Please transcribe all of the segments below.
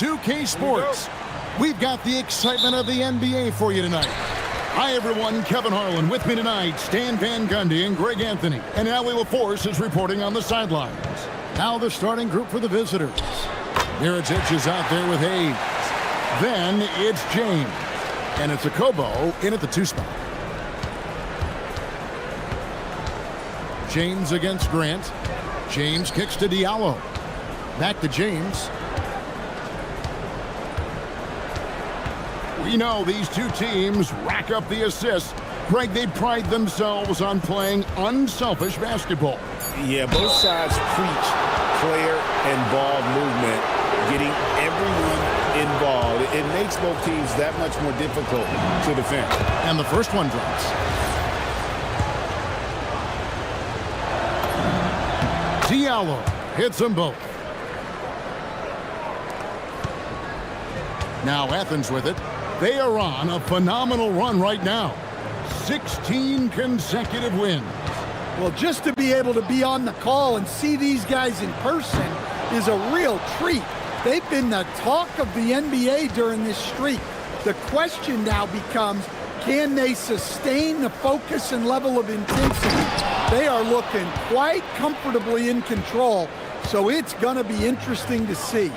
2K Sports. We've got the excitement of the NBA for you tonight. Hi, everyone. Kevin Harlan with me tonight. Stan Van Gundy and Greg Anthony. And Allie LaForce is reporting on the sidelines. Now the starting group for the visitors. Mirotic is out there with Hayes. Then it's James. And it's Akobo in at the 2 spot. James against Grant. James kicks to Diallo. Back to James. We know these two teams rack up the assists. Greg, they pride themselves on playing unselfish basketball. Yeah, both sides preach player and ball movement, getting everyone involved. It makes both teams that much more difficult to defend. And the first one drops. Diallo hits them both. Now Athens with it. They are on a phenomenal run right now. 16 consecutive wins. Well, just to be able to be on the call and see these guys in person is a real treat. They've been the talk of the NBA during this streak. The question now becomes, can they sustain the focus and level of intensity? They are looking quite comfortably in control, so it's going to be interesting to see.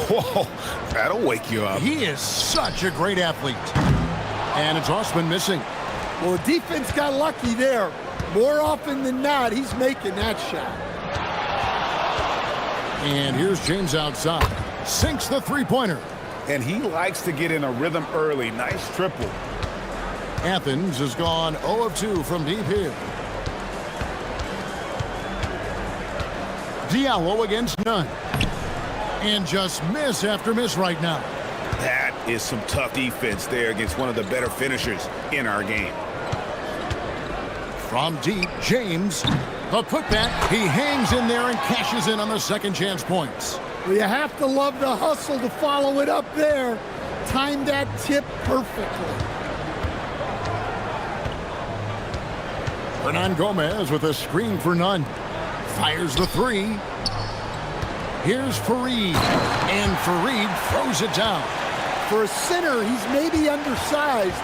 Whoa, that'll wake you up. He is such a great athlete. And it's Osman missing. Well, the defense got lucky there. More often than not, he's making that shot. And here's James outside. Sinks the three-pointer. And he likes to get in a rhythm early. Nice triple. Athens has gone 0 of 2 from deep here. Diallo against none. And just miss after miss right now. That is some tough defense there against one of the better finishers in our game. From deep, James, the putback. He hangs in there and cashes in on the second chance points. Well, you have to love the hustle to follow it up there. Timed that tip perfectly. Hernan Gomez with a screen for none. Fires the three. Here's Fareed. And Fareed throws it down. For a center, he's maybe undersized,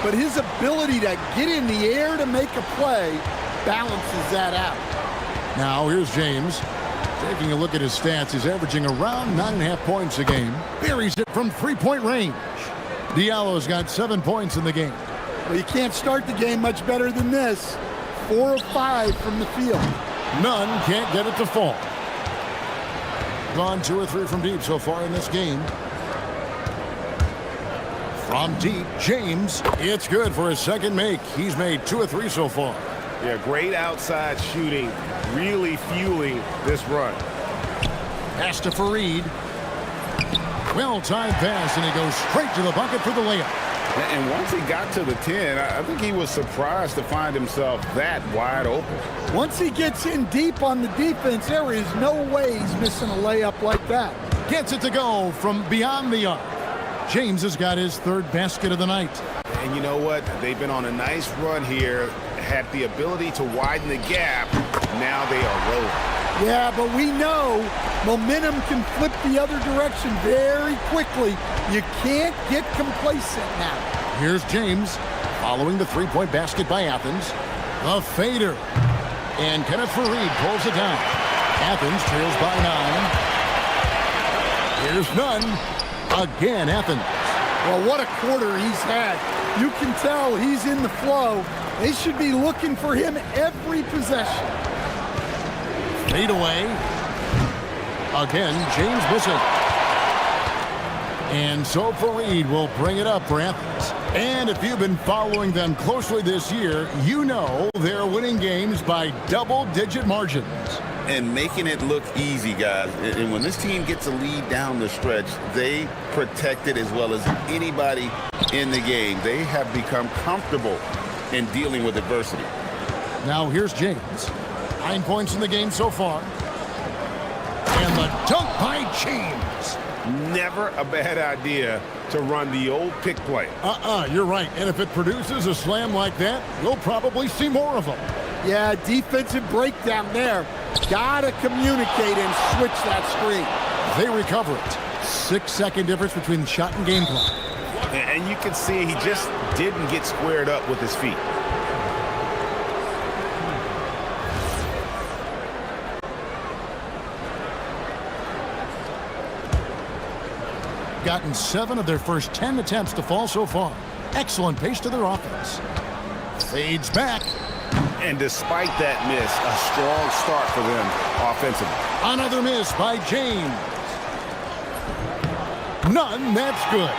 but his ability to get in the air to make a play balances that out. Now here's James. Taking a look at his stats, he's averaging around 9.5 points a game. Buries it from three-point range. Diallo's got 7 points in the game. Well, you can't start the game much better than this. 4 of 5 from the field. None can't get it to fall. Gone 2 or 3 from deep so far in this game. From deep, James. It's good for his second make. He's made 2 or 3 so far. Yeah, great outside shooting, really fueling this run. Pass to Fareed. Well-timed pass, and he goes straight to the bucket for the layup. And once he got to the 10, I think he was surprised to find himself that wide open. Once he gets in deep on the defense, there is no way he's missing a layup like that. Gets it to go from beyond the arc. James has got his 3rd basket of the night. And you know what? They've been on a nice run here, had the ability to widen the gap. Now they are rolling. Yeah, but we know momentum can flip the other direction very quickly. You can't get complacent now. Here's James following the three-point basket by Athens. The fader. And Kenneth Fareed pulls it down. Athens trails by 9. Here's none. Again, Athens. Well, what a quarter he's had. You can tell he's in the flow. They should be looking for him every possession. Fade away. Again, James missing. And so Fareed will bring it up for Athens. And if you've been following them closely this year, you know they're winning games by double-digit margins. And making it look easy, guys. And when this team gets a lead down the stretch, they protect it as well as anybody in the game. They have become comfortable in dealing with adversity. Now here's James. 9 points in the game so far. And the dunk by James. Never a bad idea to run the old pick play. You're right. And if it produces a slam like that, we'll probably see more of them. Yeah, defensive breakdown there. Gotta communicate and switch that screen. They recover it. 6-second difference between the shot and game clock. And you can see he just didn't get squared up with his feet. Gotten 7 of their first 10 attempts to fall so far. Excellent pace to their offense. Fades back. And despite that miss, a strong start for them offensively. Another miss by James. Nunn, that's good.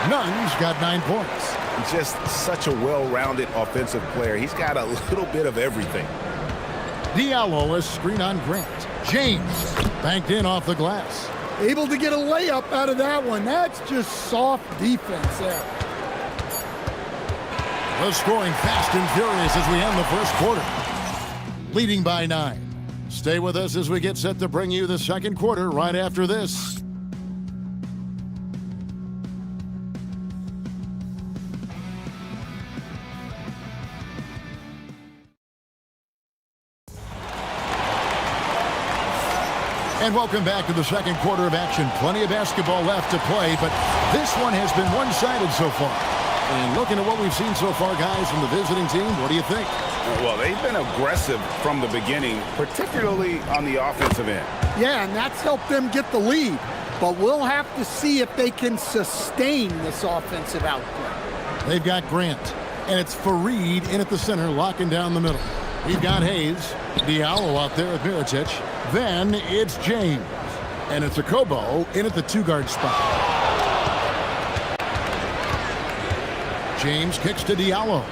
Nunn's got 9 points. Just such a well-rounded offensive player. He's got a little bit of everything. Diallo, a screen on Grant. James banked in off the glass. Able to get a layup out of that one. That's just soft defense there. The scoring fast and furious as we end the first quarter. Leading by 9. Stay with us as we get set to bring you the second quarter right after this. And welcome back to the second quarter of action. Plenty of basketball left to play, but this one has been one-sided so far. And looking at what we've seen so far, guys, from the visiting team, what do you think? Well, they've been aggressive from the beginning, particularly on the offensive end. Yeah, and that's helped them get the lead. But we'll have to see if they can sustain this offensive output. They've got Grant, and it's Fareed in at the center, locking down the middle. We've got Hayes, Diallo out there at Mirotic. Then it's James, and it's Akobo in at the 2-guard spot. James kicks to Diallo.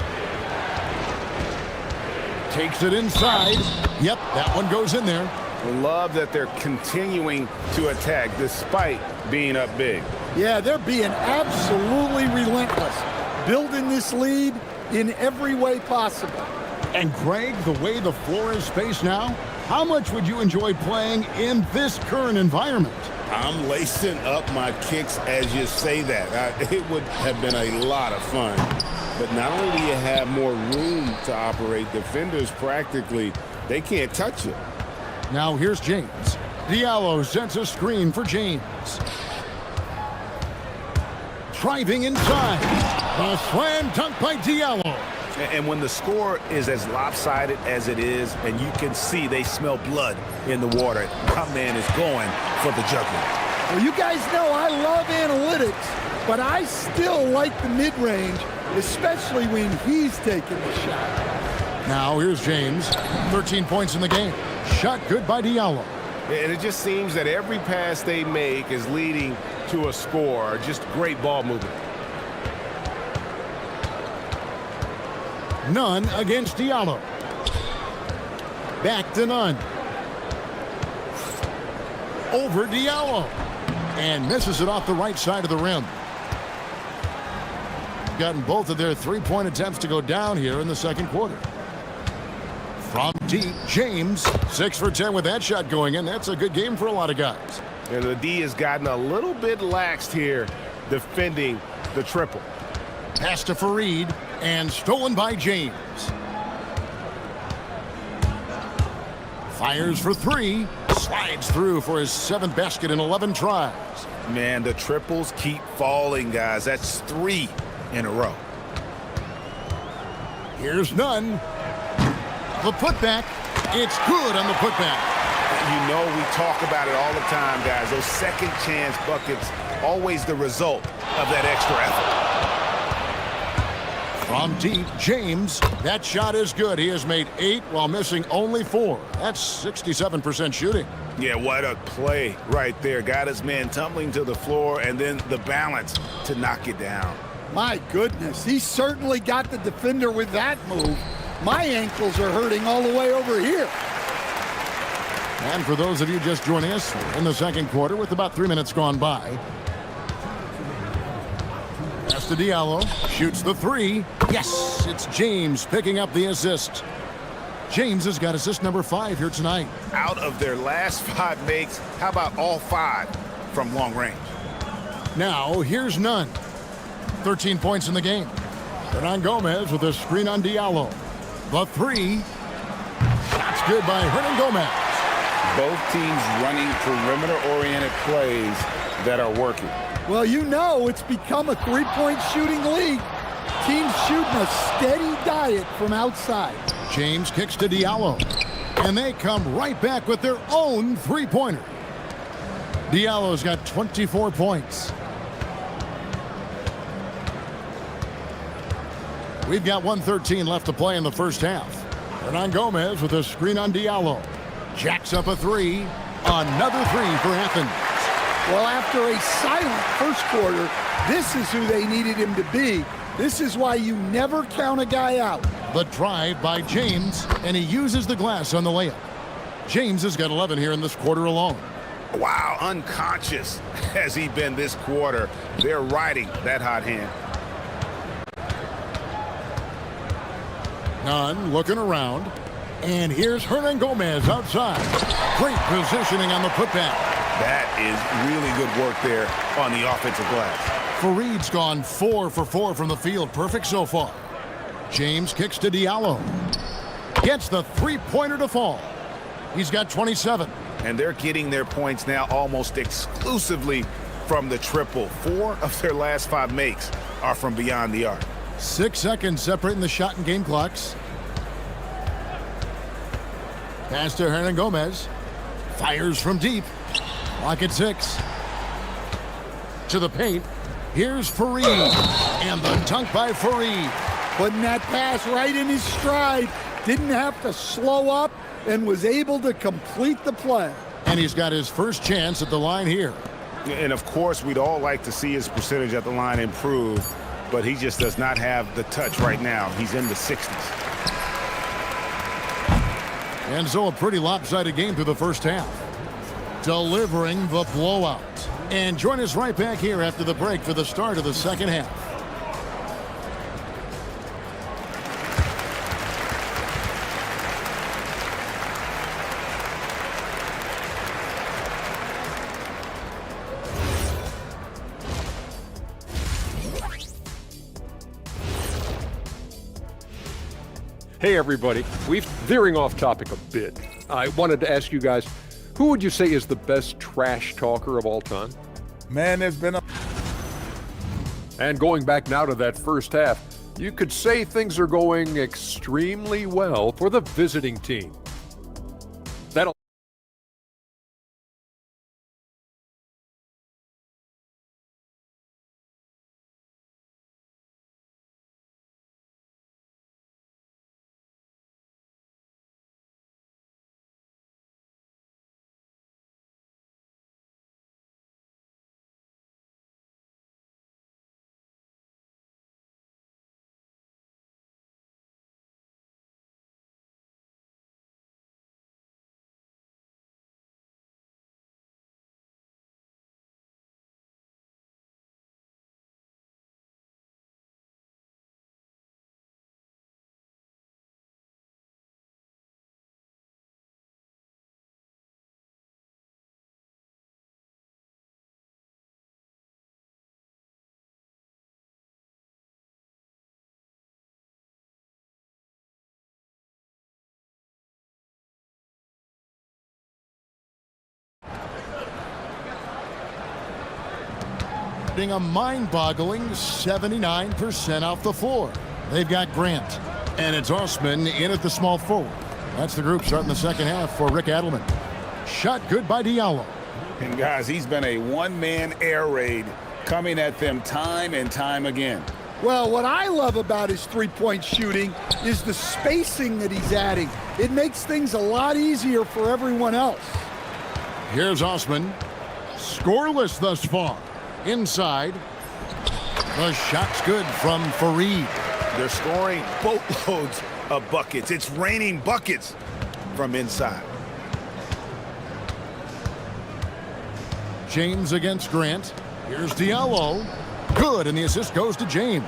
Takes it inside. Yep, that one goes in there. Love that they're continuing to attack despite being up big. Yeah, they're being absolutely relentless, building this lead in every way possible. And Greg, the way the floor is spaced now, how much would you enjoy playing in this current environment? I'm lacing up my kicks as you say that. It would have been a lot of fun. But not only do you have more room to operate, defenders practically, they can't touch you. Now here's James. Diallo sets a screen for James. Driving inside. A slam dunk by Diallo. And when the score is as lopsided as it is, and you can see they smell blood in the water, my man is going for the jugular. Well, you guys know I love analytics, but I still like the mid-range, especially when he's taking the shot. Now here's James. 13 points in the game. Shot good by Diallo. And it just seems that every pass they make is leading to a score. Just great ball movement. Nunn against Diallo. Back to Nunn. Over Diallo. And misses it off the right side of the rim. Gotten both of their three-point attempts to go down here in the second quarter. From deep, James, 6 for 10 with that shot going in. That's a good game for a lot of guys. And the D has gotten a little bit laxed here defending the triple. Pass to Fareed, and stolen by James. Fires for 3, slides through for his 7th basket in 11 tries. Man, the triples keep falling, guys. That's 3 in a row. Here's Nunn. The putback, it's good on the putback. You know we talk about it all the time, guys. Those second chance buckets, always the result of that extra effort. From deep, James, that shot is good. He has made 8 while missing only 4. That's 67% shooting. Yeah, what a play right there. Got his man tumbling to the floor, and then the balance to knock it down. My goodness, he certainly got the defender with that move. My ankles are hurting all the way over here. And for those of you just joining us, we're in the second quarter with about 3 minutes gone by. Pass to Diallo, shoots the 3. Yes, it's James picking up the assist. James has got assist number 5 here tonight. Out of their last 5 makes, how about all 5 from long range? Now, here's Nunn. 13 points in the game. Hernan Gomez with a screen on Diallo. The 3. Shot's good by Hernan Gomez. Both teams running perimeter-oriented plays that are working. Well, you know it's become a three-point shooting league. Teams shooting a steady diet from outside. James kicks to Diallo. And they come right back with their own three-pointer. Diallo's got 24 points. We've got 1:13 left to play in the first half. Hernan Gomez with a screen on Diallo. Jacks up a three. Another three for Athens. Well, after a silent first quarter, this is who they needed him to be. This is why you never count a guy out. The drive by James, and he uses the glass on the layup. James has got 11 here in this quarter alone. Wow, unconscious has he been this quarter. They're riding that hot hand. Nunn looking around. And here's Hernan Gomez outside. Great positioning on the putback. That is really good work there on the offensive glass. Fareed's gone 4 for 4 from the field. Perfect so far. James kicks to Diallo. Gets the three-pointer to fall. He's got 27. And they're getting their points now almost exclusively from the triple. 4 of their last 5 makes are from beyond the arc. 6 seconds separating the shot and game clocks. Pass to Hernan Gomez. Fires from deep. Clock at 6. To the paint. Here's Fareed. And the dunk by Fareed. Putting that pass right in his stride. Didn't have to slow up and was able to complete the play. And he's got his first chance at the line here. And of course, we'd all like to see his percentage at the line improve, but he just does not have the touch right now. He's in the 60s. And so a pretty lopsided game through the first half. Delivering the blowout. And join us right back here after the break for the start of the second half. Hey everybody, we're veering off topic a bit. I wanted to ask you guys, who would you say is the best trash talker of all time? Man, there's been a... And going back now to that first half, you could say things are going extremely well for the visiting team. That'll... A mind-boggling 79% off the floor. They've got Grant. And it's Osman in at the small forward. That's the group starting the second half for Rick Adelman. Shot good by Diallo. And guys, he's been a one-man air raid coming at them time and time again. Well, what I love about his three-point shooting is the spacing that he's adding. It makes things a lot easier for everyone else. Here's Osman. Scoreless thus far. Inside. The shot's good from Fareed. They're scoring boatloads of buckets. It's raining buckets from inside. James against Grant. Here's Diallo. Good, and the assist goes to James.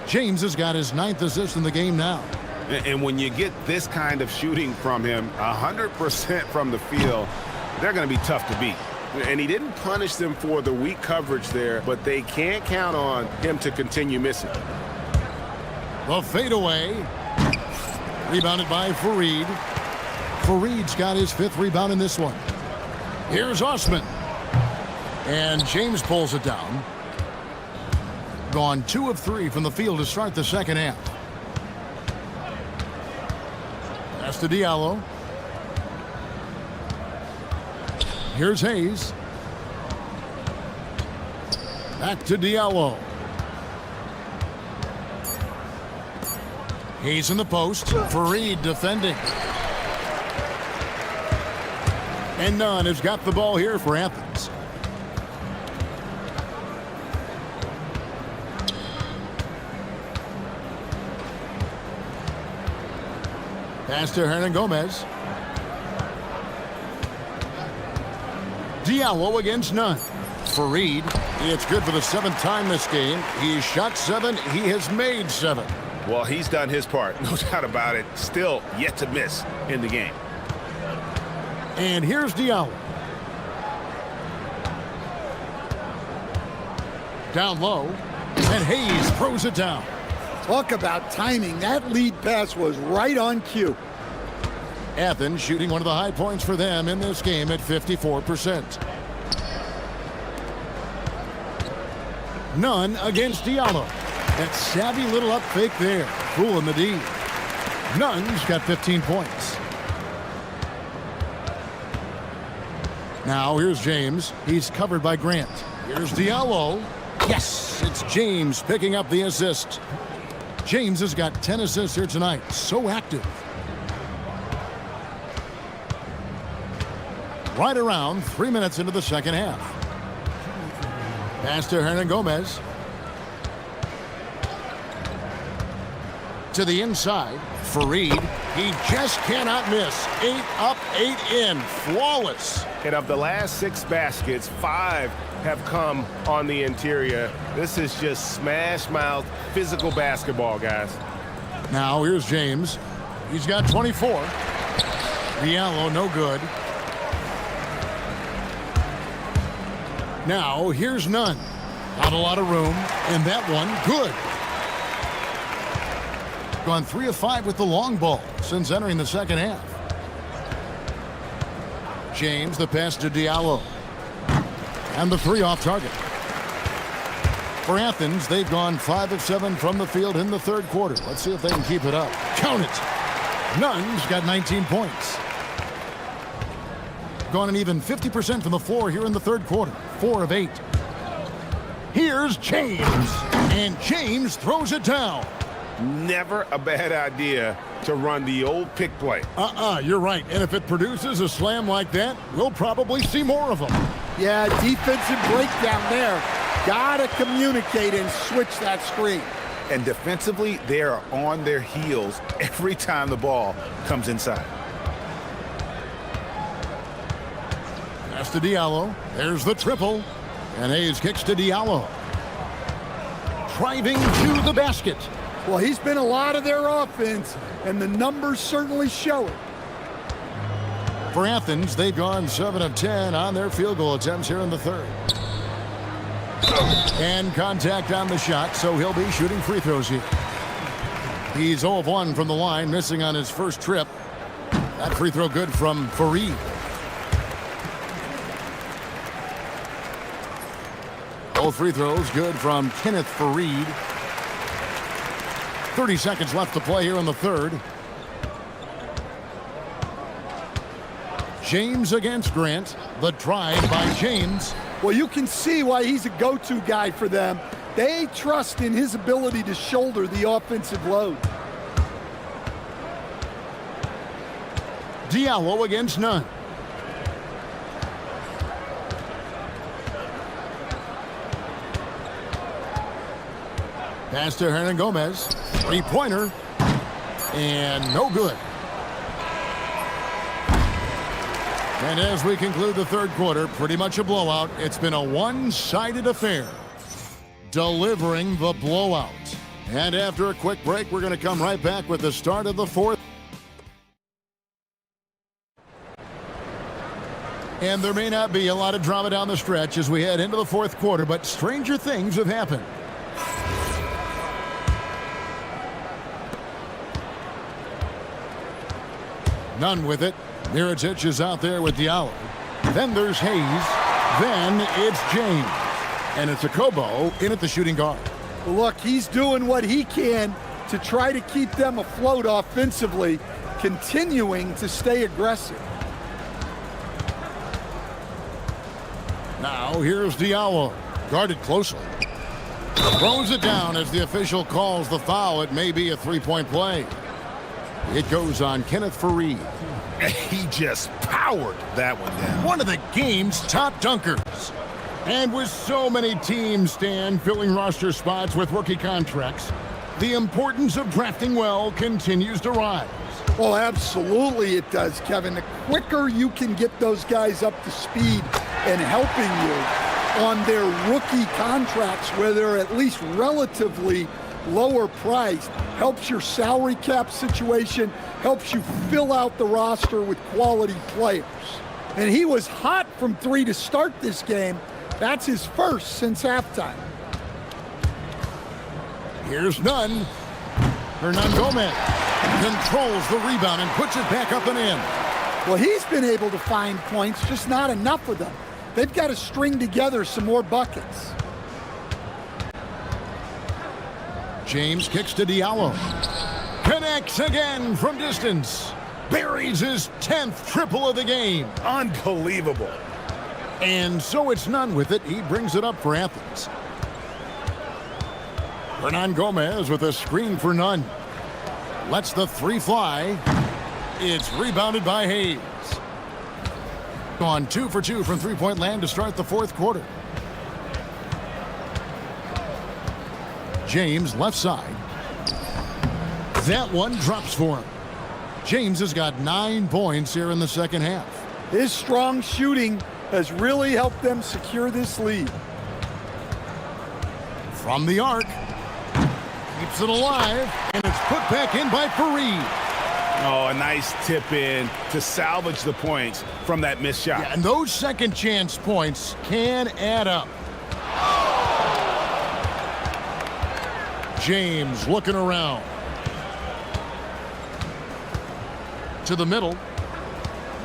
James has got his 9th assist in the game now. And when you get this kind of shooting from him, 100% from the field, they're going to be tough to beat. And he didn't punish them for the weak coverage there, but they can't count on him to continue missing. The fadeaway. Rebounded by Fareed. Fareed's got his 5th rebound in this one. Here's Osman. And James pulls it down. Gone 2 of 3 from the field to start the second half. Pass to Diallo. Here's Hayes. Back to Diallo. Hayes in the post. Fareed defending. And Nunn has got the ball here for Athens. Pass to Hernan Gomez. Diallo against Nunn. Fareed, it's good for the 7th time this game. He's shot 7. He has made 7. Well, he's done his part, no doubt about it. Still yet to miss in the game. And here's Diallo. Down low. And Hayes throws it down. Talk about timing. That lead pass was right on cue. Athens shooting one of the high points for them in this game at 54%. Nunn against Diallo. That savvy little up fake there. Fooling the D. Nunn's got 15 points. Now here's James. He's covered by Grant. Here's Diallo. Yes, it's James picking up the assist. James has got 10 assists here tonight. So active. Right around 3 minutes into the second half. Pass to Hernan Gomez. To the inside. Fareed. He just cannot miss. 8 up, 8 in. Flawless. And of the last 6 baskets, 5 have come on the interior. This is just smash mouth physical basketball, guys. Now here's James. He's got 24. Diallo, no good. Now here's Nunn. Not a lot of room. And that one, good. Gone 3 of 5 with the long ball since entering the second half. James, the pass to Diallo. And the 3 off target. For Athens, they've gone 5 of 7 from the field in the third quarter. Let's see if they can keep it up. Count it. Nunn's got 19 points. Gone an even 50% from the floor here in the third quarter. 4 of 8. Here's James. And James throws it down. Never a bad idea to run the old pick play. You're right. And if it produces a slam like that, we'll probably see more of them. Yeah, defensive breakdown there. Gotta communicate and switch that screen. And defensively, they are on their heels every time the ball comes inside. Pass to Diallo. There's the triple. And Hayes kicks to Diallo. Driving to the basket. Well, he's been a lot of their offense, and the numbers certainly show it. For Athens, they've gone 7 of 10 on their field goal attempts here in the third. And contact on the shot, so he'll be shooting free throws here. He's 0 of 1 from the line, missing on his first trip. That free throw good from Fareed. Both free throws good from Kenneth Fareed. 30 seconds left to play here in the third. James against Grant. The drive by James. Well, you can see why he's a go-to guy for them. They trust in his ability to shoulder the offensive load. Diallo against Nunn. Pass to Hernan Gomez. Three-pointer. And no good. And as we conclude the third quarter, pretty much a blowout. It's been a one-sided affair. Delivering the blowout. And after a quick break, we're going to come right back with the start of the fourth. And there may not be a lot of drama down the stretch as we head into the fourth quarter, but stranger things have happened. None with it. Mirotic is out there with Diallo. Then there's Hayes. Then it's James. And it's Akobo in at the shooting guard. Well, look, he's doing what he can to try to keep them afloat offensively, continuing to stay aggressive. Now here's Diallo, guarded closely. Throws it down as the official calls the foul. It may be a three-point play. It goes on Kenneth Fareed. He just powered that one down. One of the game's top dunkers. And with so many teams, Stan, filling roster spots with rookie contracts, the importance of drafting well continues to rise. Well, absolutely it does, Kevin. The quicker you can get those guys up to speed and helping you on their rookie contracts, where they're at least relatively lower priced, helps your salary cap situation, helps you fill out the roster with quality players. And he was hot from three to start this game. That's his first since halftime. Here's Nunn. Hernan Gomez controls the rebound and puts it back up and in. Well, he's been able to find points, just not enough of them. They've got to string together some more buckets. James kicks to Diallo. Connects again from distance. Buries his 10th triple of the game. Unbelievable. And so it's Nunn with it. He brings it up for Athens. Hernan Gomez with a screen for Nunn. Lets the three fly. It's rebounded by Hayes. On 2 for 2 from three-point land to start the fourth quarter. James left side. That one drops for him. James has got 9 points here in the second half. His strong shooting has really helped them secure this lead. From the arc. Keeps it alive. And it's put back in by Fareed. Oh, a nice tip in to salvage the points from that missed shot. Yeah, and those second chance points can add up. James looking around. To the middle.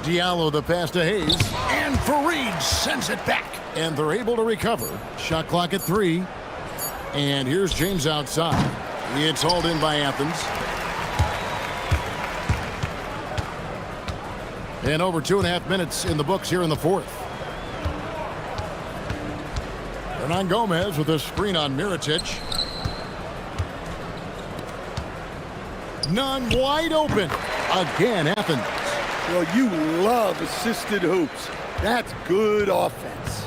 Diallo the pass to Hayes. And Fareed sends it back. And they're able to recover. Shot clock at 3. And here's James outside. It's hauled in by Athens. And over 2.5 minutes in the books here in the fourth. Hernan Gomez with a screen on Mirotic. Nunn wide open. Again, Athens. Well, you love assisted hoops. That's good offense.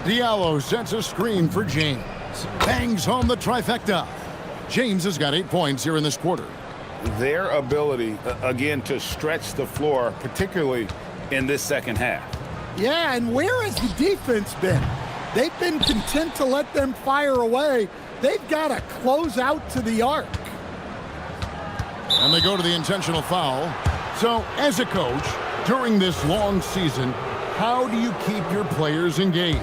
Diallo sets a screen for James. Bangs home the trifecta. James has got 8 points here in this quarter. Their ability, again, to stretch the floor, particularly in this second half. Yeah, and where has the defense been? They've been content to let them fire away. They've got to close out to the arc. And they go to the intentional foul. So, as a coach, during this long season, how do you keep your players engaged?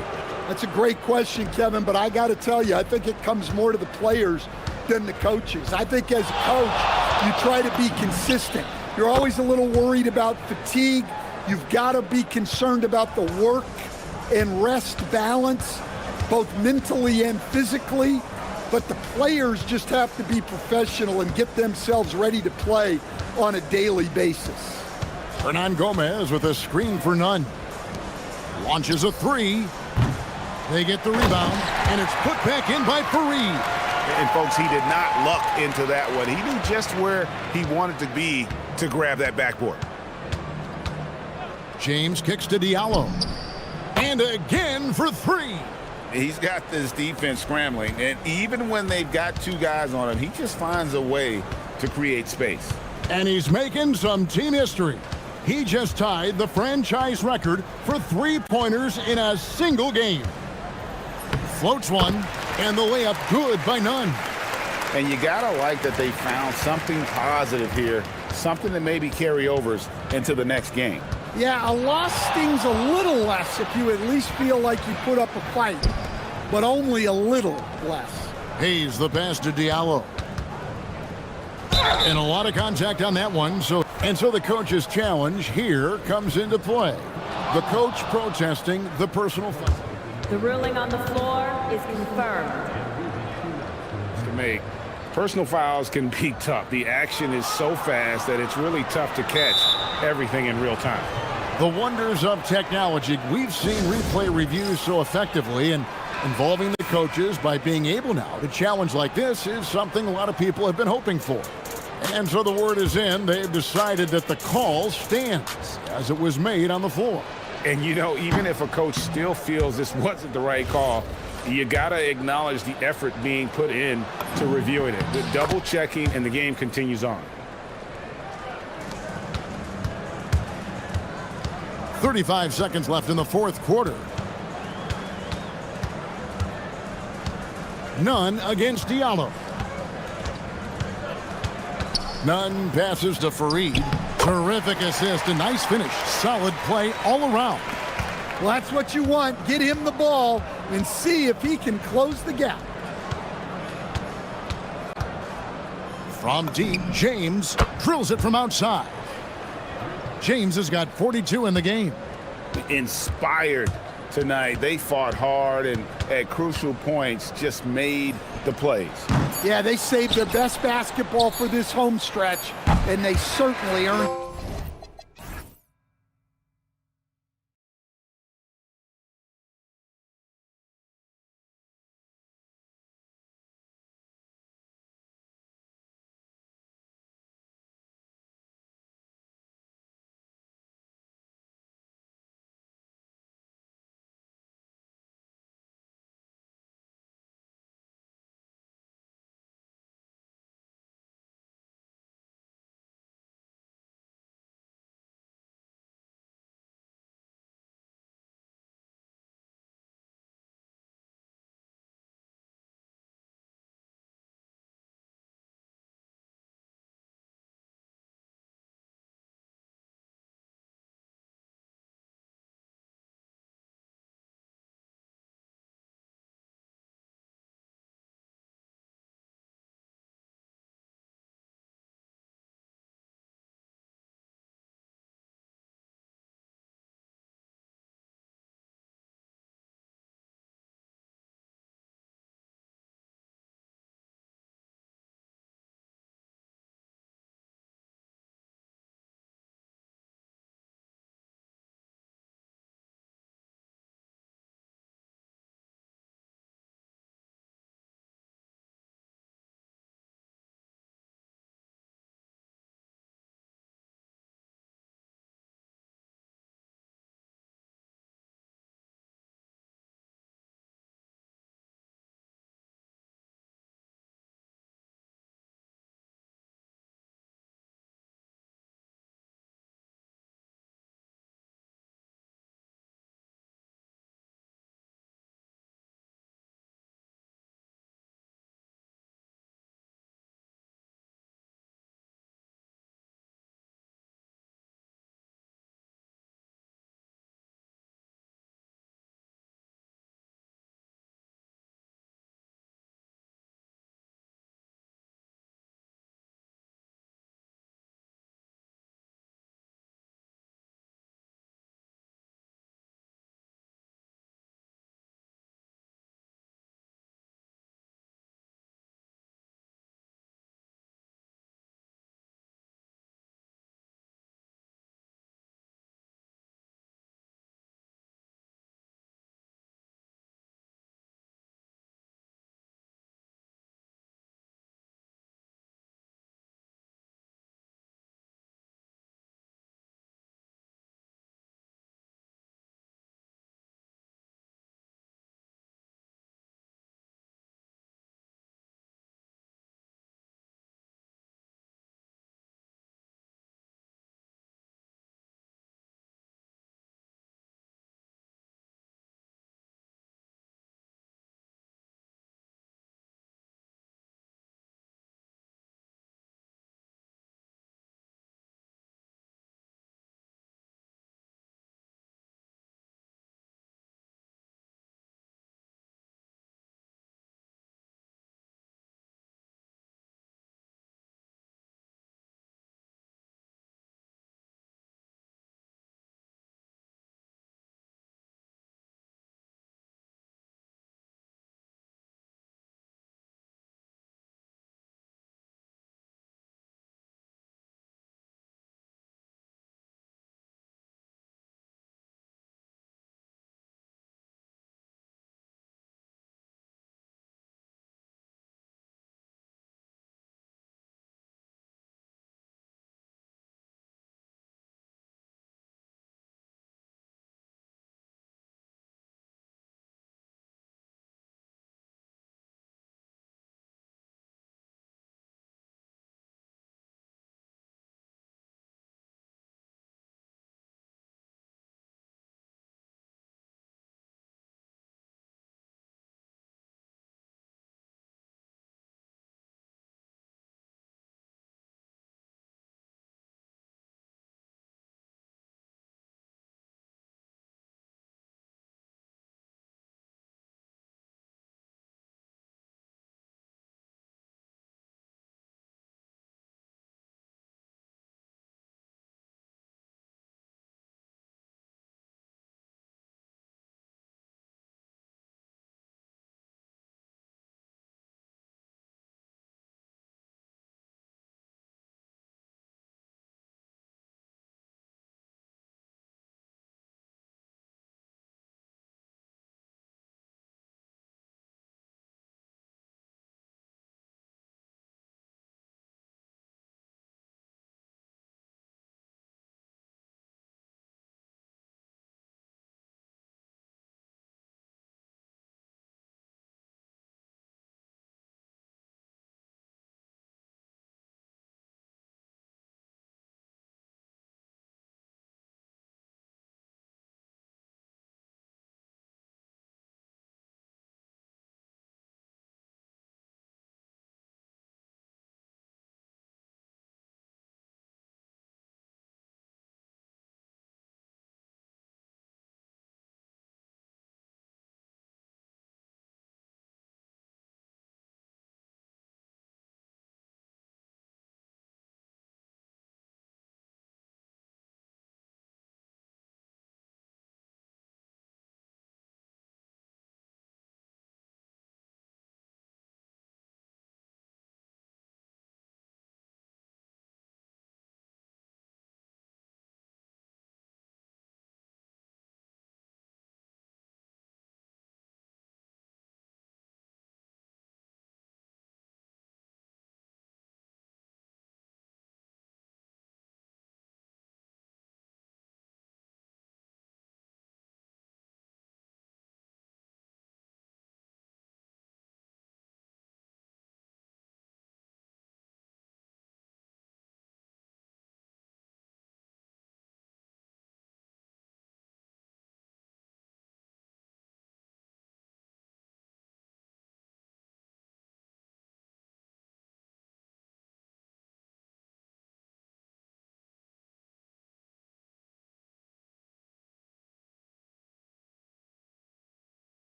That's a great question, Kevin, but I got to tell you, I think it comes more to the players than the coaches. I think as a coach, you try to be consistent. You're always a little worried about fatigue. You've got to be concerned about the work and rest balance, both mentally and physically. But the players just have to be professional and get themselves ready to play on a daily basis. Hernan Gomez with a screen for Nunn. Launches a 3. They get the rebound, and it's put back in by Fareed. And folks, he did not luck into that one. He knew just where he wanted to be to grab that backboard. James kicks to Diallo. And again for 3. He's got this defense scrambling, and even when they've got 2 guys on him, he just finds a way to create space. And he's making some team history. He just tied the franchise record for 3-pointers in a single game. Floats one, and the layup good by Nunn. And you gotta like that they found something positive here, something that maybe carry overs into the next game. Yeah, a loss stings a little less if you at least feel like you put up a fight, but only a little less. Hayes the pass to Diallo. And a lot of contact on that one. So the coach's challenge here comes into play. The coach protesting the personal foul. The ruling on the floor is confirmed. To make personal fouls can be tough. The action is so fast that it's really tough to catch everything in real time. The wonders of technology. We've seen replay reviews so effectively, and involving the coaches by being able now to challenge like this is something a lot of people have been hoping for. And so the word is in. They've decided that the call stands as it was made on the floor. And, you know, even if a coach still feels this wasn't the right call, you got to acknowledge the effort being put in to reviewing it. The double checking, and the game continues on. 35 seconds left in the fourth quarter. Nunn against Diallo. Nunn passes to Fareed. Terrific assist, a nice finish. Solid play all around. Well, that's what you want. Get him the ball and see if he can close the gap. From deep, James drills it from outside. James has got 42 in the game. Inspired tonight. They fought hard and at crucial points just made the plays. Yeah, they saved their best basketball for this home stretch, and they certainly earned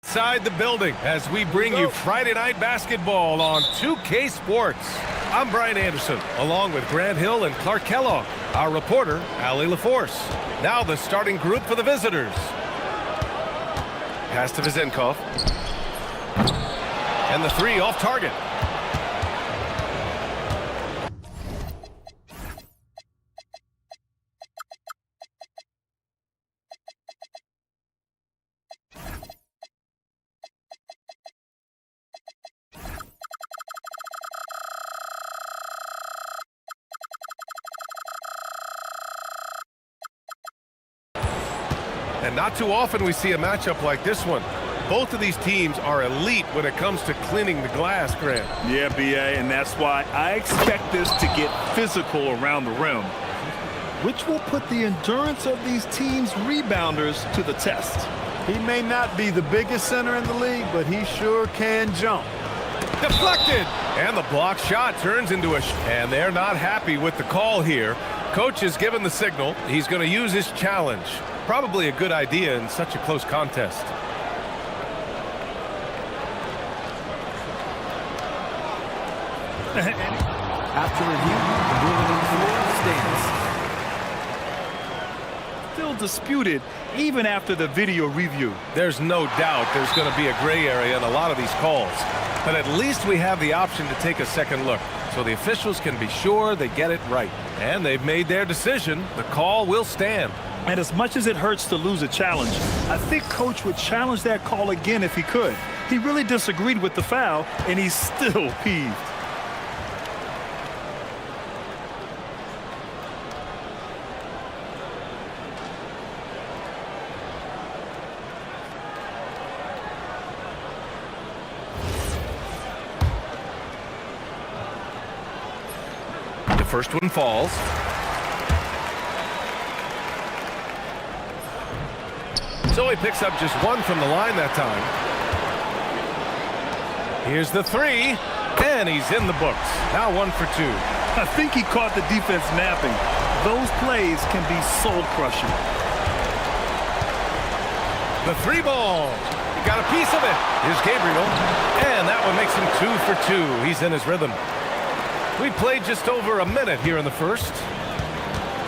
Inside the building as we bring you Friday Night Basketball on 2K Sports. I'm Brian Anderson, along with Grant Hill and Clark Kellogg. Our reporter, Allie LaForce. Now the starting group for the visitors. Pass to Vizenkov. And the three off target. And not too often we see a matchup like this one. Both of these teams are elite when it comes to cleaning the glass, Grant. Yeah, B.A., and that's why I expect this to get physical around the rim, which will put the endurance of these teams' rebounders to the test. He may not be the biggest center in the league, but he sure can jump. Deflected! And the block shot turns into a... And they're not happy with the call here. Coach has given the signal. He's going to use his challenge. Probably a good idea in such a close contest. After review, the ruling on the floor stands. Still disputed even after the video review. There's no doubt there's going to be a gray area in a lot of these calls. But at least we have the option to take a second look, so the officials can be sure they get it right. And they've made their decision. The call will stand. And as much as it hurts to lose a challenge, I think Coach would challenge that call again if he could. He really disagreed with the foul, and he's still peeved. The first one falls. So he picks up just one from the line that time. Here's the three, and he's in the books. Now 1 for 2. I think he caught the defense napping. Those plays can be soul-crushing. The three ball. He got a piece of it. Here's Gabriel, and that one makes him 2 for 2. He's in his rhythm. We played just over a minute here in the first.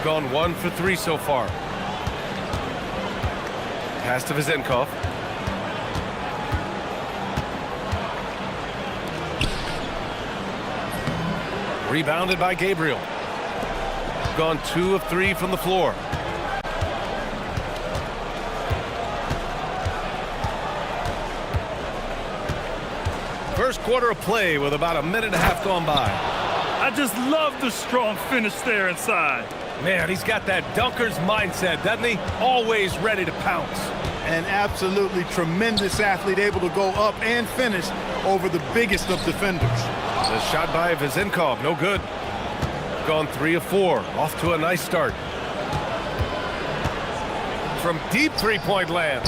Gone 1 for 3 so far. Pass to Vizenkov. Rebounded by Gabriel. Gone 2 of 3 from the floor. First quarter of play with about a minute and a half gone by. I just love the strong finish there inside. Man, he's got that dunker's mindset, doesn't he? Always ready to pounce. An absolutely tremendous athlete, able to go up and finish over the biggest of defenders. The shot by Vizenkov, no good. Gone 3 of 4, off to a nice start. From deep three-point land.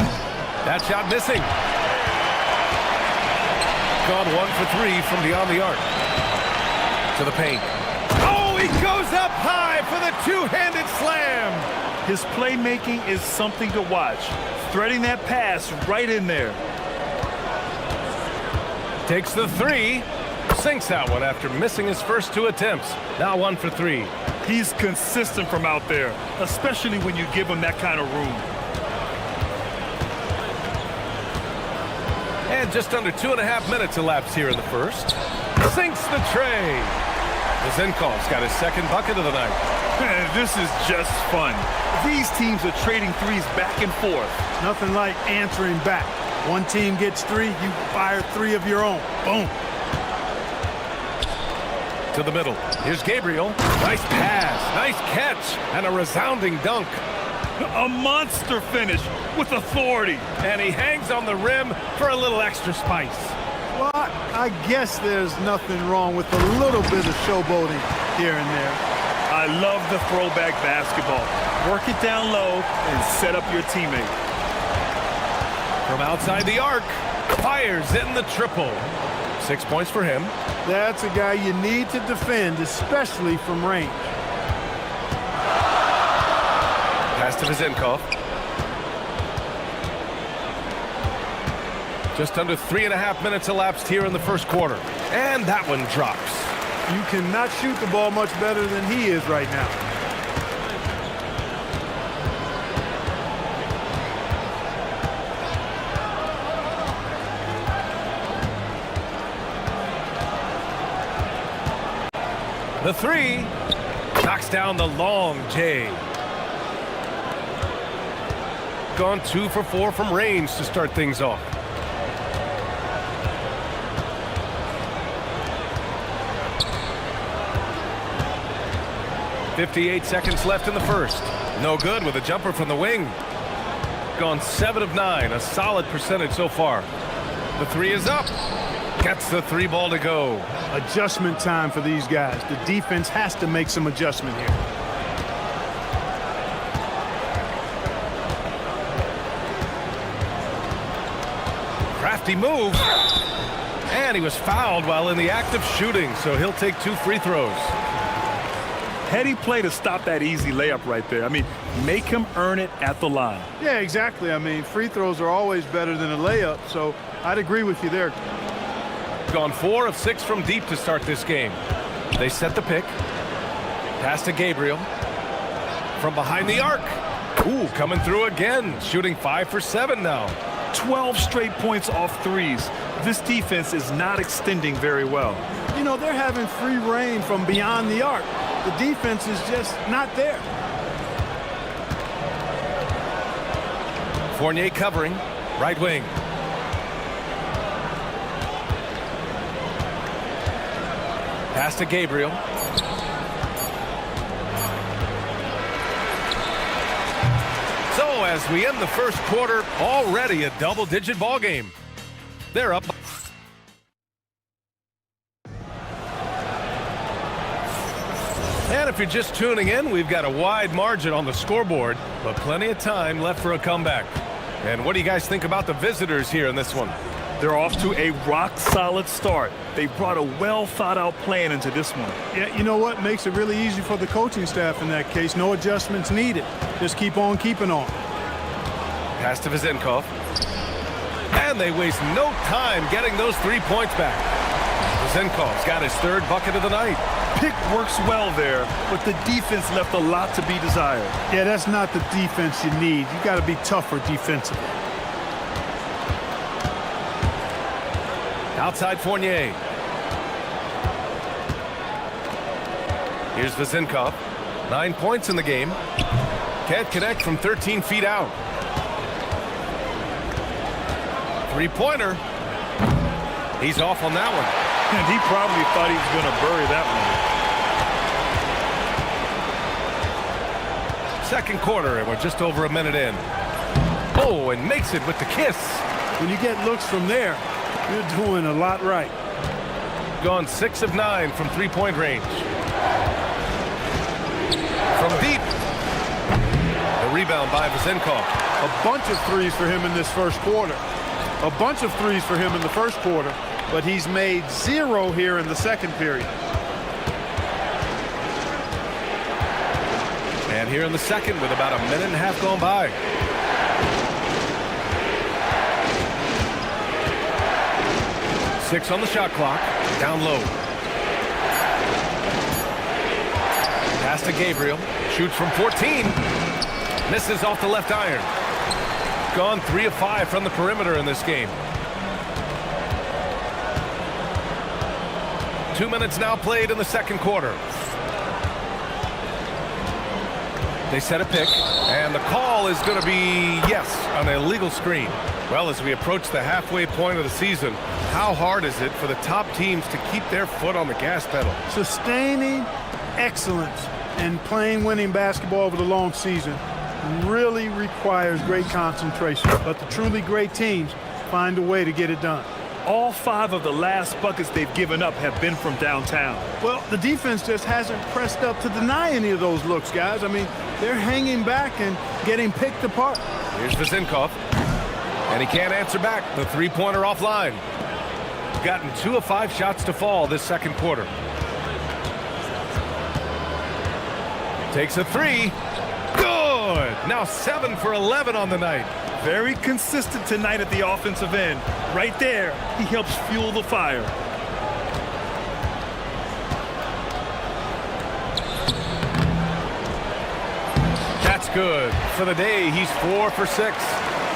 That shot missing. Gone 1 for 3 from beyond the arc. To the paint. Oh, he goes up high for the two-handed slam. His playmaking is something to watch. Threading that pass right in there. Takes the three. Sinks that one after missing his first 2 attempts. Now 1 for 3. He's consistent from out there, especially when you give him that kind of room. And just under 2.5 minutes elapsed here in the first. Sinks the tray. Vizenkov's got his second bucket of the night. Man, this is just fun. These teams are trading threes back and forth. Nothing like answering back. One team gets 3, you fire 3 of your own. Boom. To the middle. Here's Gabriel. Nice pass, nice catch, and a resounding dunk. A monster finish with authority. And he hangs on the rim for a little extra spice. Well, I guess there's nothing wrong with a little bit of showboating here and there. I love the throwback basketball. Work it down low and set up your teammate. From outside the arc, fires in the triple. 6 points for him. That's a guy you need to defend, especially from range. Pass to Vizenkov. Just under 3.5 minutes elapsed here in the first quarter. And that one drops. You cannot shoot the ball much better than he is right now. The three knocks down the long J. Gone 2 for 4 from range to start things off. .58 seconds left in the first. No good with a jumper from the wing. Gone 7 of 9, a solid percentage so far. The three is up. Gets the 3 ball to go. Adjustment time for these guys. The defense has to make some adjustment here. Crafty move. And he was fouled while in the act of shooting, so he'll take 2 free throws. Heady play to stop that easy layup right there. I mean, make him earn it at the line. Yeah, exactly. I mean, free throws are always better than a layup, so I'd agree with you there. Gone 4 of 6 from deep to start this game. They set the pick. Pass to Gabriel. From behind the arc. Ooh, coming through again. Shooting 5 for 7 now. 12 straight points off threes. This defense is not extending very well. You know, they're having free reign from beyond the arc. The defense is just not there. Fournier covering. Right wing. Pass to Gabriel. So as we end the first quarter, already a double-digit ball game. They're up. And if you're just tuning in, we've got a wide margin on the scoreboard, but plenty of time left for a comeback. And what do you guys think about the visitors here in this one? They're off to a rock-solid start. They brought a well-thought-out plan into this one. Yeah, you know what? Makes it really easy for the coaching staff in that case. No adjustments needed. Just keep on keeping on. Pass to Vizenkov. And they waste no time getting those 3 points back. Vizenkov's got his 3rd bucket of the night. Pick works well there, but the defense left a lot to be desired. Yeah, that's not the defense you need. You got to be tougher defensively. Outside Fournier. Here's Vizenkov. 9 points in the game. Can't connect from 13 feet out. 3-pointer. He's off on that one. And he probably thought he was going to bury that one. Second quarter, and we're just over a minute in. Oh, and makes it with the kiss. When you get looks from there, you're doing a lot right. Gone 6 of 9 from 3-point range. From deep. The rebound by Vizenkov. A bunch of threes for him in this first quarter. A bunch of threes for him in the first quarter, but he's made 0 here in the second period. And here in the second with about a minute and a half gone by. Six on the shot clock. Down low. Pass to Gabriel. Shoots from 14. Misses off the left iron. Gone 3 of 5 from the perimeter in this game. 2 minutes now played in the second quarter. They set a pick, and the call is going to be, yes, an illegal screen. Well, as we approach the halfway point of the season, how hard is it for the top teams to keep their foot on the gas pedal? Sustaining excellence and playing winning basketball over the long season really requires great concentration, but the truly great teams find a way to get it done. All 5 of the last buckets they've given up have been from downtown. Well, the defense just hasn't pressed up to deny any of those looks, guys. I mean, they're hanging back and getting picked apart. Here's Vizenkov, and he can't answer back. The 3-pointer offline. Gotten 2 of 5 shots to fall this second quarter. Takes a 3. Good! Now 7 for 11 on the night. Very consistent tonight at the offensive end. Right there, he helps fuel the fire. That's good. For the day, he's 4 for 6.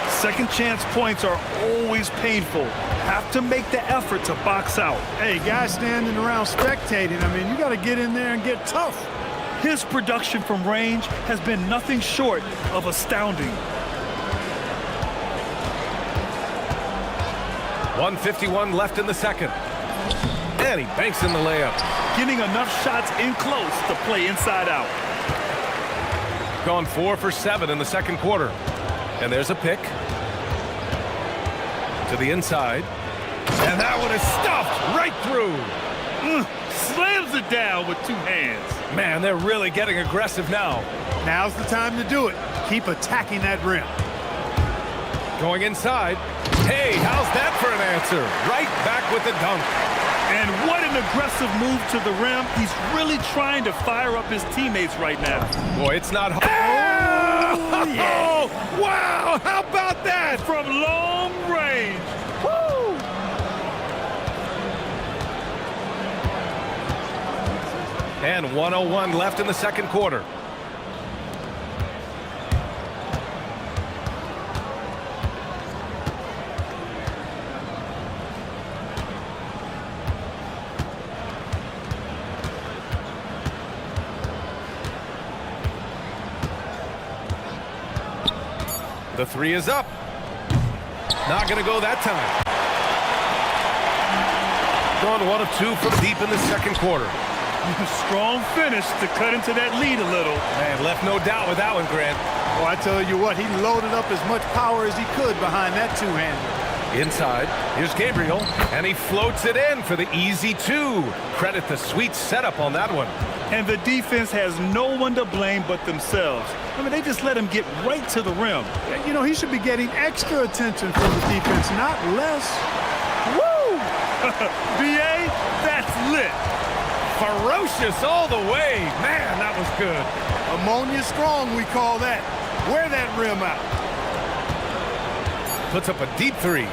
Second chance points are always painful. Have to make the effort to box out. Hey, guys standing around spectating, I mean, you got to get in there and get tough. His production from range has been nothing short of astounding. 1:51 left in the second. And he banks in the layup. Getting enough shots in close to play inside out. Gone 4 for 7 in the second quarter. And there's a pick. To the inside. And that one is stuffed right through. Slams it down with 2 hands. Man, they're really getting aggressive now. Now's the time to do it. Keep attacking that rim. Going inside. Hey, how's that for an answer? Right back with the dunk. And what an aggressive move to the rim. He's really trying to fire up his teammates right now. Boy, it's not hard. Oh, yeah. Wow, how about that? From long range. Woo! And 1:01 left in the second quarter. The 3 is up. Not going to go that time. Gone 1 of 2 from deep in the second quarter. Strong finish to cut into that lead a little. Man, left no doubt with that one, Grant. Oh, I tell you what, he loaded up as much power as he could behind that two-hander. Inside, here's Gabriel, and he floats it in for the easy 2. Credit the sweet setup on that one. And the defense has no one to blame but themselves. I mean, they just let him get right to the rim. You know, he should be getting extra attention from the defense, not less. Woo! BA, that's lit. Ferocious all the way. Man, that was good. Ammonia strong, we call that. Wear that rim out. Puts up a deep 3.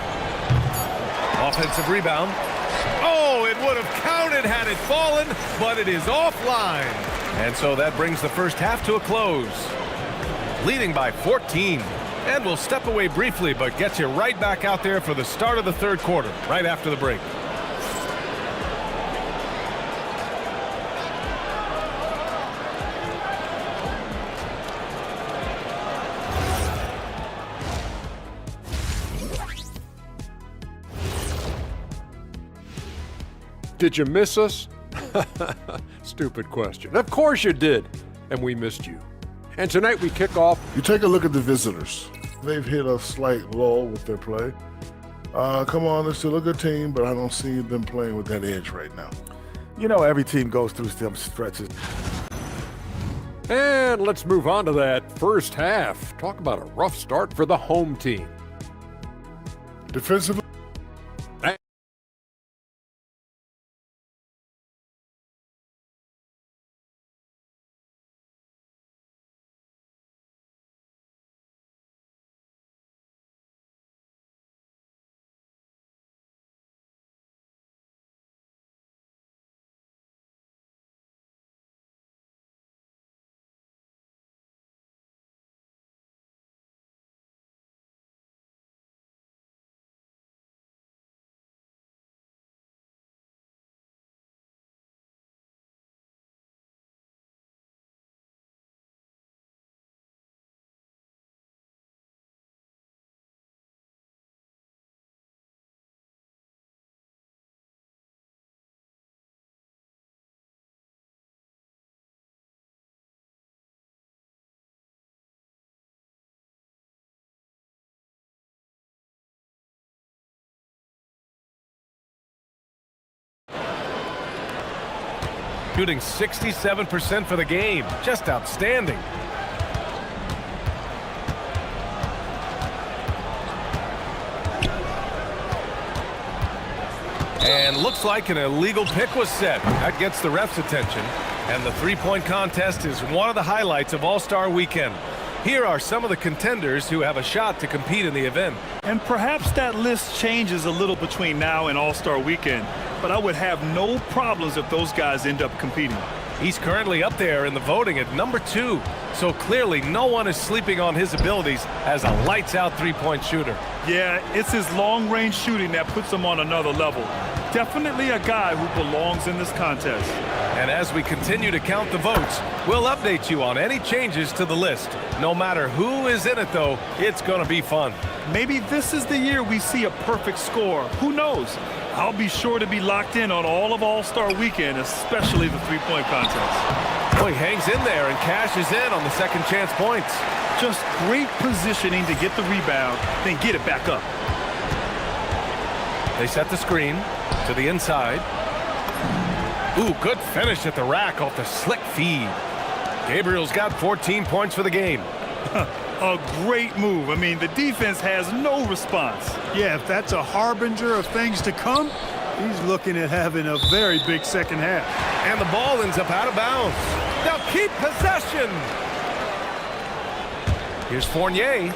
Offensive rebound. Oh, it would have counted had it fallen, but it is offline. And so that brings the first half to a close. Leading by 14. And we'll step away briefly, but get you right back out there for the start of the third quarter, right after the break. Did you miss us? Stupid question. Of course you did. And we missed you. And tonight we kick off. You take a look at the visitors. They've hit a slight lull with their play. Come on, they're still a good team, but I don't see them playing with that edge right now. You know, every team goes through some stretches. And let's move on to that first half. Talk about a rough start for the home team. Defensively, Shooting 67% for the game. Just outstanding. And looks like an illegal pick was set. That gets the ref's attention. And the three-point contest is one of the highlights of All-Star Weekend. Here are some of the contenders who have a shot to compete in the event. And perhaps that list changes a little between now and All-Star Weekend, but I would have no problems if those guys end up competing. He's currently up there in the voting at number 2, so clearly no one is sleeping on his abilities as a lights-out three-point shooter. Yeah, it's his long-range shooting that puts him on another level. Definitely a guy who belongs in this contest. And as we continue to count the votes, we'll update you on any changes to the list. No matter who is in it, though, it's going to be fun. Maybe this is the year we see a perfect score. Who knows? I'll be sure to be locked in on all of All-Star Weekend, especially the three-point contest. Oh, he hangs in there and cashes in on the second chance points. Just great positioning to get the rebound, then get it back up. They set the screen to the inside. Ooh, good finish at the rack off the slick feed. Gabriel's got 14 points for the game. A great move. I mean, the defense has no response. Yeah, if that's a harbinger of things to come, he's looking at having a very big second half. And the ball ends up out of bounds. They'll keep possession. Here's Fournier.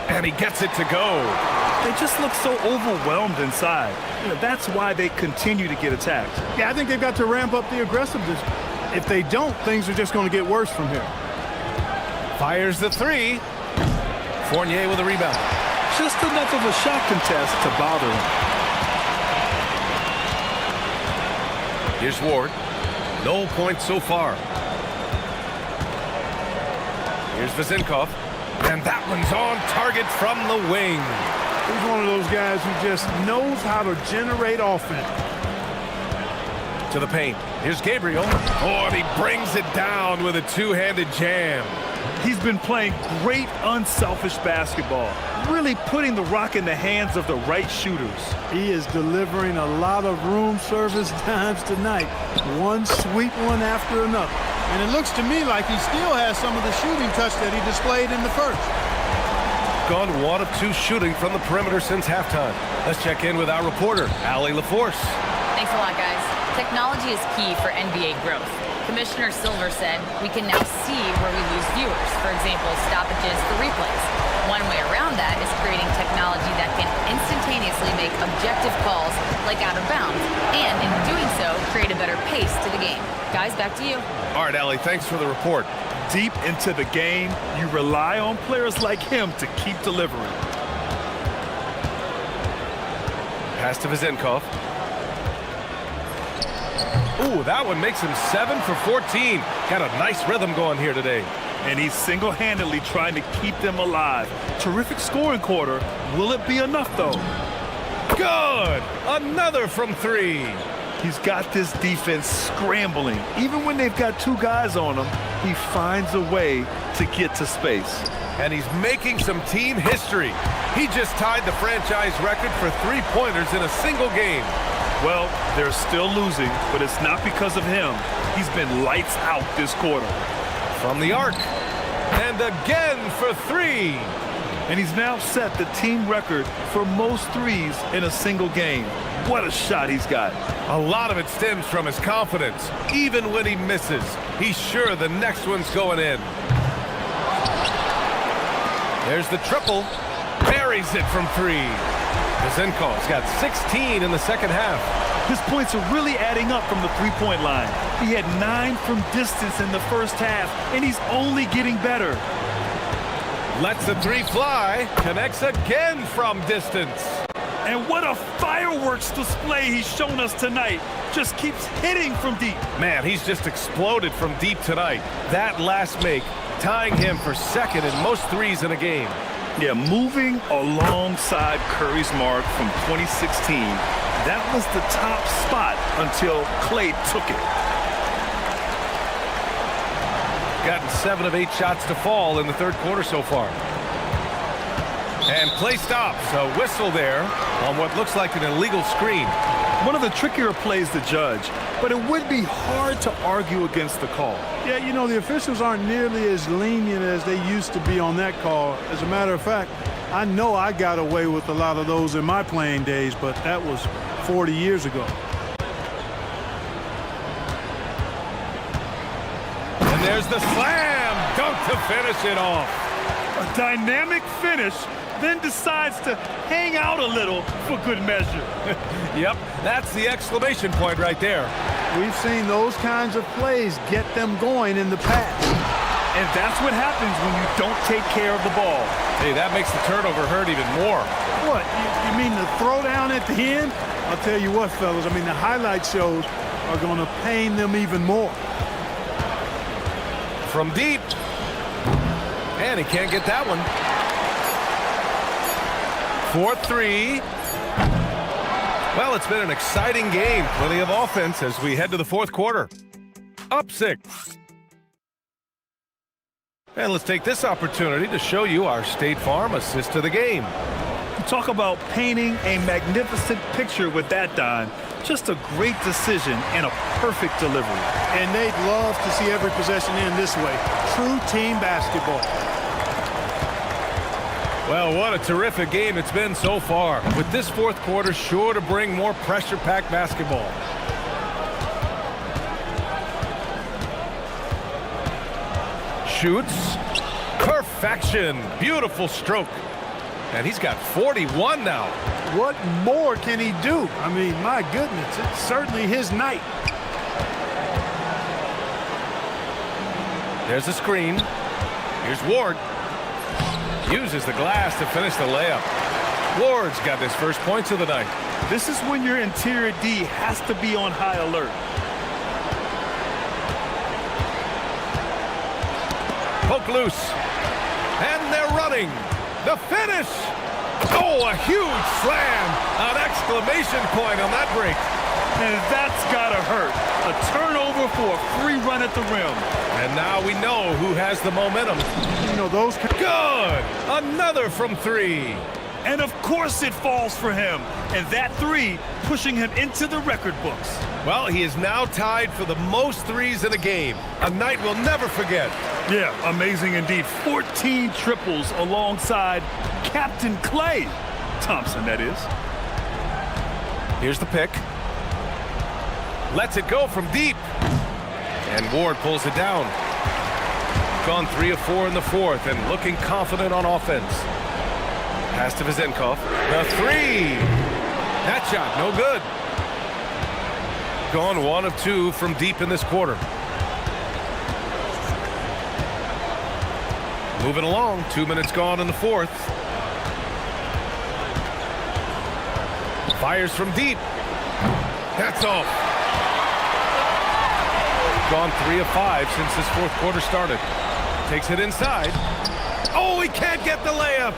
And he gets it to go. They just look so overwhelmed inside. You know, that's why they continue to get attacked. Yeah, I think they've got to ramp up the aggressiveness. If they don't, things are just going to get worse from here. Fires the three. Fournier with a rebound. Just enough of a shot contest to bother him. Here's Ward. No points so far. Here's Vezinkov. And that one's on target from the wing. He's one of those guys who just knows how to generate offense. To the paint. Here's Gabriel. Oh, and he brings it down with a two-handed jam. He's been playing great unselfish basketball, really putting the rock in the hands of the right shooters. He is delivering a lot of room service times tonight. One sweet one after another. And it looks to me like he still has some of the shooting touch that he displayed in the first. Gone 1 of 2 shooting from the perimeter since halftime. Let's check in with our reporter, Allie LaForce. Thanks a lot, guys. Technology is key for NBA growth. Commissioner Silver said we can now see where we lose viewers, for example, stoppages for replays. One way around that is creating technology that can instantaneously make objective calls like out of bounds, and in doing so, create a better pace to the game. Guys, back to you. All right, Allie, thanks for the report. Deep into the game, you rely on players like him to keep delivering. Pass to Vezinkov. Ooh, that one makes him 7 for 14. Got a nice rhythm going here today. And he's single-handedly trying to keep them alive. Terrific scoring quarter. Will it be enough, though? Good! Another from 3. He's got this defense scrambling. Even when they've got 2 guys on him, he finds a way to get to space. And he's making some team history. He just tied the franchise record for three-pointers in a single game. Well, they're still losing, but it's not because of him. He's been lights out this quarter. From the arc. And again for 3. And he's now set the team record for most threes in a single game. What a shot he's got. A lot of it stems from his confidence. Even when he misses, he's sure the next one's going in. There's the triple. Buries it from 3. Vezinkov's got 16 in the second half. His points are really adding up from the three-point line. He had 9 from distance in the first half, and he's only getting better. Lets the 3 fly. Connects again from distance. And what a fireworks display he's shown us tonight. Just keeps hitting from deep. Man, he's just exploded from deep tonight. That last make tying him for second in most threes in a game. Yeah, moving alongside Curry's mark from 2016. That was the top spot until Clay took it. Gotten 7 of 8 shots to fall in the third quarter so far. And play stops. A whistle there on what looks like an illegal screen. One of the trickier plays to judge, but it would be hard to argue against the call. Yeah, you know, the officials aren't nearly as lenient as they used to be on that call. As a matter of fact, I know I got away with a lot of those in my playing days, but that was 40 years ago. And there's the slam. Dunk to finish it off. A dynamic finish, then decides to hang out a little for good measure. Yep, that's the exclamation point right there. We've seen those kinds of plays get them going in the past. And that's what happens when you don't take care of the ball. Hey, that makes the turnover hurt even more. What, you mean the throwdown at the end? I'll tell you what, fellas, I mean, the highlight shows are going to pain them even more. From deep. And he can't get that one. 4-3. Well, it's been an exciting game. Plenty of offense as we head to the fourth quarter. Up 6. And let's take this opportunity to show you our State Farm assist to the game. Talk about painting a magnificent picture with that, Don. Just a great decision and a perfect delivery. And they'd love to see every possession end this way. True team basketball. Well, what a terrific game it's been so far. With this fourth quarter sure to bring more pressure-packed basketball. Shoots. Perfection. Beautiful stroke. And he's got 41 now. What more can he do? I mean, my goodness, it's certainly his night. There's the screen. Here's Ward. Uses the glass to finish the layup. Ward's got his first points of the night. This is when your interior D has to be on high alert. Poke loose. And they're running. The finish! Oh, a huge slam! An exclamation point on that break. And that's gotta hurt. A turnover for a free run at the rim. And now we know who has the momentum. You know, those... Good! Another from 3. And of course it falls for him. And that 3 pushing him into the record books. Well, he is now tied for the most threes in a game. A night we'll never forget. Yeah, amazing indeed. 14 triples alongside Captain Clay Thompson, that is. Here's the pick. Lets it go from deep. And Ward pulls it down. Gone 3 of 4 in the fourth and looking confident on offense. Pass to Vizenkov. The 3. That shot, no good. Gone 1 of 2 from deep in this quarter. Moving along, 2 minutes gone in the fourth. Fires from deep. That's off. Gone 3 of 5 since this fourth quarter started. Takes it inside. Oh, he can't get the layup.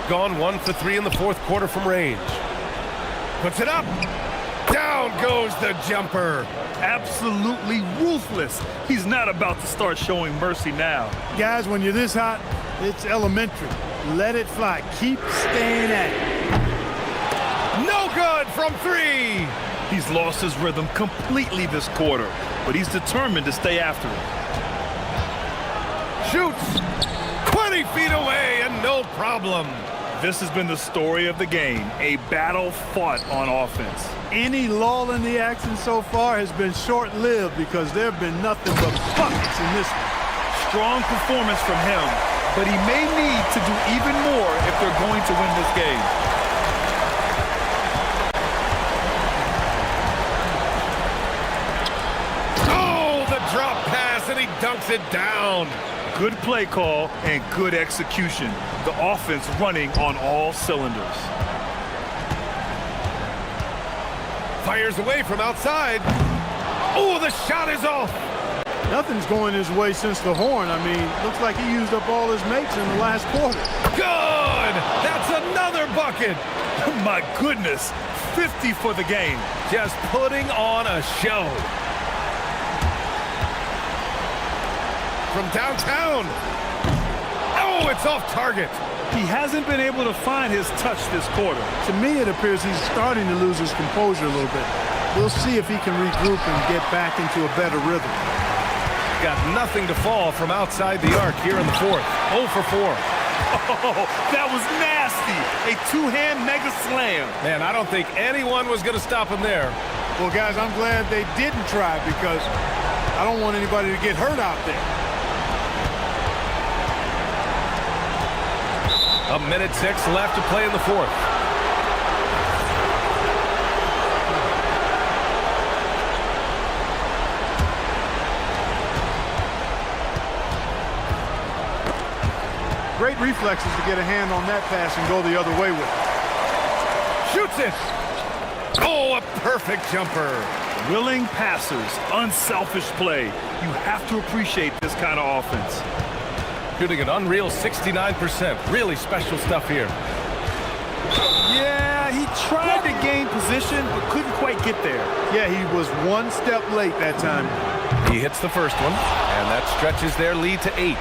Gone 1 for 3 in the fourth quarter from range. Puts it up. Down goes the jumper. Absolutely ruthless. He's not about to start showing mercy now. Guys, when you're this hot, it's elementary. Let it fly. Keep staying at it. No good from 3. He's lost his rhythm completely this quarter, but he's determined to stay after it. Shoots 20 feet away and no problem. This has been the story of the game, a battle fought on offense. Any lull in the action so far has been short-lived because there have been nothing but buckets in this one. Strong performance from him, but he may need to do even more if they're going to win this game. Oh, the drop pass, and he dunks it down. Good play call and good execution. The offense running on all cylinders. Fires away from outside. Oh, the shot is off. Nothing's going his way since the horn. I mean, looks like he used up all his mates in the last quarter. Good! That's another bucket. My goodness, 50 for the game. Just putting on a show. From downtown. Oh, it's off target. He hasn't been able to find his touch this quarter. To me, it appears he's starting to lose his composure a little bit. We'll see if he can regroup and get back into a better rhythm. Got nothing to fall from outside the arc here in the fourth. 0 for 4. Oh, that was nasty. A two-hand mega slam. Man, I don't think anyone was going to stop him there. Well, guys, I'm glad they didn't try because I don't want anybody to get hurt out there. 1:06 left to play in the fourth. Great reflexes to get a hand on that pass and go the other way with it. Shoots it. Oh, a perfect jumper. Willing passers, unselfish play. You have to appreciate this kind of offense. Shooting an unreal 69%. Really special stuff here. Yeah, he tried to gain position, but couldn't quite get there. Yeah, he was one step late that time. He hits the first one, and that stretches their lead to 8.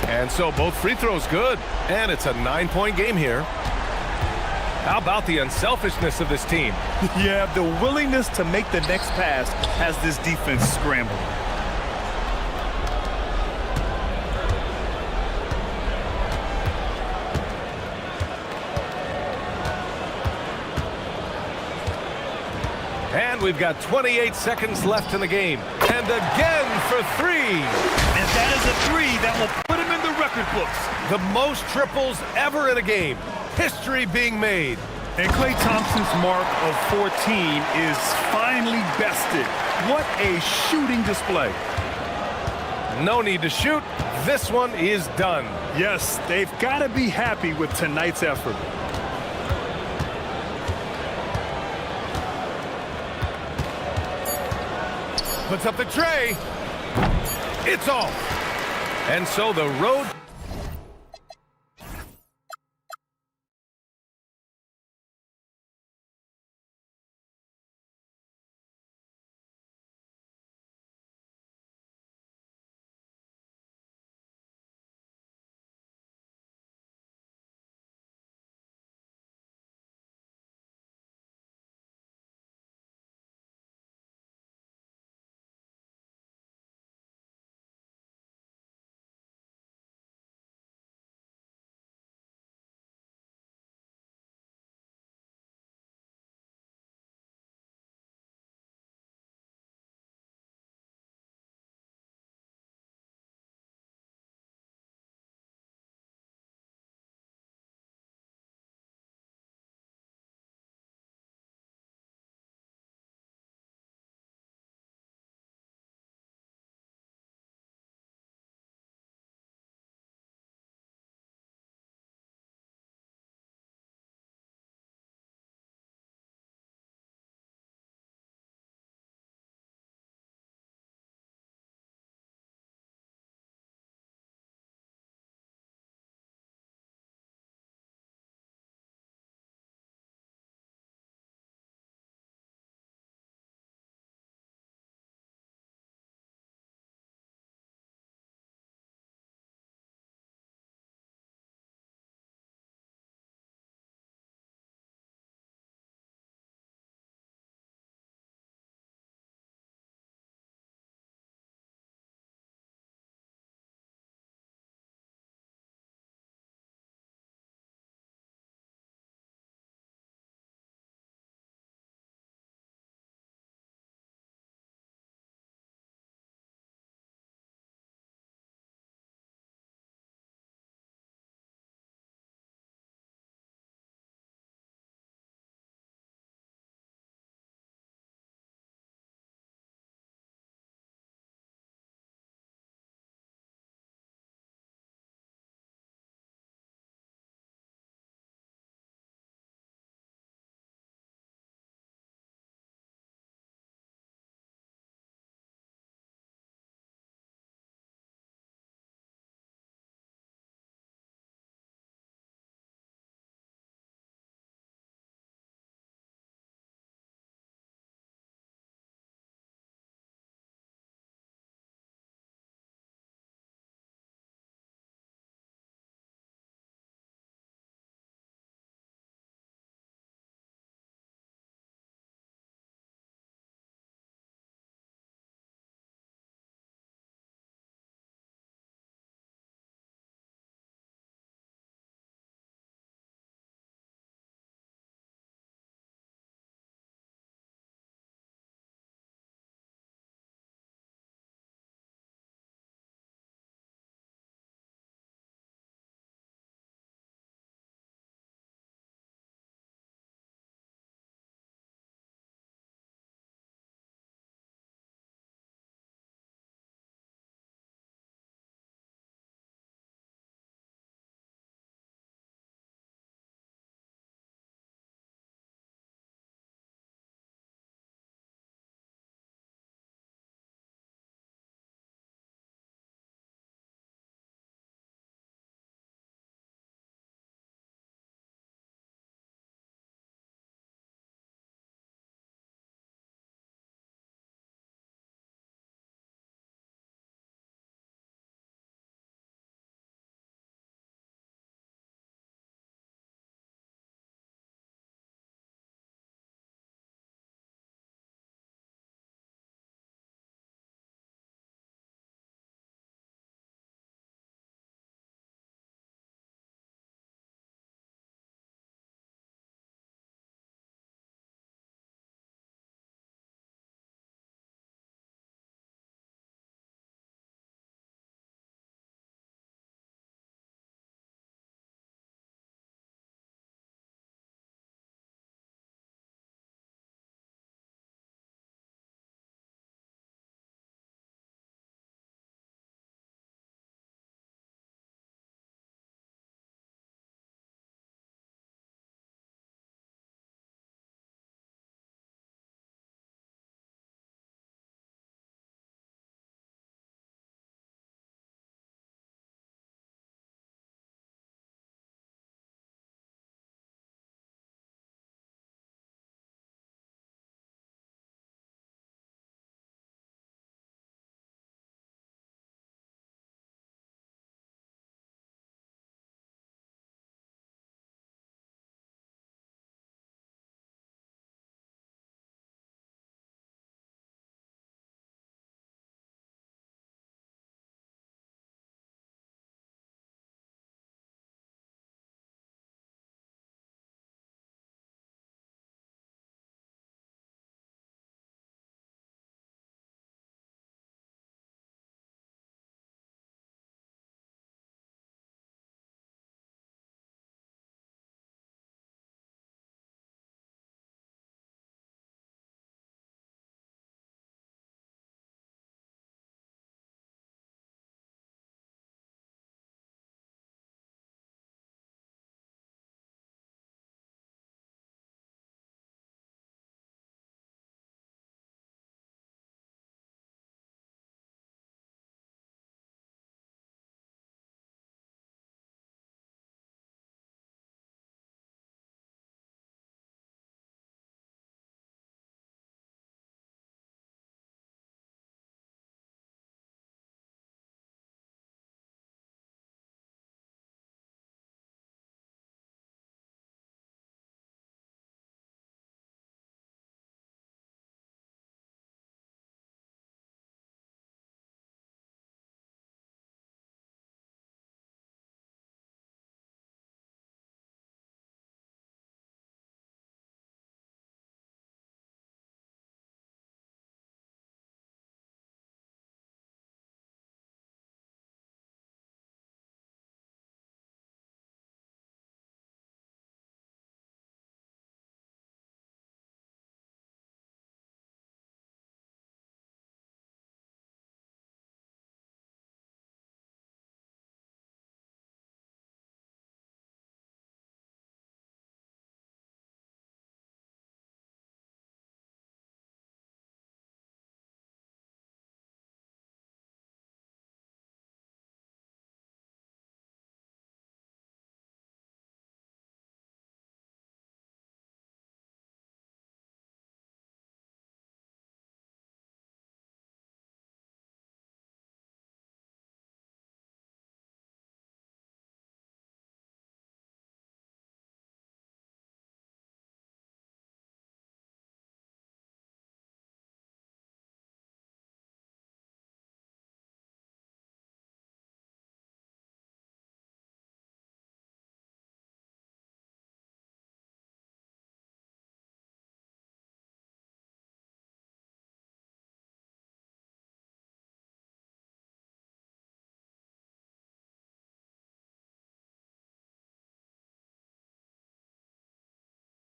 And so both free throws good, and it's a 9-point game here. How about the unselfishness of this team? Yeah, the willingness to make the next pass has this defense scrambling. And we've got 28 seconds left in the game. And again for 3. And that is a 3 that will put him in the record books. The most triples ever in a game. History being made. And Klay Thompson's mark of 14 is finally bested. What a shooting display. No need to shoot. This one is done. Yes, they've got to be happy with tonight's effort. Puts up the tray. It's off. And so the road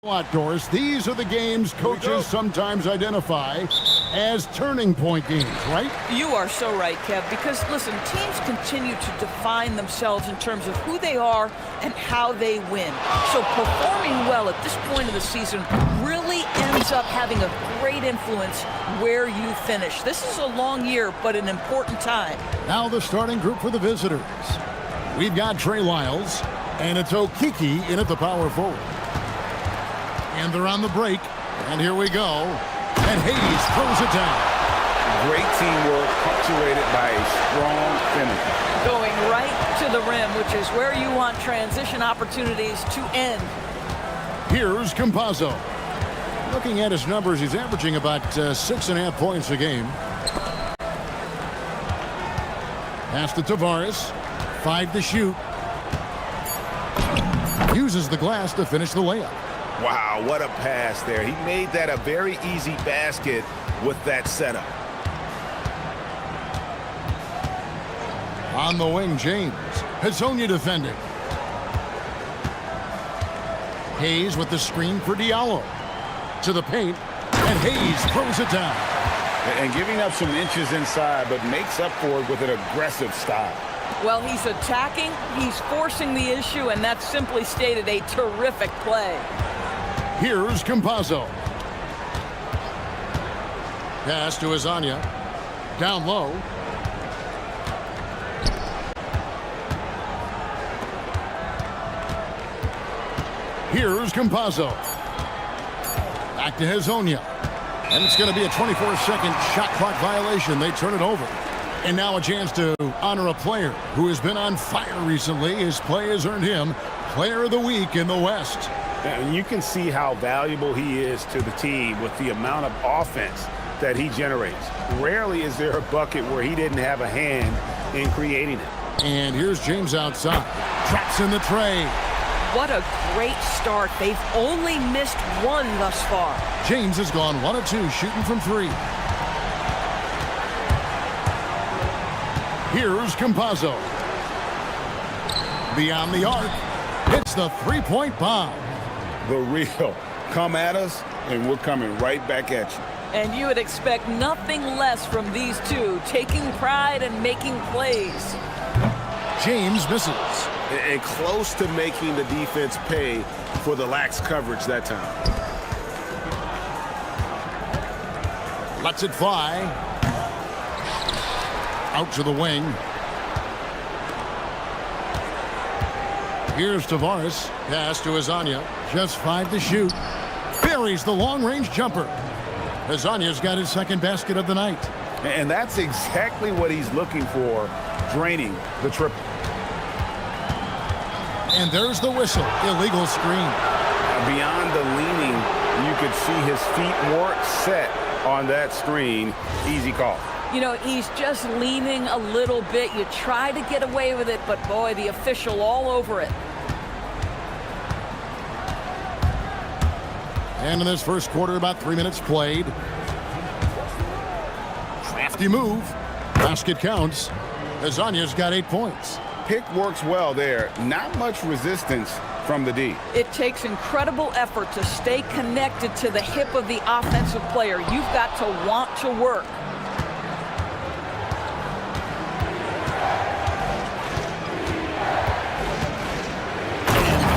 Outdoors, these are the games coaches sometimes identify as turning point games, right? You are so right, Kev, because listen, teams continue to define themselves in terms of who they are and how they win. So performing well at this point of the season really ends up having a great influence where you finish. This is a long year, but an important time. Now the starting group for the visitors. We've got Trey Lyles, and it's Okiki in at the power forward. And they're on the break, and here we go. And Hayes throws it down. Great teamwork, punctuated by a strong finish. Going right to the rim, which is where you want transition opportunities to end. Here's Campazzo. Looking at his numbers, he's averaging about 6.5 points a game. Pass to Tavares. 5 to shoot. Uses the glass to finish the layup. Wow, what a pass there. He made that a very easy basket with that setup. On the wing, James. Hezonja defending. Hayes with the screen for Diallo. To the paint, and Hayes throws it down. And giving up some inches inside, but makes up for it with an aggressive style. Well, he's attacking, he's forcing the issue, and that's simply stated a terrific play. Here's Campazzo. Pass to Hezonja. Down low. Here's Campazzo. Back to Hezonja. And it's going to be a 24-second shot clock violation. They turn it over. And now a chance to honor a player who has been on fire recently. His play has earned him Player of the Week in the West. And you can see how valuable he is to the team with the amount of offense that he generates. Rarely is there a bucket where he didn't have a hand in creating it. And here's James outside. Traps in the tray. What a great start. They've only missed one thus far. James has gone 1 of 2 shooting from 3. Here's Campazzo. Beyond the arc. Hits the three-point bomb. The real. Come at us, and we're coming right back at you. And you would expect nothing less from these two, taking pride and making plays. James misses. And close to making the defense pay for the lax coverage that time. Lets it fly. Out to the wing. Here's Tavares. Pass to Hezonja. Just 5 to shoot. Buries the long-range jumper. Hezonja's got his second basket of the night. And that's exactly what he's looking for, draining the triple. And there's the whistle. Illegal screen. Beyond the leaning, you could see his feet weren't set on that screen. Easy call. You know, he's just leaning a little bit. You try to get away with it, but boy, the official all over it. And in this first quarter, about 3 minutes played. Crafty move. Basket counts. Hezonja's got 8 points. Pick works well there. Not much resistance from the D. It takes incredible effort to stay connected to the hip of the offensive player. You've got to want to work.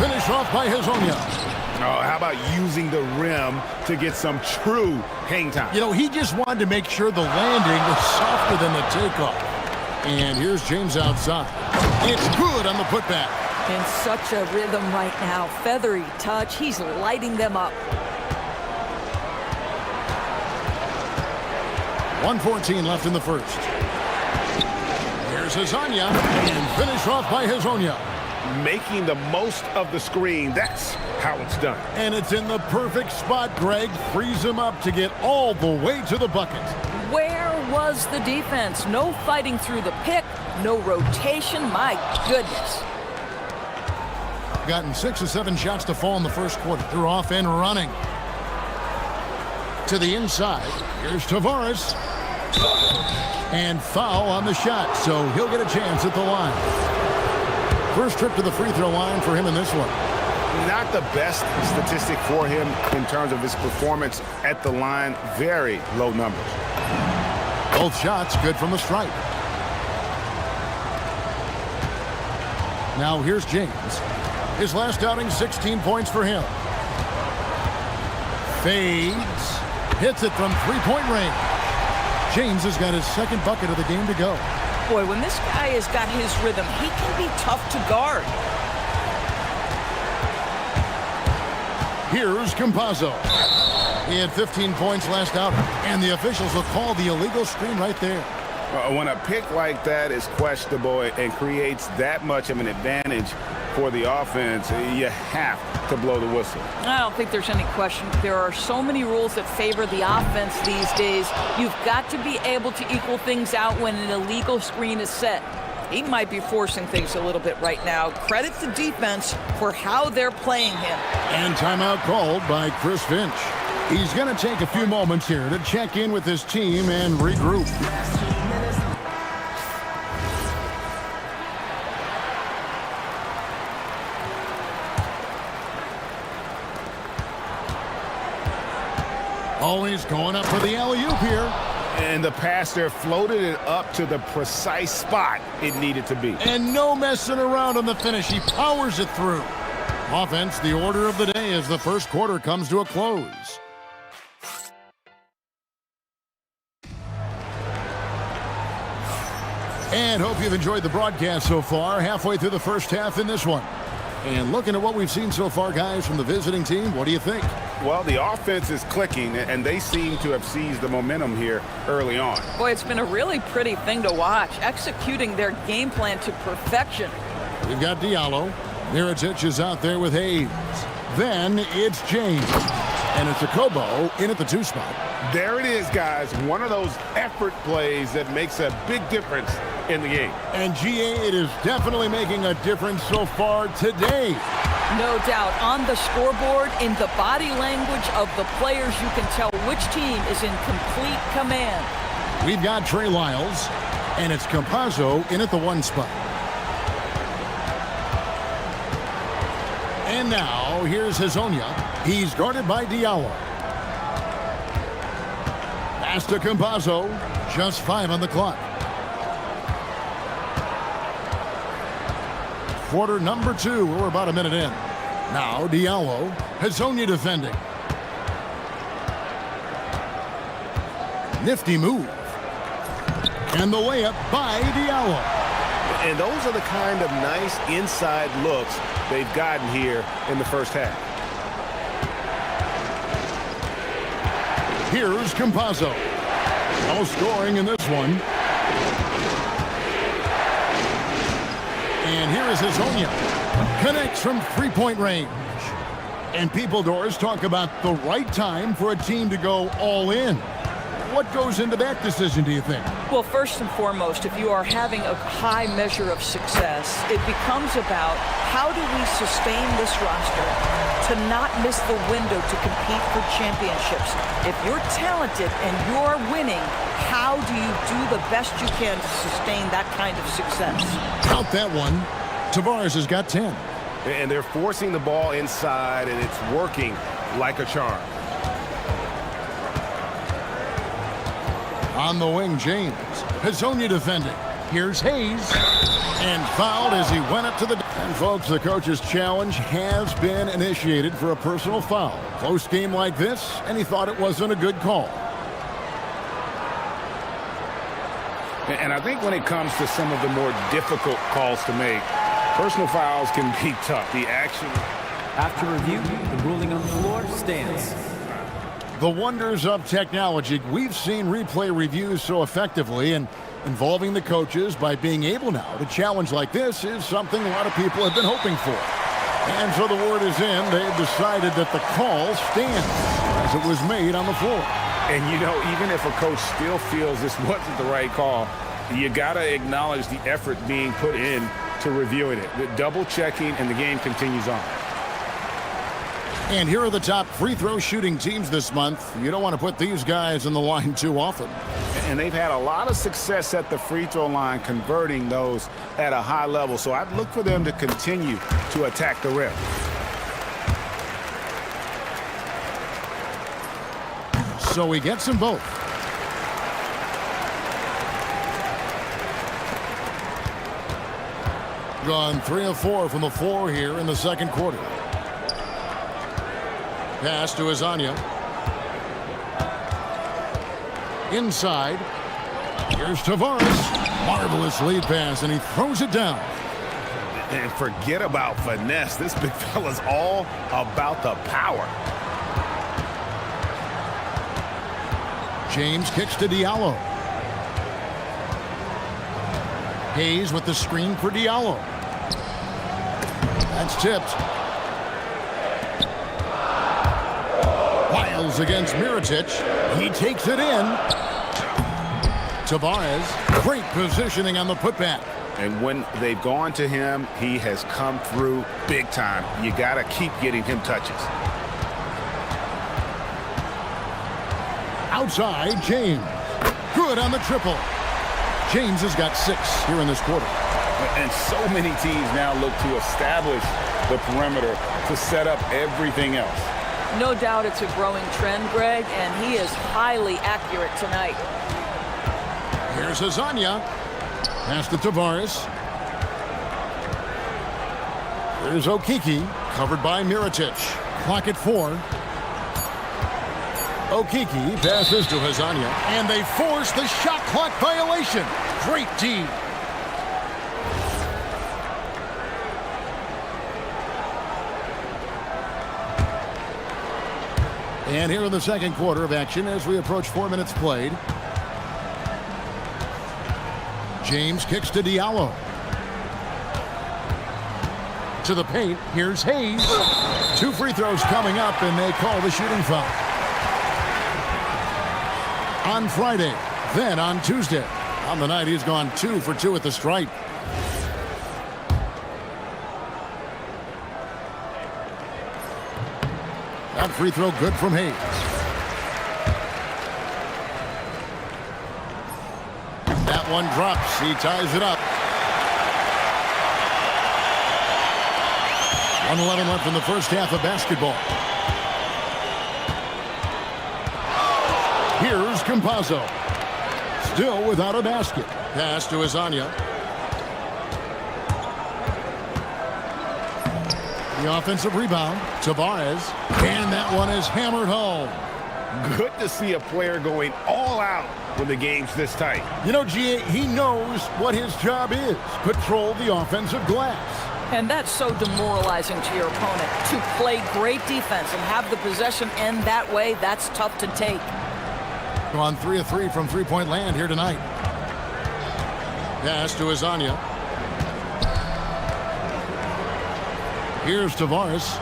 Finish off by Hezonja. Oh, how about using the rim to get some true hang time? You know, he just wanted to make sure the landing was softer than the takeoff. And here's James outside. It's good on the putback. In such a rhythm right now. Feathery touch. He's lighting them up. 1:14 left in the first. Here's Hezonja. And finish off by Hezonja. Making the most of the screen. That's how it's done. And it's in the perfect spot. Greg frees him up to get all the way to the bucket. Where was the defense? No fighting through the pick, no rotation. My goodness. Gotten 6 or 7 shots to fall in the first quarter. They're off and running. To the inside. Here's Tavares. And foul on the shot, so he'll get a chance at the line. First trip to the free throw line for him in this one. Not the best statistic for him in terms of his performance at the line. Very low numbers. Both shots good from the stripe. Now here's James. His last outing, 16 points for him. Fades. Hits it from three-point range. James has got his second bucket of the game to go. Boy, when this guy has got his rhythm, he can be tough to guard. Here's Campazzo. He had 15 points last out, and the officials will call the illegal screen right there. When a pick like that is questionable and creates that much of an advantage for the offense, you have to blow the whistle. I don't think there's any question. There are so many rules that favor the offense these days. You've got to be able to equal things out when an illegal screen is set. He might be forcing things a little bit right now. Credit the defense for how they're playing him. And timeout called by Chris Finch. He's going to take a few moments here to check in with his team and regroup. Always going up for the alley-oop here. And the passer floated it up to the precise spot it needed to be. And no messing around on the finish. He powers it through. Offense, the order of the day as the first quarter comes to a close. And hope you've enjoyed the broadcast so far. Halfway through the first half in this one. And looking at what we've seen so far, guys, from the visiting team, what do you think? Well, the offense is clicking, and they seem to have seized the momentum here early on. Boy, it's been a really pretty thing to watch, executing their game plan to perfection. We've got Diallo. Mirotic is out there with Hayes. Then it's James. And it's a Kobo in at the 2 spot. There it is, guys. One of those effort plays that makes a big difference in the game. And GA, it is definitely making a difference so far today. No doubt. On the scoreboard, in the body language of the players, you can tell which team is in complete command. We've got Trey Lyles, and it's Campazzo in at the 1 spot. And now, here's Hazonia. He's guarded by Diallo. Pass to Campazzo. Just 5 on the clock. Quarter number 2. We're about a minute in. Now, Diallo. Hazonia defending. Nifty move. And the layup by Diallo. And those are the kind of nice inside looks they've gotten here in the first half. Here's Campazzo. No scoring in this one. And here is Hazonia. Connects from three-point range. And People Doors talk about the right time for a team to go all in. What goes into that decision, do you think? Well, first and foremost, if you are having a high measure of success, it becomes about how do we sustain this roster to not miss the window to compete for championships. If you're talented and you're winning, how do you do the best you can to sustain that kind of success? Count that one. Tavares has got 10. And they're forcing the ball inside, and it's working like a charm. On the wing, James. Hazonia defending. Here's Hayes. And fouled as he went up to the... And folks, the coach's challenge has been initiated for a personal foul. Close game like this, and he thought it wasn't a good call. And I think when it comes to some of the more difficult calls to make, personal fouls can be tough. The action... After review, the ruling on the floor stands. The wonders of technology. We've seen replay reviews so effectively, and involving the coaches by being able now to challenge like this is something a lot of people have been hoping for. And so the word is in. They've decided that the call stands as it was made on the floor. And, you know, even if a coach still feels this wasn't the right call, you got to acknowledge the effort being put in to reviewing it. The double checking, and the game continues on. And here are the top free throw shooting teams this month. You don't want to put these guys in the line too often. And they've had a lot of success at the free throw line, converting those at a high level. So I'd look for them to continue to attack the rim. so he gets them both. Gone 3 of 4 from the floor here in the second quarter. Pass to Azania. Inside. Here's Tavares. Marvelous lead pass, and he throws it down. And forget about finesse. This big fella's all about the power. James kicks to Diallo. Hayes with the screen for Diallo. That's tipped. Wiles against Mirotic. He takes it in. Tavares, great positioning on the putback. And when they've gone to him, he has come through big time. You got to keep getting him touches. Outside, James. Good on the triple. James has got 6 here in this quarter. And so many teams now look to establish the perimeter to set up everything else. No doubt it's a growing trend, Greg, and he is highly accurate tonight. Here's Azania. Pass to Tavares. There's Okiki, covered by Mirotic. Clock at 4. Okiki passes to Azania, and they force the shot clock violation. Great D. And here in the second quarter of action as we approach 4 minutes played. James kicks to Diallo. To the paint, here's Hayes. 2 free throws coming up, and they call the shooting foul. On Friday, then on Tuesday. On the night, he's gone 2 for 2 at the stripe. That free throw good from Hayes. That one drops. He ties it up. 1:11 left in the first half of basketball. Here's Campazzo. Still without a basket. Pass to Azania. The offensive rebound. Tavares. And that one is hammered home. Good to see a player going all out when the game's this tight. You know, G.A., he knows what his job is. Patrol the offensive glass. And that's so demoralizing to your opponent. To play great defense and have the possession end that way, that's tough to take. On 3 of 3 from three-point land here tonight. Pass to Azania. Here's Tavares.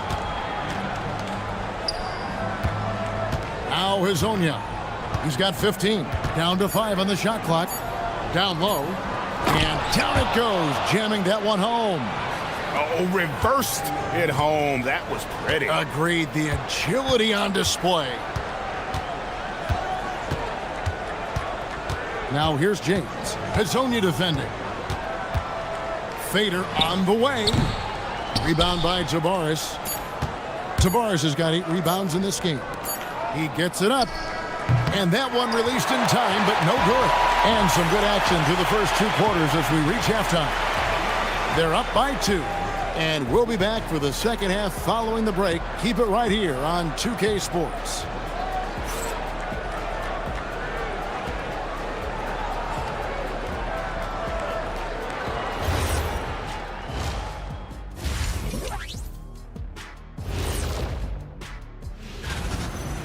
Now Hazonia. He's got 15. Down to 5 on the shot clock. Down low. And down it goes. Jamming that one home. Oh, reversed it home. That was pretty. Agreed. The agility on display. Now here's James. Hazonia defending. Fader on the way. Rebound by Tavares. Tavares has got 8 rebounds in this game. He gets it up. And that one released in time, but no good. And some good action through the first 2 quarters as we reach halftime. They're up by 2. And we'll be back for the second half following the break. Keep it right here on 2K Sports.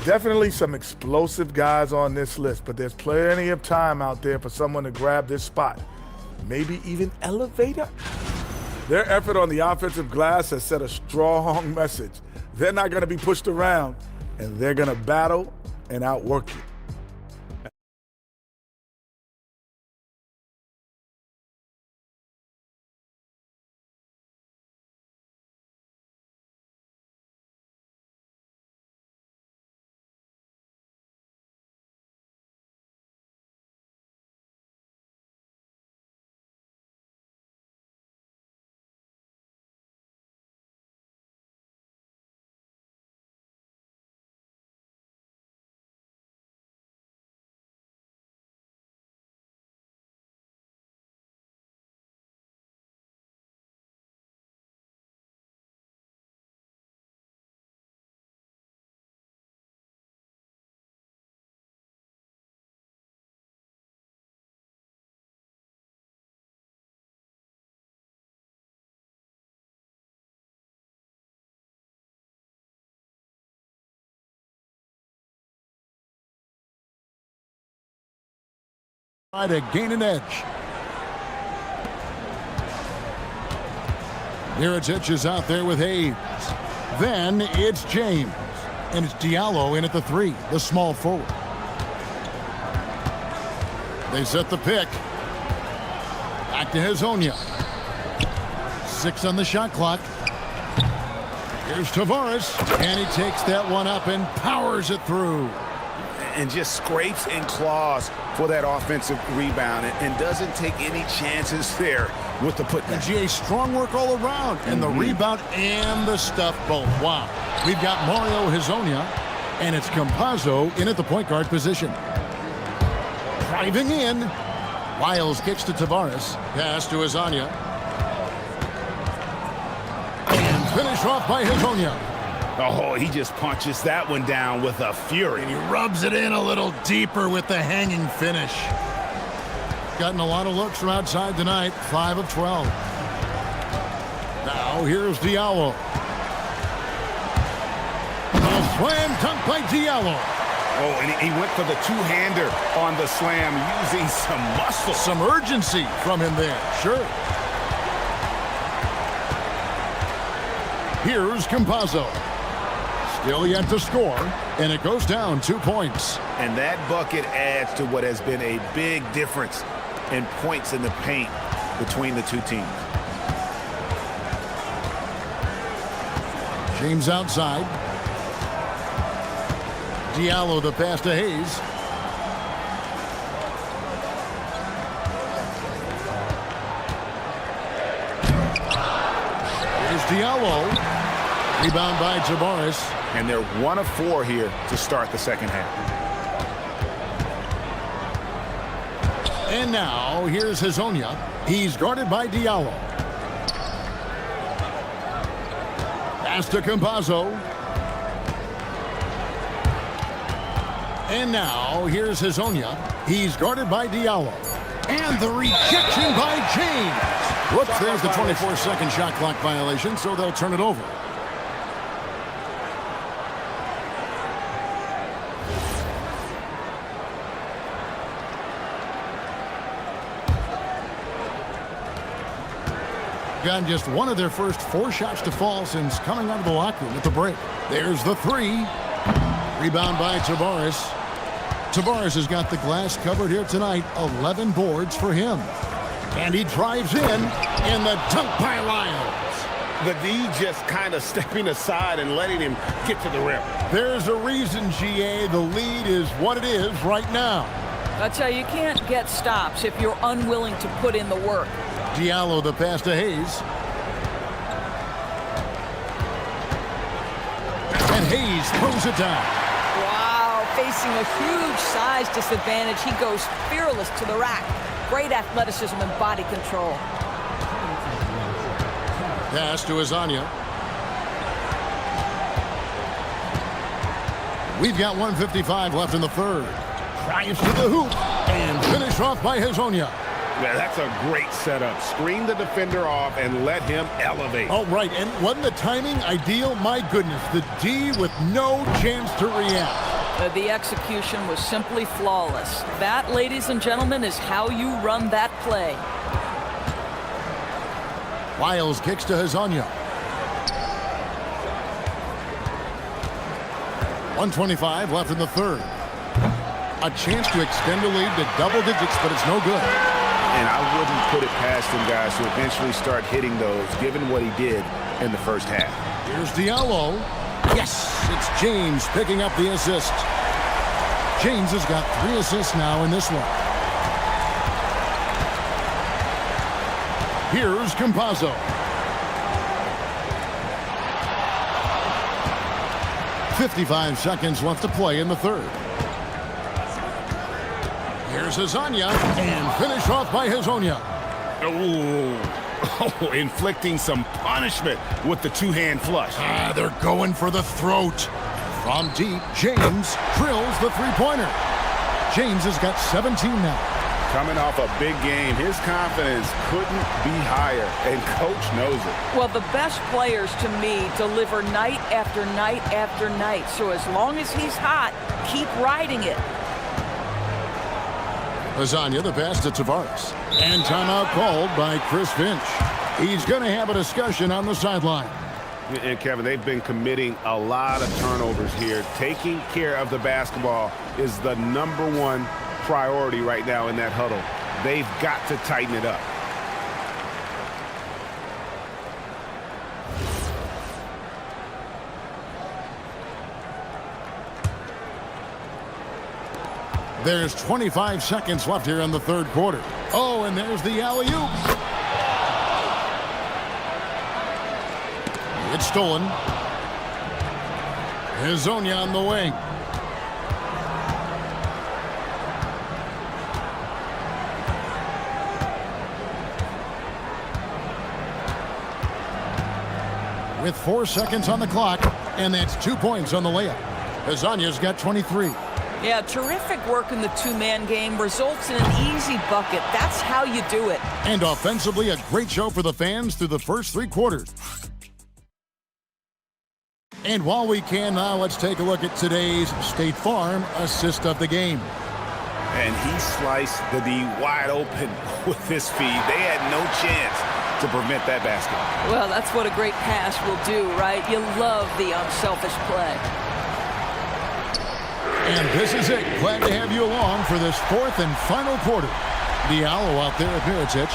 Definitely some explosive guys on this list, but there's plenty of time out there for someone to grab this spot. Maybe even elevator. Their effort on the offensive glass has set a strong message. They're not going to be pushed around, and they're going to battle and outwork you. Try to gain an edge. Mirotic is out there with Hayes. Then it's James. And it's Diallo in at the 3, the small forward. They set the pick. Back to Hazonia. 6 on the shot clock. Here's Tavares. And he takes that one up and powers it through. And just scrapes and claws for that offensive rebound and doesn't take any chances there with the putback. GA, strong work all around, and the rebound and the stuff both. Wow. We've got Mario Hazonia, and it's Campazzo in at the point guard position. Driving in. Wiles kicks to Tavares. Pass to Hazonia. And finished off by Hazonia. Oh, he just punches that one down with a fury. And he rubs it in a little deeper with the hanging finish. Gotten a lot of looks from outside tonight. 5 of 12. Now here's Diallo. A slam dunk by Diallo. Oh, and he went for the two-hander on the slam, using some muscle. Some urgency from him there. Sure. Here's Campazzo. Still yet to score, and it goes down 2 points. And that bucket adds to what has been a big difference in points in the paint between the two teams. James outside. Diallo the pass to Hayes. Here's Diallo. Rebound by Tavares. And they're 1 of 4 here to start the second half. And now, here's Hazonia. He's guarded by Diallo. Pass to Campazzo. And now, here's Hazonia. He's guarded by Diallo. And the rejection by James. Whoops, there's the 24-second shot clock violation, so they'll turn it over. Gotten just one of their first 4 shots to fall since coming out of the locker room at the break. There's the 3. Rebound by Tavares. Tavares has got the glass covered here tonight. 11 boards for him. And he drives in the dunk by Lyles. The D just kind of stepping aside and letting him get to the rim. There's a reason, GA. The lead is what it is right now. I tell you, you can't get stops if you're unwilling to put in the work. Diallo the pass to Hayes. And Hayes throws it down. Wow, facing a huge size disadvantage, he goes fearless to the rack. Great athleticism and body control. Pass to Hazonia. We've got 1:55 left in the third. Drives to the hoop and finish off by Hazonia. Yeah, that's a great setup. Screen the defender off and let him elevate. Oh, right. And wasn't the timing ideal? My goodness. The D with no chance to react. The execution was simply flawless. That, ladies and gentlemen, is how you run that play. Wiles kicks to Hazonia. 1:25 left in the third. A chance to extend the lead to double digits, but it's no good. And I wouldn't put it past him, guys, to eventually start hitting those, given what he did in the first half. Here's Diallo. Yes, it's James picking up the assist. James has got 3 assists now in this one. Here's Campazzo. .55 seconds left to play in the third. Here's Hazonia, and finish off by Hazonia. Oh, inflicting some punishment with the two-hand flush. They're going for the throat. From deep, James drills the three-pointer. James has got 17 now. Coming off a big game, his confidence couldn't be higher, and coach knows it. Well, the best players, to me, deliver night after night after night. So as long as he's hot, keep riding it. Lasagna, the pass to Tavares. And timeout called by Chris Finch. He's going to have a discussion on the sideline. And Kevin, they've been committing a lot of turnovers here. Taking care of the basketball is the #1 priority right now in that huddle. They've got to tighten it up. There's 25 seconds left here in the third quarter. Oh, and there's the alley-oop. It's stolen. Hezonja on the wing. With 4 seconds on the clock, and that's 2 points on the layup. Hezonja's got 23. Yeah, terrific work in the two-man game results in an easy bucket. That's how you do it. And offensively, a great show for the fans through the first 3 quarters. And while we can now, let's take a look at today's State Farm assist of the game. And he sliced the D wide open with his feed. They had no chance to prevent that basket. Well, that's what a great pass will do, right? You love the unselfish play. And this is it. Glad to have you along for this 4th and final quarter. Diallo out there at Mirotic.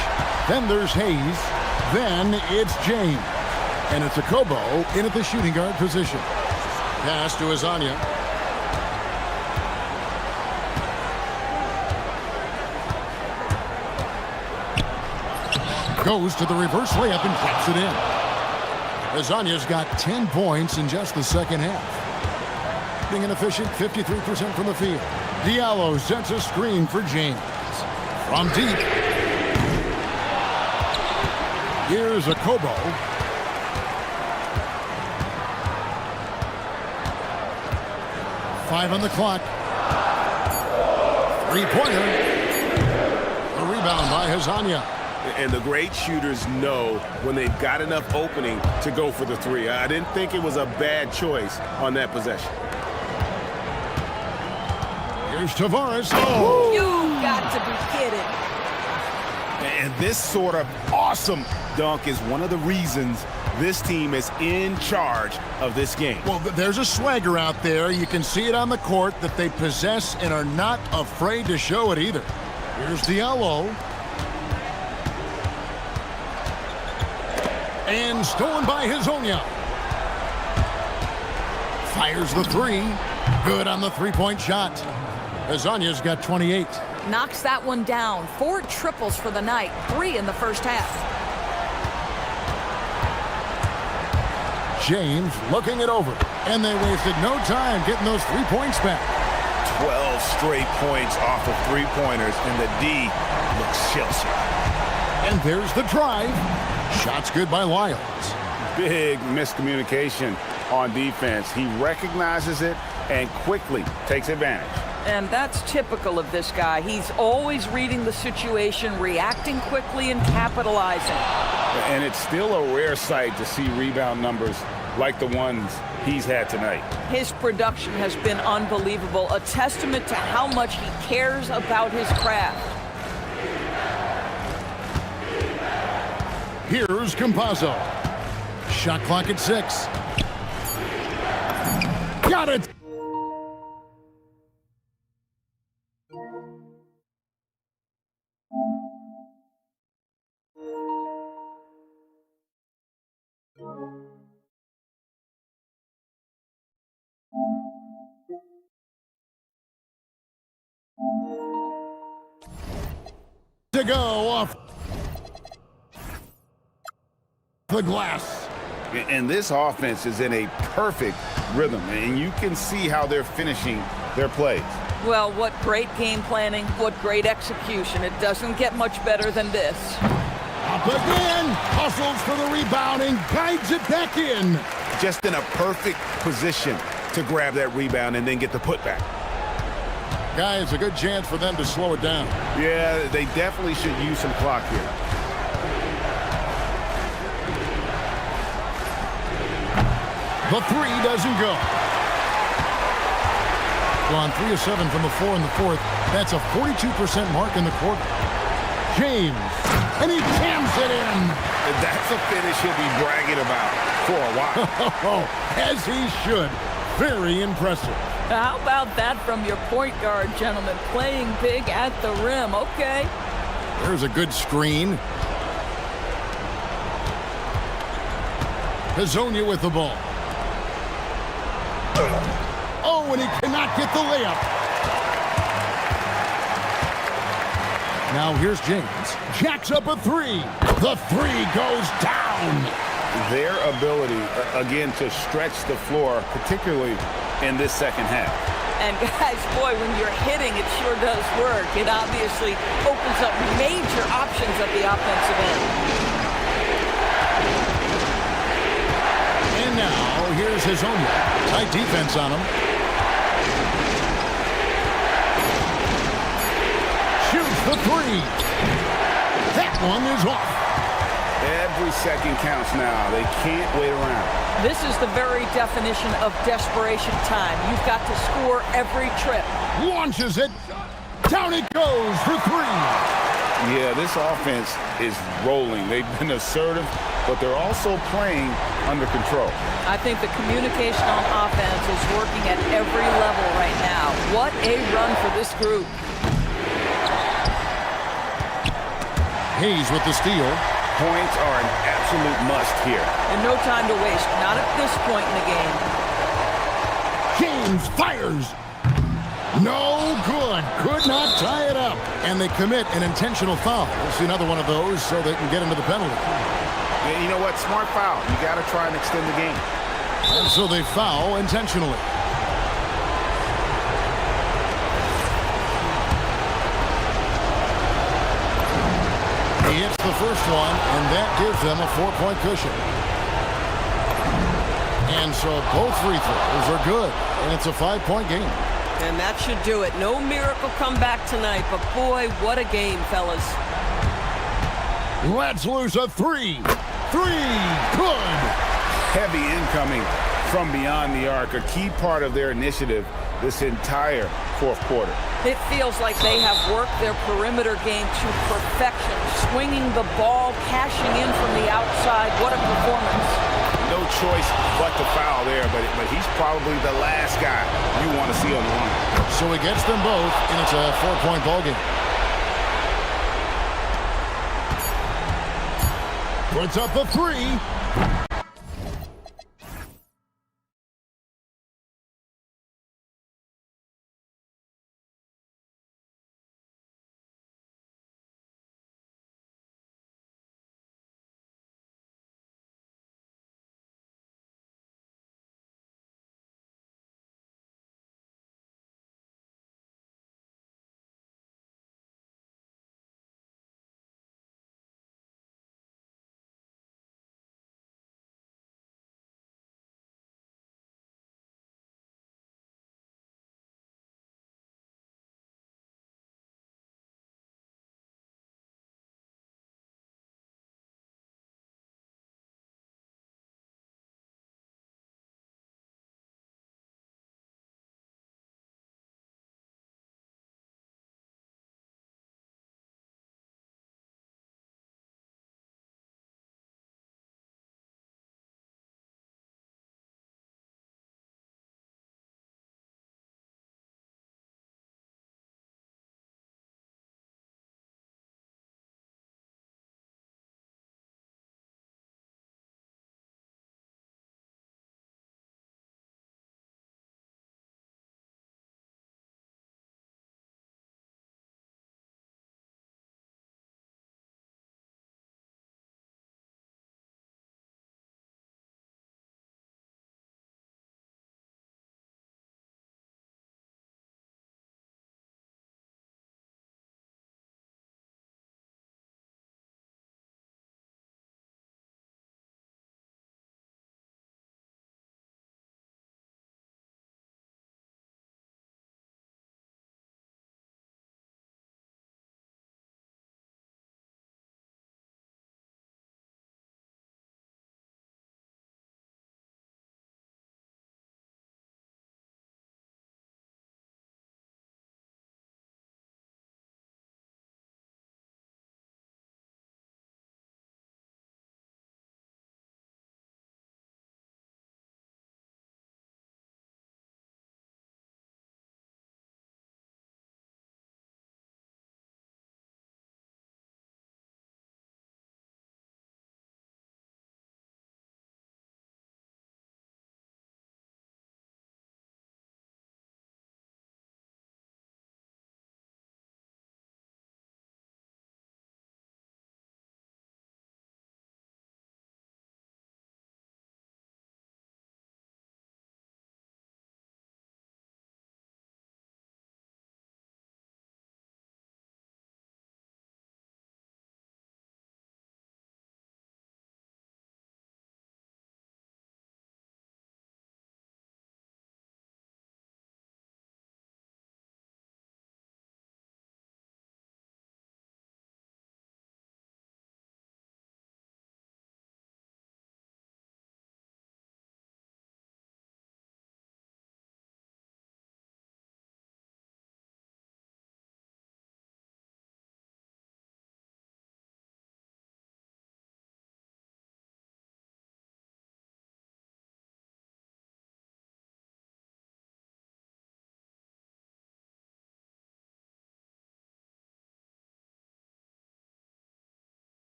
Then there's Hayes. Then it's James. And it's a Kobo in at the shooting guard position. Pass to Hezonja. Goes to the reverse layup and drops it in. Hezonja's got 10 points in just the second half. Being an efficient 53% from the field. Diallo sets a screen for James. From deep. Here's a Kobo. Five on the clock. Three-pointer. A rebound by Hezonja. And the great shooters know when they've got enough opening to go for the three. I didn't think it was a bad choice on that possession. Here's Tavares. Oh! You got to be kidding. And this sort of awesome dunk is one of the reasons this team is in charge of this game. Well, there's a swagger out there. You can see it on the court that they possess and are not afraid to show it either. Here's Diallo. And stolen by Hezonja. Fires the three. Good on the three-point shot. Hezonja's got 28. Knocks that one down. 4 triples for the night. 3 in the first half. James looking it over. And they wasted no time getting those 3 points back. 12 straight points off of three-pointers, and the D looks shell-shocked. And there's the drive. Shot's good by Lyles. Big miscommunication on defense. He recognizes it and quickly takes advantage. And that's typical of this guy. He's always reading the situation, reacting quickly, and capitalizing. And it's still a rare sight to see rebound numbers like the ones he's had tonight. His production has been unbelievable, a testament to how much he cares about his craft. Here's Campazzo. Shot clock at 6. Got it! To go off the glass. And this offense is in a perfect rhythm, and you can see how they're finishing their plays. Well, what great game planning, what great execution. It doesn't get much better than this. Up again, hustles for the rebound and guides it back in. Just in a perfect position to grab that rebound and then get the putback. Guys, a good chance for them to slow it down. Yeah, they definitely should use some clock here. The three doesn't go. gone 3 of 7 from the floor in the fourth. That's a 42% mark in the quarter. James, and he jams it in. That's a finish he'll be bragging about for a while. As he should. Very impressive. How about that from your point guard, gentlemen? Playing big at the rim. Okay. There's a good screen. Hazonia with the ball. Oh, and he cannot get the layup. Now here's James. Jacks up a three. The three goes down. Their ability, again, to stretch the floor, particularly in this second half. And guys, boy, when you're hitting, it sure does work. It obviously opens up major options at the offensive end. And now here's Hazonia. Tight defense on him. Shoots the three. That one is off. Every second counts now. They can't wait around. This is the very definition of desperation time. You've got to score every trip. Launches it. Down it goes for three. Yeah, this offense is rolling. They've been assertive, but they're also playing under control. I think the communication on offense is working at every level right now. What a run for this group. Hayes with the steal. Points are an absolute must here. And no time to waste, not at this point in the game. James fires. No good. Could not tie it up. And they commit an intentional foul. We'll see another one of those so they can get into the penalty. Yeah, you know what? Smart foul. You got to try and extend the game. And so they foul intentionally. He hits the first one, and that gives them a 4-point cushion. And so both free throws are good, and it's a 5-point game. And that should do it. No miracle comeback tonight, but boy, what a game, fellas. Let's lose a three. Three, good. Heavy incoming from beyond the arc, a key part of their initiative this entire fourth quarter. It feels like they have worked their perimeter game to perfection, swinging the ball, cashing in from the outside. What a performance. No choice but to foul there, but he's probably the last guy you want to see on the line. So he gets them both, and it's a 4-point ball game. Puts up the three.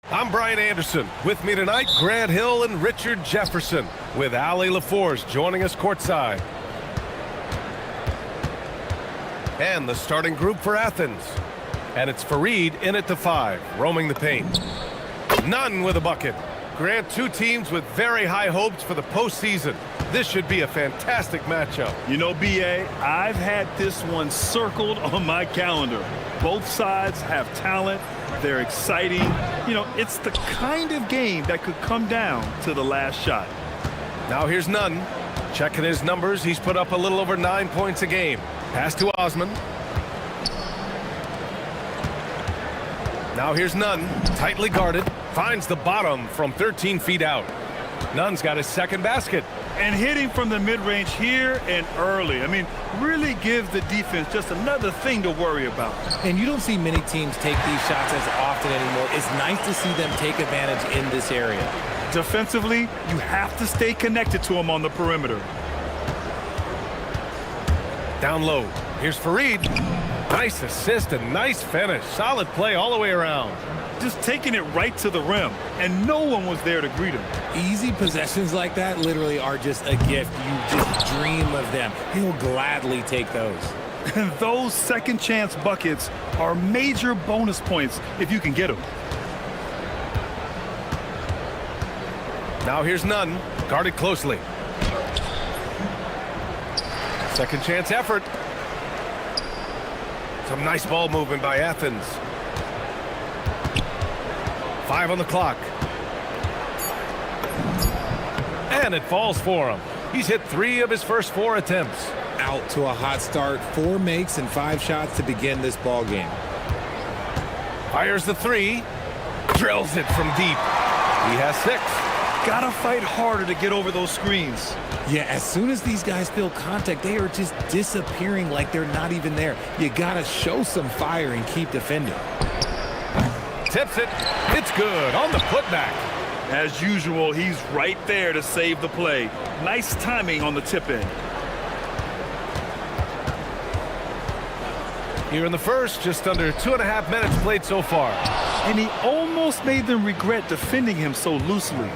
I'm Brian Anderson. With me tonight, Grant Hill and Richard Jefferson, with Ali LaForce joining us courtside. And the starting group for Athens. And it's Fareed in at the 5, roaming the paint. Nunn with a bucket. Grant, two teams with very high hopes for the postseason. This should be a fantastic matchup. You know, B.A., I've had this one circled on my calendar. Both sides have talent. They're exciting. You know, it's the kind of game that could come down to the last shot. Now here's Nunn. Checking his numbers, he's put up a little over 9 points a game. Pass to Osman. Now here's Nunn, tightly guarded. Finds the bottom from 13 feet out. Nunn's got his second basket. And hitting from the mid-range here and early. I mean, really gives the defense just another thing to worry about. And you don't see many teams take these shots as often anymore. It's nice to see them take advantage in this area. Defensively, you have to stay connected to him on the perimeter. Down low. Here's Fareed. Nice assist and nice finish. Solid play all the way around. Just taking it right to the rim, and no one was there to greet him. Easy possessions like that literally are just a gift. You just dream of them. He'll gladly take those. And those second chance buckets are major bonus points if you can get them. Now here's Nunn, guarded closely. Second chance effort. Some nice ball movement by Athens. 5 on the clock. And it falls for him. He's hit 3 of his first 4 attempts. Out to a hot start. 4 makes and 5 shots to begin this ball game. Fires the 3. Drills it from deep. He has 6. Gotta fight harder to get over those screens. Yeah, as soon as these guys feel contact, they are just disappearing like they're not even there. You gotta show some fire and keep defending. Tips it. It's good on the putback. As usual, he's right there to save the play. Nice timing on the tip in. Here in the first, just under 2.5 minutes played so far. And he almost made them regret defending him so loosely.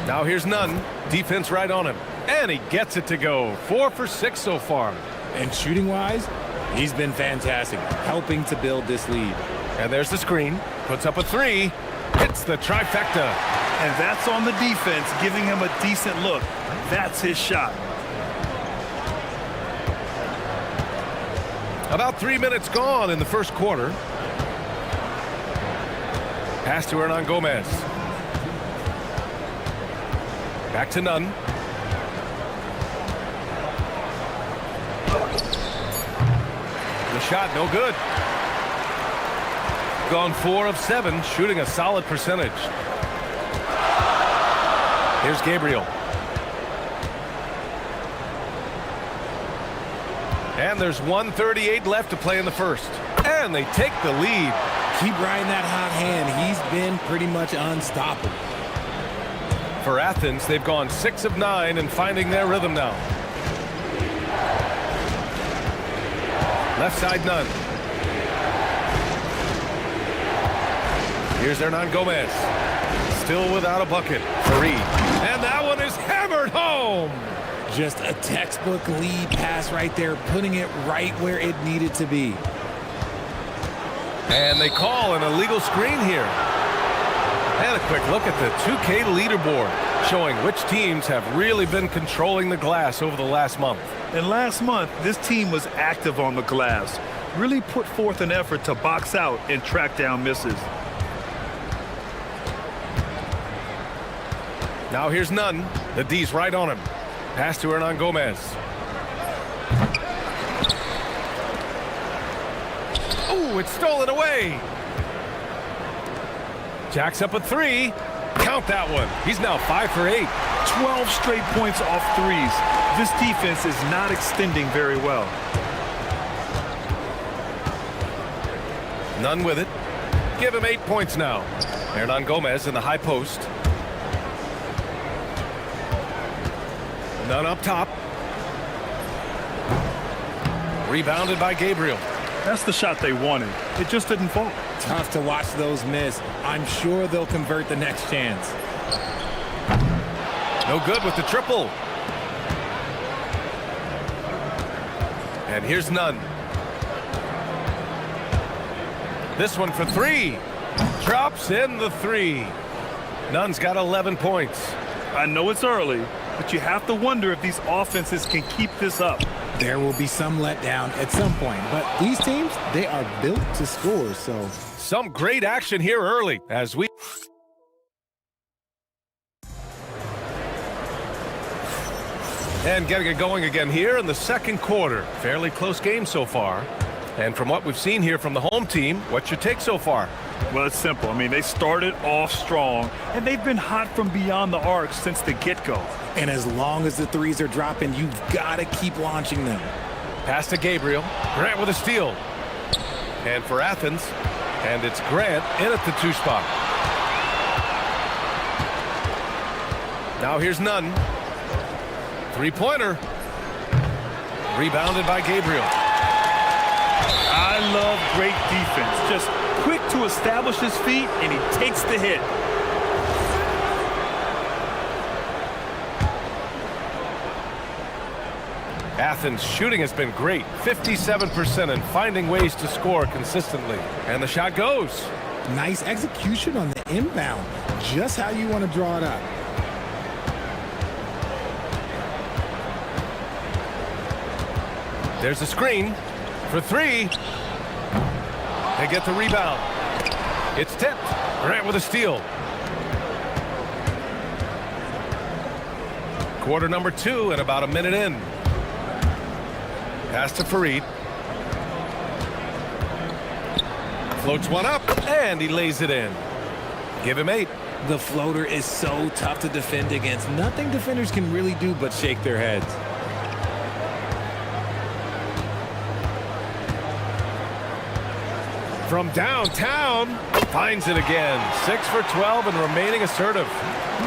Now here's Nunn. Defense right on him. And he gets it to go. 4 for 6 so far. And shooting-wise, he's been fantastic, helping to build this lead. And there's the screen. Puts up a 3. Hits the trifecta. And that's on the defense, giving him a decent look. That's his shot. About 3 minutes gone in the first quarter. Pass to Hernan Gomez. Back to Nunn. The shot, no good. Gone 4 of 7, shooting a solid percentage. Here's Gabriel. And there's 1:38 left to play in the first. And they take the lead. Keep riding that hot hand. He's been pretty much unstoppable. For Athens, they've gone 6 of 9 and finding their rhythm now. Left side, Nunn. Here's Hernan Gomez. Still without a bucket. Fareed. And that one is hammered home. Just a textbook lead pass right there, putting it right where it needed to be. And they call an illegal screen here. And a quick look at the 2K leaderboard, showing which teams have really been controlling the glass over the last month. And last month, this team was active on the glass. Really put forth an effort to box out and track down misses. Now here's Nunn. The D's right on him. Pass to Hernan Gomez. Ooh, it's stolen away. Jacks up a 3. Count that one. He's now 5 for 8. 12 straight points off threes. This defense is not extending very well. Nunn with it. Give him 8 points now. Hernan Gomez in the high post. Nunn up top. Rebounded by Gabriel. That's the shot they wanted. It just didn't fall. Tough to watch those miss. I'm sure they'll convert the next chance. No good with the triple. And here's none. This one for three. Drops in the three. Nunn's got 11 points. I know it's early, but you have to wonder if these offenses can keep this up. There will be some letdown at some point, but these teams, they are built to score, so. Some great action here early as we. And getting it going again here in the second quarter. Fairly close game so far. And from what we've seen here from the home team, what's your take so far? Well, it's simple. I mean, they started off strong, and they've been hot from beyond the arc since the get-go. And as long as the threes are dropping, you've got to keep launching them. Pass to Gabriel. Grant with a steal. And for Athens, and it's Grant in at the two spot. Now here's Nunn. Three-pointer. Rebounded by Gabriel. I love great defense. Just quick to establish his feet, and he takes the hit. Athens' shooting has been great. 57% and finding ways to score consistently. And the shot goes. Nice execution on the inbound. Just how you want to draw it up. There's a screen for three. They get the rebound. It's tipped. Grant with a steal. Quarter number 2 and about a minute in. Pass to Farid. Floats one up, and he lays it in. Give him 8. The floater is so tough to defend against. Nothing defenders can really do but shake their heads. From downtown, finds it again. 6 for 12 and remaining assertive.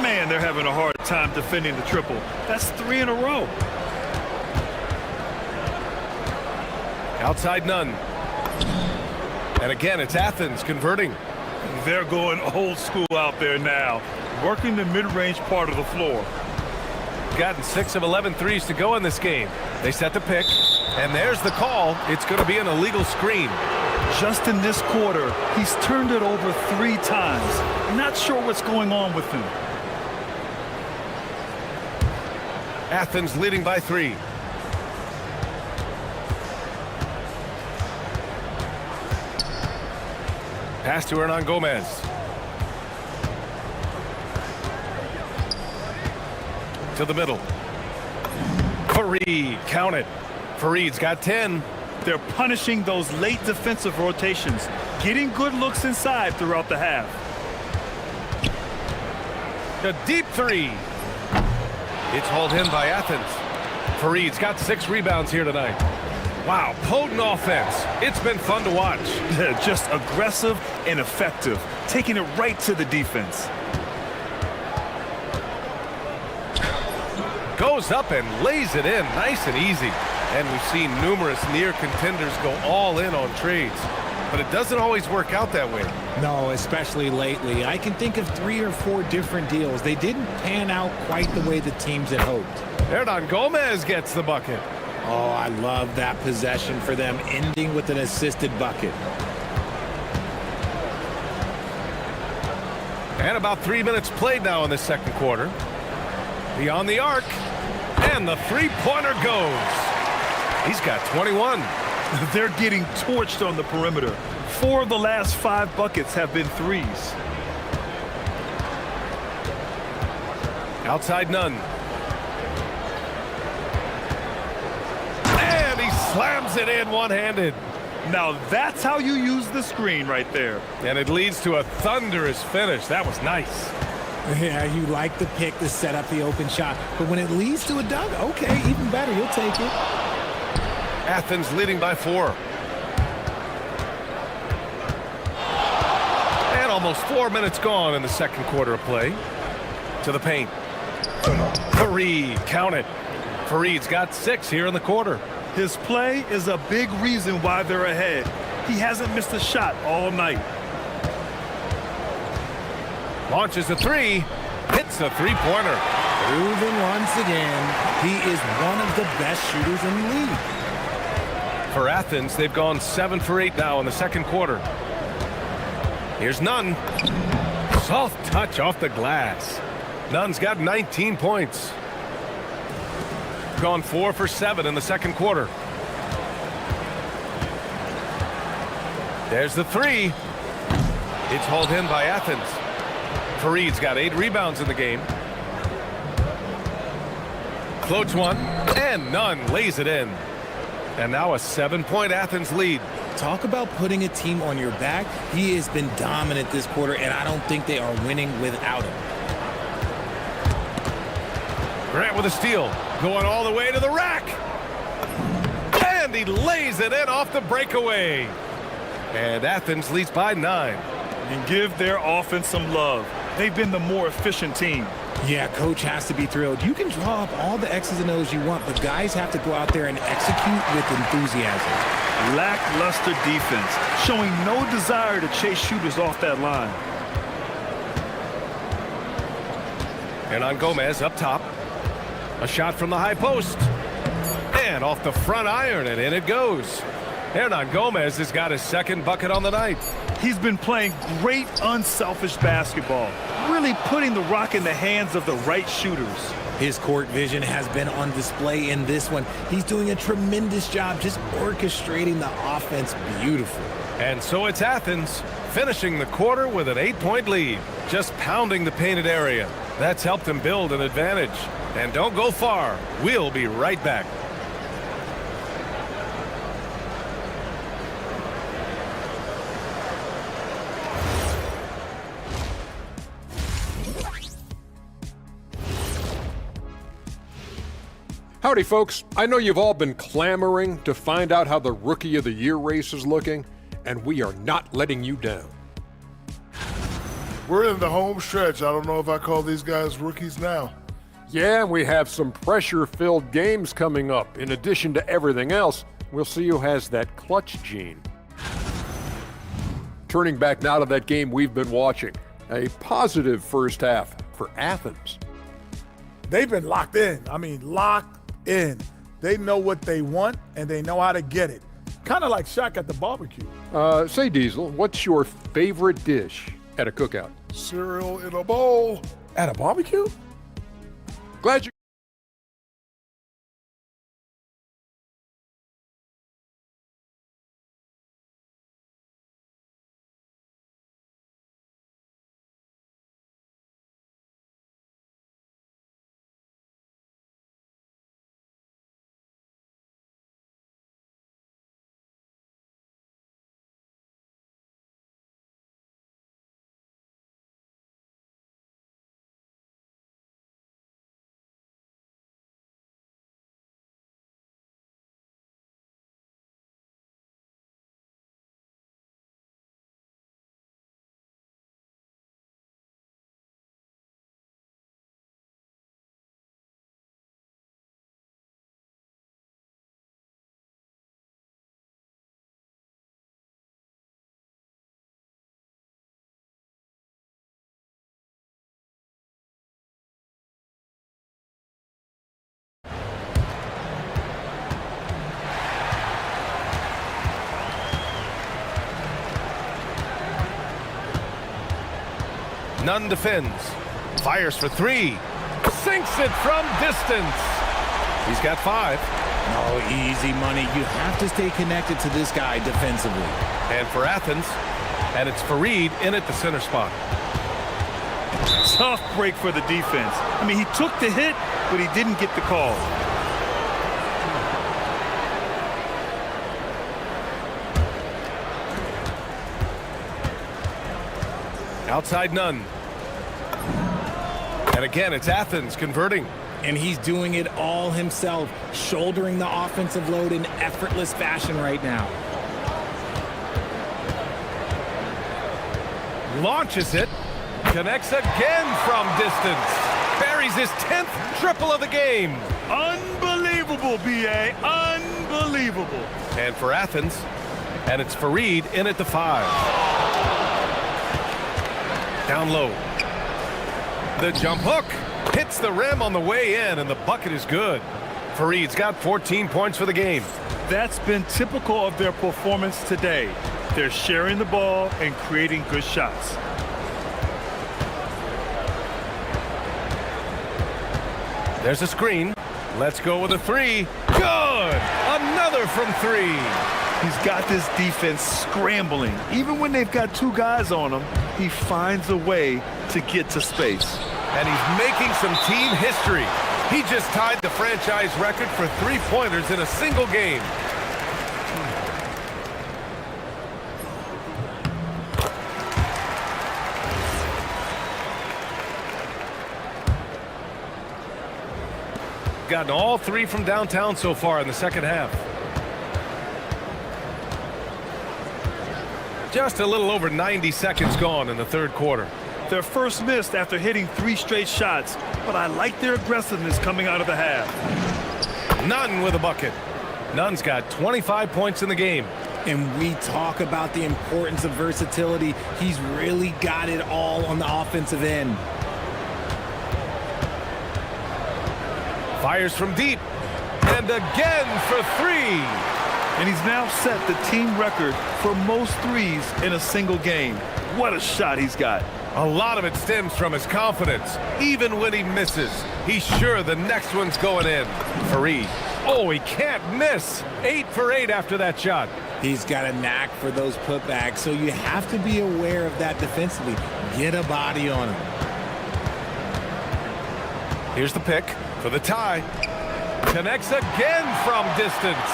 Man, they're having a hard time defending the triple. That's 3 in a row. Outside Nunn. And again, it's Athens converting. They're going old school out there now, working the mid-range part of the floor. Gotten 6 of 11 threes to go in this game. They set the pick, and there's the call. It's going to be an illegal screen. Just in this quarter, he's turned it over 3 times. Not sure what's going on with him. Athens leading by 3. Pass to Hernan Gomez. To the middle. Farid, count it. Farid's got 10. They're punishing those late defensive rotations, getting good looks inside throughout the half. The deep 3. It's hauled in by Athens. Farid's got 6 rebounds here tonight. Wow, potent offense. It's been fun to watch. Just aggressive and effective, taking it right to the defense. Goes up and lays it in nice and easy. And we've seen numerous near contenders go all in on trades. But it doesn't always work out that way. No, especially lately. I can think of 3 or 4 different deals. They didn't pan out quite the way the teams had hoped. Hernan Gomez gets the bucket. Oh, I love that possession for them, ending with an assisted bucket. And about 3 minutes played now in the second quarter. Beyond the arc. And the three-pointer goes. He's got 21. They're getting torched on the perimeter. 4 of the last 5 buckets have been threes. Outside Nunn. And he slams it in one-handed. Now that's how you use the screen right there. And it leads to a thunderous finish. That was nice. Yeah, you like the pick to set up the open shot. But when it leads to a dunk, okay, even better. You'll take it. Athens leading by 4. And almost 4 minutes gone in the second quarter of play. To the paint. Farid, count it. Farid's got 6 here in the quarter. His play is a big reason why they're ahead. He hasn't missed a shot all night. Launches a three, hits a three-pointer. Proven once again, he is one of the best shooters in the league. For Athens, they've gone 7 for 8 now in the second quarter. Here's Nunn. Soft touch off the glass. Nunn's got 19 points. Gone 4 for 7 in the second quarter. There's the three. It's hauled in by Athens. Fareed's got 8 rebounds in the game. Floats one, and Nunn lays it in. And now a 7-point Athens lead. Talk about putting a team on your back. He has been dominant this quarter, and I don't think they are winning without him. Grant with a steal, going all the way to the rack. And he lays it in off the breakaway. And Athens leads by 9. And give their offense some love. They've been the more efficient team. Yeah, coach has to be thrilled. You can draw up all the X's and O's you want, but guys have to go out there and execute with enthusiasm. Lackluster defense, showing no desire to chase shooters off that line. And on Gomez up top. A shot from the high post. And off the front iron, and in it goes. Hernan Gomez has got his second bucket on the night. He's been playing great unselfish basketball, really putting the rock in the hands of the right shooters. His court vision has been on display in this one. He's doing a tremendous job just orchestrating the offense beautifully. And so it's Athens finishing the quarter with an 8-point lead, just pounding the painted area. That's helped them build an advantage. And don't go far. We'll be right back. Howdy, folks. I know you've all been clamoring to find out how the Rookie of the Year race is looking, and we are not letting you down. We're in the home stretch. I don't know if I call these guys rookies now. Yeah, we have some pressure-filled games coming up. In addition to everything else, we'll see who has that clutch gene. Turning back now to that game we've been watching. A positive first half for Athens. They've been locked in. I mean, locked in. They know what they want, and they know how to get it. Kind of like Shaq at the barbecue. Say, Diesel, what's your favorite dish at a cookout? Cereal in a bowl. At a barbecue? Glad you... Nunn defends. Fires for three. Sinks it from distance. He's got 5. No, easy money. You have to stay connected to this guy defensively. And for Athens, and it's Fareed in at the center spot. Tough break for the defense. I mean, he took the hit, but he didn't get the call. Outside Nunn. And again, it's Athens converting. And he's doing it all himself, shouldering the offensive load in effortless fashion right now. Launches it. Connects again from distance. Buries his 10th triple of the game. Unbelievable, B.A. Unbelievable. Unbelievable. And for Athens, and it's Fareed in at the 5. Down low. The jump hook hits the rim on the way in, and the bucket is good. Fareed's got 14 points for the game. That's been typical of their performance today. They're sharing the ball and creating good shots. There's a screen. Let's go with a 3. Good! Another from 3. He's got this defense scrambling. Even when they've got 2 guys on him, he finds a way to get to space. And he's making some team history. He just tied the franchise record for 3-pointers in a single game. Gotten all 3 from downtown so far in the second half. Just a little over 90 seconds gone in the third quarter. Their first missed after hitting 3 straight shots, but I like their aggressiveness coming out of the half. Nunn with a bucket. Nunn's got 25 points in the game. And we talk about the importance of versatility. He's really got it all on the offensive end. Fires from deep. And again for 3. And he's now set the team record for most threes in a single game. What a shot he's got. A lot of it stems from his confidence. Even when he misses, he's sure the next one's going in. Fareed. Oh, he can't miss. 8 for 8 after that shot. He's got a knack for those putbacks, so you have to be aware of that defensively. Get a body on him. Here's the pick for the tie. Connects again from distance.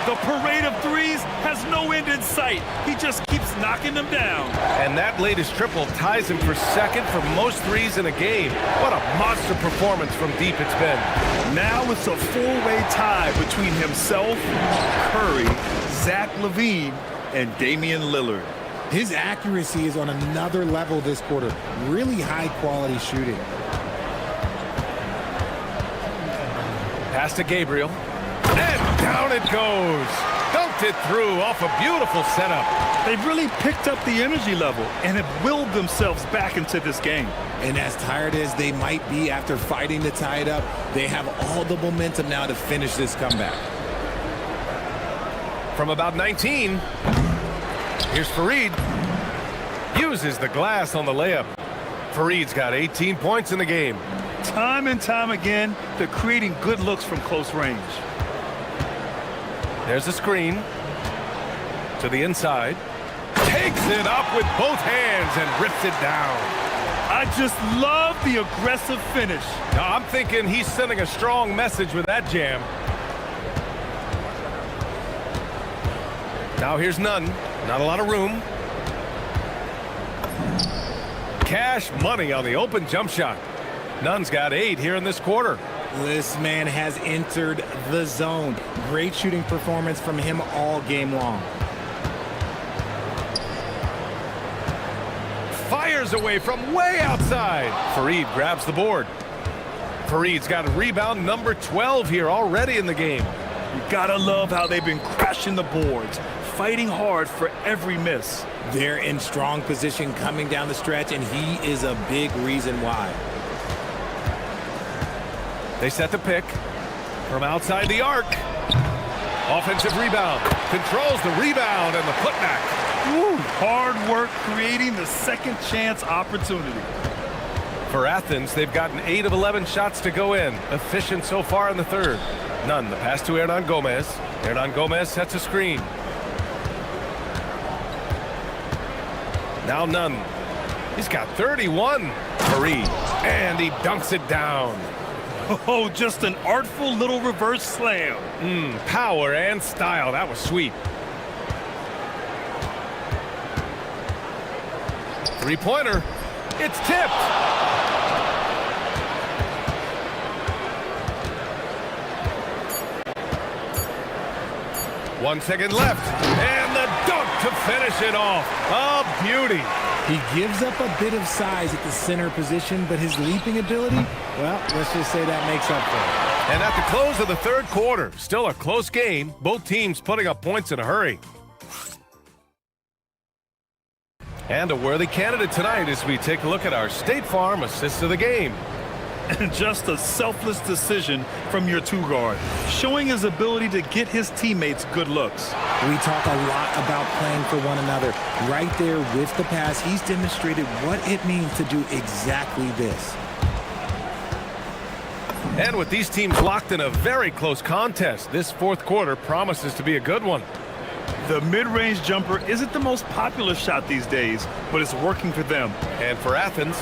The parade of threes has no end in sight. He just keeps knocking them down. And that latest triple ties him for second for most threes in a game. What a monster performance from deep it's been. Now it's a four-way tie between himself, Curry, Zach LaVine, and Damian Lillard. His accuracy is on another level this quarter. Really high-quality shooting. Pass to Gabriel. And down it goes. Dunked it through off a beautiful setup. They've really picked up the energy level and have willed themselves back into this game. And as tired as they might be after fighting to tie it up, they have all the momentum now to finish this comeback. From about 19, here's Fareed. Uses the glass on the layup. Fareed's got 18 points in the game. Time and time again, they're creating good looks from close range. There's a screen to the inside. Takes it up with both hands and rips it down. I just love the aggressive finish. Now, I'm thinking he's sending a strong message with that jam. Now here's Nunn. Not a lot of room. Cash money on the open jump shot. Nunn's got 8 here in this quarter. This man has entered the zone. Great shooting performance from him all game long. Fires away from way outside. Fareed grabs the board. Fareed's got rebound number 12 here already in the game. You gotta love how they've been crashing the boards, fighting hard for every miss. They're in strong position coming down the stretch, and he is a big reason why. They set the pick from outside the arc. Offensive rebound. Controls the rebound and the putback. Woo, hard work creating the second chance opportunity. For Athens, they've gotten 8 of 11 shots to go in. Efficient so far in the third. Nunn, the pass to Hernan Gomez. Hernan Gomez sets a screen. Now Nunn. He's got 31. Fareed. And he dunks it down. Oh, just an artful little reverse slam. Power and style. That was sweet. Three-pointer. It's tipped. One second left. And the dunk to finish it off. A beauty. He gives up a bit of size at the center position, but his leaping ability, well, let's just say that makes up for it. And at the close of the third quarter, still a close game, both teams putting up points in a hurry. And a worthy candidate tonight as we take a look at our State Farm assist of the game. And just a selfless decision from your two-guard, showing his ability to get his teammates good looks. We talk a lot about playing for one another. Right there with the pass, he's demonstrated what it means to do exactly this. And with these teams locked in a very close contest, this fourth quarter promises to be a good one. The mid-range jumper isn't the most popular shot these days, but it's working for them. And for Athens,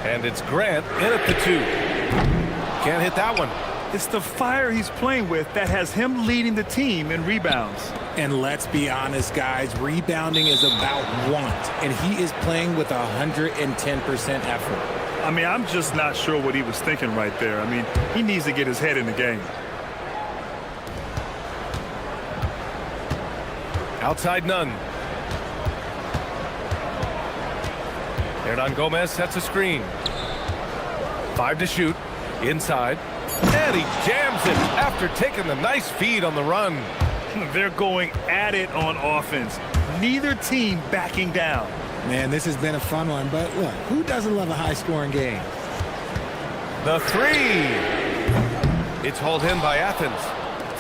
and it's Grant in at the 2. Can't hit that one. It's the fire he's playing with that has him leading the team in rebounds. And let's be honest, guys, rebounding is about want, and he is playing with 110% effort. I mean, I'm just not sure what he was thinking right there. I mean, he needs to get his head in the game. Outside none. Hernan-Gomez sets a screen. 5 to shoot. Inside. And he jams it after taking the nice feed on the run. They're going at it on offense. Neither team backing down. Man, this has been a fun one, but look, who doesn't love a high-scoring game? The 3. It's hauled in by Athens.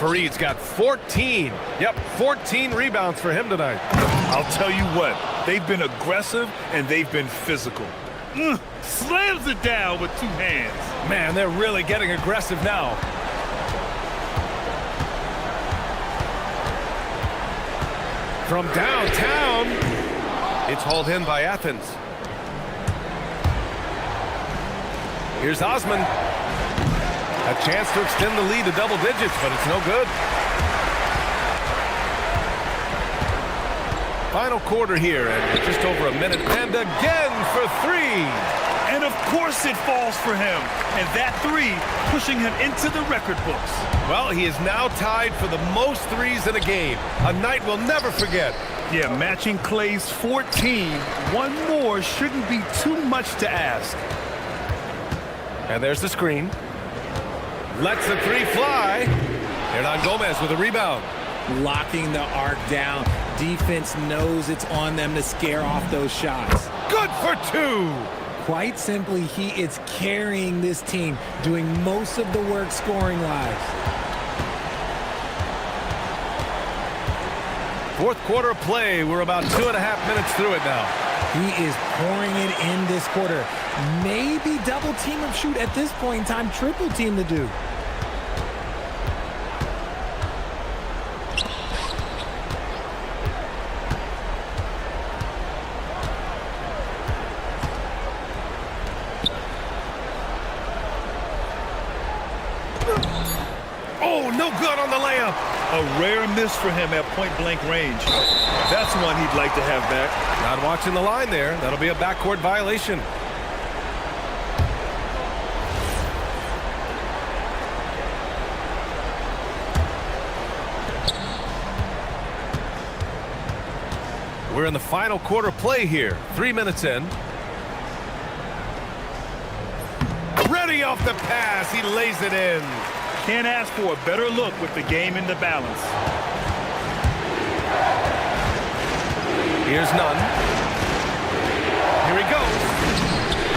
Fareed's got 14. Yep, 14 rebounds for him tonight. I'll tell you what, they've been aggressive and they've been physical. Slams it down with 2 hands. Man, they're really getting aggressive now. From downtown, it's hauled in by Athens. Here's Osman. A chance to extend the lead to double digits, but it's no good. Final quarter here, and just over a minute, and again for 3. And of course it falls for him. And that 3 pushing him into the record books. Well, he is now tied for the most 3s in a game. A night we'll never forget. Yeah, matching Clay's 14. One more shouldn't be too much to ask. And there's the screen. Lets the 3 fly. Hernan-Gomez with a rebound. Locking the arc down. Defense knows it's on them to scare off those shots. Good for 2. Quite simply, he is carrying this team, doing most of the work scoring-wise. Fourth quarter of play. We're about 2.5 minutes through it now. He is pouring it in this quarter. Maybe double team him shoot at this point in time, triple team to do. Oh, no good on the layup. A rare miss for him at point-blank range. That's one he'd like to have back. Not watching the line there. That'll be a backcourt violation. We're in the final quarter play here. 3 minutes in. Ready off the pass. He lays it in. Can't ask for a better look with the game in the balance. Here's none. Here he goes.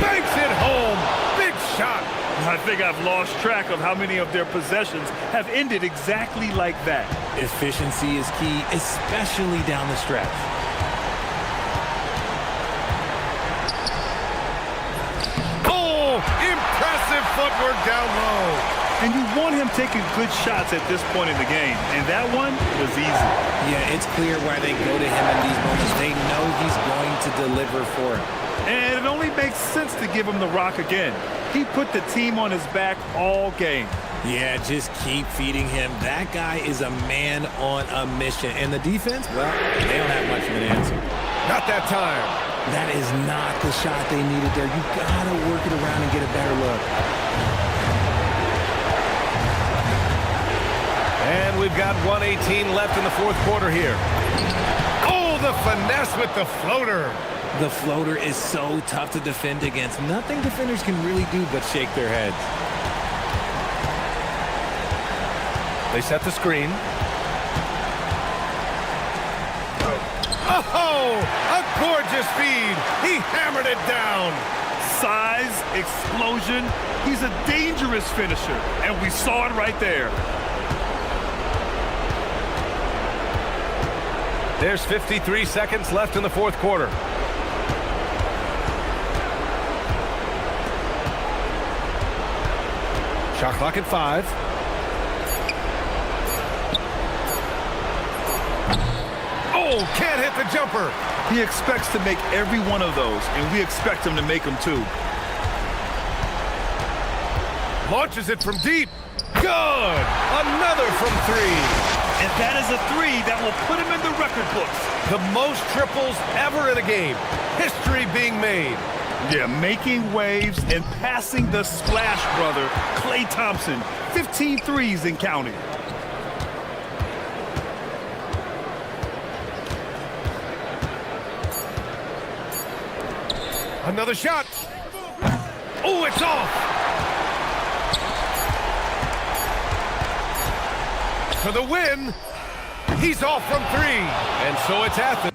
Banks it home. Big shot. I think I've lost track of how many of their possessions have ended exactly like that. Efficiency is key, especially down the stretch. Oh, impressive footwork down low. And you want him taking good shots at this point in the game. And that one was easy. Yeah, it's clear why they go to him in these moments. They know he's going to deliver for him. And it only makes sense to give him the rock again. He put the team on his back all game. Yeah, just keep feeding him. That guy is a man on a mission. And the defense, well, they don't have much of an answer. Not that time. That is not the shot they needed there. You got to work it around and get a better look. And we've got 1:18 left in the fourth quarter here. Oh, the finesse with the floater. The floater is so tough to defend against. Nothing defenders can really do but shake their heads. They set the screen. Oh, a gorgeous feed. He hammered it down. Size, explosion. He's a dangerous finisher, and we saw it right there. There's 53 seconds left in the fourth quarter. Shot clock at 5. Oh, can't hit the jumper. He expects to make every one of those, and we expect him to make them too. Launches it from deep. Good. Another from 3. And that is a 3 that will put him in the record books. The most triples ever in a game. History being made. Yeah, making waves and passing the splash brother, Klay Thompson. 15 threes and counting. Another shot. Oh, it's off. For the win. He's off from 3. And so it's Athens.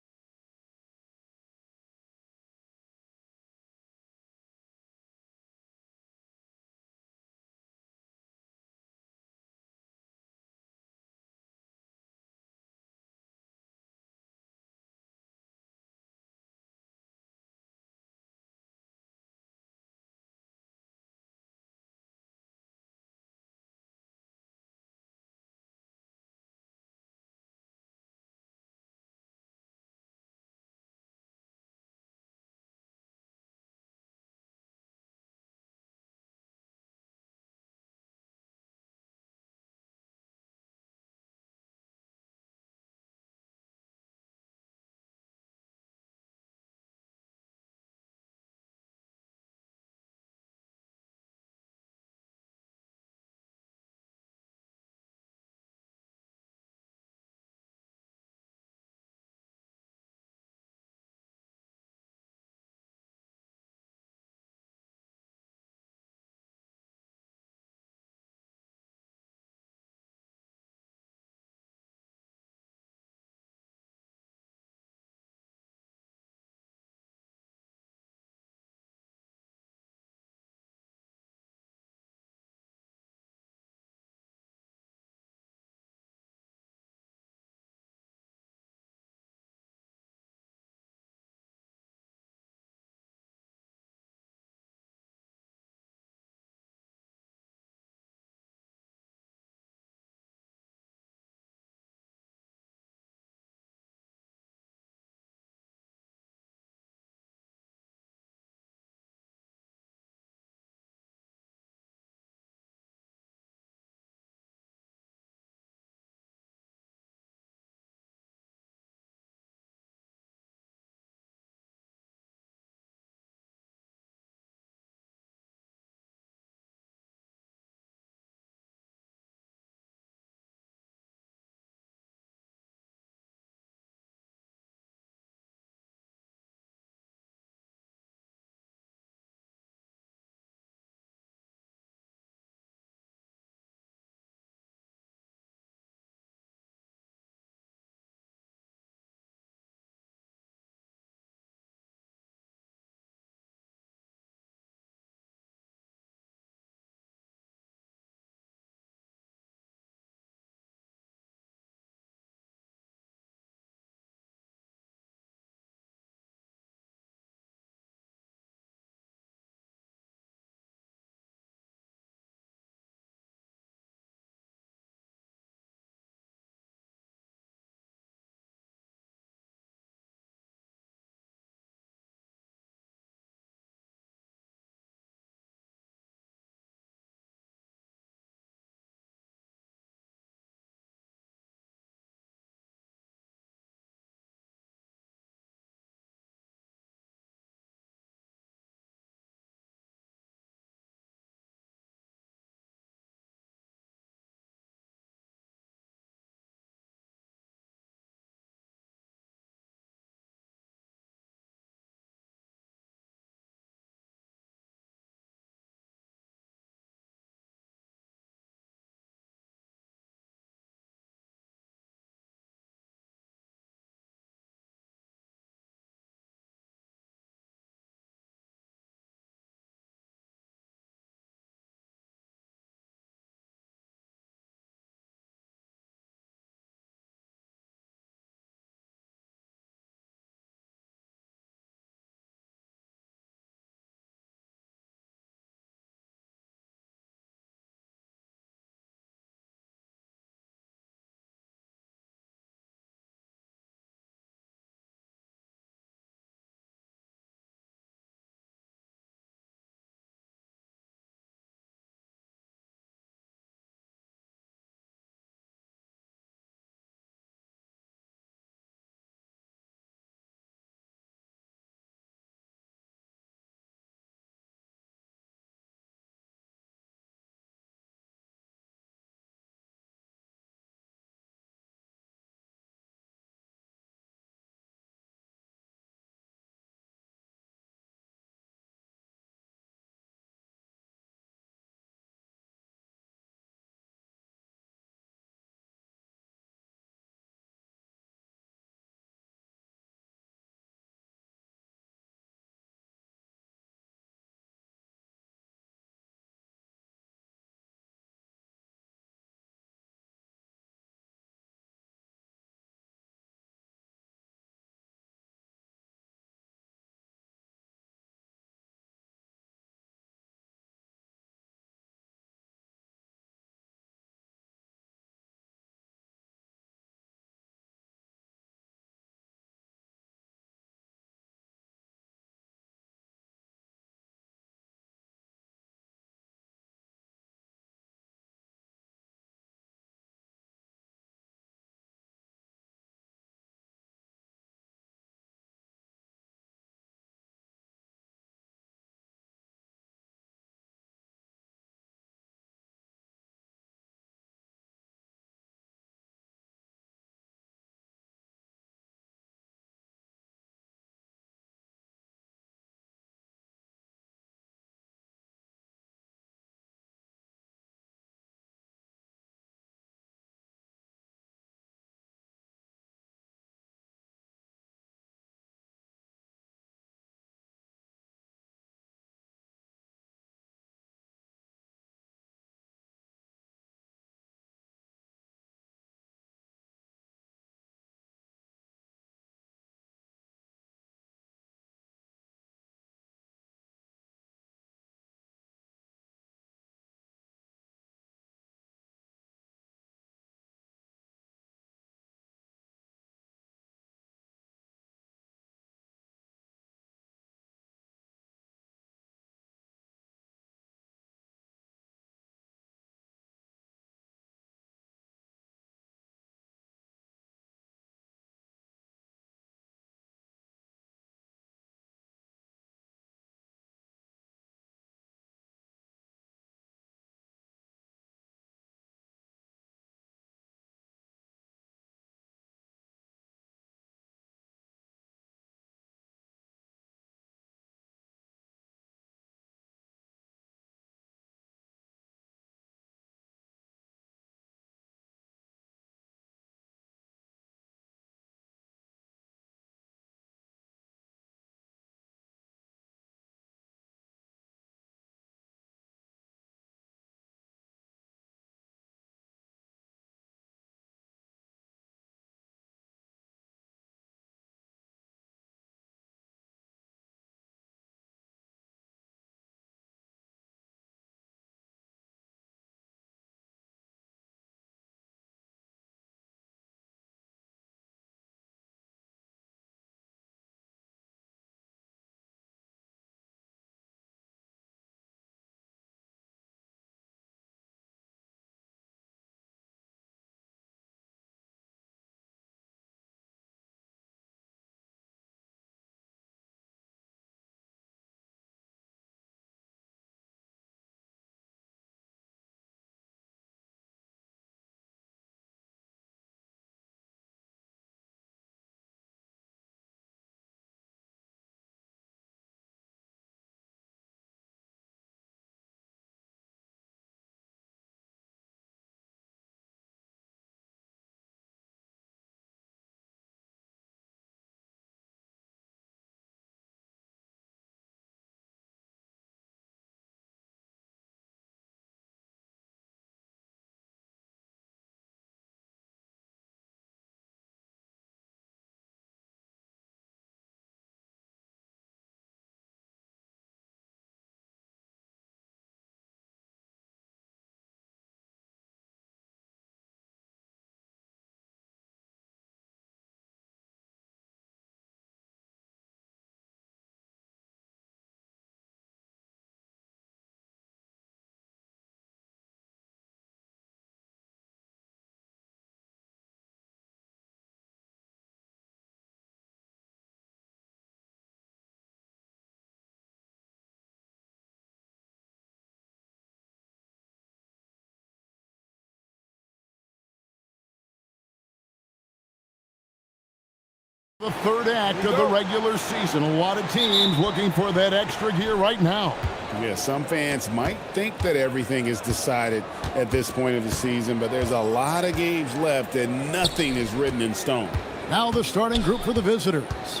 The third act of the regular season. A lot of teams looking for that extra gear right now. Yeah, some fans might think that everything is decided at this point of the season, but there's a lot of games left and nothing is written in stone. Now the starting group for the visitors.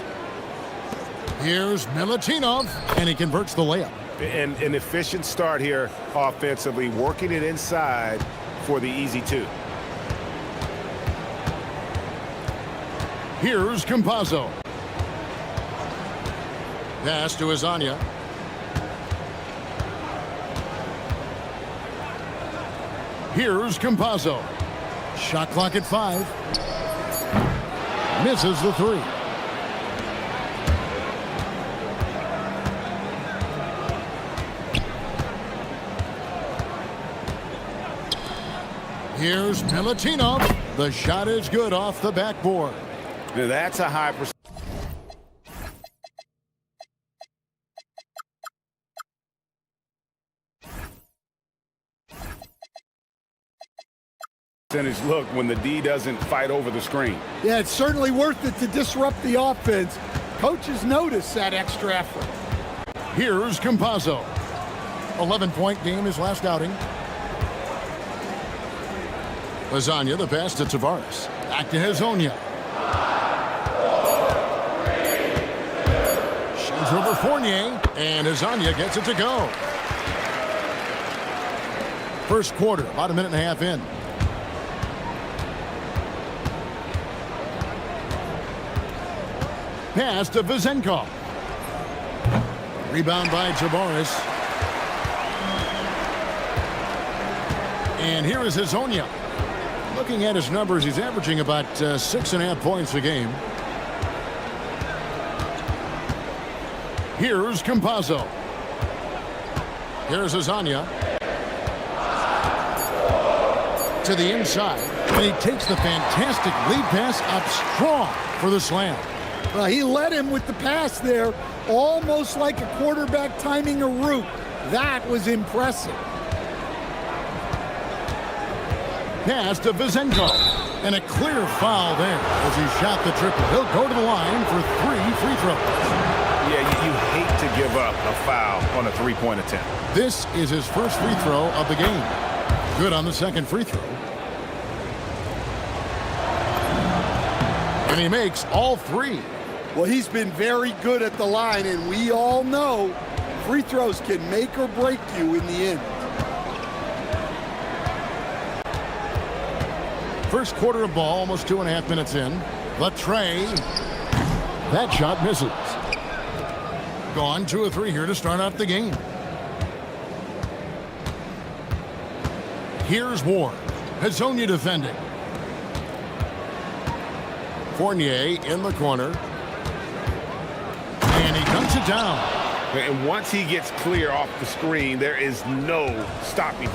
Here's Milutinov, and he converts the layup. And an efficient start here offensively, working it inside for the easy two. Here's Campazzo. Pass to Azania. Here's Campazzo. Shot clock at 5. Misses the 3. Here's Milutinov. The shot is good off the backboard. Now that's a high percentage. Look when the D doesn't fight over the screen. Yeah, it's certainly worth it to disrupt the offense. Coaches notice that extra effort. Here's Campazzo. 11-point game his last outing. Lasagna, the pass to Tavares. Back to Hazonia. Shoots over Fournier, and Hazonia gets it to go. First quarter, about a minute and a half in. Pass to Vizenkov. Rebound by Tavares. And here is Hazonia. Looking at his numbers, he's averaging about 6.5 points a game. Here's Campazzo. Here's Hazonia. To the inside. And he takes the fantastic lead pass up strong for the slam. Well, he led him with the pass there, almost like a quarterback timing a route. That was impressive. Pass to Vizenkov, and a clear foul there as he shot the triple. He'll go to the line for 3 free throws. Yeah, you hate to give up a foul on a three-point attempt. This is his first free throw of the game. Good on the second free throw. And he makes all 3. Well, he's been very good at the line, and we all know free throws can make or break you in the end. First quarter of ball, almost 2.5 minutes in. The tray. That shot misses. Gone 2 of 3 here to start out the game. Here's Ward. Hazonia defending. Fournier in the corner. And he dunks it down. And once he gets clear off the screen, there is no stopping.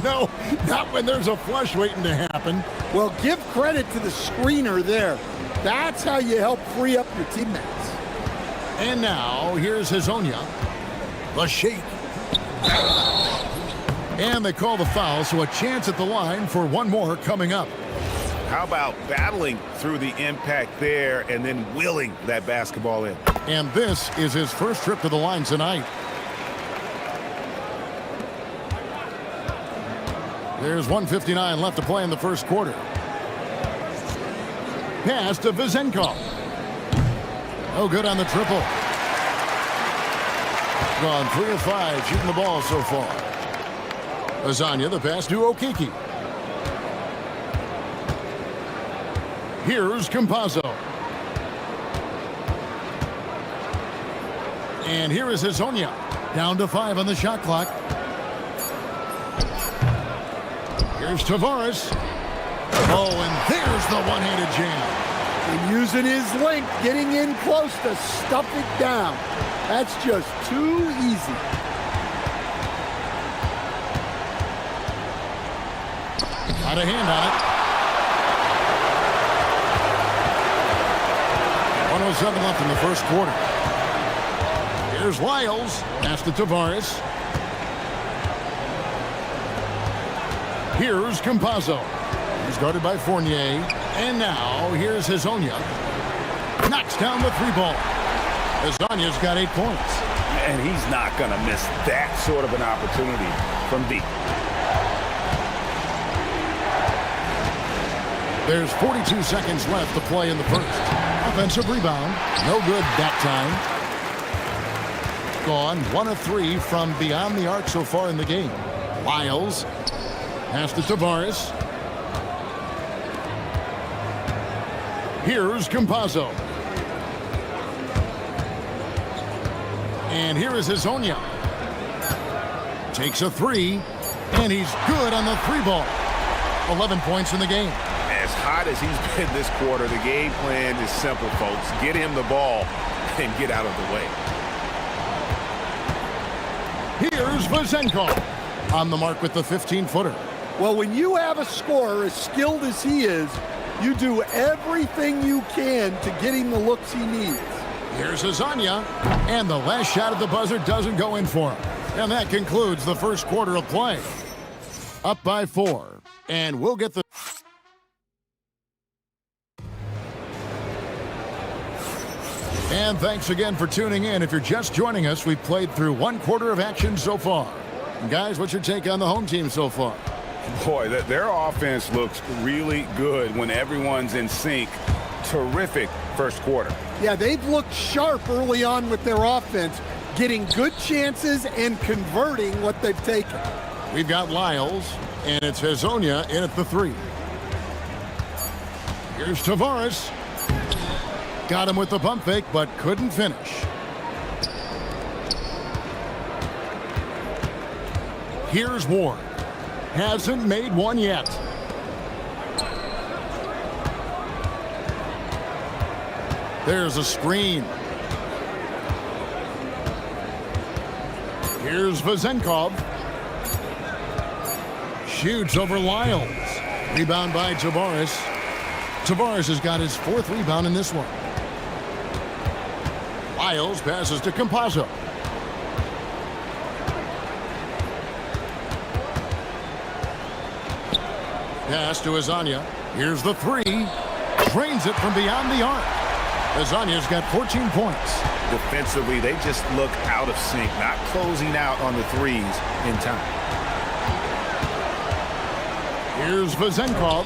No, not when there's a flush waiting to happen. Well, give credit to the screener there. That's how you help free up your teammates. And now, here's Hazonia. The shake. And they call the foul, so a chance at the line for one more coming up. How about battling through the impact there and then willing that basketball in? And this is his first trip to the line tonight. There's 1:59 left to play in the first quarter. Pass to Vizenkov. No good on the triple. Gone 3 of 5 shooting the ball so far. Lasagna, the pass to Okiki. Here's Campazzo. And here is Hazonia. Down to 5 on the shot clock. Here's Tavares. Oh, and there's the one-handed jam. And using his length, getting in close to stuff it down. That's just too easy. Got a hand on 1:07 left in the first quarter. Here's Lyles. Pass to Tavares. Here's Campazzo. He's guarded by Fournier. And now, here's Hezonja. Knocks down the three ball. Hezonja's got 8 points. And he's not going to miss that sort of an opportunity from deep. There's 42 seconds left to play in the first. Offensive rebound. No good that time. Gone 1 of 3 from beyond the arc so far in the game. Lyles. Pass to Tavares. Here's Campazzo. And here is Hezonja. Takes a 3. And he's good on the 3 ball. 11 points in the game. As hot as he's been this quarter, the game plan is simple, folks. Get him the ball and get out of the way. Here's Vazenkov on the mark with the 15-footer. Well, when you have a scorer as skilled as he is, you do everything you can to get him the looks he needs. Here's Hezonja, and the last shot at the buzzer doesn't go in for him. And that concludes the first quarter of play. Up by 4, and we'll get the... And thanks again for tuning in. If you're just joining us, we've played through 1 quarter of action so far. And guys, what's your take on the home team so far? Boy, their offense looks really good when everyone's in sync. Terrific first quarter. Yeah, they've looked sharp early on with their offense, getting good chances and converting what they've taken. We've got Lyles, and it's Hezonja in at the 3. Here's Tavares. Got him with the pump fake, but couldn't finish. Here's Ward. Hasn't made one yet. There's a screen. Here's Vazenkov. Shoots over Lyles. Rebound by Tavares. Tavares has got his 4th rebound in this one. Lyles passes to Campazzo. Pass to Hezonja. Here's the 3. Drains it from beyond the arc. Hezonja's got 14 points. Defensively, they just look out of sync, not closing out on the 3s in time. Here's Vazenkov.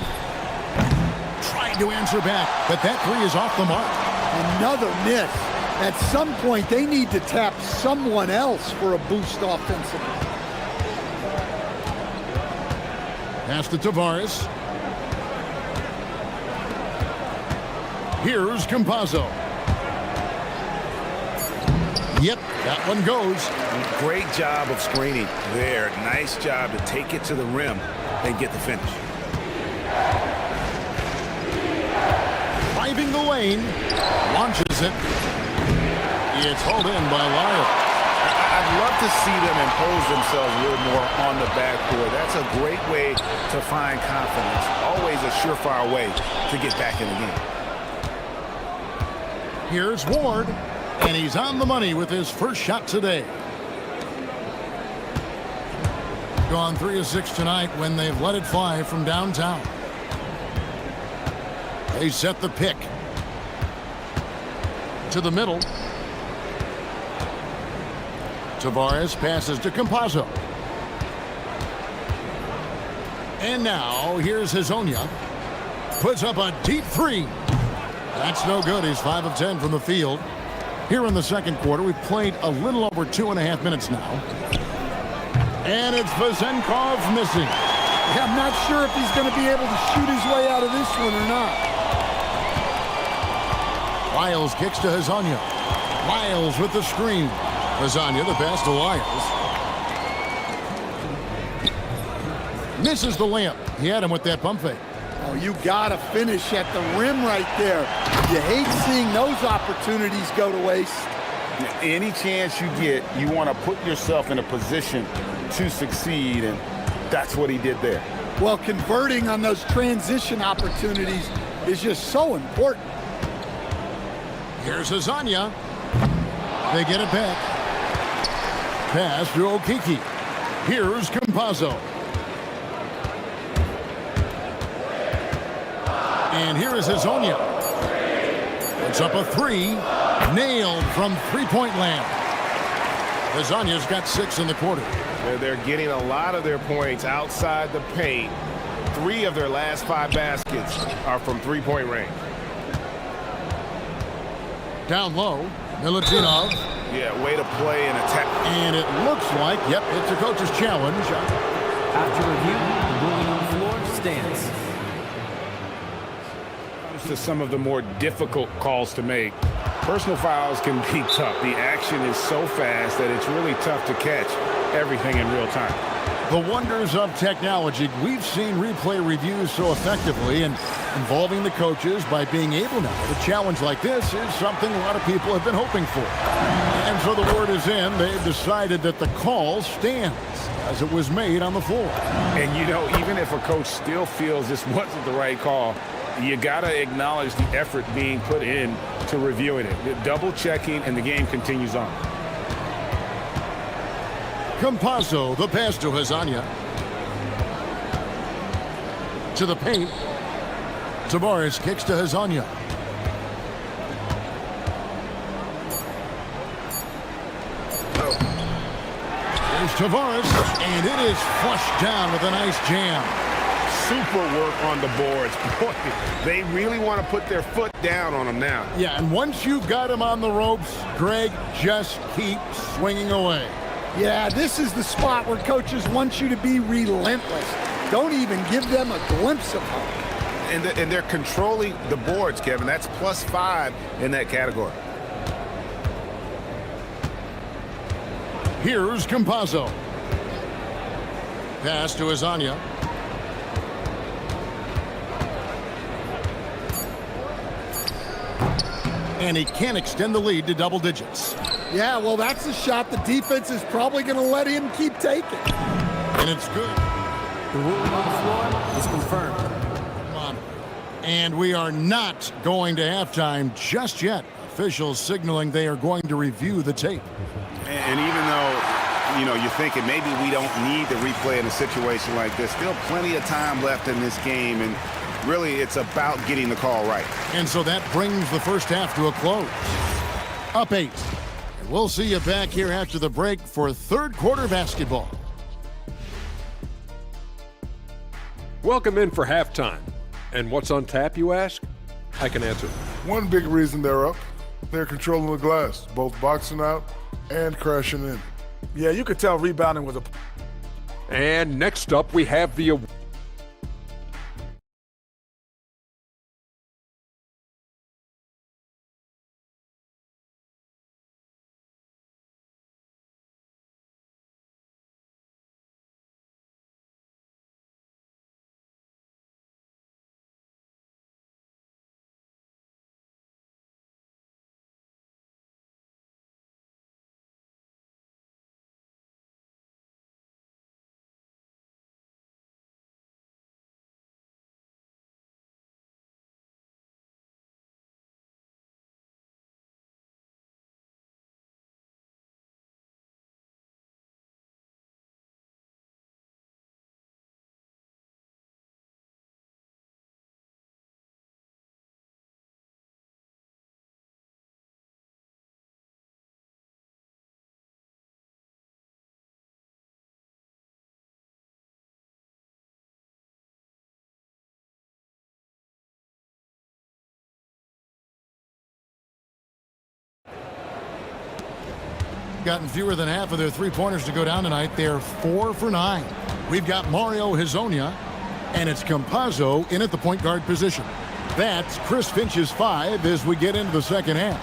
Trying to answer back, but that 3 is off the mark. Another miss. At some point, they need to tap someone else for a boost offensively. Pass to Tavares. Here's Campazzo. Yep, that one goes. Great job of screening there. Nice job to take it to the rim and get the finish. Driving the lane. Launches it. It's hauled in by Lyles. I'd love to see them impose themselves a little more on the backboard. That's a great way to find confidence. Always a surefire way to get back in the game. Here's Ward, and he's on the money with his first shot today. Gone 3 of 6 tonight when they've let it fly from downtown. They set the pick. To the middle. Tavares passes to Campazzo. And now, here's Hezonja. Puts up a deep 3. That's no good. He's 5 of 10 from the field. Here in the second quarter, we've played a little over 2.5 minutes now. And it's Vazenkov missing. Yeah, I'm not sure if he's going to be able to shoot his way out of this one or not. Lyles kicks to Hezonja. Lyles with the screen. Hezonja, the pass to Lyles. Misses the layup. He had him with that pump fake. Oh, you got to finish at the rim right there. You hate seeing those opportunities go to waste. Any chance you get, you want to put yourself in a position to succeed, and that's what he did there. Well, converting on those transition opportunities is just so important. Here's Hazanya. They get it back. Pass to Okiki. Here's Campazzo. And here is Hazonia. Puts up a three. Nailed from three-point land. Hazanya's got 6 in the quarter. They're getting a lot of their points outside the paint. 3 of their last 5 baskets are from three-point range. Down low, Milutinov. Yeah, way to play and attack. And it looks like, yep, it's a coach's challenge. After review, the ruling on the floor stands. To some of the more difficult calls to make. Personal fouls can be tough. The action is so fast that it's really tough to catch everything in real time. The wonders of technology. We've seen replay reviews so effectively, and involving the coaches by being able now to challenge like this is something a lot of people have been hoping for. And so the word is in. They've decided that the call stands as it was made on the floor. And, you know, even if a coach still feels this wasn't the right call, you got to acknowledge the effort being put in to reviewing it. Double checking, and the game continues on. Campazzo, the pass to Hazanya. To the paint. Tavares kicks to Hazanya. There's Tavares, and it is flushed down with a nice jam. Super work on the boards. Boy, they really want to put their foot down on them now. Yeah, and once you've got him on the ropes, Greg, just keep swinging away. Yeah, this is the spot where coaches want you to be relentless. Don't even give them a glimpse of hope. And they're controlling the boards, Kevin. That's +5 in that category. Here's Campazzo. Pass to Hazanya. And he can't extend the lead to double digits. Yeah, well, that's a shot the defense is probably going to let him keep taking. And it's good. The ruling on the floor is confirmed. Come on. And we are not going to halftime just yet. Officials signaling they are going to review the tape. And even though, you know, you're thinking maybe we don't need the replay in a situation like this, still plenty of time left in this game, and really it's about getting the call right. And so that brings the first half to a close. Up 8. And we'll see you back here after the break for third quarter basketball. Welcome in for halftime. And what's on tap, you ask? I can answer. One big reason they're up, they're controlling the glass, both boxing out and crashing in. Yeah, you could tell rebounding was a... And next up, we have the... Gotten fewer than half of their three-pointers to go down tonight. They're 4 for 9. We've got Mario Hazonia, and it's Campazzo in at the point guard position. That's Chris Finch's 5 as we get into the second half.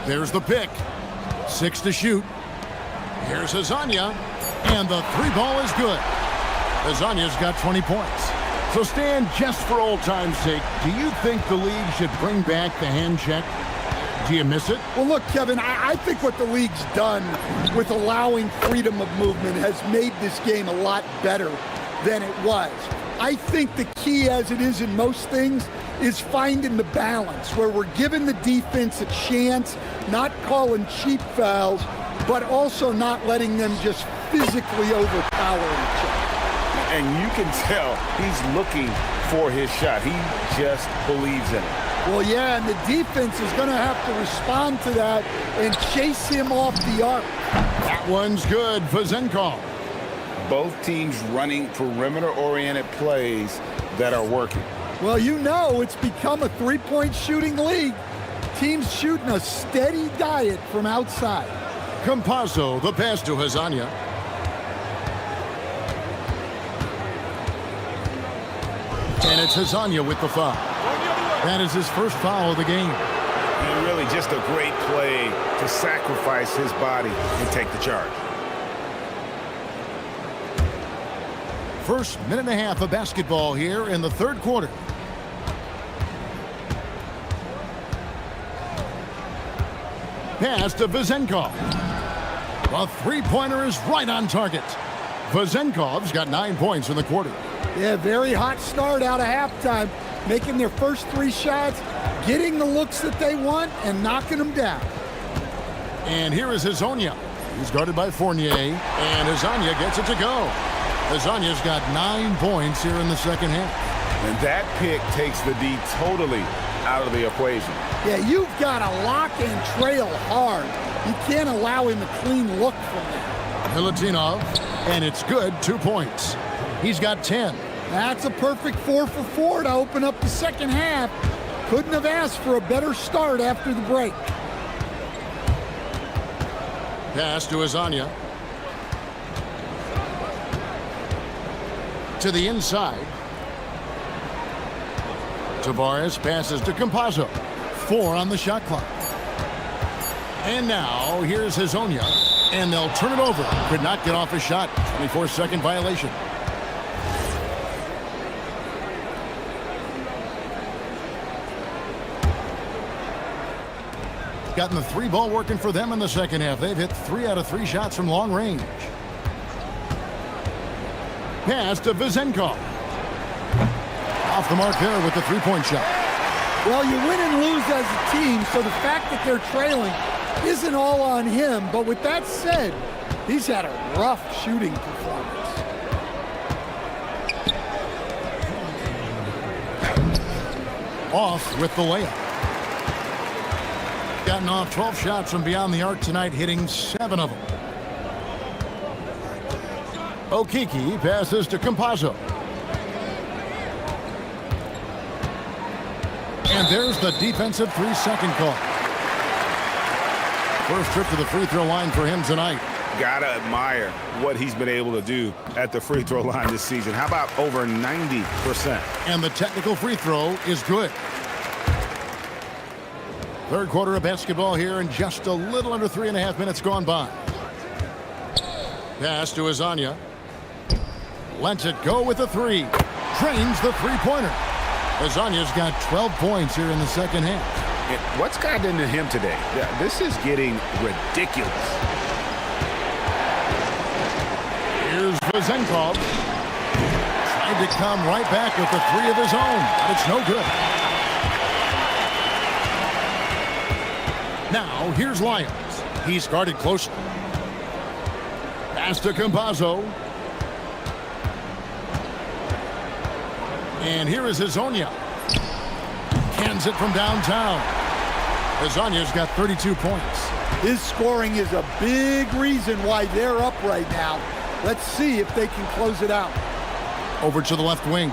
There's the pick. 6 to shoot. Here's Hazanya, and the three ball is good. Hazanya's got 20 points. So Stan, just for old time's sake, do you think the league should bring back the hand check? Do you miss it? Well, look, Kevin, I think what the league's done with allowing freedom of movement has made this game a lot better than it was. I think the key, as it is in most things, is finding the balance where we're giving the defense a chance, not calling cheap fouls, but also not letting them just physically overpower each other. And you can tell he's looking for his shot. He just believes in it. Well, yeah, and the defense is going to have to respond to that and chase him off the arc. That one's good for Zenkov. Both teams running perimeter-oriented plays that are working. Well, you know, it's become a three-point shooting league. Teams shooting a steady diet from outside. Campazzo, the pass to Hazanya. And it's Hazanya with the foul. That is his first foul of the game. And really just a great play to sacrifice his body and take the charge. First minute and a half of basketball here in the third quarter. Pass to Vezenkov. The three-pointer is right on target. Vezenkov's got 9 points in the quarter. Yeah, very hot start out of halftime, making their first 3 shots, getting the looks that they want, and knocking them down. And here is Hazanya. He's guarded by Fournier, and Hazanya gets it to go. Hazanya's got 9 points here in the second half. And that pick takes the D totally out of the equation. Yeah, you've got to lock and trail hard. You can't allow him a clean look from there. Milutinov, and it's good, 2 points. He's got 10. That's a perfect 4 for 4 to open up the second half. Couldn't have asked for a better start after the break. Pass to Hazanya. To the inside. Tavares passes to Campazzo. 4 on the shot clock. And now here's Hazanya. And they'll turn it over. Could not get off a shot. 24-second violation. Gotten the 3-ball working for them in the second half. They've hit 3 out of 3 shots from long range. Pass to Vezenkov. Off the mark there with the 3-point shot. Well, you win and lose as a team, so the fact that they're trailing isn't all on him. But with that said, he's had a rough shooting performance. Off with the layup. Gotten off 12 shots from beyond the arc tonight, hitting 7 of them. Okiki passes to Campazzo. And there's the defensive 3-second call. First trip to the free throw line for him tonight. Gotta admire what he's been able to do at the free throw line this season. How about over 90%? And the technical free throw is good. Third quarter of basketball here, and just a little under 3.5 minutes gone by. Pass to Hazanya. Lets it go with a 3. Drains the three-pointer. Hazanya's got 12 points here in the second half. And what's gotten into him today? Yeah, this is getting ridiculous. Here's Vezenkov. Tried to come right back with the 3 of his own, but it's no good. Now, here's Lyons. He's guarded closely. Pass to Campazzo. And here is Hazanya. Cans it from downtown. Hazanya's got 32 points. His scoring is a big reason why they're up right now. Let's see if they can close it out. Over to the left wing.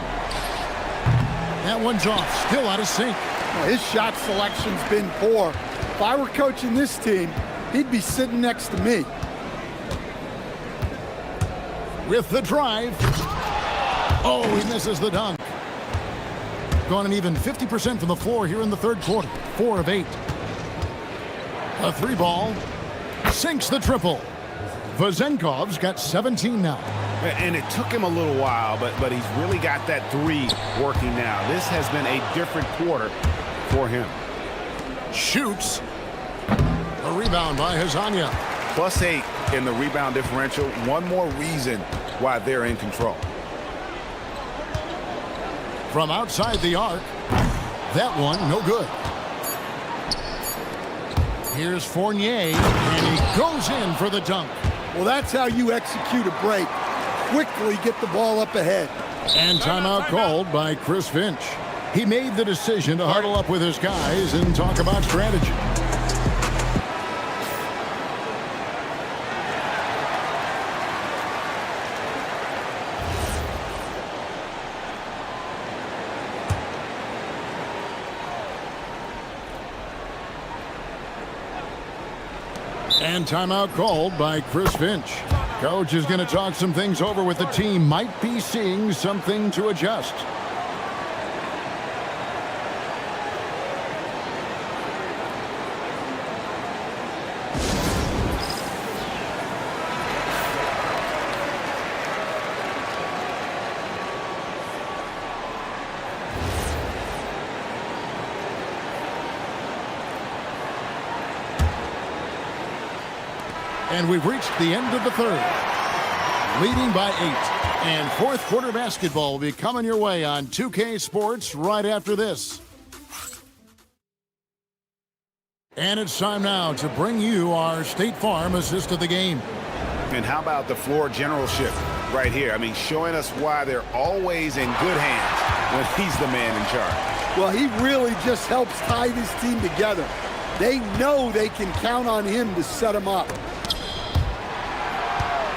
That one's off, still out of sync. Well, his shot selection's been poor. If I were coaching this team, he'd be sitting next to me. With the drive. Oh, he misses the dunk. Gone an even 50% from the floor here in the third quarter. 4 of 8. A 3-ball. Sinks the triple. Vezenkov's got 17 now. And it took him a little while, but he's really got that 3 working now. This has been a different quarter for him. Shoots. A rebound by Hazanya. +8 in the rebound differential. One more reason why they're in control. From outside the arc. That one, no good. Here's Fournier, and he goes in for the dunk. Well, that's how you execute a break. Quickly get the ball up ahead. And timeout called by Chris Finch. He made the decision to huddle up with his guys and talk about strategy. And timeout called by Chris Finch. Coach is going to talk some things over with the team. Might be seeing something to adjust. And we've reached the end of the third. Leading by 8. And fourth quarter basketball will be coming your way on 2K Sports right after this. And it's time now to bring you our State Farm assist of the game. And how about the floor generalship right here? I mean, showing us why they're always in good hands when he's the man in charge. Well, he really just helps tie this team together. They know they can count on him to set them up.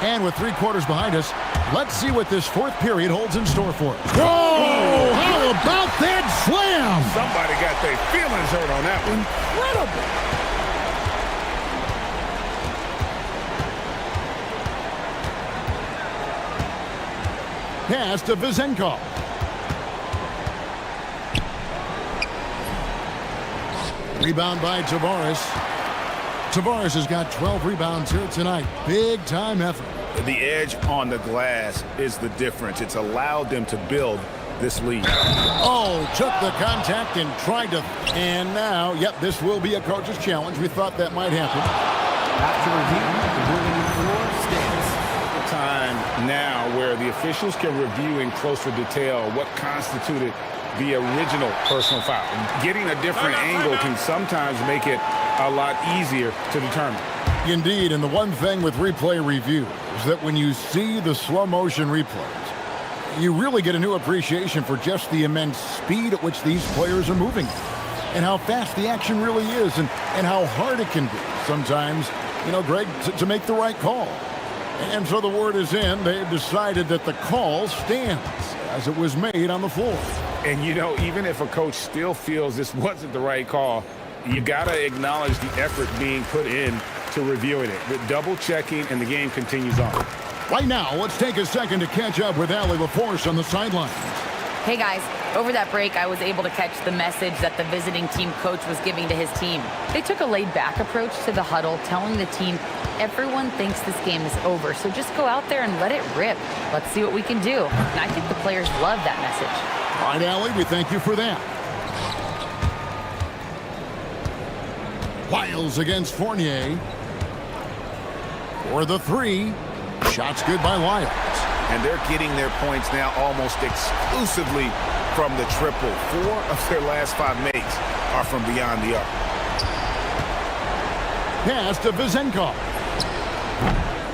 And with 3 quarters behind us, let's see what this fourth period holds in store for us. Whoa! How about that slam? Somebody got their feelings hurt on that one. Incredible. Pass to Vizenkov. Rebound by Tavares. Tavares has got 12 rebounds here tonight. Big time effort. The edge on the glass is the difference. It's allowed them to build this lead. Oh, took the contact and tried to. And now, yep, this will be a coach's challenge. We thought that might happen. After review, the ruling floor stands. Time now where the officials can review in closer detail what constituted the original personal foul. Getting a different angle can sometimes make it a lot easier to determine. Indeed, and the one thing with replay review is that when you see the slow motion replays, you really get a new appreciation for just the immense speed at which these players are moving and how fast the action really is and how hard it can be sometimes, you know, Greg, to make the right call. And so the word is in. They've decided that the call stands as it was made on the floor. And, you know, even if a coach still feels this wasn't the right call, you got to acknowledge the effort being put in to reviewing it. The double checking, and the game continues on. Right now, let's take a second to catch up with Allie LaForce on the sidelines. Hey guys, over that break, I was able to catch the message that the visiting team coach was giving to his team. They took a laid-back approach to the huddle, telling the team, everyone thinks this game is over, so just go out there and let it rip. Let's see what we can do. And I think the players love that message. All right, Allie, we thank you for that. Wiles against Fournier. For the 3. Shots good by Wiles. And they're getting their points now almost exclusively from the triple. 4 of their last 5 makes are from beyond the arc. Pass to Vizenkov.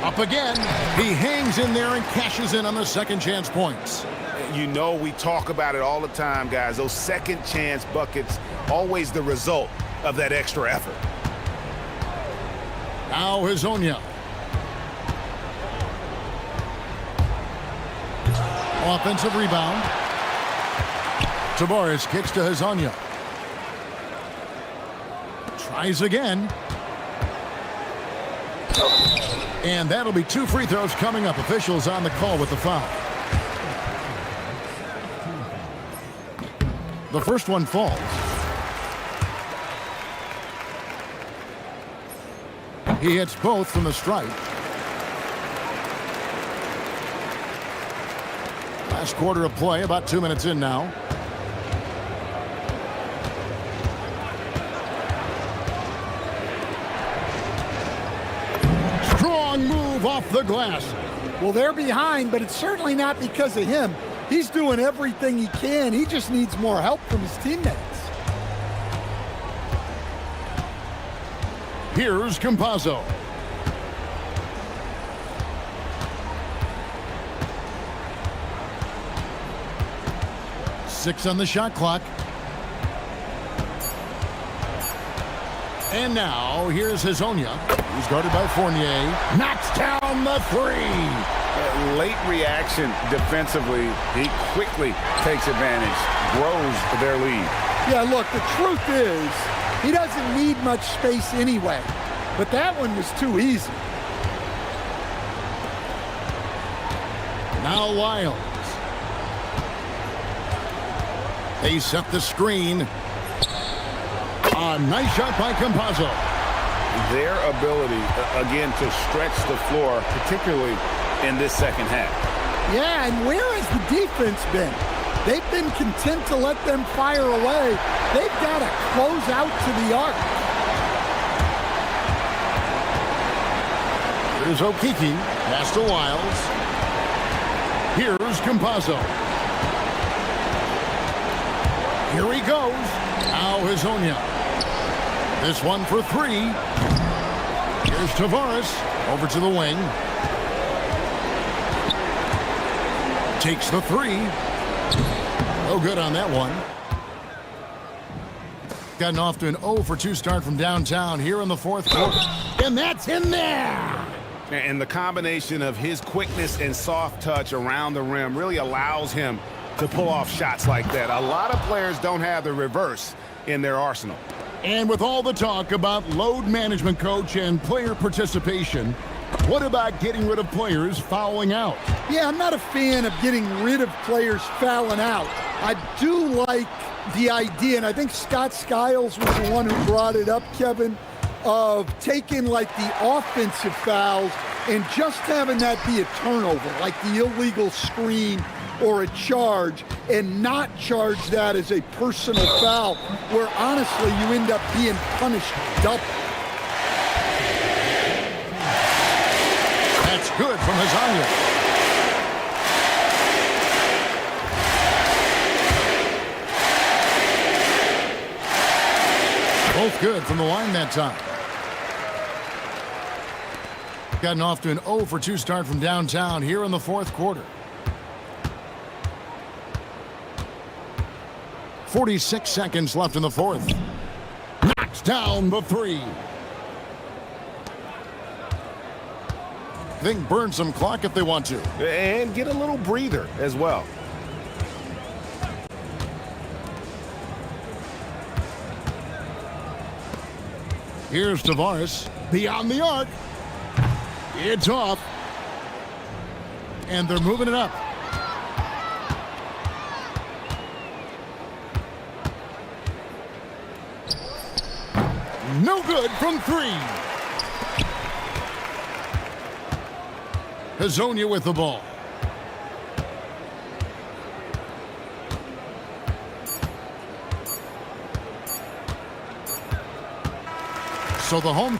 Up again. He hangs in there and cashes in on the second chance points. You know, we talk about it all the time, guys. Those second chance buckets, always the result of that extra effort. Now Hezonja. Offensive rebound. Tavares kicks to Hezonja. Tries again. And that'll be 2 free throws coming up. Officials on the call with the foul. The first one falls. He hits both from the stripe. Last quarter of play, about 2 minutes in now. Strong move off the glass. Well, they're behind, but it's certainly not because of him. He's doing everything he can. He just needs more help from his teammates. Here's Campazzo. Six on the shot clock. And now, here's Hazonia, who's guarded by Fournier. Knocks down the three. Late reaction defensively. He quickly takes advantage, grows their lead. Yeah, look, the truth is, he doesn't need much space anyway. But that one was too easy. Now Lyles. They set the screen. A nice shot by Campazzo. Their ability, again, to stretch the floor, particularly in this second half. Yeah, and where has the defense been? They've been content to let them fire away. They've got to close out to the arc. Here's Okiki. Pass to Lyles. Here's Campazzo. Here he goes. Now Hazonia. This one for three. Here's Tavares. Over to the wing. Takes the three. No good on that one. Gotten off to an 0 for 2 start from downtown here in the fourth quarter. And that's in there. And the combination of his quickness and soft touch around the rim really allows him to pull off shots like that. A lot of players don't have the reverse in their arsenal. And with all the talk about load management, coach, and player participation, what about getting rid of players fouling out? Yeah, I'm not a fan of getting rid of players fouling out. I do like the idea, and I think Scott Skiles was the one who brought it up, Kevin, of taking like the offensive fouls and just having that be a turnover, like the illegal screen or a charge, and not charge that as a personal foul, where honestly you end up being punished double. That's good from Hazonia. Both good from the line that time. Gotten off to an 0 for 2 start from downtown here in the fourth quarter. 46 seconds left in the fourth. Knocks down the three. They can burn some clock if they want to. And get a little breather as well. Here's Tavares. Beyond the arc. It's off. And they're moving it up. No good from three. Hazonia with the ball. So the home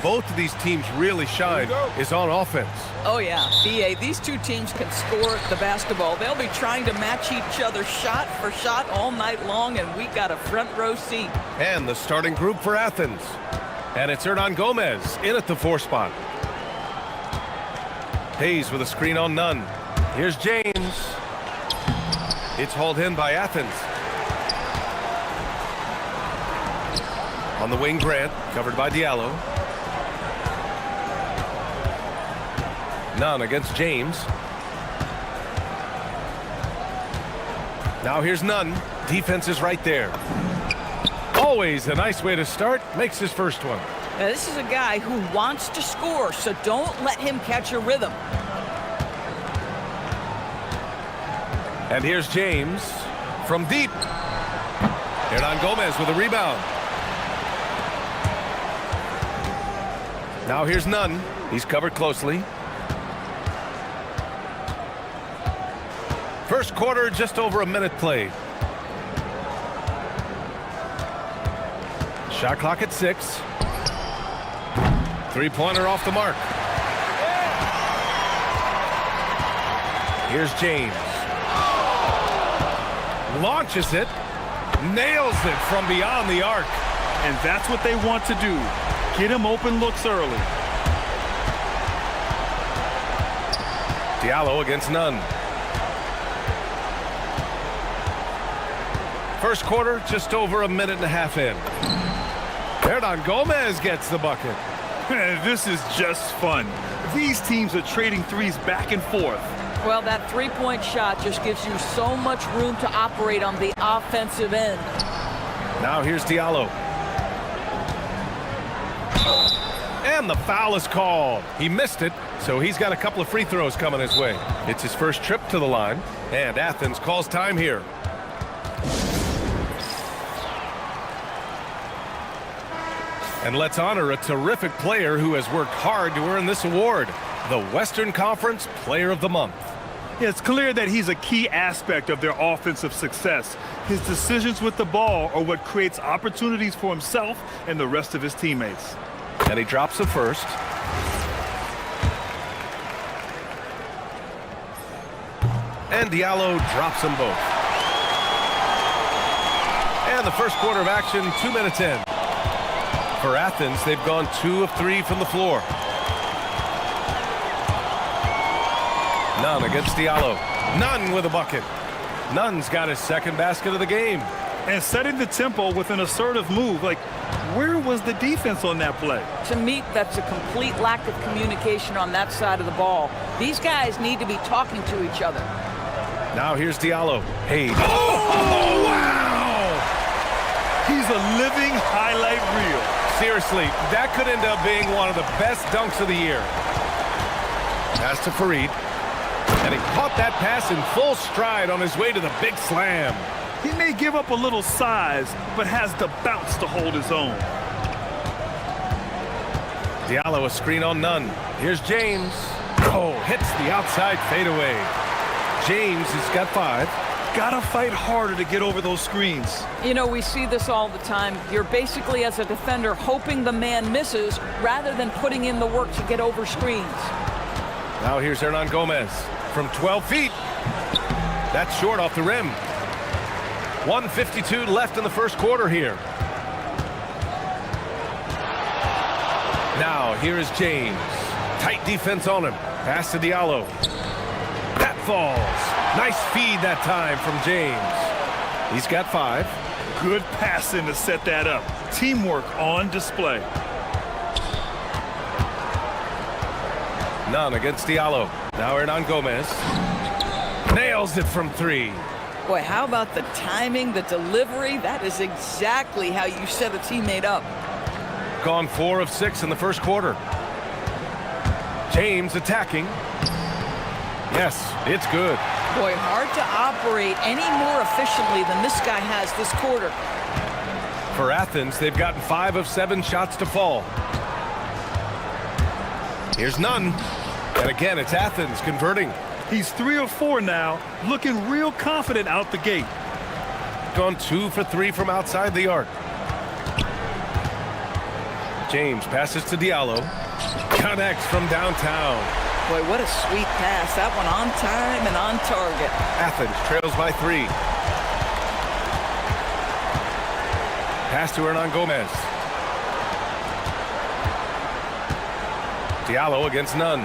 both of these teams really shine is on offense. Oh, yeah. BA, these two teams can score the basketball. They'll be trying to match each other shot for shot all night long, and we got a front row seat. And the starting group for Athens. And it's Hernan Gomez in at the 4 spot. Hayes with a screen on Nunn. Here's James. It's hauled in by Athens. On the wing, Grant, covered by Diallo. Nunn against James. Now here's Nunn. Defense is right there. Always a nice way to start. Makes his first one. Now, this is a guy who wants to score, so don't let him catch a rhythm. And here's James from deep. Hernan Gomez with a rebound. Now here's Nunn. He's covered closely. First quarter, just over a minute played. Shot clock at 6. Three-pointer off the mark. Here's James. Launches it. Nails it from beyond the arc. And that's what they want to do. Get him open looks early. Diallo against Nunn. First quarter, just over a minute and a half in. Hernan Gomez gets the bucket. This is just fun. These teams are trading threes back and forth. Well, that three-point shot just gives you so much room to operate on the offensive end. Now here's Diallo. And the foul is called. He missed it, so he's got a couple of free throws coming his way. It's his first trip to the line, and Athens calls time here. And let's honor a terrific player who has worked hard to earn this award, the Western Conference Player of the Month. Yeah, it's clear that he's a key aspect of their offensive success. His decisions with the ball are what creates opportunities for himself and the rest of his teammates. And he drops the first. And Diallo drops them both. And the first quarter of action, 2 minutes in. For Athens, they've gone 2 of 3 from the floor. Nunn against Diallo. Nunn with a bucket. Nunn's got his second basket of the game. And setting the tempo with an assertive move. Like, where was the defense on that play? To me, that's a complete lack of communication on that side of the ball. These guys need to be talking to each other. Now here's Diallo. Hayes. Oh, wow! He's a living highlight reel. Seriously, that could end up being one of the best dunks of the year. Pass to Farid. And he caught that pass in full stride on his way to the big slam. He may give up a little size, but has the bounce to hold his own. Diallo a screen on Nunn. Here's James. Oh, hits the outside fadeaway. James has got 5. Gotta fight harder to get over those screens. You know, we see this all the time. You're basically, as a defender, hoping the man misses rather than putting in the work to get over screens. Now here's Hernan Gomez from 12 feet. That's short off the rim. 1:52 left in the first quarter here. Now here is James. Tight defense on him. Pass to Diallo. That falls. Nice feed that time from James. He's got 5. Good passing to set that up. Teamwork on display. Nunn against Diallo. Now Hernan Gomez. Nails it from 3. Boy, how about the timing, the delivery? That is exactly how you set a teammate up. Gone 4 of 6 in the first quarter. James attacking. Yes, it's good. Boy, hard to operate any more efficiently than this guy has this quarter. For Athens, they've gotten 5 of 7 shots to fall. Here's Nunn. And again, it's Athens converting. He's 3 of 4 now, looking real confident out the gate. Gone 2 for 3 from outside the arc. James passes to Diallo. Connects from downtown. Boy, what a sweet pass. That one on time and on target. Athens trails by 3. Pass to Hernan Gomez. Diallo against none.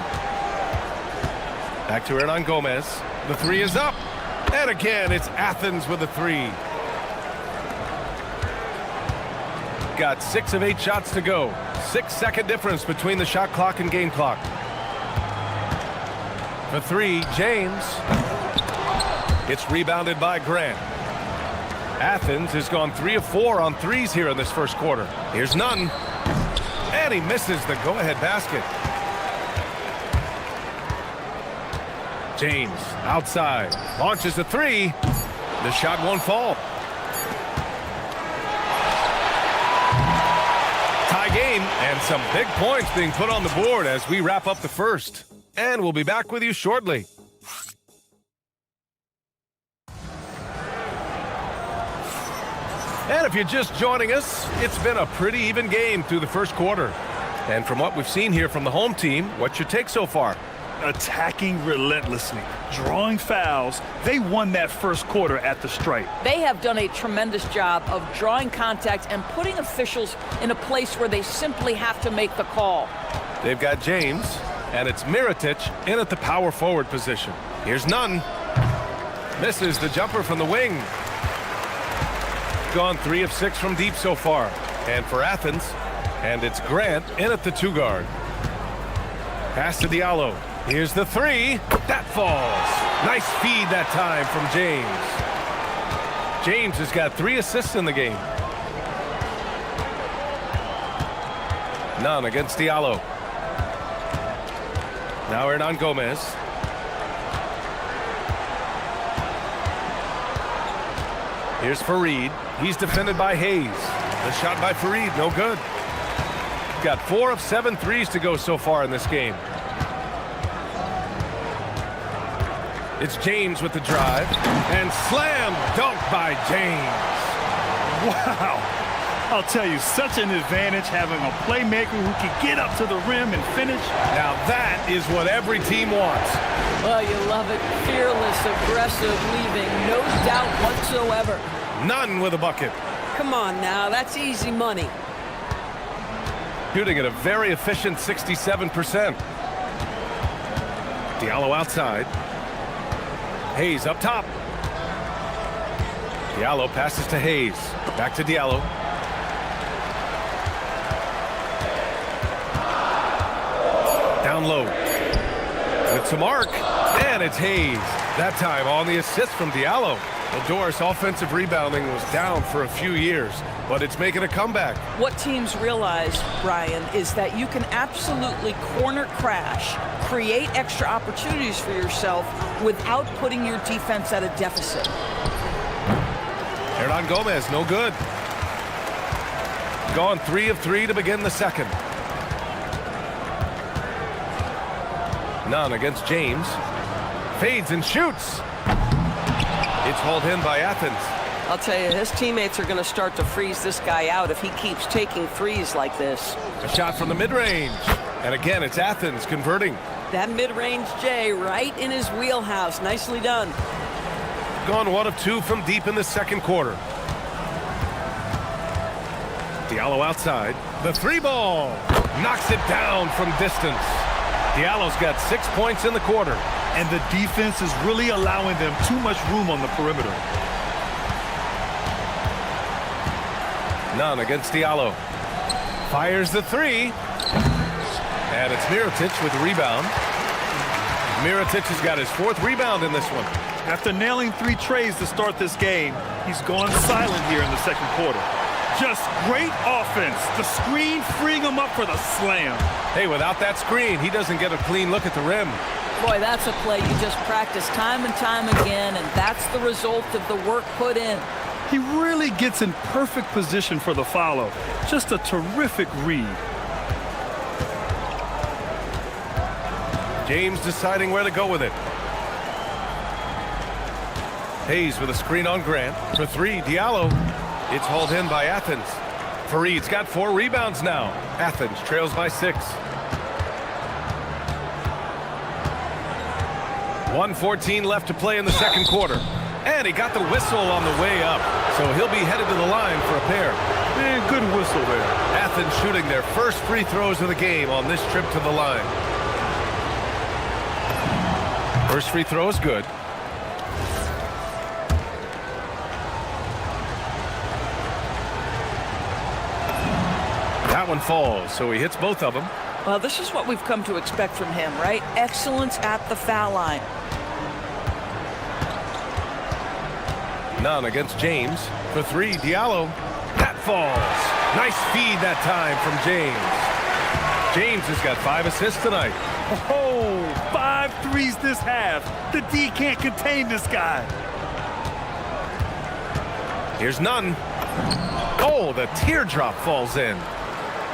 Back to Hernan Gomez. The 3 is up. And again, it's Athens with the 3. Got 6 of 8 shots to go. 6-second difference between the shot clock and game clock. For 3, James. It's rebounded by Grant. Athens has gone 3 of 4 on threes here in this first quarter. Here's none. And he misses the go-ahead basket. James outside. Launches a 3. The shot won't fall. Tie game and some big points being put on the board as we wrap up the first. And we'll be back with you shortly. And if you're just joining us, it's been a pretty even game through the first quarter. And from what we've seen here from the home team, what's your take so far? Attacking relentlessly, drawing fouls. They won that first quarter at the stripe. They have done a tremendous job of drawing contact and putting officials in a place where they simply have to make the call. They've got James, and it's Mirotic in at the power forward position. Here's none. Misses the jumper from the wing. Gone 3 of 6 from deep so far. And for Athens, and it's Grant in at the 2 guard. Pass to Diallo. Here's the 3. That falls. Nice feed that time from James. James has got 3 assists in the game. None against Diallo. Now Hernan Gomez. Here's Fareed. He's defended by Hayes. The shot by Fareed, no good. Got 4 of 7 threes to go so far in this game. It's James with the drive. And slam dunk by James. Wow. I'll tell you, such an advantage having a playmaker who can get up to the rim and finish. Now that is what every team wants. Well, you love it. Fearless, aggressive, leaving no doubt whatsoever. None with a bucket. Come on now, that's easy money. Shooting at a very efficient 67%. Diallo outside. Hayes up top. Diallo passes to Hayes. Back to Diallo. Down low. With some arc. And it's Hayes. That time on the assist from Diallo. Well, Doris, offensive rebounding was down for a few years, but it's making a comeback. What teams realize, Brian, is that you can absolutely corner crash, create extra opportunities for yourself without putting your defense at a deficit. Hernan Gomez, no good. Gone 3 of 3 to begin the second. None against James. Fades and shoots. It's hauled in by Athens. I'll tell you, his teammates are going to start to freeze this guy out if he keeps taking threes like this. A shot from the mid-range. And again, it's Athens converting. That mid-range J right in his wheelhouse. Nicely done. Gone 1 of 2 from deep in the second quarter. Diallo outside. The 3-ball. Knocks it down from distance. Diallo's got 6 points in the quarter. And the defense is really allowing them too much room on the perimeter. None against Diallo. Fires the 3. And it's Mirotic with the rebound. Mirotic has got his 4th rebound in this one. After nailing 3 trays to start this game, he's gone silent here in the second quarter. Just great offense. The screen freeing him up for the slam. Hey, without that screen, he doesn't get a clean look at the rim. Boy, that's a play you just practice time and time again, and that's the result of the work put in. He really gets in perfect position for the follow. Just a terrific read. James deciding where to go with it. Hayes with a screen on Grant. For 3, Diallo. It's hauled in by Athens. Fareed's got 4 rebounds now. Athens trails by 6. 1:14 left to play in the second quarter. And he got the whistle on the way up. So he'll be headed to the line for a pair. Man, good whistle there. Athens shooting their first free throws of the game on this trip to the line. First free throw is good. That one falls, so he hits both of them. Well, this is what we've come to expect from him, right? Excellence at the foul line. None against James. For 3, Diallo. That falls. Nice feed that time from James. James has got 5 assists tonight. Oh, 5 threes this half. The D can't contain this guy. Here's Nunn. Oh, the teardrop falls in.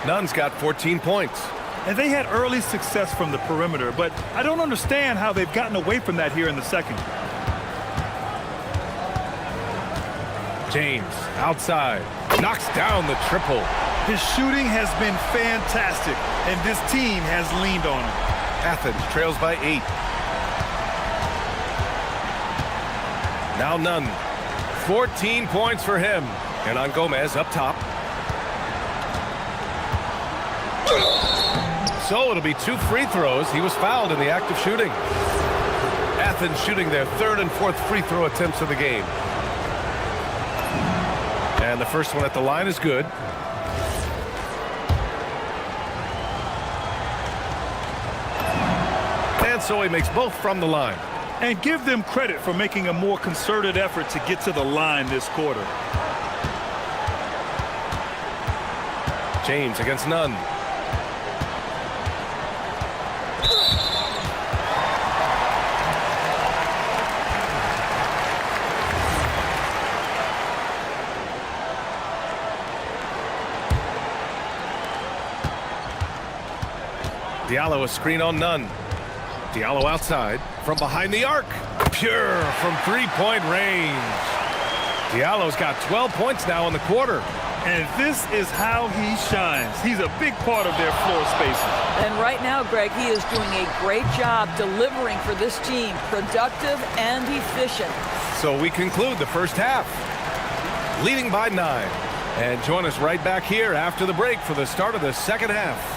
Nunn's got 14 points. And they had early success from the perimeter, but I don't understand how they've gotten away from that here in the second. James outside. Knocks down the triple. His shooting has been fantastic, and this team has leaned on him. Athens trails by 8. Now Nunn. 14 points for him. And on Gomez up top. So it'll be 2 free throws. He was fouled in the act of shooting. Athens shooting their 3rd and 4th free throw attempts of the game. And the first one at the line is good. And so he makes both from the line. And give them credit for making a more concerted effort to get to the line this quarter. James against Nunn. Diallo a screen on Nunn. Diallo outside from behind the arc. Pure from 3-point range. Diallo's got 12 points now in the quarter. And this is how he shines. He's a big part of their floor spacing. And right now, Greg, he is doing a great job delivering for this team. Productive and efficient. So we conclude the first half. Leading by 9. And join us right back here after the break for the start of the second half.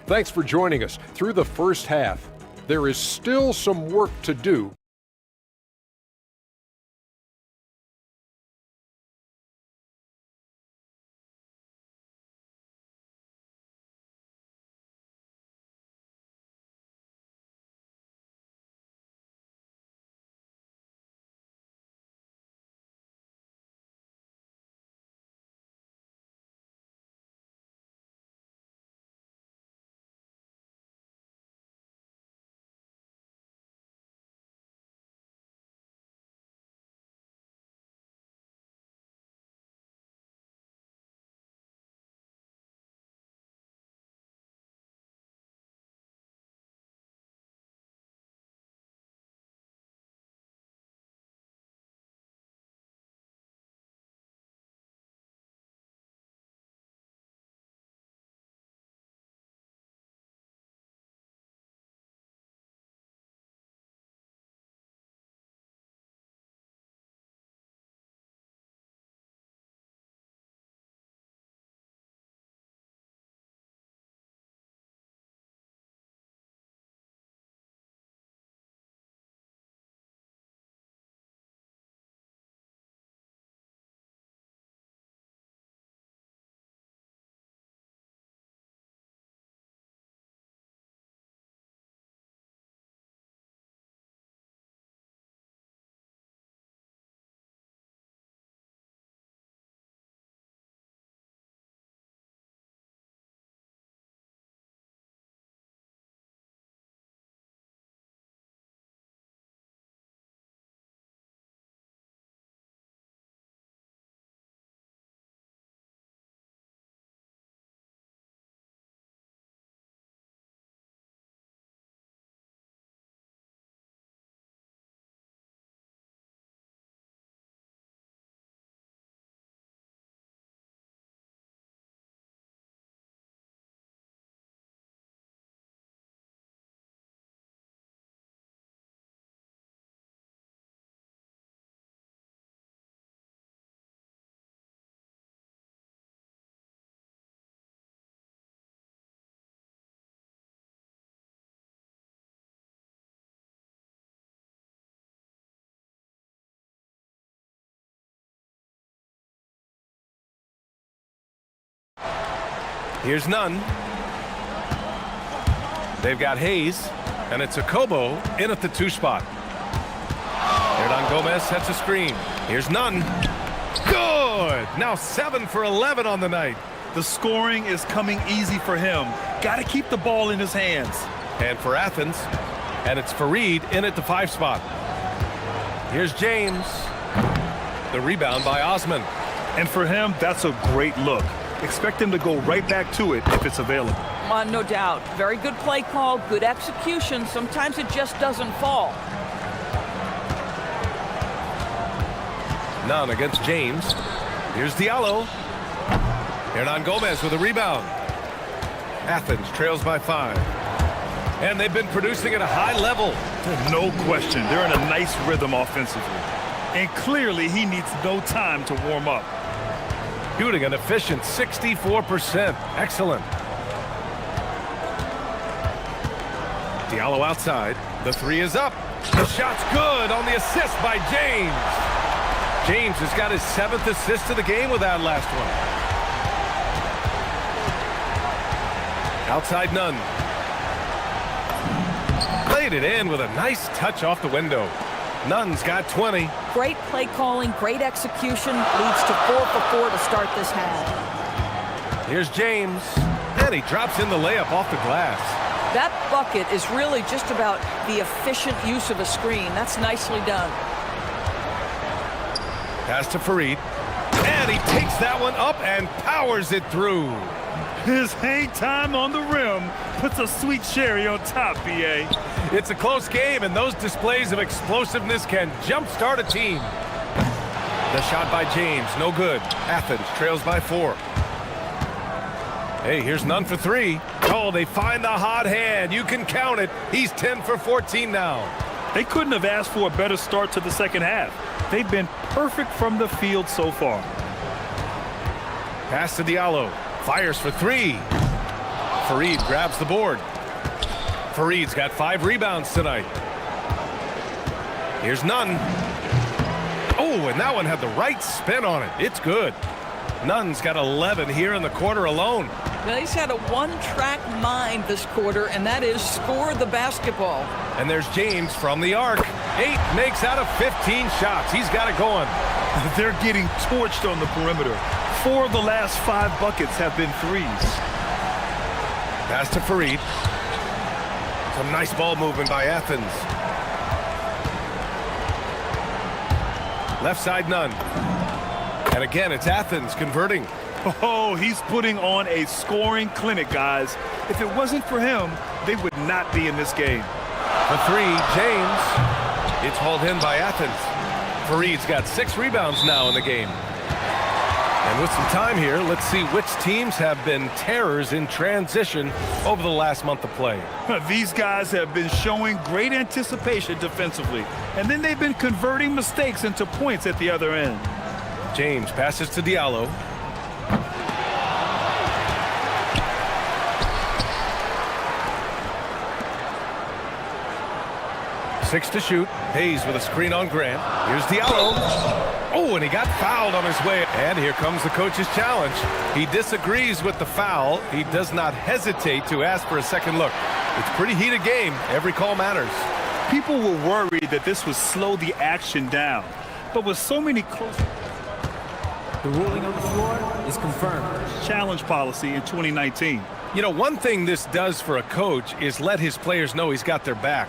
Thanks for joining us through the first half. There is still some work to do. Here's Nunn. They've got Hayes, and it's a Kobo in at the 2 spot. Hernan Gomez sets a screen. Here's Nunn. Good! Now 7 for 11 on the night. The scoring is coming easy for him. Got to keep the ball in his hands. And for Athens, and it's Fareed in at the 5 spot. Here's James. The rebound by Osman. And for him, that's a great look. Expect him to go right back to it if it's available. No doubt. Very good play call, good execution. Sometimes it just doesn't fall. Nunn against James. Here's Diallo. Hernan Gomez with a rebound. Athens trails by 5. And they've been producing at a high level. No question. They're in a nice rhythm offensively. And clearly he needs no time to warm up. Shooting an efficient 64%. Excellent. Diallo outside. The 3 is up. The shot's good on the assist by James. James has got his 7th assist of the game with that last one. Outside Nunn. Played it in with a nice touch off the window. Nunn's got 20. Great play calling, great execution. Leads to 4 for 4 to start this half. Here's James. And he drops in the layup off the glass. That bucket is really just about the efficient use of a screen. That's nicely done. Pass to Fareed. And he takes that one up and powers it through. His hang time on the rim puts a sweet cherry on top, B.A. It's a close game, and those displays of explosiveness can jumpstart a team. The shot by James, no good. Athens trails by 4. Hey, here's Nunn for 3. Oh, they find the hot hand. You can count it. He's 10 for 14 now. They couldn't have asked for a better start to the second half. They've been perfect from the field so far. Pass to Diallo. Fires for 3. Fareed grabs the board. Fareed's got 5 rebounds tonight. Here's Nunn. Oh, and that one had the right spin on it. It's good. Nunn's got 11 here in the quarter alone. Well, he's had a one-track mind this quarter, and that is score the basketball. And there's James from the arc. 8 makes out of 15 shots. He's got it going. They're getting torched on the perimeter. 4 of the last 5 buckets have been 3s. Pass to Fareed. Some nice ball movement by Athens. Left side Nunn. And again, it's Athens converting. Oh, he's putting on a scoring clinic, guys. If it wasn't for him, they would not be in this game. The 3, James. It's hauled in by Athens. Fareed's got 6 rebounds now in the game. And with some time here, let's see which teams have been terrors in transition over the last month of play. These guys have been showing great anticipation defensively, and then they've been converting mistakes into points at the other end. James passes to Diallo. Six to shoot. Hayes with a screen on Grant. Here's Diallo. Oh, and he got fouled on his way. And here comes the coach's challenge. He disagrees with the foul. He does not hesitate to ask for a second look. It's a pretty heated game. Every call matters. People were worried that this would slow the action down. But with so many close... The ruling on the floor is confirmed. Challenge policy in 2019. You know, one thing this does for a coach is let his players know he's got their back.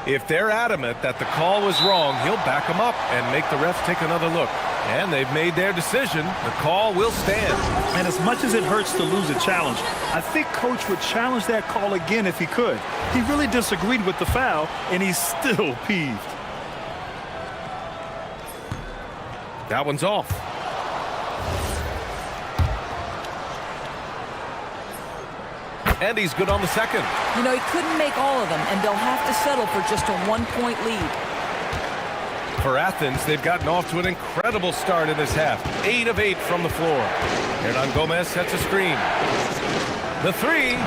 If they're adamant that the call was wrong, he'll back them up and make the refs take another look. And they've made their decision. The call will stand. And as much as it hurts to lose a challenge, I think Coach would challenge that call again if he could. He really disagreed with the foul, and he's still peeved. That one's off. And he's good on the second. You know, he couldn't make all of them, and they'll have to settle for just a 1-point lead. For Athens, they've gotten off to an incredible start in this half. 8 of 8 from the floor. Hernan Gomez sets a screen. The 3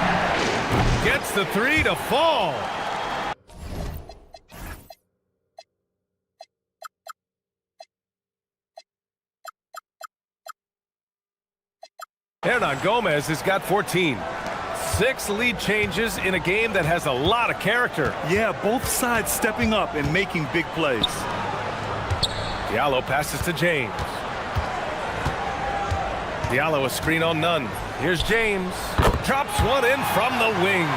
gets the 3 to fall. Hernan Gomez has got 14. 6 lead changes in a game that has a lot of character. Yeah, both sides stepping up and making big plays. Diallo passes to James. Diallo a screen on Nunn. Here's James. Drops one in from the wing.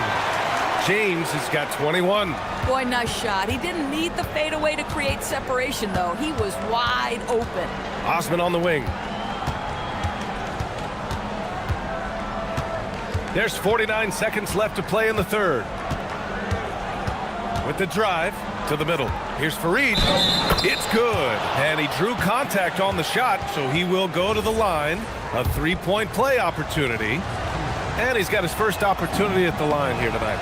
James has got 21. Boy, nice shot. He didn't need the fadeaway to create separation, though. He was wide open. Osman on the wing. There's 49 seconds left to play in the third. With the drive to the middle. Here's Fareed. It's good. And he drew contact on the shot, so he will go to the line. A 3-point play opportunity. And he's got his first opportunity at the line here tonight.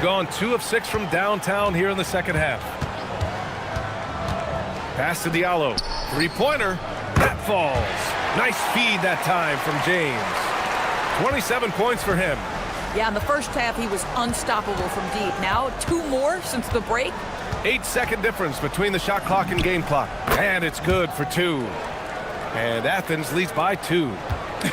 Gone 2 of 6 from downtown here in the second half. Pass to Diallo. 3-pointer. That falls. Nice feed that time from James. 27 points for him. Yeah, in the first half, he was unstoppable from deep. Now, 2 more since the break. 8-second difference between the shot clock and game clock. And it's good for 2. And Athens leads by 2.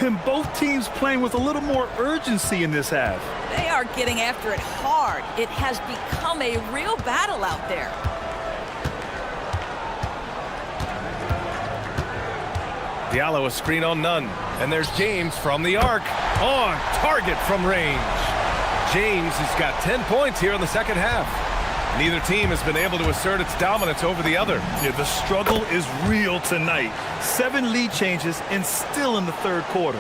And both teams playing with a little more urgency in this half. They are getting after it hard. It has become a real battle out there. Diallo a screen on Nunn. And there's James from the arc. On target from range. James has got 10 points here in the second half. Neither team has been able to assert its dominance over the other. Yeah, the struggle is real tonight. 7 lead changes and still in the third quarter.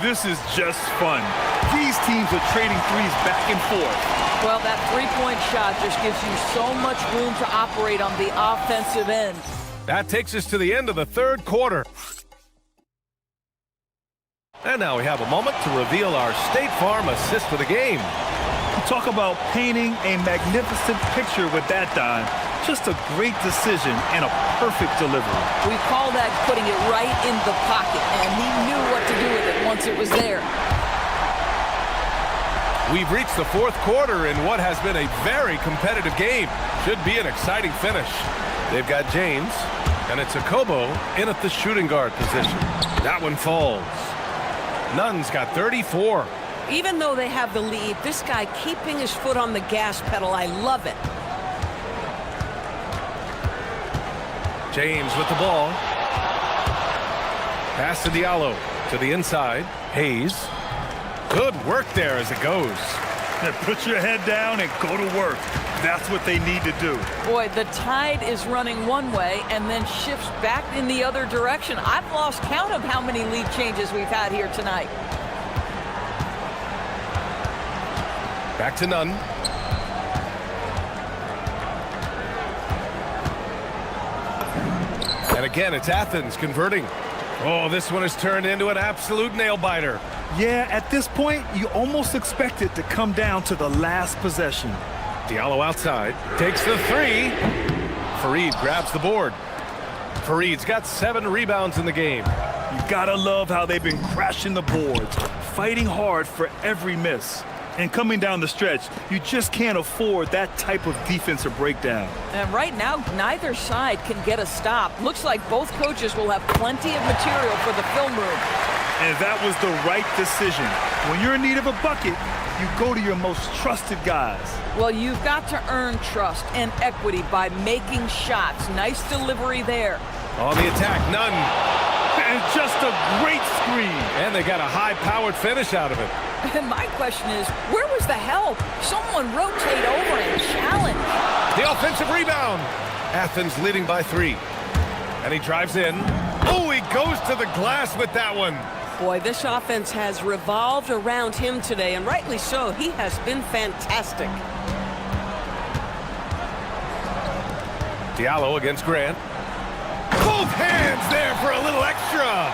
This is just fun. These teams are trading threes back and forth. Well, that 3-point shot just gives you so much room to operate on the offensive end. That takes us to the end of the third quarter. And now we have a moment to reveal our State Farm assist for the game. Talk about painting a magnificent picture with that dime. Just a great decision and a perfect delivery. We call that putting it right in the pocket, and he knew what to do with it once it was there. We've reached the fourth quarter in what has been a very competitive game. Should be an exciting finish. They've got James, and it's Akobo in at the shooting guard position. That one falls. Nunn's got 34. Even though they have the lead, this guy keeping his foot on the gas pedal, I love it. James with the ball. Pass to Diallo. To the inside. Hayes. Good work there as it goes. Put your head down and go to work. That's what they need to do. Boy, the tide is running one way and then shifts back in the other direction. I've lost count of how many lead changes we've had here tonight. Back to Nunn. And again, it's Athens converting. Oh, this one has turned into an absolute nail-biter. Yeah, at this point, you almost expect it to come down to the last possession. Diallo outside. Takes the 3. Fareed grabs the board. Fareed's got 7 rebounds in the game. You gotta love how they've been crashing the boards, fighting hard for every miss. And coming down the stretch, you just can't afford that type of defensive breakdown. And right now, neither side can get a stop. Looks like both coaches will have plenty of material for the film room. And that was the right decision. When you're in need of a bucket, you go to your most trusted guys. Well, you've got to earn trust and equity by making shots. Nice delivery there. On the attack, Nunn. And just a great screen. And they got a high-powered finish out of it. And my question is, where was the help? Someone rotate over and challenge. The offensive rebound. Athens leading by 3. And he drives in. Oh, he goes to the glass with that one. Boy, this offense has revolved around him today, and rightly so. He has been fantastic. Diallo against Grant. Both hands there for a little extra.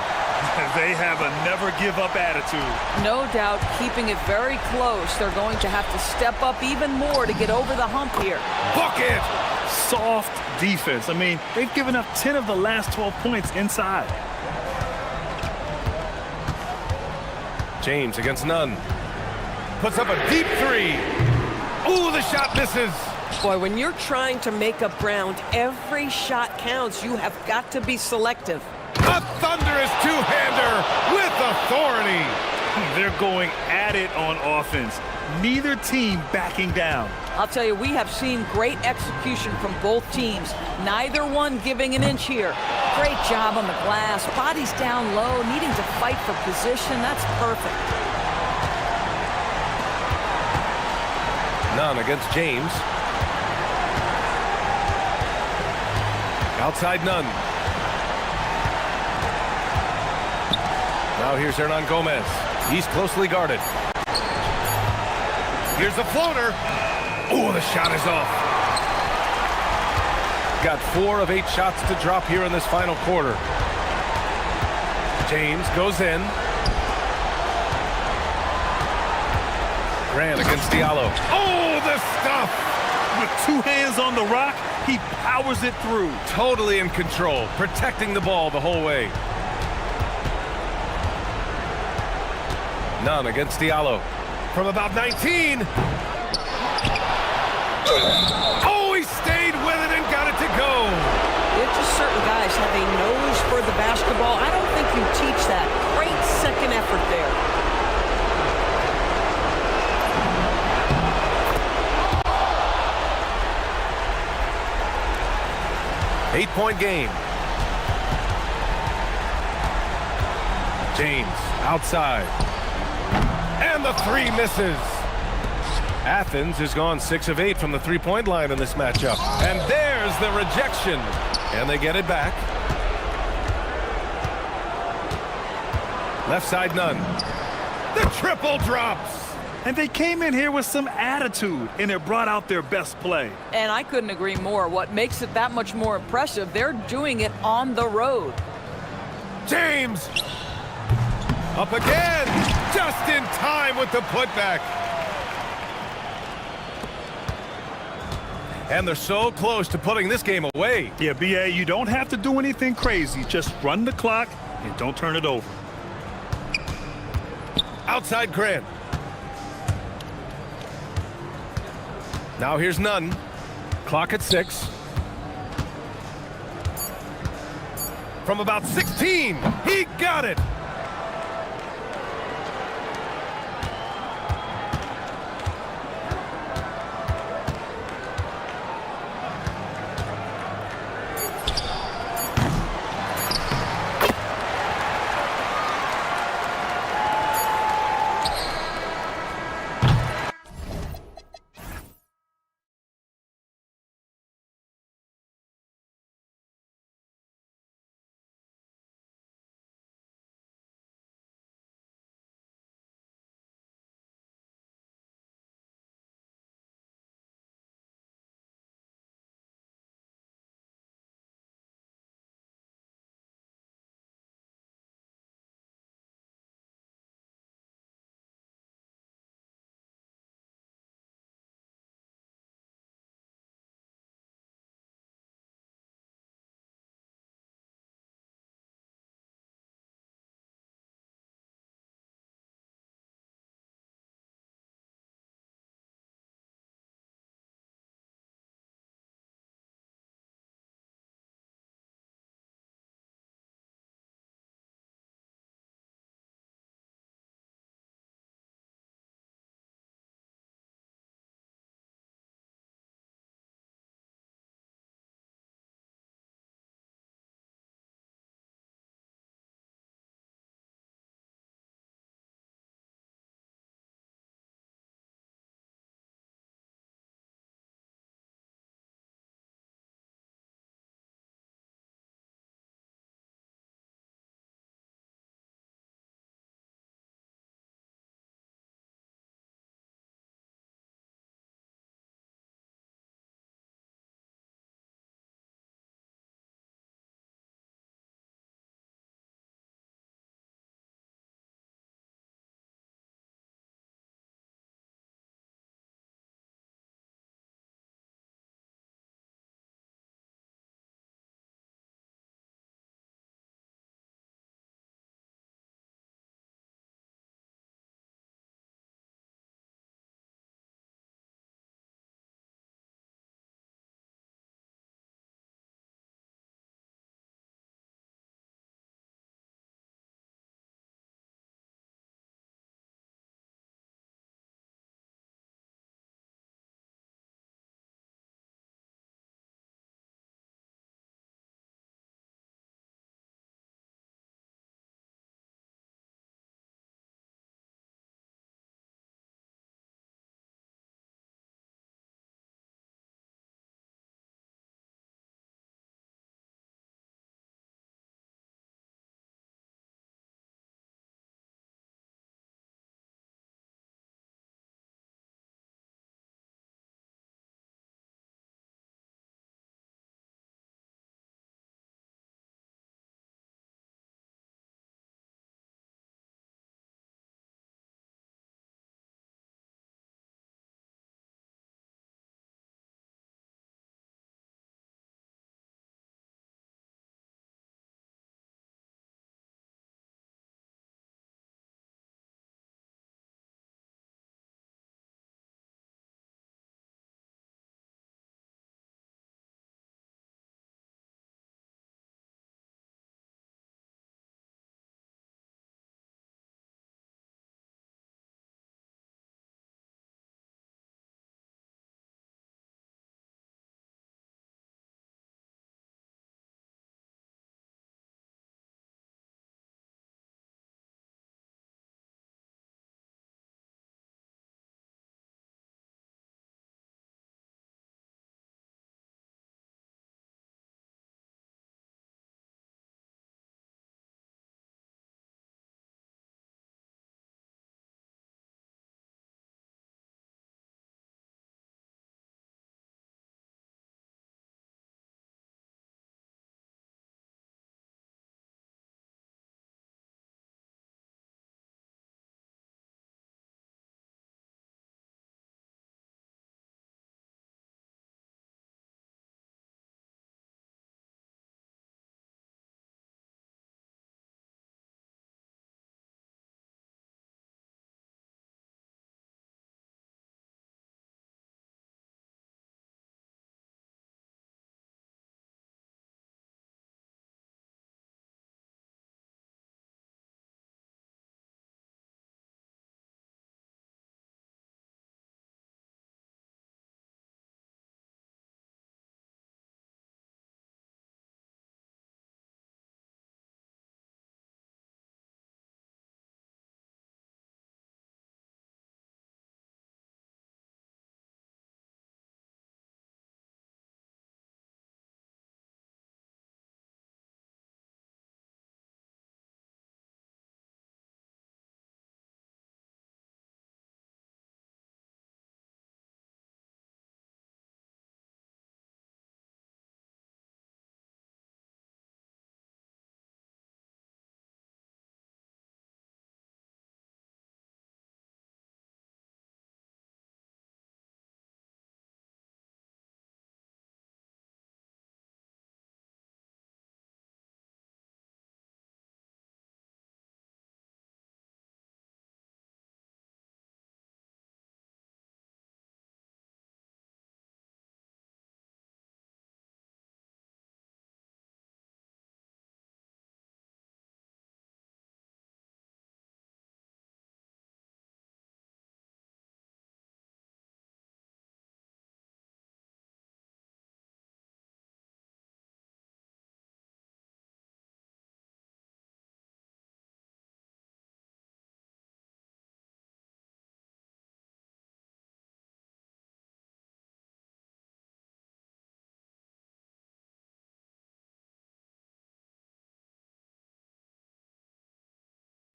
They have a never-give-up attitude. No doubt, keeping it very close. They're going to have to step up even more to get over the hump here. Bucket! Soft defense. I mean, they've given up 10 of the last 12 points inside. James against Nunn. Puts up a deep 3. Ooh, the shot misses. Boy, when you're trying to make up ground, every shot counts. You have got to be selective. A thunderous two-hander with authority. They're going at it on offense. Neither team backing down. I'll tell you, we have seen great execution from both teams. Neither one giving an inch here. Great job on the glass. Bodies down low, needing to fight for position. That's perfect. None against James. Outside Nunn. Now here's Hernan Gomez. He's closely guarded. Here's the floater. Oh, the shot is off. Got 4 of 8 shots to drop here in this final quarter. James goes in. Grant against Diallo. Oh, the stuff! With 2 hands on the rock, he powers it through. Totally in control, protecting the ball the whole way. None against Diallo. From about 19. Oh, he stayed with it and got it to go. It's just certain guys have a nose for the basketball. I don't think you teach that. Great second effort there. Eight-point game. James outside. And the 3 misses. Athens has gone 6 of 8 from the three-point line in this matchup. And there's the rejection. And they get it back. Left side Nunn. The triple drops. And they came in here with some attitude, and it brought out their best play. And I couldn't agree more. What makes it that much more impressive, they're doing it on the road. James! Up again! Just in time with the putback. And they're so close to putting this game away. Yeah, BA, you don't have to do anything crazy. Just run the clock and don't turn it over. Outside Grant. Now here's Nunn. Clock at 6. From about 16, he got it.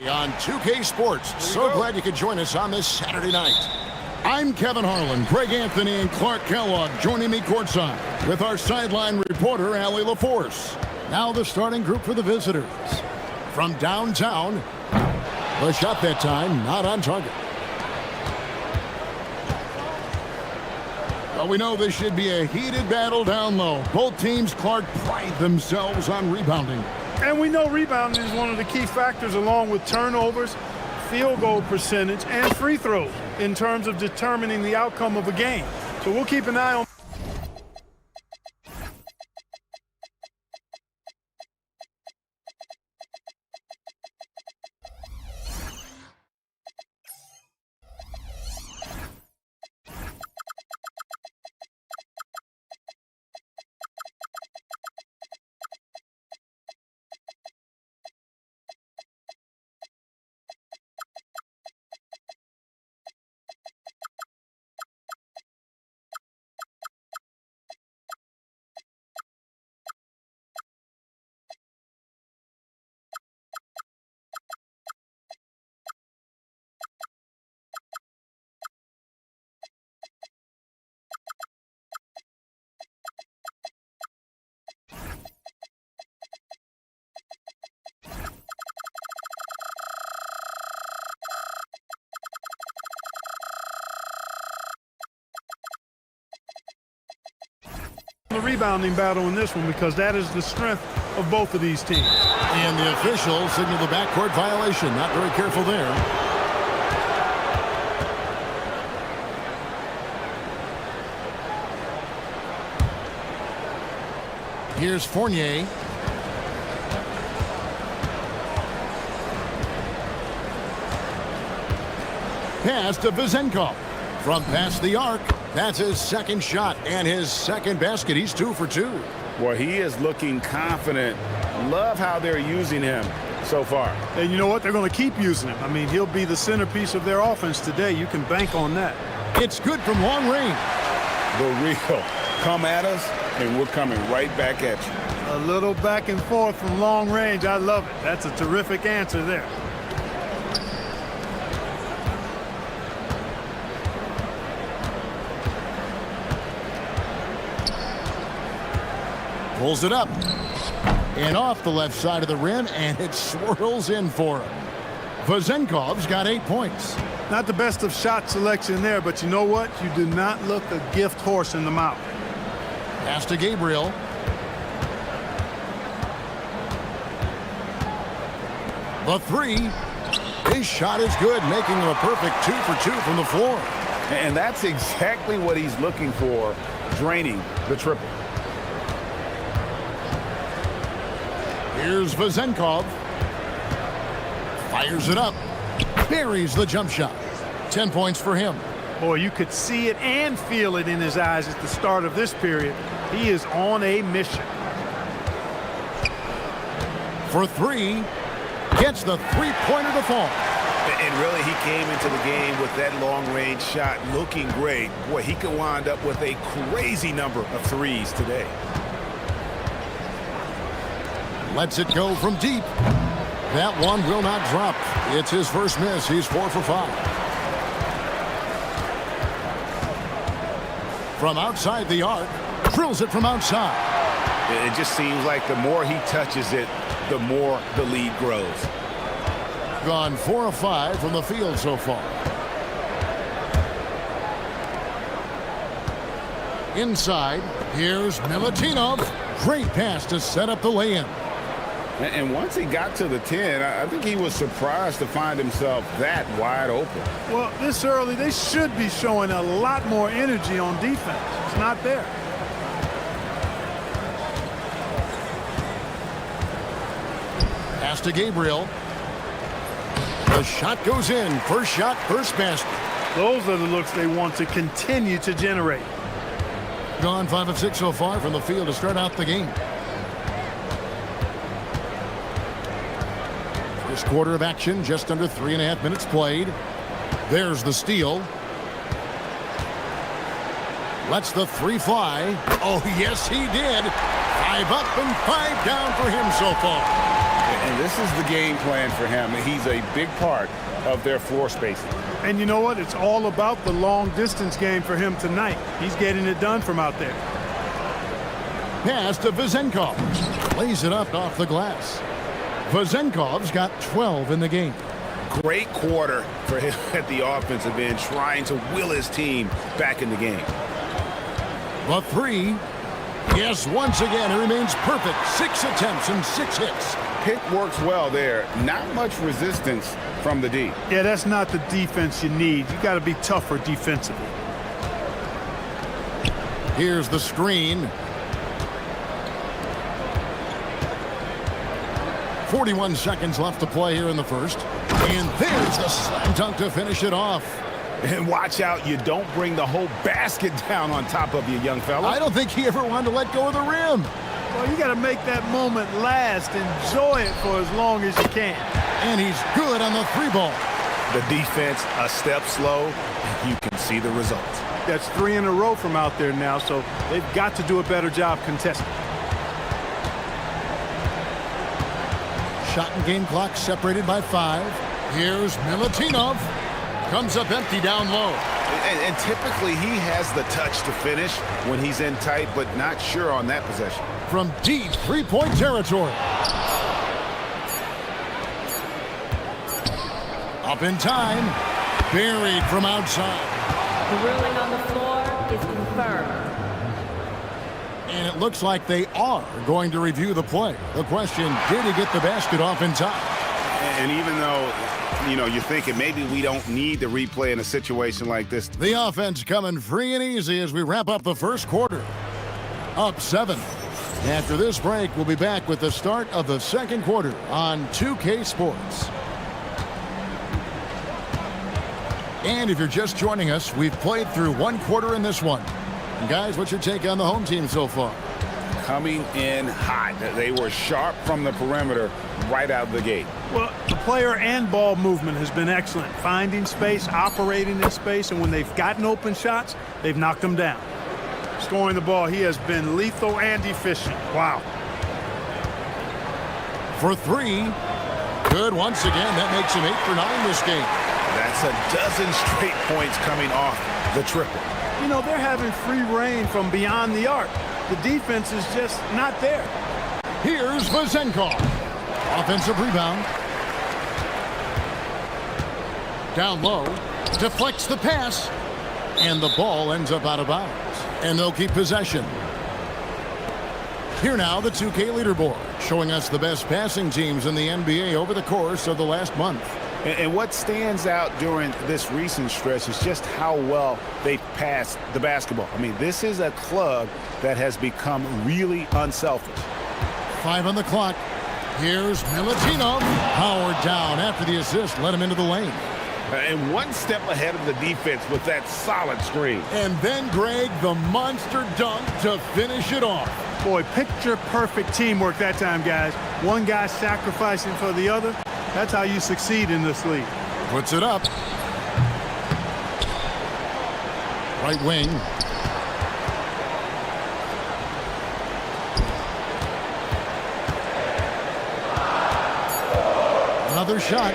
On 2K Sports. So glad you could join us on this Saturday night. I'm Kevin Harlan, Greg Anthony, and Clark Kellogg joining me courtside with our sideline reporter, Allie LaForce. Now the starting group for the visitors. From downtown, the shot that time not on target. Well, we know this should be a heated battle down low. Both teams, Clark, pride themselves on rebounding. And we know rebounding is one of the key factors along with turnovers, field goal percentage, and free throws in terms of determining the outcome of a game. So we'll keep an eye on. The rebounding battle in this one because that is the strength of both of these teams. And the officials signal the backcourt violation. Not very careful there. Here's Fournier. Pass to Vezenkov. From past the arc. That's his second shot and his second basket. He's 2 for 2. Well, he is looking confident. Love how they're using him so far. And you know what? They're going to keep using him. I mean, he'll be the centerpiece of their offense today. You can bank on that. It's good from long range. The real. Come at us, and we're coming right back at you. A little back and forth from long range. I love it. That's a terrific answer there. Pulls it up. And off the left side of the rim, and it swirls in for him. Vezenkov's got 8 points. Not the best of shot selection there, but you know what? You do not look a gift horse in the mouth. Pass to Gabriel. The three. His shot is good, making him a perfect 2 for 2 from the floor. And that's exactly what he's looking for, draining the triple. Here's Vezenkov. Fires it up. Buries the jump shot. 10 points for him. Boy, you could see it and feel it in his eyes at the start of this period. He is on a mission. For three. Gets the three-pointer to fall. And really, he came into the game with that long-range shot looking great. Boy, he could wind up with a crazy number of threes today. Lets it go from deep. That one will not drop. It's his first miss. He's 4 for 5. From outside the arc, drills it from outside. It just seems like the more he touches it, the more the lead grows. Gone 4 of 5 from the field so far. Inside, here's Milutinov. Great pass to set up the lay-in. And once he got to the 10, I think he was surprised to find himself that wide open. Well, this early, they should be showing a lot more energy on defense. It's not there. Pass to Gabriel. The shot goes in. First shot, first basket. Those are the looks they want to continue to generate. Gone 5 of 6 so far from the field to start out the game. First quarter of action, just under 3.5 minutes played. There's the steal. Lets the three fly. Oh, yes, he did. 5 up and 5 down for him so far. And this is the game plan for him. He's a big part of their floor spacing. And you know what? It's all about the long distance game for him tonight. He's getting it done from out there. Pass to Vezenkov. Lays it up off the glass. Vezenkov's got 12 in the game. Great quarter for him at the offensive end, trying to will his team back in the game. The three. Yes, once again, it remains perfect. 6 attempts and 6 hits. Pick works well there. Not much resistance from the D. Yeah, that's not the defense you need. You got to be tougher defensively. Here's the screen. 41 seconds left to play here in the first. And there's the slam dunk to finish it off. And watch out, you don't bring the whole basket down on top of you, young fella. I don't think he ever wanted to let go of the rim. Well, you got to make that moment last. Enjoy it for as long as you can. And he's good on the three ball. The defense a step slow. You can see the results. That's 3 in a row from out there now, so they've got to do a better job contesting. Shot and game clock separated by 5. Here's Milutinov. Comes up empty down low. And typically he has the touch to finish when he's in tight, but not sure on that possession. From deep three-point territory. Up in time. Buried from outside. The ruling on the floor is confirmed. And it looks like they are going to review the play. The question, did he get the basket off in time? And even though, you know, you're thinking maybe we don't need the replay in a situation like this. The offense coming free and easy as we wrap up the first quarter. Up 7. After this break, we'll be back with the start of the second quarter on 2K Sports. And if you're just joining us, we've played through one quarter in this one. And guys, what's your take on the home team so far? Coming in hot. They were sharp from the perimeter right out of the gate. Well, the player and ball movement has been excellent. Finding space, operating in space, and when they've gotten open shots, they've knocked them down. Scoring the ball, he has been lethal and efficient. Wow. For 3. Good once again. That makes him 8 for 9 this game. That's a dozen straight points coming off the triple. You know, they're having free reign from beyond the arc. The defense is just not there. Here's Vezenkov. Offensive rebound. Down low. Deflects the pass. And the ball ends up out of bounds. And they'll keep possession. Here now, the 2K leaderboard, showing us the best passing teams in the NBA over the course of the last month. And what stands out during this recent stretch is just how well they've passed the basketball. I mean, this is a club that has become really unselfish. 5 on the clock. Here's Milutinov. Powered down after the assist led him into the lane. And one step ahead of the defense with that solid screen. And then, Greg, the monster dunk to finish it off. Boy, picture-perfect teamwork that time, guys. One guy sacrificing for the other. That's how you succeed in this league. Puts it up. Right wing. Another shot.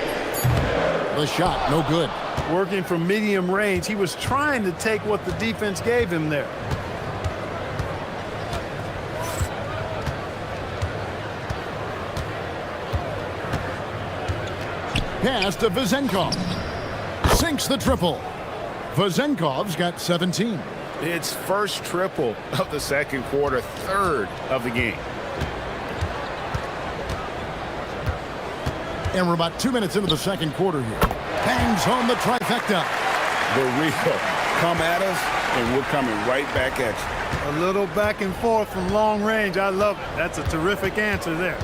The shot, no good. Working from medium range, he was trying to take what the defense gave him there. Pass to Vezenkov. Sinks the triple. Vezenkov's got 17. It's first triple of the second quarter, 3rd of the game. And we're about 2 minutes into the second quarter here. Bangs home the trifecta. The real come at us, and we're coming right back at you. A little back and forth from long range. I love it. That's a terrific answer there.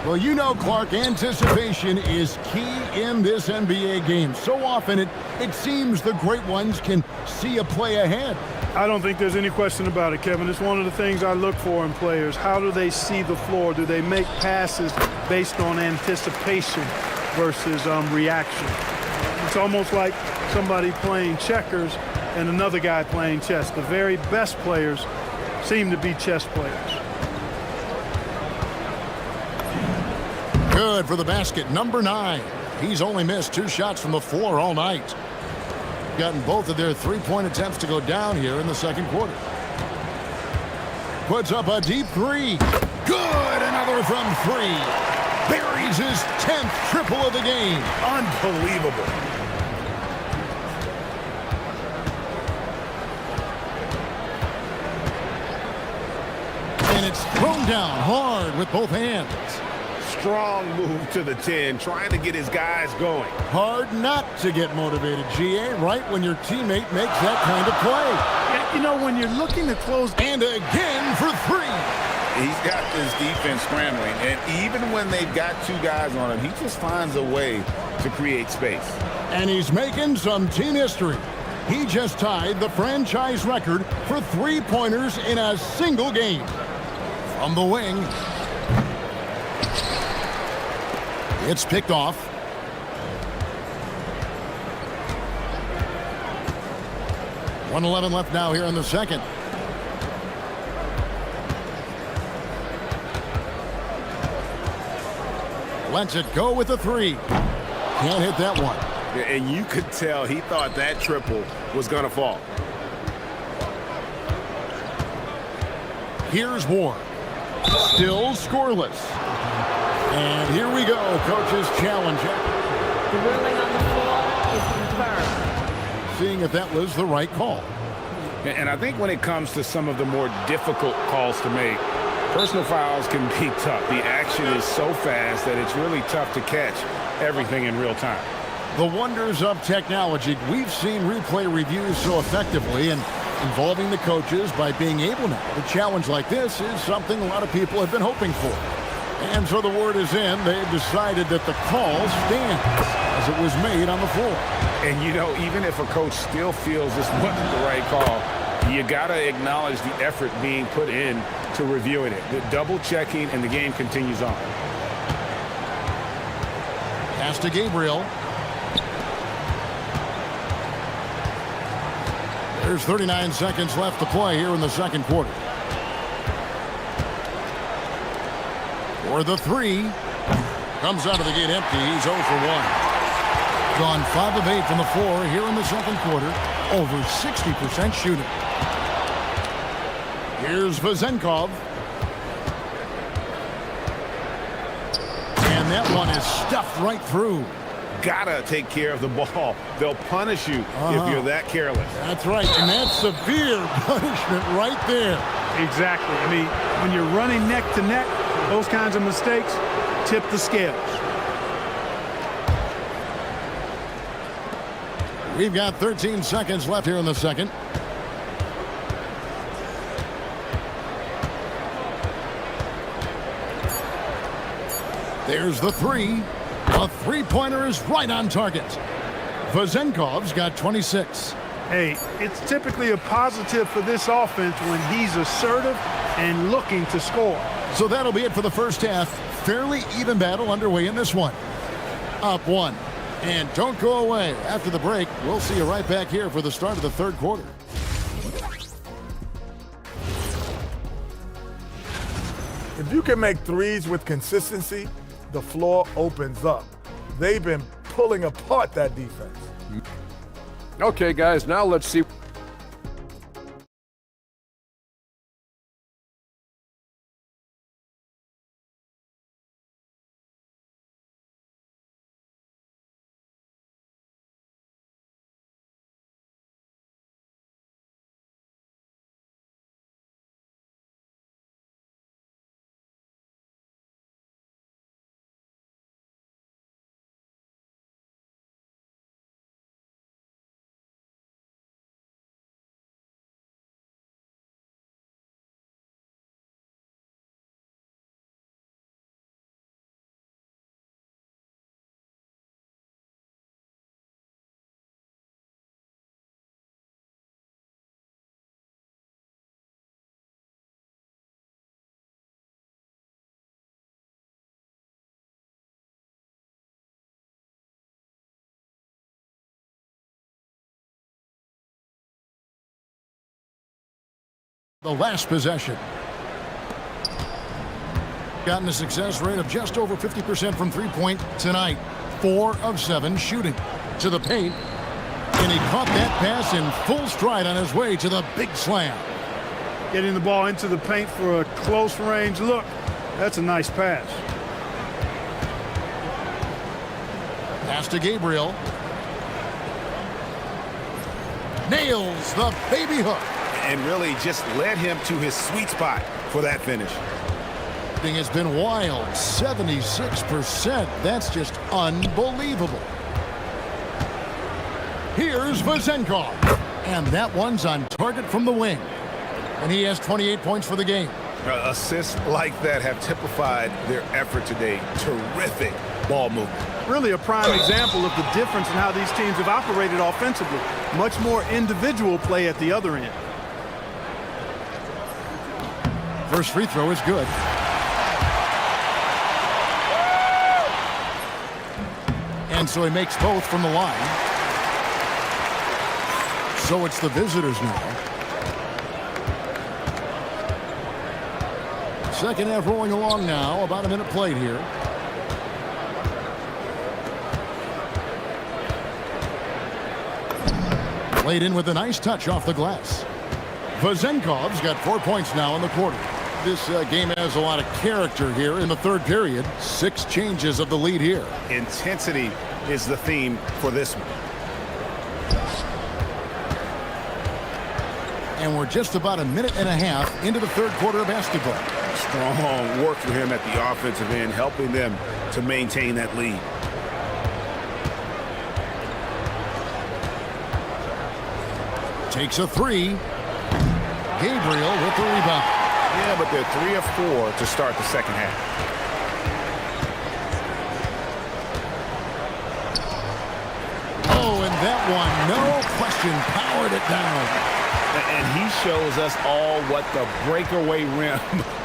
Well, you know, Clark, anticipation is key in this NBA game. So often it seems the great ones can see a play ahead. I don't think there's any question about it, Kevin. It's one of the things I look for in players. How do they see the floor? Do they make passes based on anticipation versus reaction? It's almost like somebody playing checkers and another guy playing chess. The very best players seem to be chess players. Good for the basket, number 9. He's only missed 2 shots from the floor all night. Gotten both of their three-point attempts to go down here in the second quarter. Puts up a deep 3. Good, another from 3. Buries his 10th triple of the game. Unbelievable. And it's thrown down hard with both hands. Strong move to the 10, trying to get his guys going. Hard not to get motivated, GA, right when your teammate makes that kind of play. You know, when you're looking to close. And again for 3. He's got this defense scrambling, and even when they've got 2 guys on him, he just finds a way to create space. And he's making some team history. He just tied the franchise record for 3-pointers in a single game. From the wing. It's picked off. .111 left now here in the second. Lets it go with the 3. Can't hit that one. And you could tell he thought that triple was going to fall. Here's Ward. Still scoreless. And here we go, coach's challenge. The ruling on the floor is confirmed. Seeing if that was the right call. And I think when it comes to some of the more difficult calls to make, personal fouls can be tough. The action is so fast that it's really tough to catch everything in real time. The wonders of technology. We've seen replay reviews so effectively and involving the coaches by being able now. A challenge like this is something a lot of people have been hoping for. And so the word is in. They've decided that the call stands as it was made on the floor. And, you know, even if a coach still feels this wasn't the right call, you got to acknowledge the effort being put in to reviewing it. The double checking, and the game continues on. Pass to Gabriel. There's 39 seconds left to play here in the second quarter. For the 3. Comes out of the gate empty. He's 0 for 1. Gone 5 of 8 from the floor here in the second quarter. Over 60% shooting. Here's Vazenkov. And that one is stuffed right through. Gotta take care of the ball. They'll punish you if you're that careless. That's right, and that's severe punishment right there. Exactly. I mean, when you're running neck to neck, those kinds of mistakes tip the scales. We've got 13 seconds left here in the second. There's the 3. A 3-pointer is right on target. Vazenkov's got 26. Hey, it's typically a positive for this offense when he's assertive and looking to score. So that'll be it for the first half. Fairly even battle underway in this one. Up 1. And don't go away. After the break, we'll see you right back here for the start of the third quarter. If you can make threes with consistency, the floor opens up. They've been pulling apart that defense. Okay, guys, now let's see. The last possession. Gotten a success rate of just over 50% from three-point tonight. 4 of 7 shooting. To the paint. And he caught that pass in full stride on his way to the big slam. Getting the ball into the paint for a close range look. That's a nice pass. Pass to Gabriel. Nails the baby hook. And really just led him to his sweet spot for that finish. Thing has been wild. 76%. That's just unbelievable. Here's Vazenkov. And that one's on target from the wing. And he has 28 points for the game. Assists like that have typified their effort today. Terrific ball movement. Really a prime example of the difference in how these teams have operated offensively. Much more individual play at the other end. First free throw is good. And so he makes both from the line. So it's the visitors now. Second half rolling along now. About a minute played here. Played in with a nice touch off the glass. Vazenkov's got 4 points now in the quarter. This game has a lot of character here in the third period. 6 changes of the lead here. Intensity is the theme for this one. And we're just about a minute and a half into the third quarter of basketball. Strong work for him at the offensive end, helping them to maintain that lead. Takes a three. Gabriel with the rebound. Yeah, but they're 3 of 4 to start the second half. Oh, and that one, no question, powered it down. And he shows us all what the breakaway rim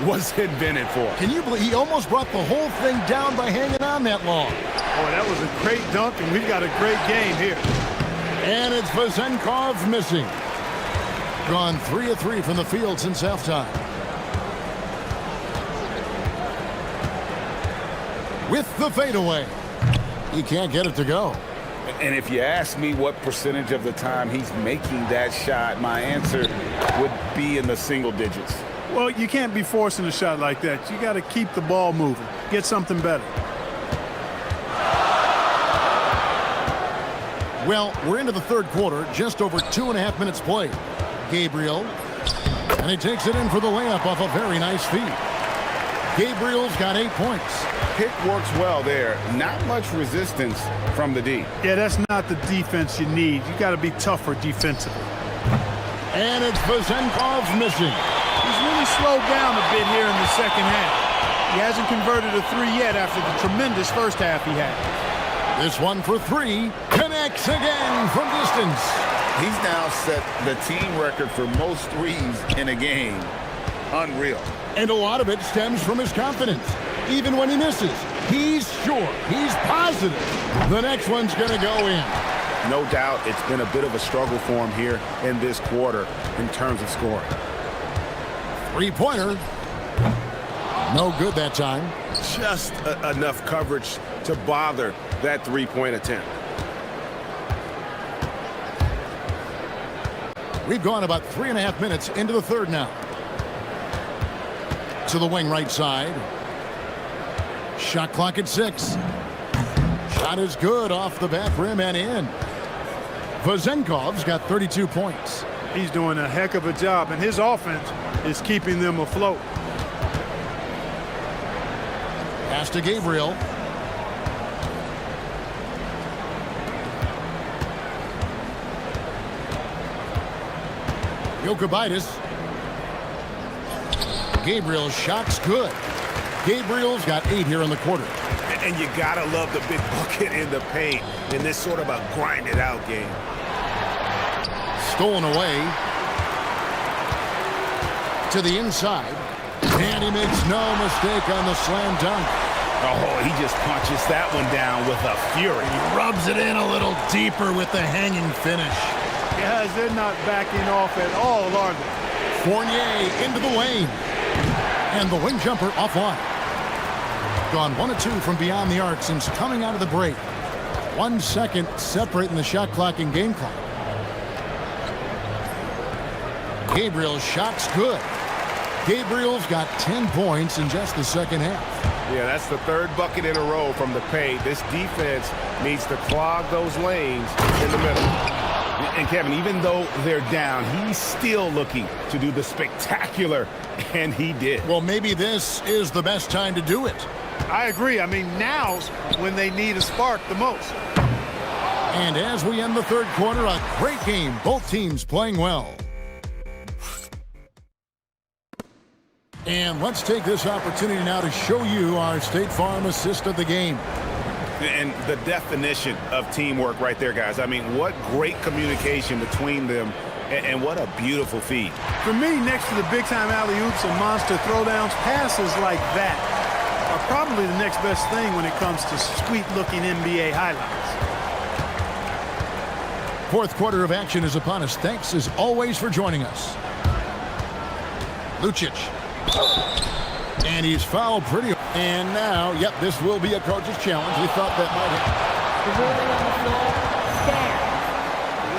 was invented for. Can you believe he almost brought the whole thing down by hanging on that long? Boy, that was a great dunk, and we've got a great game here. And it's Vazenkov missing. Gone 3 of 3 from the field since halftime. With the fadeaway. He can't get it to go. And if you ask me what percentage of the time he's making that shot, my answer would be in the single digits. Well, you can't be forcing a shot like that. You got to keep the ball moving. Get something better. Well, we're into the third quarter, just over 2.5 minutes played. Gabriel, and he takes it in for the layup off a very nice feed. Gabriel's got 8 points. Pick works well there. Not much resistance from the D. Yeah, that's not the defense you need. You got to be tougher defensively. And it's Vazenkov's missing. He's really slowed down a bit here in the second half. He hasn't converted a 3 yet after the tremendous first half he had. This one for 3. Connects again from distance. He's now set the team record for most threes in a game. Unreal. And a lot of it stems from his confidence. Even when he misses, he's sure, he's positive the next one's going to go in. No doubt it's been a bit of a struggle for him here in this quarter in terms of scoring. Three-pointer. No good that time. Just enough coverage to bother that three-point attempt. We've gone about 3.5 minutes into the third now. To the wing right side. Shot clock at 6. Shot is good off the back rim and in. Vazenkov's got 32 points. He's doing a heck of a job, and his offense is keeping them afloat. Pass to Gabriel. Jokubaitis. Gabriel's shot's good. Gabriel's got 8 here in the quarter. And you gotta love the big bucket in the paint in this sort of a grind-it-out game. Stolen away. To the inside. And he makes no mistake on the slam dunk. Oh, he just punches that one down with a fury. He rubs it in a little deeper with the hanging finish. Guys, they're not backing off at all, are they? Fournier into the lane. And the wing jumper offline. Gone 1 of 2 from beyond the arc since coming out of the break. 1 second separating the shot clock and game clock. Gabriel's shot's good. Gabriel's got 10 points in just the second half. Yeah, that's the third bucket in a row from the paint. This defense needs to clog those lanes in the middle. And Kevin, even though they're down, he's still looking to do the spectacular, and he did. Well, maybe this is the best time to do it. I agree. I mean, now's when they need a spark the most. And as we end the third quarter, a great game. Both teams playing well. And let's take this opportunity now to show you our State Farm assist of the game. And the definition of teamwork right there, guys. I mean, what great communication between them, and what a beautiful feed. For me, next to the big-time alley-oops and monster throwdowns, passes like that are probably the next best thing when it comes to sweet-looking NBA highlights. Fourth quarter of action is upon us. Thanks, as always, for joining us. Lucic. And he's fouled pretty. And now, yep, this will be a coach's challenge. We thought that might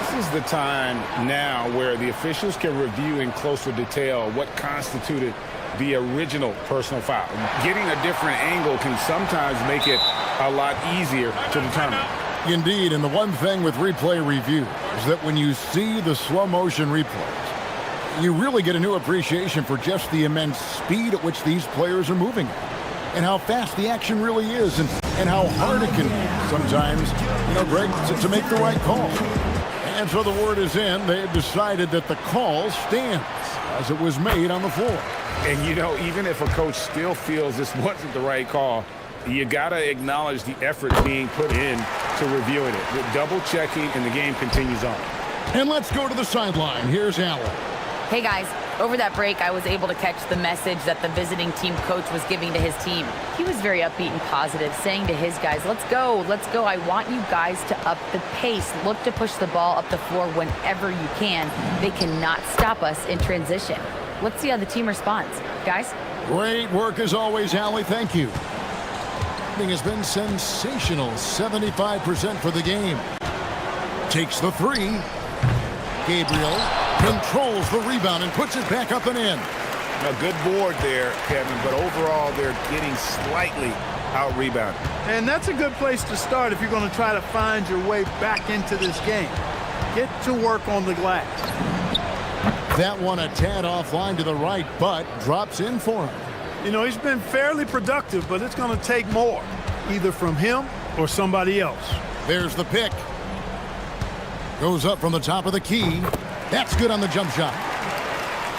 have. This is the time now where the officials can review in closer detail what constituted the original personal foul. Getting a different angle can sometimes make it a lot easier to determine. Indeed, and the one thing with replay review is that when you see the slow motion replays, you really get a new appreciation for just the immense speed at which these players are moving and how fast the action really is and how hard it can be sometimes, you know, Greg, to make the right call. And so the word is in. They've decided that the call stands as it was made on the floor. And, you know, even if a coach still feels this wasn't the right call, you got to acknowledge the effort being put in to reviewing it. The double checking, and the game continues on. And let's go to the sideline. Here's Allen. Hey guys, over that break, I was able to catch the message that the visiting team coach was giving to his team. He was very upbeat and positive, saying to his guys, let's go. I want you guys to up the pace. Look to push the ball up the floor whenever you can. They cannot stop us in transition. Let's see how the team responds. Guys? Great work as always, Allie. Thank you. Has been sensational. 75% for the game. Takes the three. Gabriel controls the rebound and puts it back up and in. A good board there, Kevin, but overall they're getting slightly out-rebounded. And that's a good place to start if you're going to try to find your way back into this game. Get to work on the glass. That one a tad offline to the right, but drops in for him. You know, he's been fairly productive, but it's going to take more, either from him or somebody else. There's the pick. Goes up from the top of the key. That's good on the jump shot.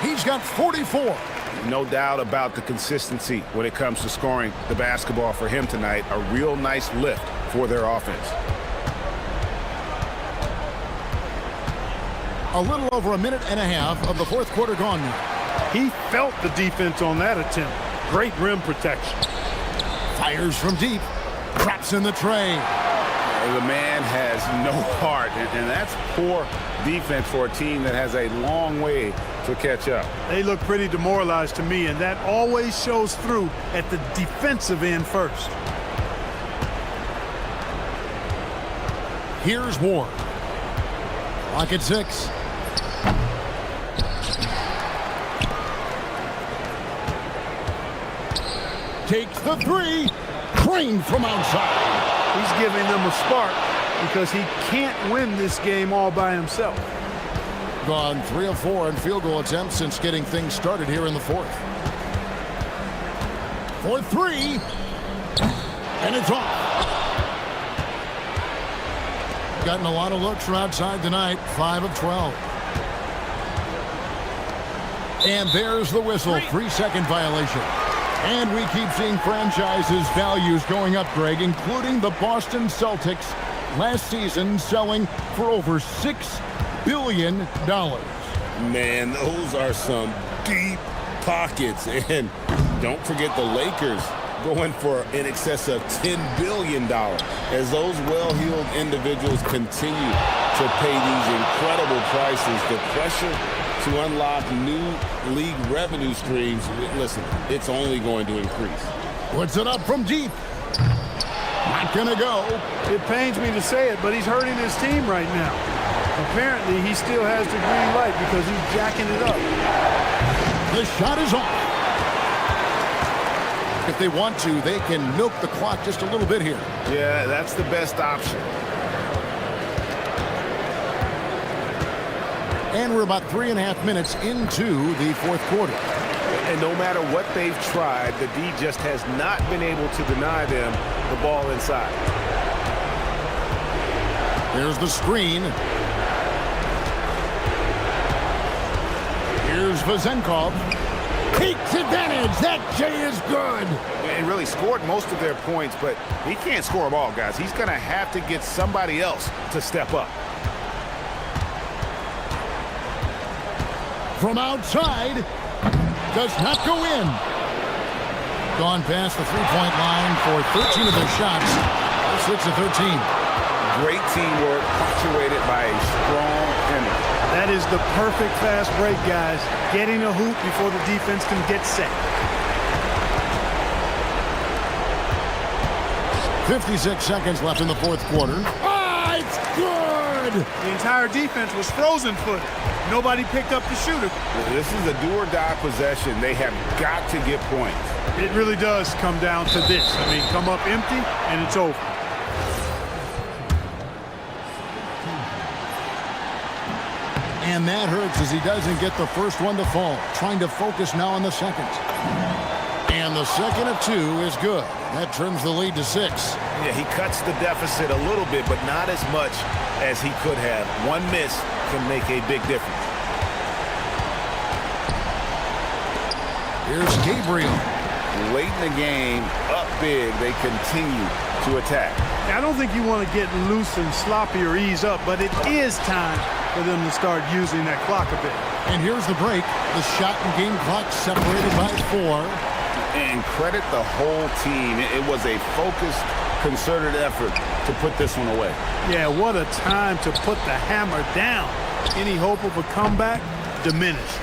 He's got 44. No doubt about the consistency when it comes to scoring the basketball for him tonight. A real nice lift for their offense. A little over a minute and a half of the fourth quarter gone now. He felt the defense on that attempt. Great rim protection. Fires from deep. Traps in the tray. The man has no heart, and that's poor defense for a team that has a long way to catch up. They look pretty demoralized to me, and that always shows through at the defensive end first. Here's Ward. Clock at 6. Takes the three. Crane from outside. He's giving them a spark because he can't win this game all by himself. Gone 3 of 4 in field goal attempts since getting things started here in the fourth. For three. And it's off. Gotten a lot of looks from outside tonight. 5 of 12. And there's the whistle. 3-second violation. And we keep seeing franchises' values going up, Greg, including the Boston Celtics last season selling for over $6 billion. Man, those are some deep pockets. And don't forget the Lakers going for in excess of $10 billion as those well-heeled individuals continue to pay these incredible prices. The pressure to unlock new league revenue streams, listen, it's only going to increase. Puts it up from deep. Not gonna go. It pains me to say it, but he's hurting his team right now. Apparently, he still has the green light because he's jacking it up. The shot is off. If they want to, they can milk the clock just a little bit here. Yeah, that's the best option. And we're about 3.5 minutes into the fourth quarter. And no matter what they've tried, the D just has not been able to deny them the ball inside. Here's the screen. Here's Vazenkov. Takes advantage. That J is good. And really scored most of their points, but he can't score them all, guys. He's going to have to get somebody else to step up. From outside. Does not go in. Gone past the three-point line for 13 of their shots. 6 of 13. Great teamwork, punctuated by a strong finish. That is the perfect fast break, guys. Getting a hoop before the defense can get set. 56 seconds left in the fourth quarter. Ah, it's good! The entire defense was frozen-footed. Nobody picked up the shooter. This is a do-or-die possession. They have got to get points. It really does come down to this. I mean, come up empty, and it's over. And that hurts as he doesn't get the first one to fall. Trying to focus now on the second. And the second of 2 is good. That trims the lead to 6. Yeah, he cuts the deficit a little bit, but not as much as he could have. One miss can make a big difference. Here's Gabriel. Late in the game, up big, they continue to attack. I don't think you want to get loose and sloppy or ease up, but it is time for them to start using that clock a bit. And here's the break. The shot and game clock separated by 4. And credit the whole team. It was a focused, concerted effort to put this one away. Yeah, what a time to put the hammer down. Any hope of a comeback diminished.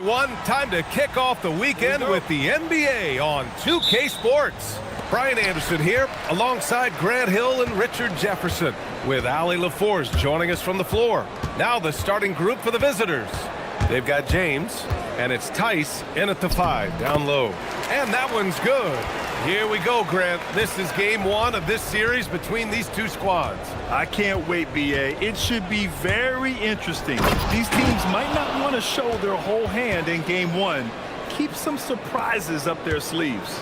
One time to kick off the weekend with the NBA on 2K Sports. Brian Anderson here alongside Grant Hill and Richard Jefferson with Ali LaForce joining us from the floor. Now the starting group for the visitors. They've got James, and it's Tice in at the 5, down low. And that one's good. Here we go, Grant. This is game one of this series between these two squads. I can't wait, BA. It should be very interesting. These teams might not want to show their whole hand in game one. Keep some surprises up their sleeves.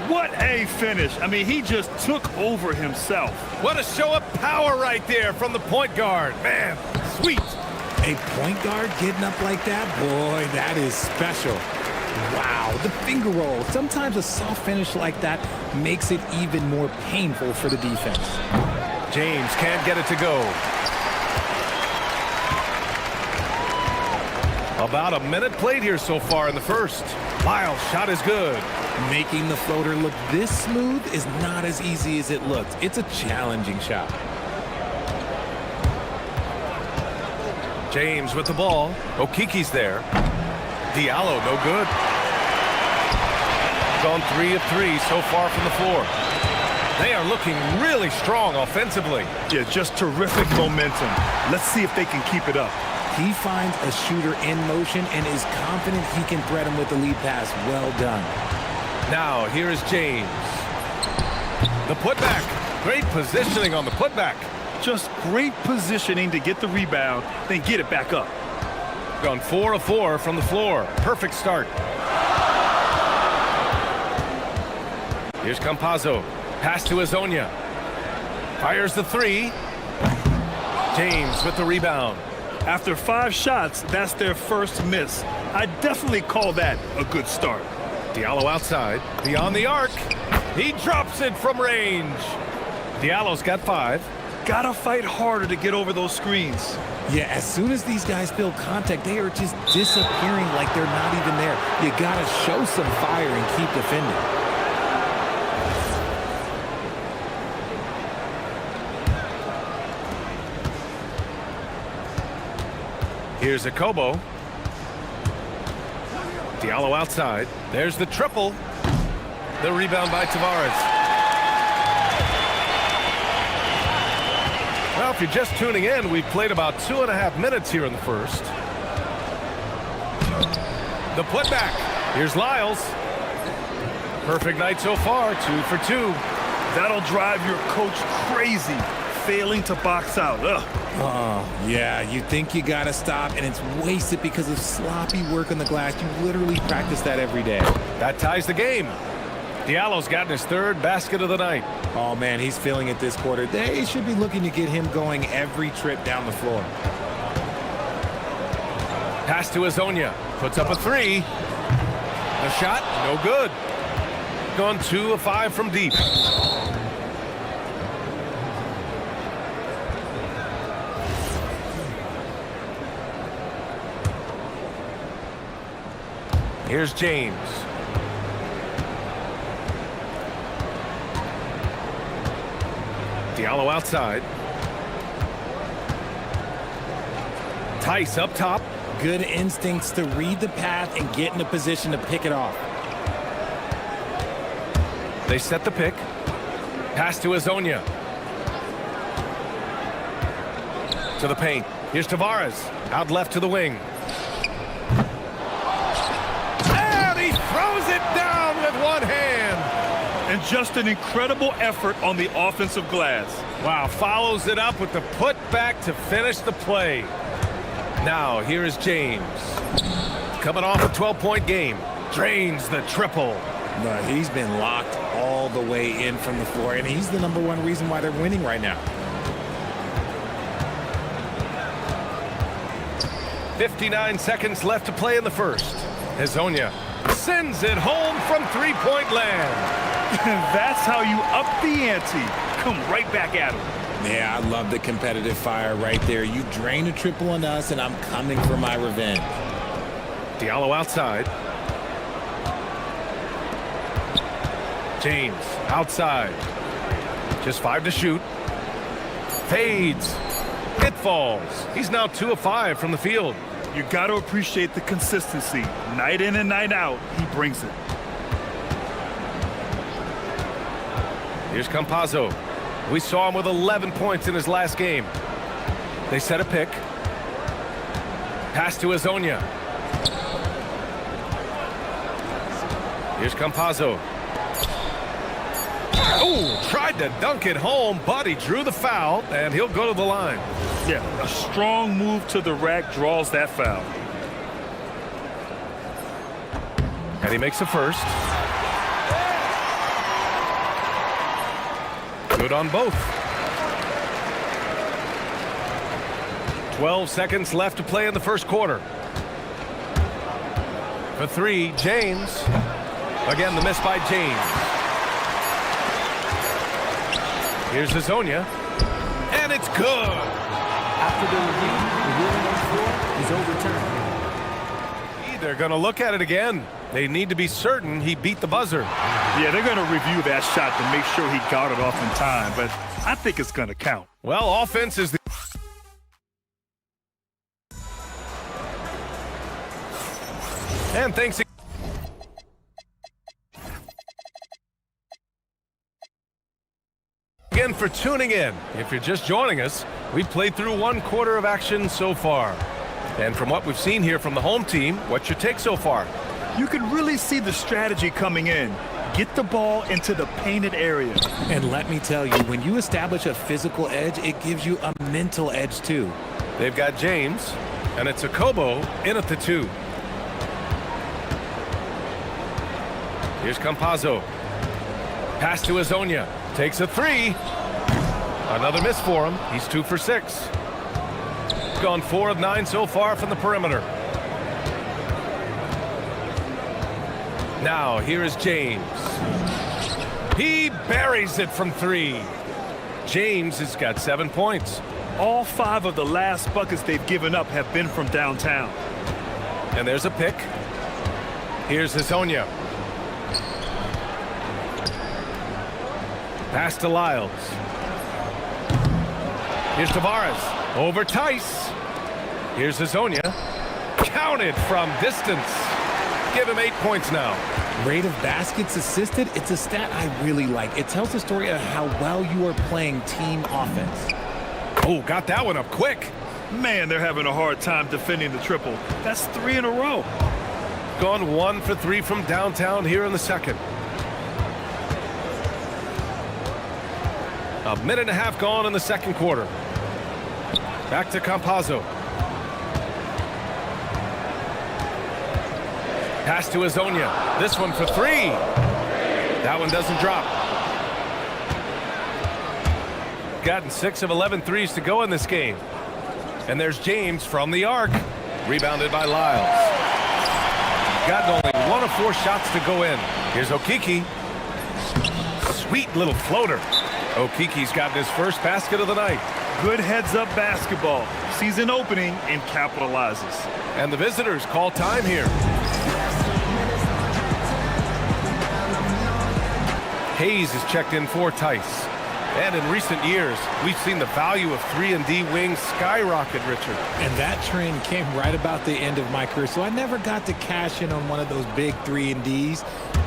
What a finish. I mean, he just took over himself. What a show of power right there from the point guard. Man, sweet. A point guard getting up like that? Boy, that is special. Wow, the finger roll. Sometimes a soft finish like that makes it even more painful for the defense. James can't get it to go. About a minute played here so far in the first. Lyles' shot is good. Making the floater look this smooth is not as easy as it looks. It's a challenging shot. James with the ball. Okiki's there. Diallo, no good. Gone 3 of 3 so far from the floor. They are looking really strong offensively. Yeah, just terrific momentum. Let's see if they can keep it up. He finds a shooter in motion and is confident he can thread him with the lead pass. Well done. Now, here is James. The putback. Great positioning on the putback. Just great positioning to get the rebound, then get it back up. Gone 4 of 4 from the floor. Perfect start. Here's Campazzo. Pass to Azonia. Fires the 3. James with the rebound. After 5 shots, that's their first miss. I definitely call that a good start. Diallo outside. Beyond the arc. He drops it from range. Diallo's got 5. Gotta fight harder to get over those screens. Yeah, as soon as these guys feel contact, they are just disappearing like they're not even there. You gotta show some fire and keep defending. Here's Akobo. Diallo outside. There's the triple. The rebound by Tavares. Well, if you're just tuning in, we've played about 2.5 minutes here in the first. The putback. Here's Lyles. Perfect night so far, 2 for 2. That'll drive your coach crazy, failing to box out. Ugh. Oh, yeah, you think you gotta stop, and it's wasted because of sloppy work on the glass. You literally practice that every day. That ties the game. Diallo's gotten his 3rd basket of the night. Oh, man, he's feeling it this quarter. They should be looking to get him going every trip down the floor. Pass to Azonia. Puts up a 3. The shot, no good. Gone 2 of 5 from deep. Here's James. Diallo outside. Tice up top. Good instincts to read the path and get in a position to pick it off. They set the pick. Pass to Azonia. To the paint. Here's Tavares. Out left to the wing. And he throws it down with one hand. And just an incredible effort on the offensive glass. Wow, follows it up with the putback to finish the play. Now, here is James. Coming off a 12-point game. Drains the triple. No, he's been locked all the way in from the floor, and he's the #1 reason why they're winning right now. 59 seconds left to play in the first. Azonia sends it home from 3-point land. That's how you up the ante. Come right back at him. Yeah, I love the competitive fire right there. You drain a triple on us, and I'm coming for my revenge. Diallo outside. James outside. Just 5 to shoot. Fades. It falls. He's now 2 of 5 from the field. You got to appreciate the consistency. Night in and night out, he brings it. Here's Campazzo. We saw him with 11 points in his last game. They set a pick. Pass to Azonia. Here's Campazzo. Oh, tried to dunk it home, but he drew the foul, and he'll go to the line. Yeah, a strong move to the rack draws that foul. And he makes the first. Good on both. 12 seconds left to play in the first quarter. For three, James. Again, the miss by James. Here's Azonia. And it's good. After the review, the ruling on the floor is overturned. They're going to look at it again. They need to be certain he beat the buzzer. Yeah, they're going to review that shot to make sure he got it off in time, but I think it's going to count. Well, offense is the... And thanks again for tuning in. If you're just joining us, we've played through one quarter of action so far. And from what we've seen here from the home team, what's your take so far? You can really see the strategy coming in. Get the ball into the painted area. And let me tell you, when you establish a physical edge, it gives you a mental edge too. They've got James, and it's Akobo in at the 2. Here's Campazzo. Pass to Azonia. Takes a 3. Another miss for him. He's 2 for 6. Gone 4 of 9 so far from the perimeter. Now, here is James. He buries it from 3. James has got 7 points. All 5 of the last buckets they've given up have been from downtown. And there's a pick. Here's Azonia. Pass to Lyles. Here's Tavares. Over Tice. Here's Azonia. Counted from distance. Give him 8 points now. Rate of baskets assisted, it's a stat I really like. It tells the story of how well you are playing team offense. Oh, got that one up quick. Man, they're having a hard time defending the triple. That's 3 in a row. Gone 1 for 3 from downtown here in the second. A minute and a half gone in the second quarter. Back to Campazzo. Pass to Azonia. This one for 3. That one doesn't drop. Gotten 6 of 11 threes to go in this game. And there's James from the arc. Rebounded by Lyles. Gotten only 1 of 4 shots to go in. Here's Okiki. Sweet little floater. Okiki's gotten his first basket of the night. Good heads-up basketball. Season opening and capitalizes. And the visitors call time here. Hayes is checked in for Tice. And in recent years, we've seen the value of 3-and-D wings skyrocket, Richard. And that trend came right about the end of my career, so I never got to cash in on one of those big 3-and-Ds,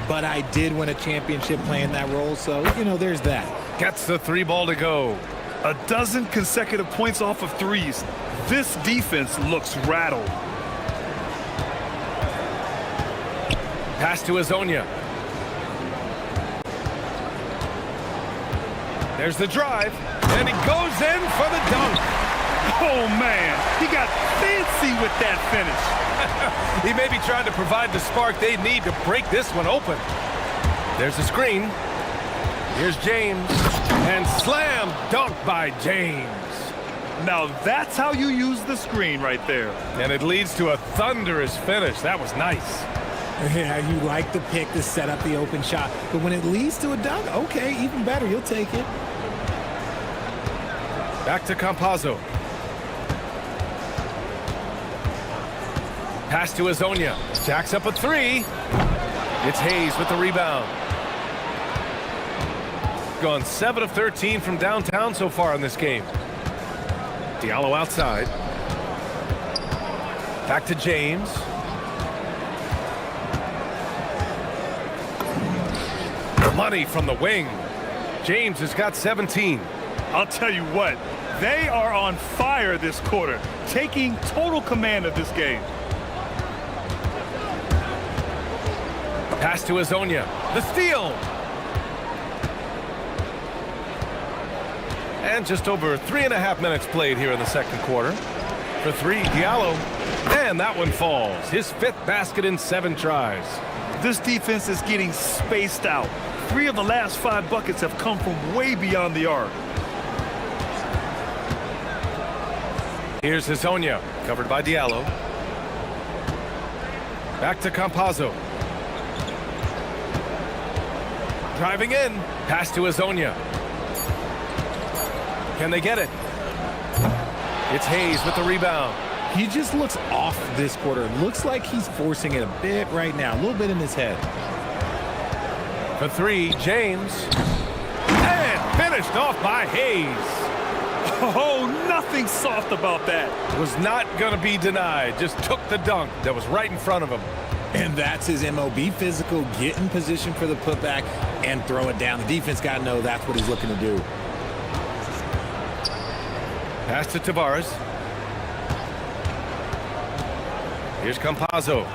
but I did win a championship playing that role, so, you know, there's that. Gets the 3 ball to go. A dozen consecutive points off of threes. This defense looks rattled. Pass to Azonia. There's the drive, and he goes in for the dunk. Oh, man, he got fancy with that finish. He may be trying to provide the spark they need to break this one open. There's the screen. Here's James, and slam dunk by James. Now that's how you use the screen right there. And it leads to a thunderous finish. That was nice. Yeah, you like the pick to set up the open shot, but when it leads to a dunk, okay, even better, you'll take it. Back to Campazzo. Pass to Azonia. Jacks up a 3. It's Hayes with the rebound. Gone 7 of 13 from downtown so far in this game. Diallo outside. Back to James. Money from the wing. James has got 17. I'll tell you what, they are on fire this quarter, taking total command of this game. Pass to Azonia. The steal. And just over 3.5 minutes played here in the second quarter. For three, Diallo. And that one falls. His 5th basket in 7 tries. This defense is getting spaced out. 3 of the last 5 buckets have come from way beyond the arc. Here's Azonia, covered by Diallo. Back to Campazzo. Driving in. Pass to Azonia. Can they get it? It's Hayes with the rebound. He just looks off this quarter. Looks like he's forcing it a bit right now. A little bit in his head. For three, James. And finished off by Hayes. Oh, nothing soft about that. Was not going to be denied. Just took the dunk that was right in front of him. And that's his MO. Be physical, get in position for the putback, and throw it down. The defense got to know that's what he's looking to do. Pass to Tavares. Here's Campazzo.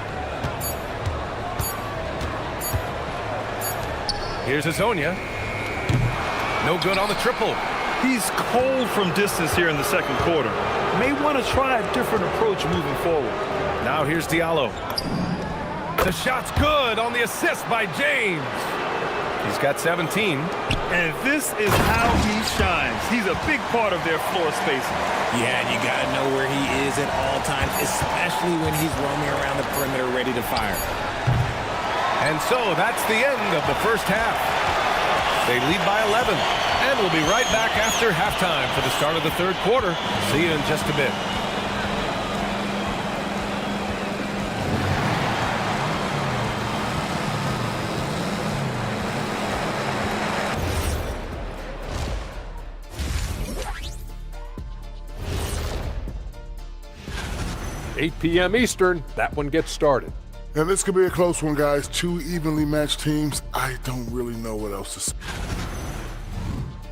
Here's Azonia. No good on the triple. He's cold from distance here in the second quarter. May want to try a different approach moving forward. Now here's Diallo. The shot's good on the assist by James. He's got 17. And this is how he shines. He's a big part of their floor spacing. Yeah, and you got to know where he is at all times, especially when he's roaming around the perimeter ready to fire. And so that's the end of the first half. They lead by 11. And we'll be right back after halftime for the start of the third quarter. See you in just a bit. $8 p.m. Eastern, that one gets started. And this could be a close one, guys. 2 evenly matched teams. I don't really know what else to say.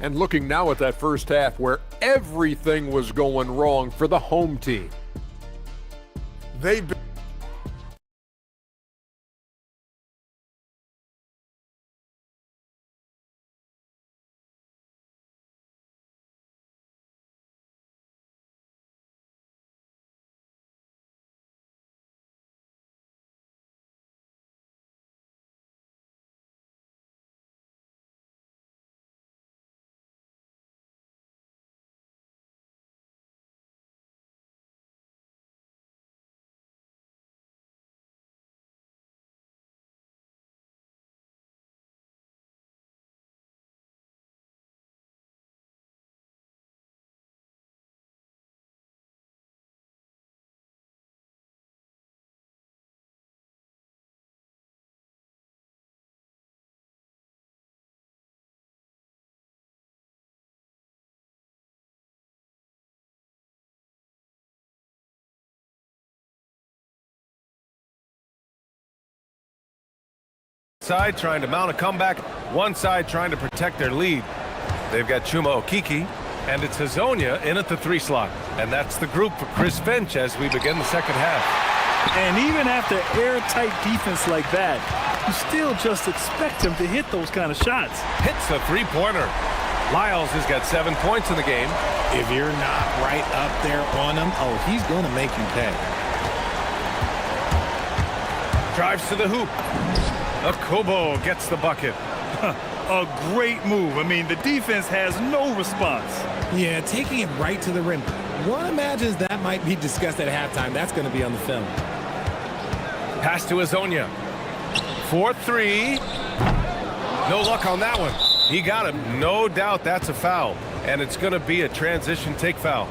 And looking now at that first half where everything was going wrong for the home team. They've been side trying to mount a comeback, one side trying to protect their lead. They've got Chuma Okiki, and it's Azonia in at the 3 slot. And that's the group for Chris Finch as we begin the second half. And even after airtight defense like that, you still just expect him to hit those kind of shots. Hits a 3-pointer. Lyles has got 7 points in the game. If you're not right up there on him, oh, he's going to make you pay. Drives to the hoop. Akobo gets the bucket. A great move. I mean, the defense has no response. Yeah, taking it right to the rim. One imagines that might be discussed at halftime. That's going to be on the film. Pass to Azonia. 4-3. No luck on that one. He got him. No doubt that's a foul. And it's going to be a transition take foul.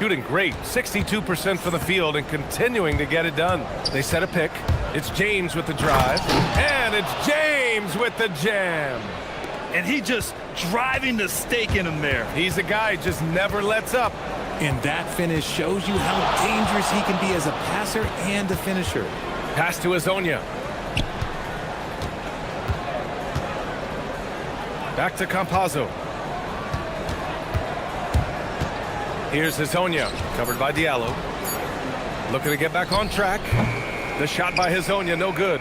shooting great. 62% from the field and continuing to get it done. They set a pick. It's James with the drive. And it's James with the jam. And he just driving the stake in him there. He's a guy just never lets up. And that finish shows you how dangerous he can be as a passer and a finisher. Pass to Azonia. Back to Campazzo. Here's Azonia, covered by Diallo. Looking to get back on track. The shot by Azonia, no good.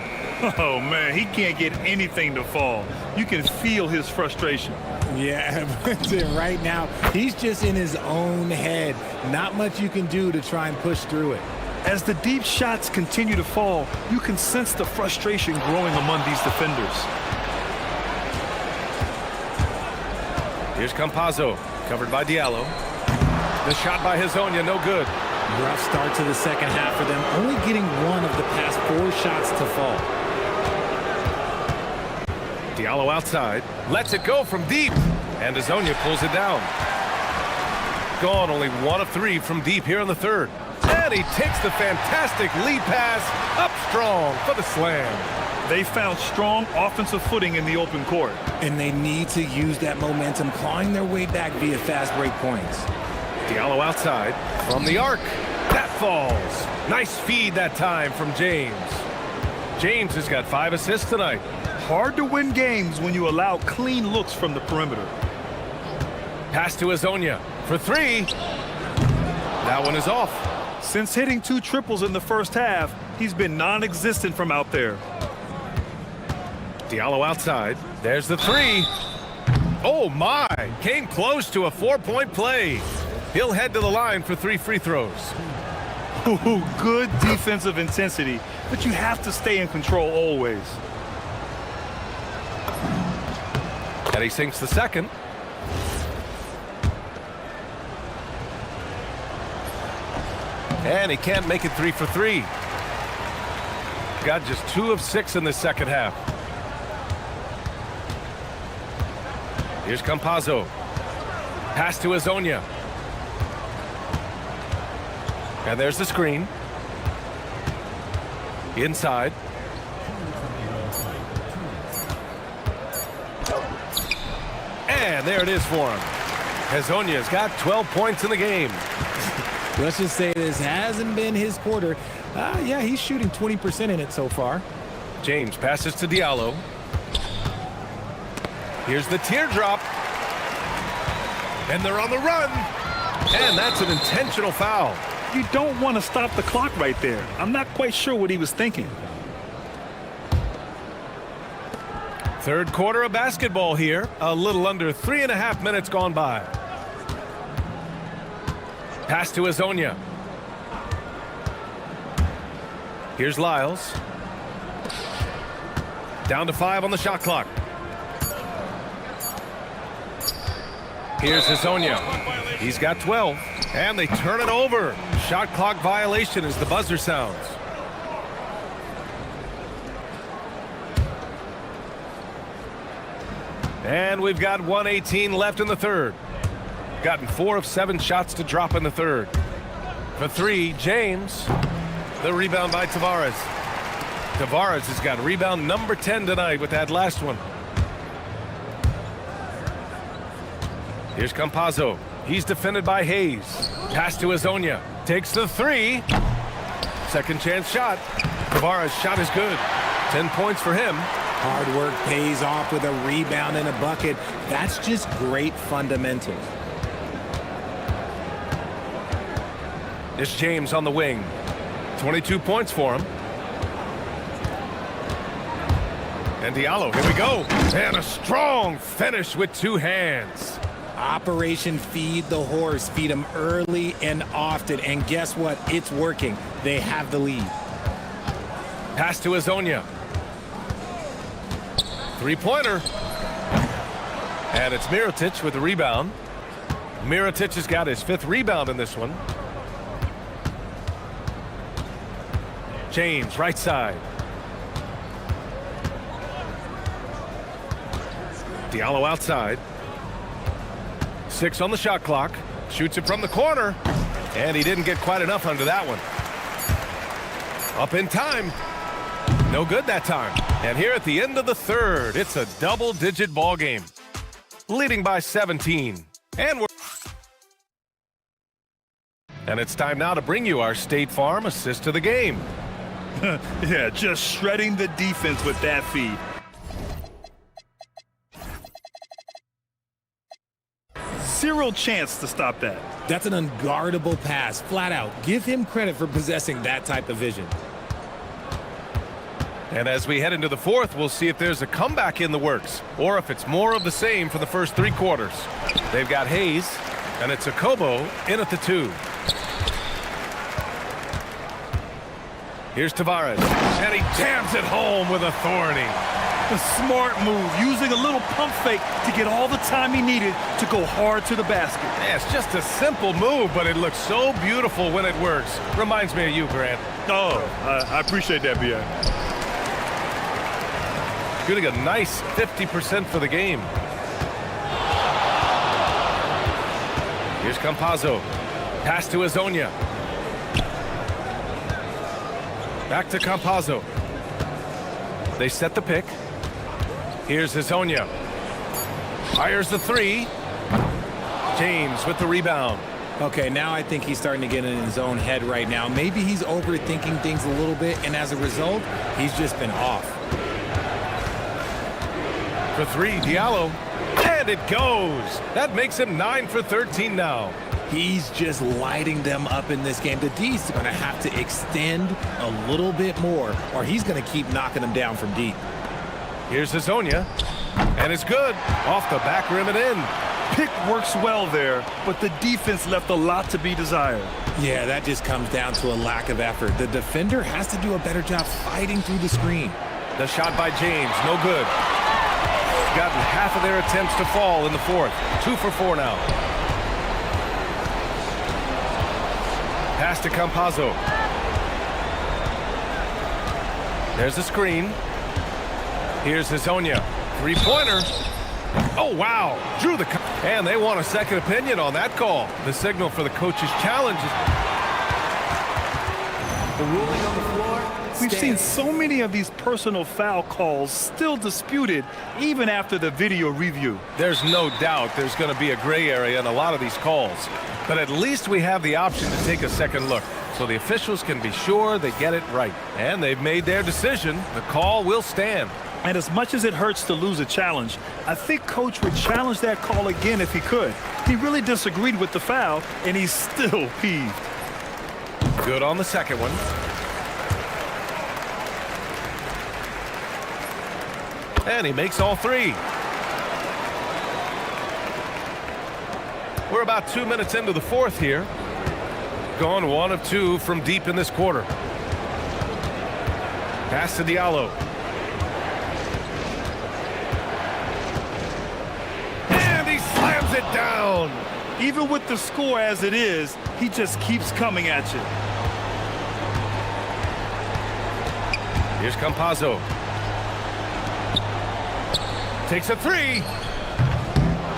Oh, man, he can't get anything to fall. You can feel his frustration. Yeah, but right now, he's just in his own head. Not much you can do to try and push through it. As the deep shots continue to fall, you can sense the frustration growing among these defenders. Here's Campazzo, covered by Diallo. The shot by Azonia, no good. Rough start to the second half for them, only getting one of the past 4 shots to fall. Diallo outside, lets it go from deep, and Azonia pulls it down. Gone only 1 of 3 from deep here in the third. And he takes the fantastic lead pass up strong for the slam. They found strong offensive footing in the open court. And they need to use that momentum, clawing their way back via fast break points. Diallo outside from the arc. That falls. Nice feed that time from James. James has got 5 assists tonight. Hard to win games when you allow clean looks from the perimeter. Pass to Azonia for 3. That one is off. Since hitting 2 triples in the first half, he's been non-existent from out there. Diallo outside. There's the 3. Oh my! Came close to a 4-point play. He'll head to the line for 3 free throws. Ooh, good defensive intensity, but you have to stay in control always. And he sinks the second. And he can't make it 3 for 3. Got just 2 of 6 in the second half. Here's Campazzo. Pass to Azonia. And there's the screen. Inside. And there it is for him. Azonia's got 12 points in the game. Let's just say this hasn't been his quarter. Yeah, he's shooting 20% in it so far. James passes to Diallo. Here's the teardrop. And they're on the run. And that's an intentional foul. You don't want to stop the clock right there. I'm not quite sure what he was thinking. Third quarter of basketball here. A little under 3.5 minutes gone by. Pass to Azonia. Here's Lyles. Down to 5 on the shot clock. Here's Azonia. He's got 12. And they turn it over. Shot clock violation as the buzzer sounds. And we've got 1:18 left in the third. Gotten 4 of 7 shots to drop in the third. For 3, James. The rebound by Tavares. Tavares has got rebound number 10 tonight with that last one. Here's Campazzo. He's defended by Hayes. Pass to Azonia. Takes the 3. Second chance shot. Tavares' shot is good. 10 points for him. Hard work pays off with a rebound and a bucket. That's just great fundamentals. It's James on the wing. 22 points for him. And Diallo, here we go. And a strong finish with 2 hands. Operation Feed the Horse. Feed him early and often. And guess what? It's working. They have the lead. Pass to Azonia. 3-pointer. And it's Mirotic with the rebound. Mirotic has got his 5th rebound in this one. James, right side. Diallo outside. 6 on the shot clock. Shoots it from the corner. And he didn't get quite enough under that one. Up in time. No good that time. And here at the end of the third, it's a double-digit ball game. Leading by 17. And it's time now to bring you our State Farm assist to the game. Yeah, just shredding the defense with that feed. Zero chance to stop that. That's an unguardable pass, flat out. Give him credit for possessing that type of vision. And as we head into the fourth, we'll see if there's a comeback in the works, or if it's more of the same for the first 3 quarters. They've got Hayes, and it's Akobo in at the 2. Here's Tavares, and he jams it home with authority. A smart move, using a little pump fake to get all the time he needed to go hard to the basket. Yeah, it's just a simple move, but it looks so beautiful when it works. Reminds me of you, Grant. Oh, I appreciate that, B.I. Shooting a nice 50% for the game. Here's Campazzo. Pass to Azonia. Back to Campazzo. They set the pick. Here's Azonia. Fires the 3. James with the rebound. Okay, now I think he's starting to get in his own head right now. Maybe he's overthinking things a little bit, and as a result, he's just been off. For 3, Diallo. And it goes. That makes him 9 for 13 now. He's just lighting them up in this game. The D's going to have to extend a little bit more, or he's going to keep knocking them down from deep. Here's Azonia, and it's good. Off the back rim and in. Pick works well there, but the defense left a lot to be desired. Yeah, that just comes down to a lack of effort. The defender has to do a better job fighting through the screen. The shot by James, no good. Gotten half of their attempts to fall in the fourth. 2 for 4 now. Pass to Campazzo. There's the screen. Here's Azonia. 3-pointer. Oh, wow. Drew the... And they want a second opinion on that call. The signal for the coach's challenge is... The ruling on the floor. We've seen so many of these personal foul calls still disputed even after the video review. There's no doubt there's going to be a gray area in a lot of these calls. But at least we have the option to take a second look, so the officials can be sure they get it right. And they've made their decision. The call will stand. And as much as it hurts to lose a challenge, I think Coach would challenge that call again if he could. He really disagreed with the foul, and he's still peeved. Good on the second one. And he makes all 3. We're about 2 minutes into the fourth here. Gone 1 of 2 from deep in this quarter. Pass to Diallo. And he slams it down. Even with the score as it is, he just keeps coming at you. Here's Campazzo. Takes a 3.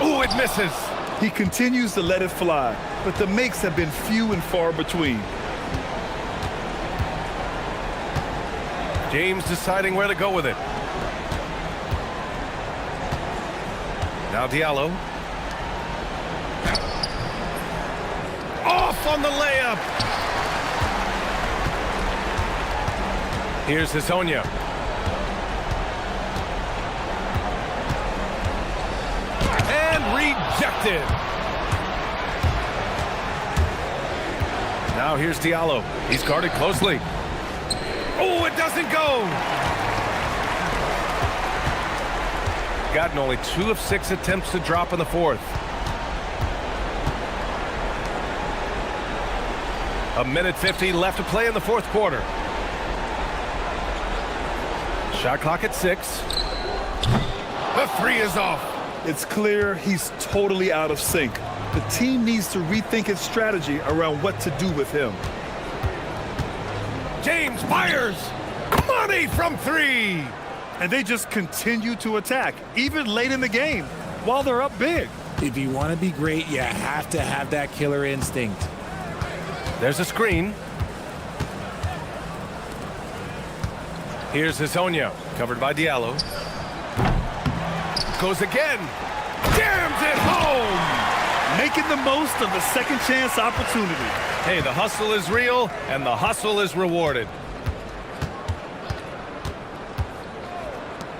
Ooh, it misses. He continues to let it fly, but the makes have been few and far between. James deciding where to go with it. Now Diallo. Off on the layup. Here's Azonia. Rejected. Now here's Diallo. He's guarded closely. Oh, it doesn't go. Gotten only 2 of 6 attempts to drop in the fourth. A minute 50 left to play in the fourth quarter. Shot clock at 6. The 3 is off. It's clear he's totally out of sync. The team needs to rethink its strategy around what to do with him. James fires. Money from 3. And they just continue to attack, even late in the game, while they're up big. If you want to be great, you have to have that killer instinct. There's a screen. Here's Hezonja, covered by Diallo. Goes again. Jams it home! Making the most of the second chance opportunity. Hey, the hustle is real, and the hustle is rewarded.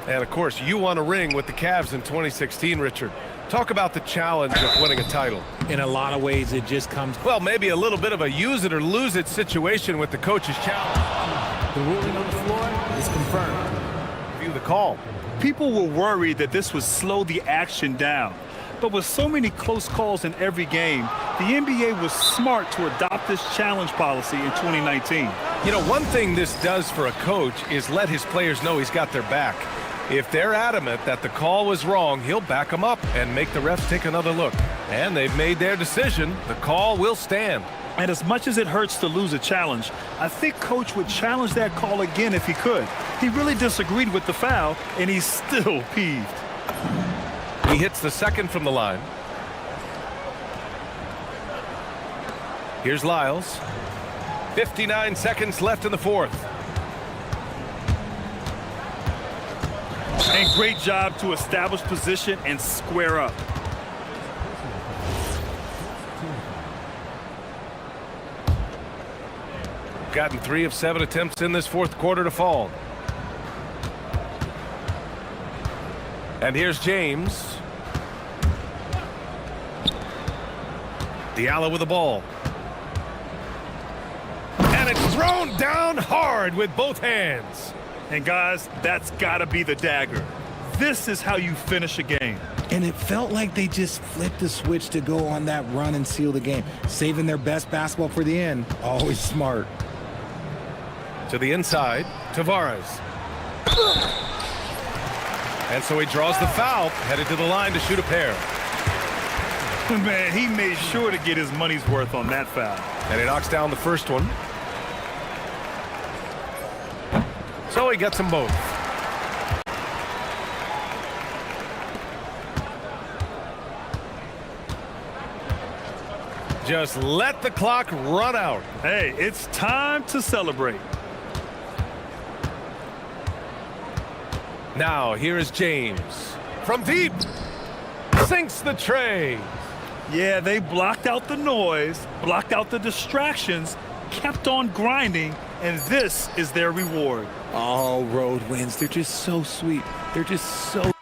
And, of course, you won a ring with the Cavs in 2016, Richard. Talk about the challenge of winning a title. In a lot of ways, it just comes... Well, maybe a little bit of a use-it-or-lose-it situation with the coach's challenge. The ruling on the floor is confirmed. View the call. People were worried that this would slow the action down. But with so many close calls in every game, the NBA was smart to adopt this challenge policy in 2019. You know, one thing this does for a coach is let his players know he's got their back. If they're adamant that the call was wrong, he'll back them up and make the refs take another look. And they've made their decision. The call will stand. And as much as it hurts to lose a challenge, I think Coach would challenge that call again if he could. He really disagreed with the foul, and he's still peeved. He hits the second from the line. Here's Lyles. 59 seconds left in the fourth. And great job to establish position and square up. Gotten 3 of 7 attempts in this fourth quarter to fall. And here's James. Diallo with the ball. And it's thrown down hard with both hands. And guys, that's got to be the dagger. This is how you finish a game. And it felt like they just flipped the switch to go on that run and seal the game. Saving their best basketball for the end. Always smart. To the inside, Tavares. And so he draws the foul, headed to the line to shoot a pair. Man, he made sure to get his money's worth on that foul. And he knocks down the first one. So he gets them both. Just let the clock run out. Hey, it's time to celebrate. Now, here is James. From deep. Sinks the tray. Yeah, they blocked out the noise, blocked out the distractions, kept on grinding, and this is their reward. All road wins. They're just so sweet. They're just so...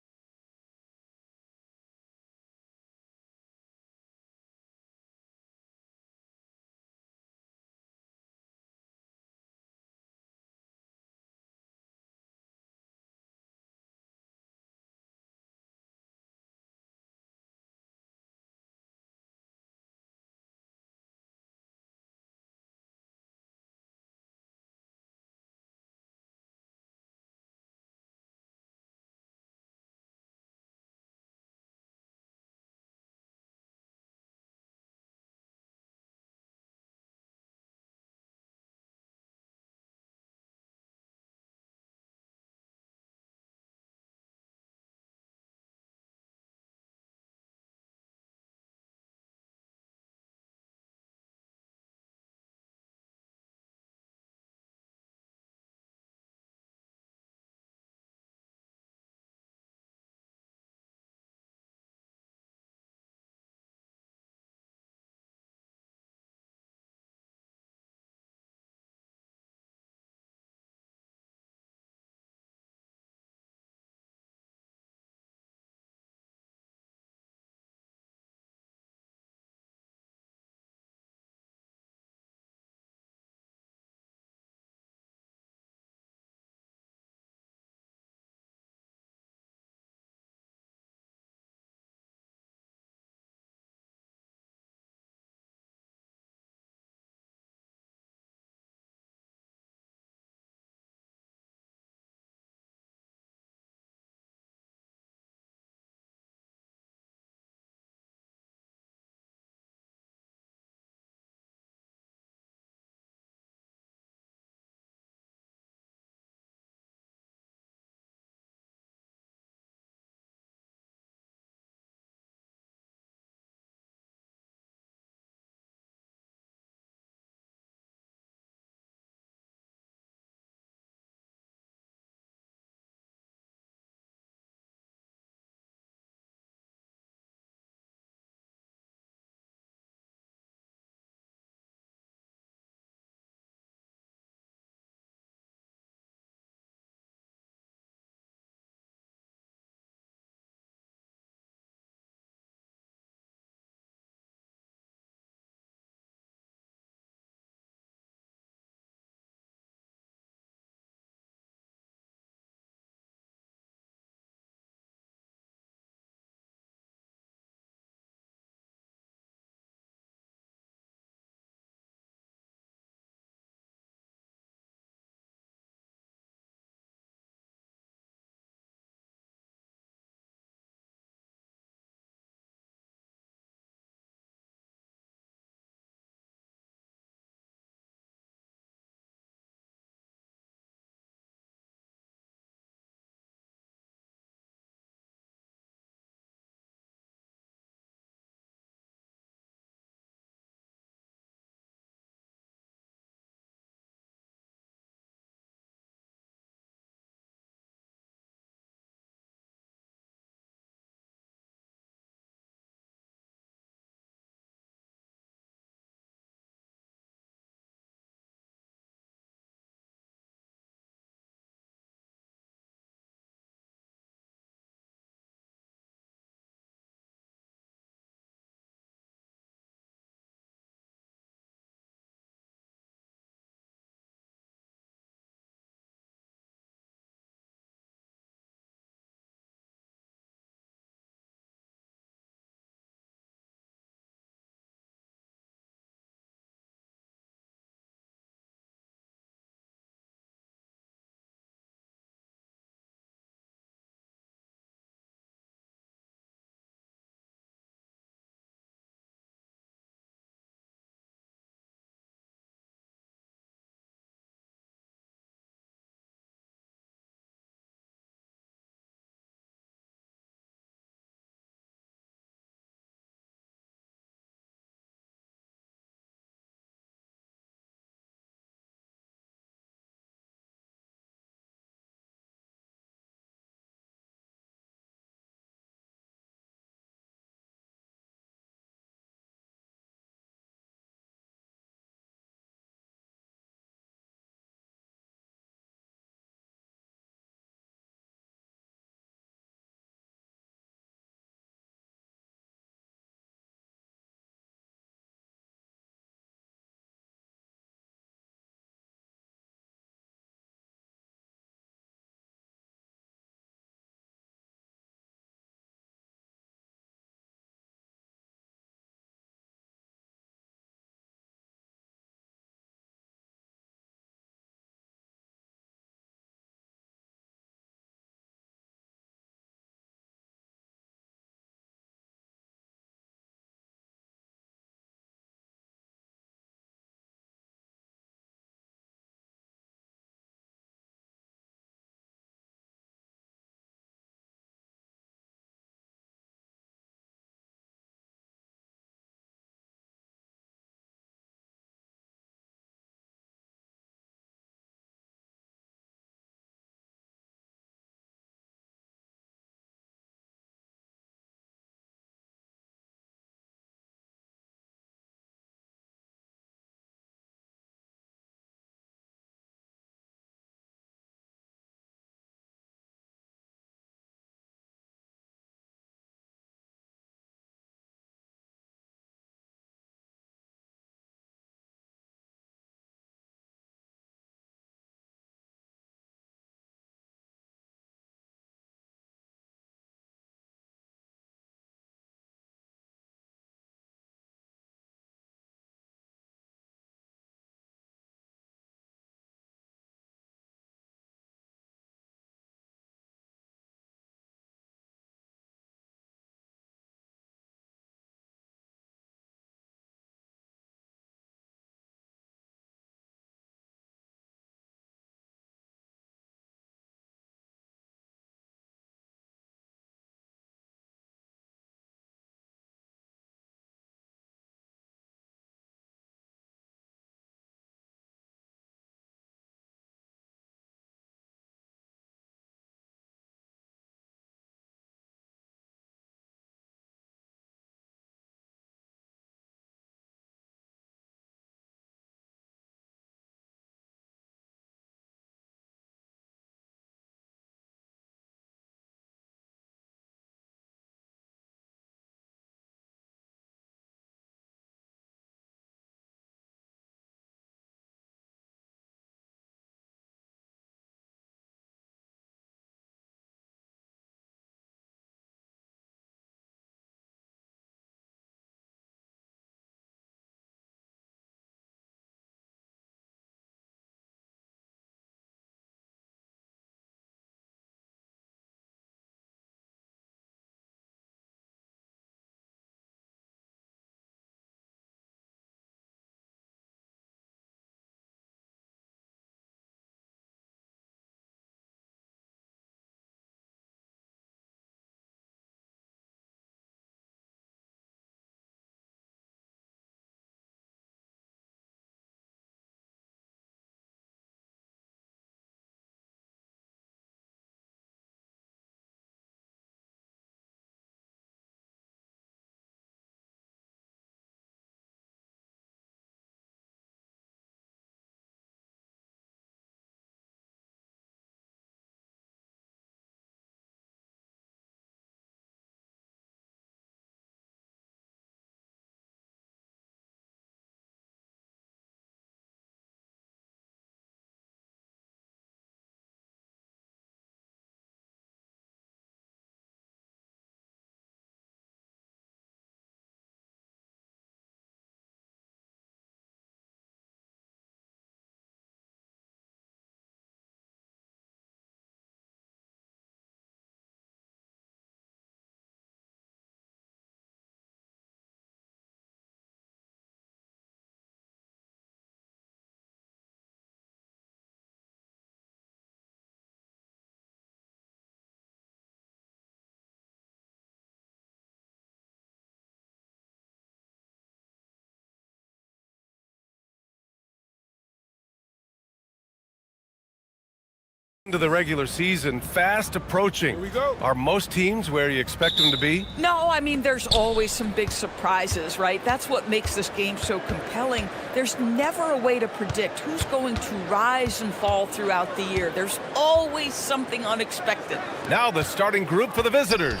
To the regular season, fast approaching. Here we go. Are most teams where you expect them to be? No, I mean, there's always some big surprises, right? That's what makes this game so compelling. There's never a way to predict who's going to rise and fall throughout the year. There's always something unexpected. Now the starting group for the visitors.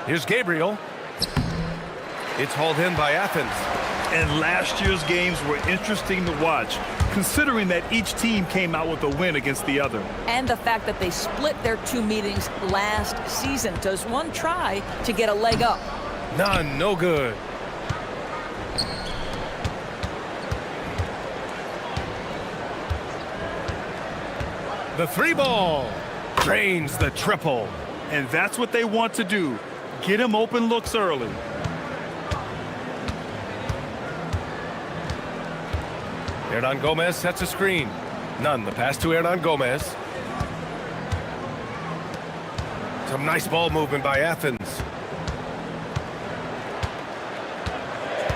Here's Gabriel. It's hauled in by Athens. And last year's games were interesting to watch, considering that each team came out with a win against the other. And the fact that they split their two meetings last season. Does one try to get a leg up? None, no good. The three ball drains the triple. And that's what they want to do. Get him open looks early. Hernan Gomez sets a screen. None. The pass to Hernan Gomez. Some nice ball movement by Athens.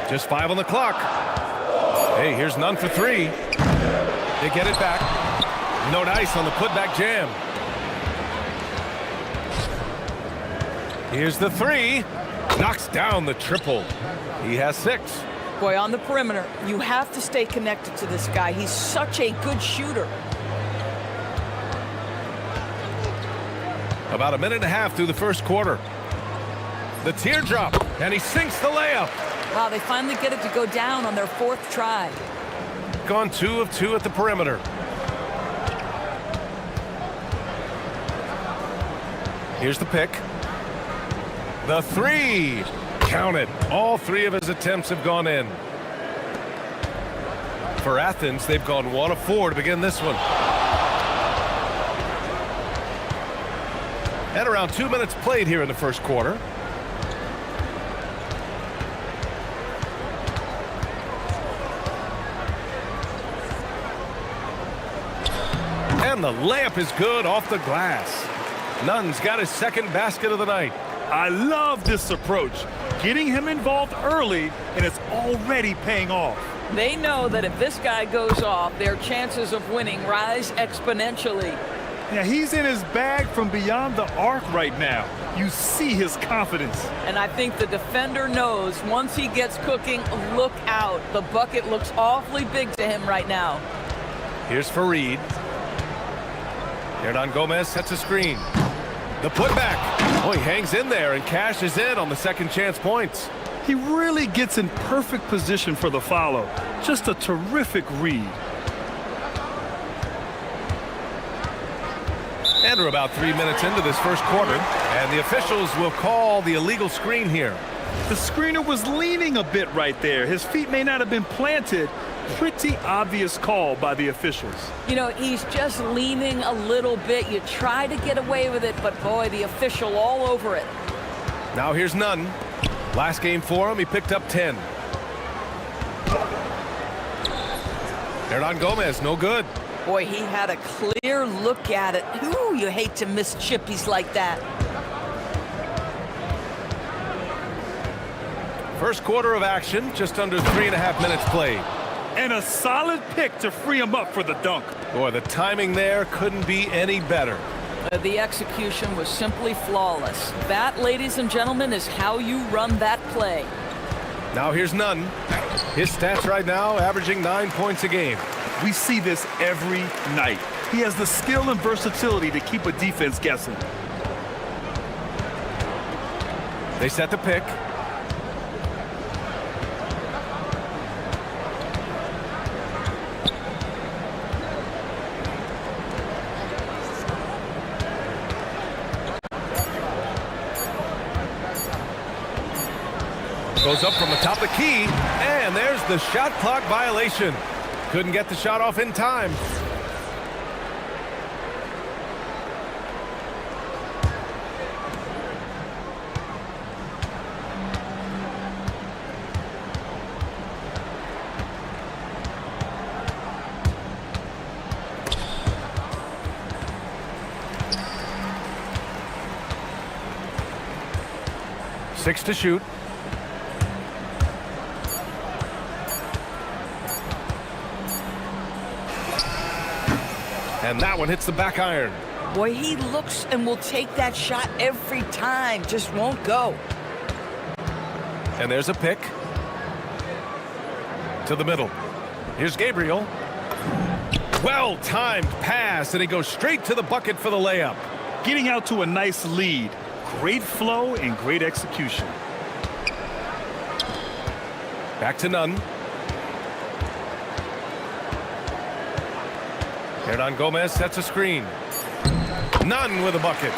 Just 5 on the clock. Hey, here's None for three. They get it back. No dice on the putback jam. Here's the three. Knocks down the triple. He has 6. Boy, on the perimeter, you have to stay connected to this guy. He's such a good shooter. About a minute and a half through the first quarter. The teardrop, and he sinks the layup. Wow, they finally get it to go down on their 4th try. Gone 2 of 2 at the perimeter. Here's the pick. The three. Count it. All 3 of his attempts have gone in. For Athens, they've gone 1 of 4 to begin this one. And around 2 minutes played here in the first quarter. And the layup is good off the glass. Nunn's got his 2nd basket of the night. I love this approach. Getting him involved early, and it's already paying off. They know that if this guy goes off, their chances of winning rise exponentially. Yeah, he's in his bag from beyond the arc right now. You see his confidence. And I think the defender knows once he gets cooking, look out. The bucket looks awfully big to him right now. Here's Fareed. Hernan Gomez sets a screen. The putback. Oh, he hangs in there and cashes in on the 2nd chance points. He really gets in perfect position for the follow. Just a terrific read. And we're about 3 minutes into this first quarter, and the officials will call the illegal screen here. The screener was leaning a bit right there. His feet may not have been planted. Pretty obvious call by the officials. You know, he's just leaning a little bit. You try to get away with it, but boy, the official all over it. Now here's Nunn. Last game for him, he picked up 10. Hernan Gomez, no good. Boy, he had a clear look at it. Ooh, you hate to miss chippies like that. First quarter of action, just under 3.5 minutes played. And a solid pick to free him up for the dunk. Boy, the timing there couldn't be any better. The execution was simply flawless. That, ladies and gentlemen, is how you run that play. Now here's Nunn. His stats right now averaging 9 points a game. We see this every night. He has the skill and versatility to keep a defense guessing. They set the pick. Goes up from the top of the key, and there's the shot clock violation. Couldn't get the shot off in time. Six to shoot. And that one hits the back iron. Boy, he looks and will take that shot every time. Just won't go. And there's a pick. To the middle. Here's Gabriel. Well-timed pass, and he goes straight to the bucket for the layup. Getting out to a nice lead. Great flow and great execution. Back to Nunn. Hernan Gomez sets a screen. Nunn with a bucket.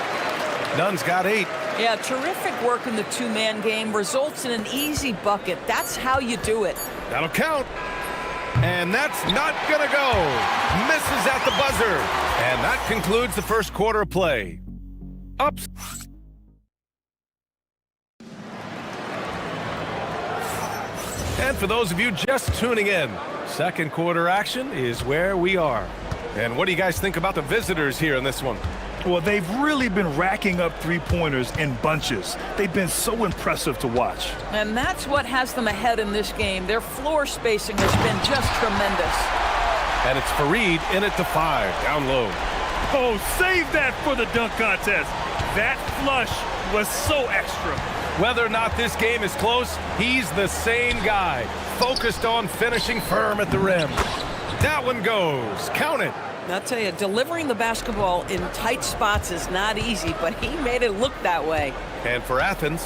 Nunn's got 8. Yeah, terrific work in the two-man game results in an easy bucket. That's how you do it. That'll count. And that's not gonna go. Misses at the buzzer. And that concludes the first quarter of play. Ups. And for those of you just tuning in, second quarter action is where we are. And what do you guys think about the visitors here in this one? Well, they've really been racking up three-pointers in bunches. They've been so impressive to watch. And that's what has them ahead in this game. Their floor spacing has been just tremendous. And it's Fareed in at the 5, down low. Oh, save that for the dunk contest. That flush was so extra. Whether or not this game is close, he's the same guy, focused on finishing firm at the rim. That one goes. Count it. I'll tell you, delivering the basketball in tight spots is not easy, but he made it look that way. And for Athens,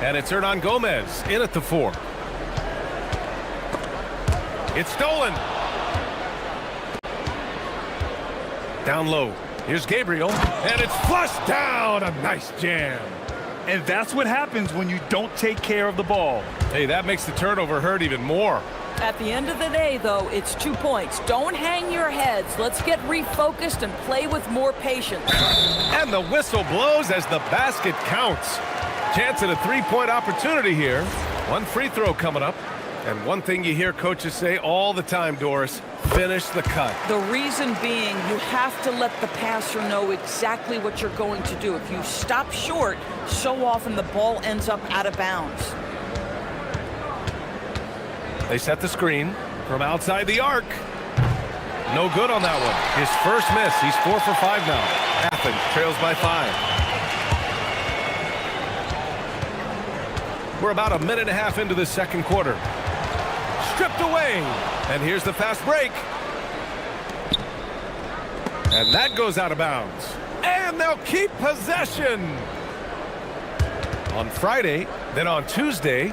and it's Hernan Gomez in at the 4. It's stolen. Down low. Here's Gabriel, and it's flushed down. A nice jam. And that's what happens when you don't take care of the ball. Hey, that makes the turnover hurt even more. At the end of the day, though, it's 2 points. Don't hang your heads. Let's get refocused and play with more patience. And the whistle blows as the basket counts. Chance at a three-point opportunity here. One free throw coming up. And one thing you hear coaches say all the time, Doris, finish the cut. The reason being, you have to let the passer know exactly what you're going to do. If you stop short, so often the ball ends up out of bounds. They set the screen from outside the arc. No good on that one. His first miss. He's 4 for 5 now. Athens trails by 5. We're about a minute and a half into the second quarter. Stripped away. And here's the fast break. And that goes out of bounds. And they'll keep possession. On Friday, then on Tuesday,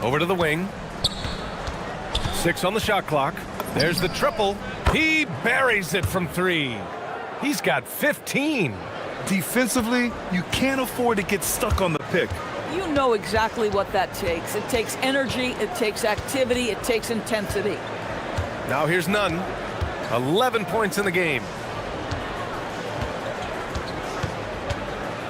over to the wing. 6 on the shot clock. There's the triple. He buries it from 3. He's got 15. Defensively, you can't afford to get stuck on the pick. You know exactly what that takes. It takes energy, it takes activity, it takes intensity. Now here's Nunn. 11 points in the game.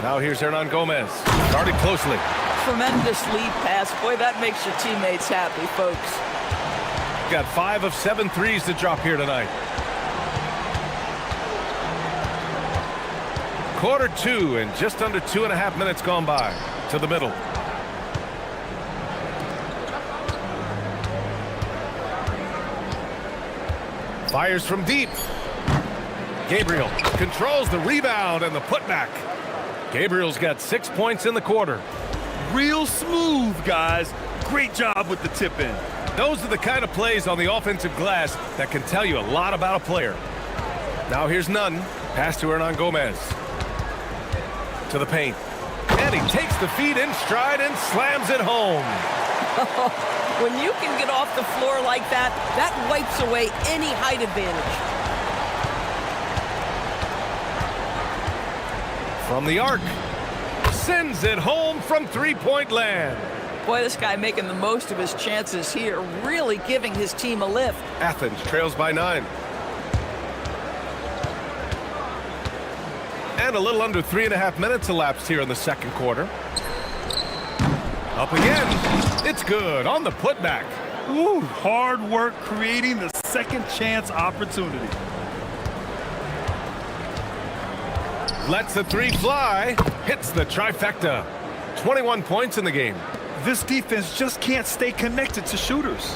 Now here's Hernan Gomez. Guarded closely. Tremendous lead pass. Boy, that makes your teammates happy, folks. Got 5 of 7 threes to drop here tonight. Quarter 2 and just under 2.5 minutes gone by. To the middle. Fires from deep. Gabriel controls the rebound and the putback. Gabriel's got 6 points in the quarter. Real smooth, guys. Great job with the tip in. Those are the kind of plays on the offensive glass that can tell you a lot about a player. Now here's Nunn. Pass to Hernan Gomez. To the paint. And he takes the feed in stride and slams it home. When you can get off the floor like that, that wipes away any height advantage. From the arc. Sends it home from three-point land. Boy, this guy making the most of his chances here, really giving his team a lift. Athens trails by 9. And a little under 3.5 minutes elapsed here in the second quarter. Up again. It's good on the putback. Ooh, hard work creating the second chance opportunity. Lets the three fly. Hits the trifecta. 21 points in the game. This defense just can't stay connected to shooters.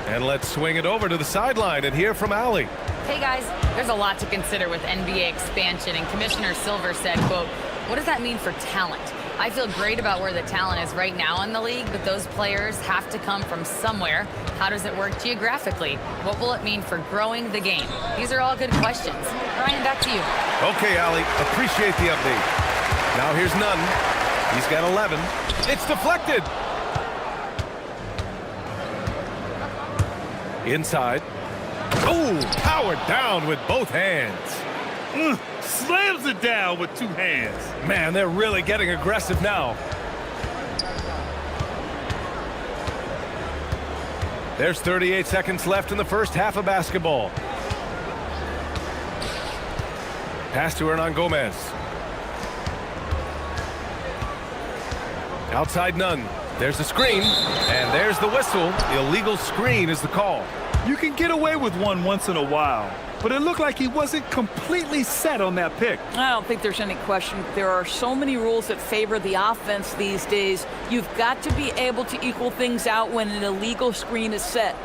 And let's swing it over to the sideline and hear from Allie. Hey guys, there's a lot to consider with NBA expansion, and Commissioner Silver said, quote, "What does that mean for talent? I feel great about where the talent is right now in the league, but those players have to come from somewhere. How does it work geographically? What will it mean for growing the game?" These are all good questions. Ryan, back to you. Okay, Allie, appreciate the update. Now here's Nunn. He's got 11. It's deflected. Inside. Oh, powered down with both hands. Slams it down with two hands. Man, they're really getting aggressive now. There's 38 seconds left in the first half of basketball. Pass to Hernan Gomez. Outside Nunn. There's the screen, and there's the whistle. Illegal screen is the call. You can get away with one once in a while, but it looked like he wasn't completely set on that pick. I don't think there's any question. There are so many rules that favor the offense these days. You've got to be able to equal things out when an illegal screen is set.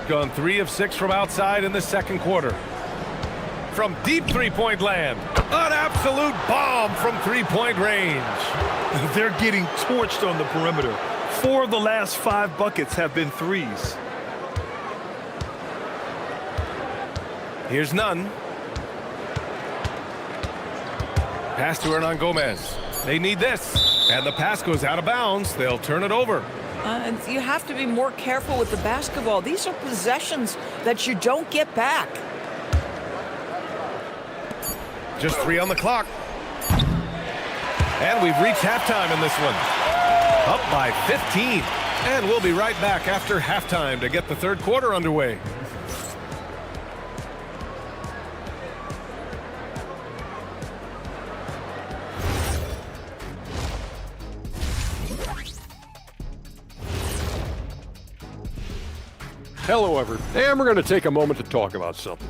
Gone 3 of 6 from outside in the second quarter. From deep three-point land, an absolute bomb from three-point range. They're getting torched on the perimeter. 4 of the last 5 buckets have been threes. Here's Nunn. Pass to Hernan Gomez. They need this. And the pass goes out of bounds. They'll turn it over. And you have to be more careful with the basketball. These are possessions that you don't get back. Just 3 on the clock. And we've reached halftime in this one. Up by 15. And we'll be right back after halftime to get the third quarter underway. Hello, everyone. And we're going to take a moment to talk about something.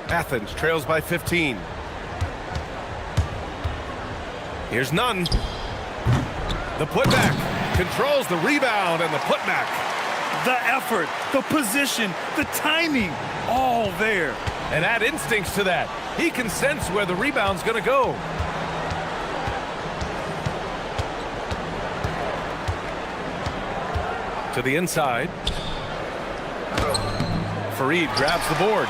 Athens trails by 15. Here's Nunn. The putback. Controls the rebound and the putback. The effort, the position, the timing, all there. And add instincts to that. He can sense where the rebound's going to go. To the inside. Fareed grabs the board.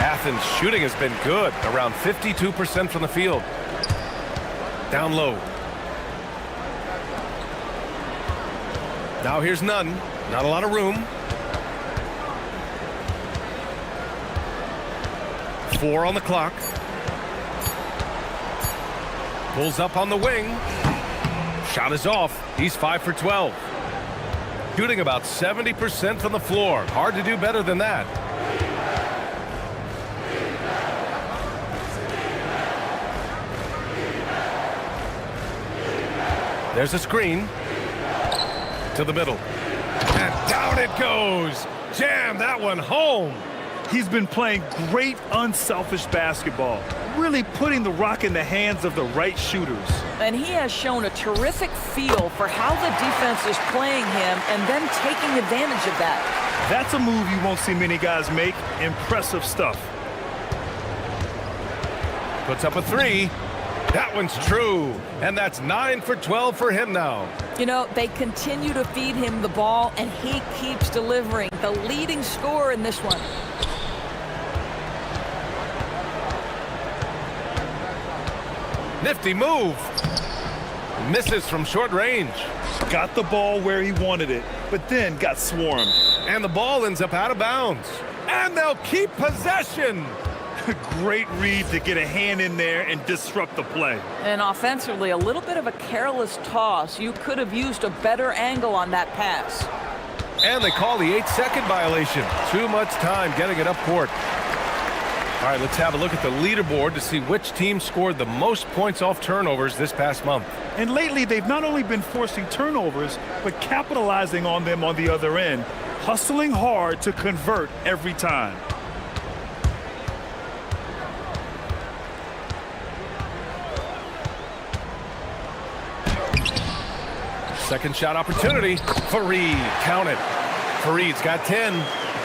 Athens' shooting has been good, around 52% from the field. Down low. Now here's Nunn. Not a lot of room. 4 on the clock. Pulls up on the wing. Shot is off. He's 5 for 12. Shooting about 70% from the floor. Hard to do better than that. There's a screen. To the middle. And down it goes. Jam that one home. He's been playing great unselfish basketball. really putting the rock in the hands of the right shooters. And he has shown a terrific feel for how the defense is playing him and then taking advantage of that. That's a move you won't see many guys make. Impressive stuff. Puts up a three. That one's true. And that's 9 for 12 for him now. You know, they continue to feed him the ball, and he keeps delivering. The leading scorer in this one. Nifty move. Misses from short range. Got the ball where he wanted it, but then got swarmed. And the ball ends up out of bounds. And they'll keep possession. Great read to get a hand in there and disrupt the play. And offensively, a little bit of a careless toss. You could have used a better angle on that pass. And they call the 8-second violation. Too much time getting it up court. All right, let's have a look at the leaderboard to see which team scored the most points off turnovers this past month. And lately, they've not only been forcing turnovers, but capitalizing on them on the other end. Hustling hard to convert every time. Second shot opportunity. Fareed, count it. Fareed's got 10.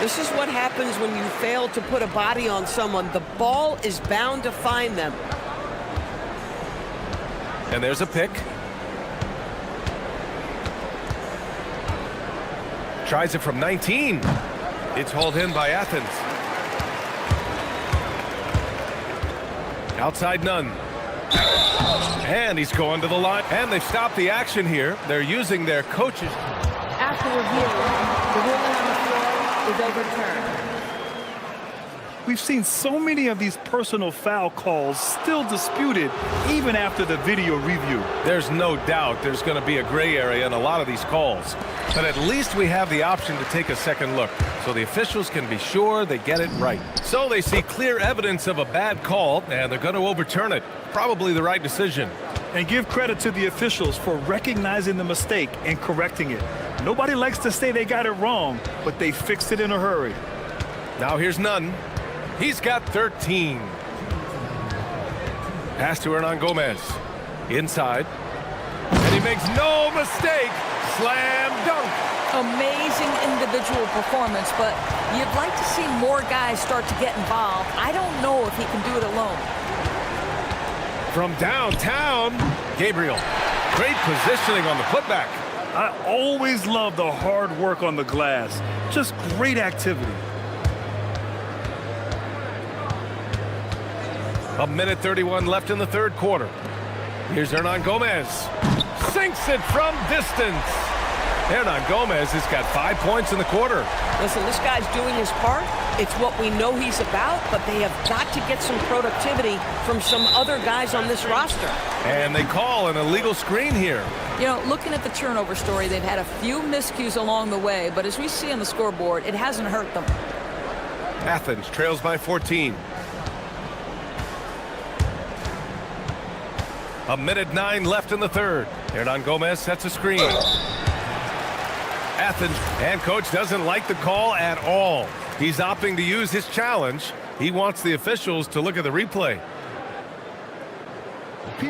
This is what happens when you fail to put a body on someone. The ball is bound to find them. And there's a pick. Tries it from 19. It's hauled in by Athens. Outside none. And he's going to the line. And they've stopped the action here. They're using their coaches. After review, the ruling on the floor is overturned. We've seen so many of these personal foul calls still disputed even after the video review. There's no doubt there's going to be a gray area in a lot of these calls. But at least we have the option to take a second look, so the officials can be sure they get it right. So they see clear evidence of a bad call, and they're going to overturn it. Probably the right decision. And give credit to the officials for recognizing the mistake and correcting it. Nobody likes to say they got it wrong, but they fixed it in a hurry. Now here's none. He's got 13. Pass to Hernan Gomez. Inside. And he makes no mistake. Slam dunk. Amazing individual performance, but you'd like to see more guys start to get involved. I don't know if he can do it alone. From downtown, Gabriel. Great positioning on the putback. I always love the hard work on the glass. Just great activity. A minute 31 left in the third quarter. Here's Hernan Gomez. Sinks it from distance. Hernan Gomez has got 5 points in the quarter. Listen, this guy's doing his part. It's what we know he's about, but they have got to get some productivity from some other guys on this roster. And they call an illegal screen here. You know, looking at the turnover story, they've had a few miscues along the way, but as we see on the scoreboard, it hasn't hurt them. Athens trails by 14. A minute 9 left in the third. Hernan Gomez sets a screen. Athens, and coach doesn't like the call at all. He's opting to use his challenge. He wants the officials to look at the replay. The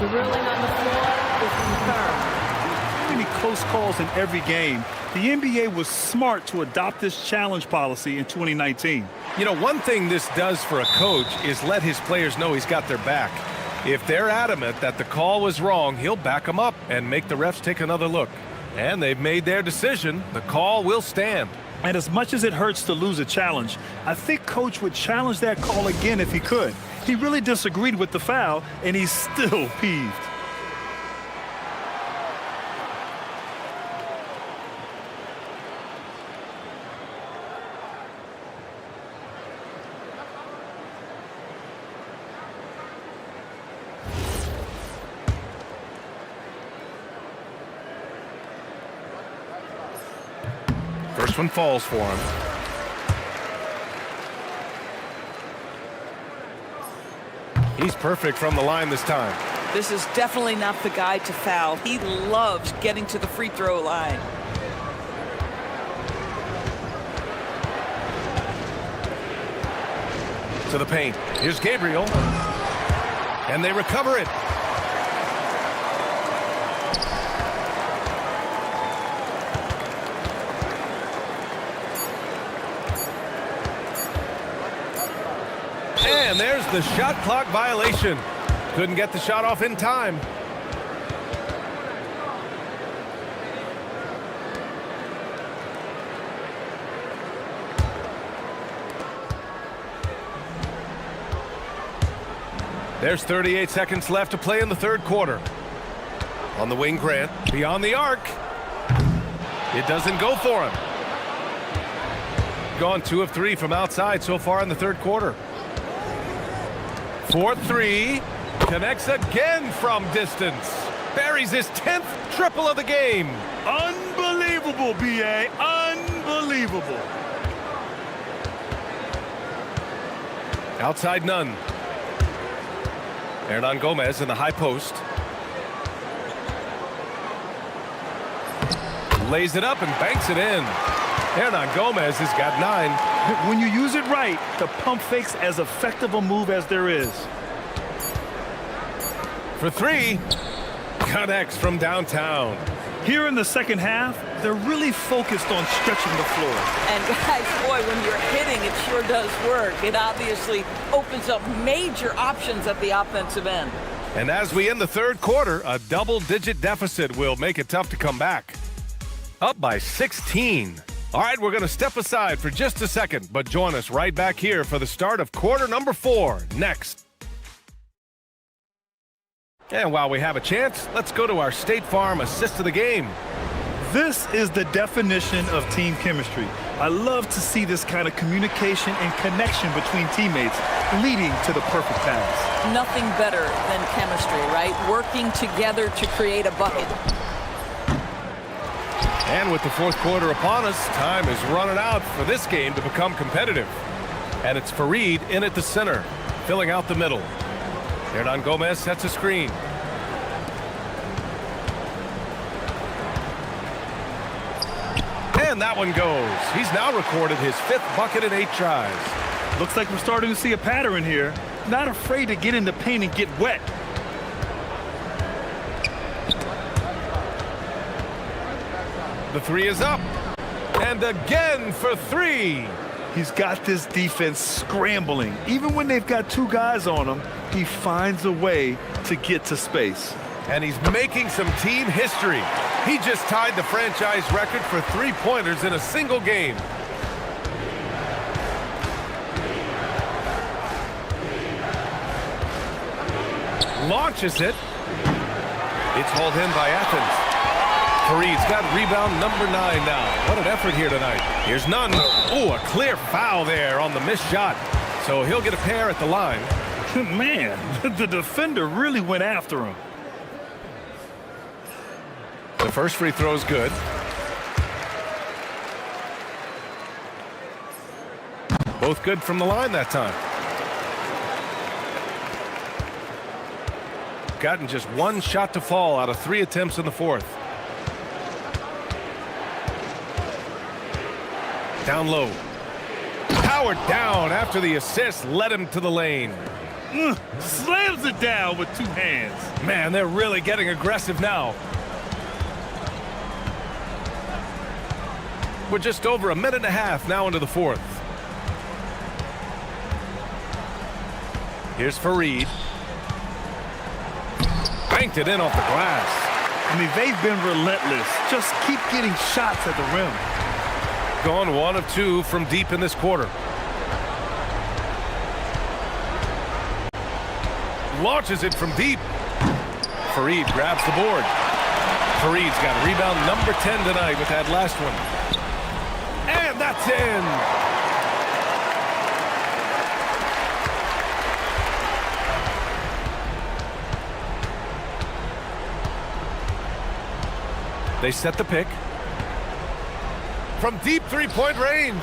ruling on the floor is confirmed. Many close calls in every game. The NBA was smart to adopt this challenge policy in 2019. You know, one thing this does for a coach is let his players know he's got their back. If they're adamant that the call was wrong, he'll back them up and make the refs take another look. And they've made their decision. The call will stand. And as much as it hurts to lose a challenge, I think Coach would challenge that call again if he could. He really disagreed with the foul, and he's still peeved. First one falls for him. He's perfect from the line this time. This is definitely not the guy to foul. He loves getting to the free throw line. To the paint. Here's Gabriel. And they recover it. And there's the shot clock violation. Couldn't get the shot off in time. There's 38 seconds left to play in the third quarter. On the wing, Grant. Beyond the arc. It doesn't go for him. Gone 2 of 3 from outside so far in the third quarter. 4-3. Connects again from distance. Buries his 10th triple of the game. Unbelievable, B.A. Unbelievable. Outside none. Hernan Gomez in the high post. Lays it up and banks it in. Hernan Gomez has got 9. When you use it right, the pump fake's as effective a move as there is. For 3. Connects from downtown. Here in the second half, they're really focused on stretching the floor. And guys, boy, when you're hitting, it sure does work. It obviously opens up major options at the offensive end. And as we end the third quarter, a double-digit deficit will make it tough to come back. Up by 16. All right, we're going to step aside for just a second, but join us right back here for the start of quarter number 4 next. And while we have a chance, let's go to our State Farm assist of the game. This is the definition of team chemistry. I love to see this kind of communication and connection between teammates leading to the perfect pass. Nothing better than chemistry, right? Working together to create a bucket. And with the fourth quarter upon us, time is running out for this game to become competitive. And it's Fareed in at the center, filling out the middle. Hernan Gomez sets a screen. And that one goes. He's now recorded his 5th bucket in 8 tries. Looks like we're starting to see a pattern here. Not afraid to get in the paint and get wet. The 3 is up. And again for 3. He's got this defense scrambling. Even when they've got 2 guys on him, he finds a way to get to space. And he's making some team history. He just tied the franchise record for 3-pointers in a single game. Launches it. It's hauled in by Athens. Fareed's got rebound number 9 now. What an effort here tonight. Here's none. Ooh, a clear foul there on the missed shot. So he'll get a pair at the line. Man, the defender really went after him. The first free throw is good. Both good from the line that time. Gotten just 1 shot to fall out of 3 attempts in the fourth. Down low. Powered down after the assist led him to the lane. Slams it down with 2 hands. Man, they're really getting aggressive now. We're just over a minute and a half now into the fourth. Here's Fareed. Banked it in off the glass. I mean, they've been relentless. Just keep getting shots at the rim. Gone 1 of 2 from deep in this quarter. Launches it from deep. Fareed grabs the board. Fareed's got rebound number 10 tonight with that last one. And that's in. They set the pick. From deep 3-point range.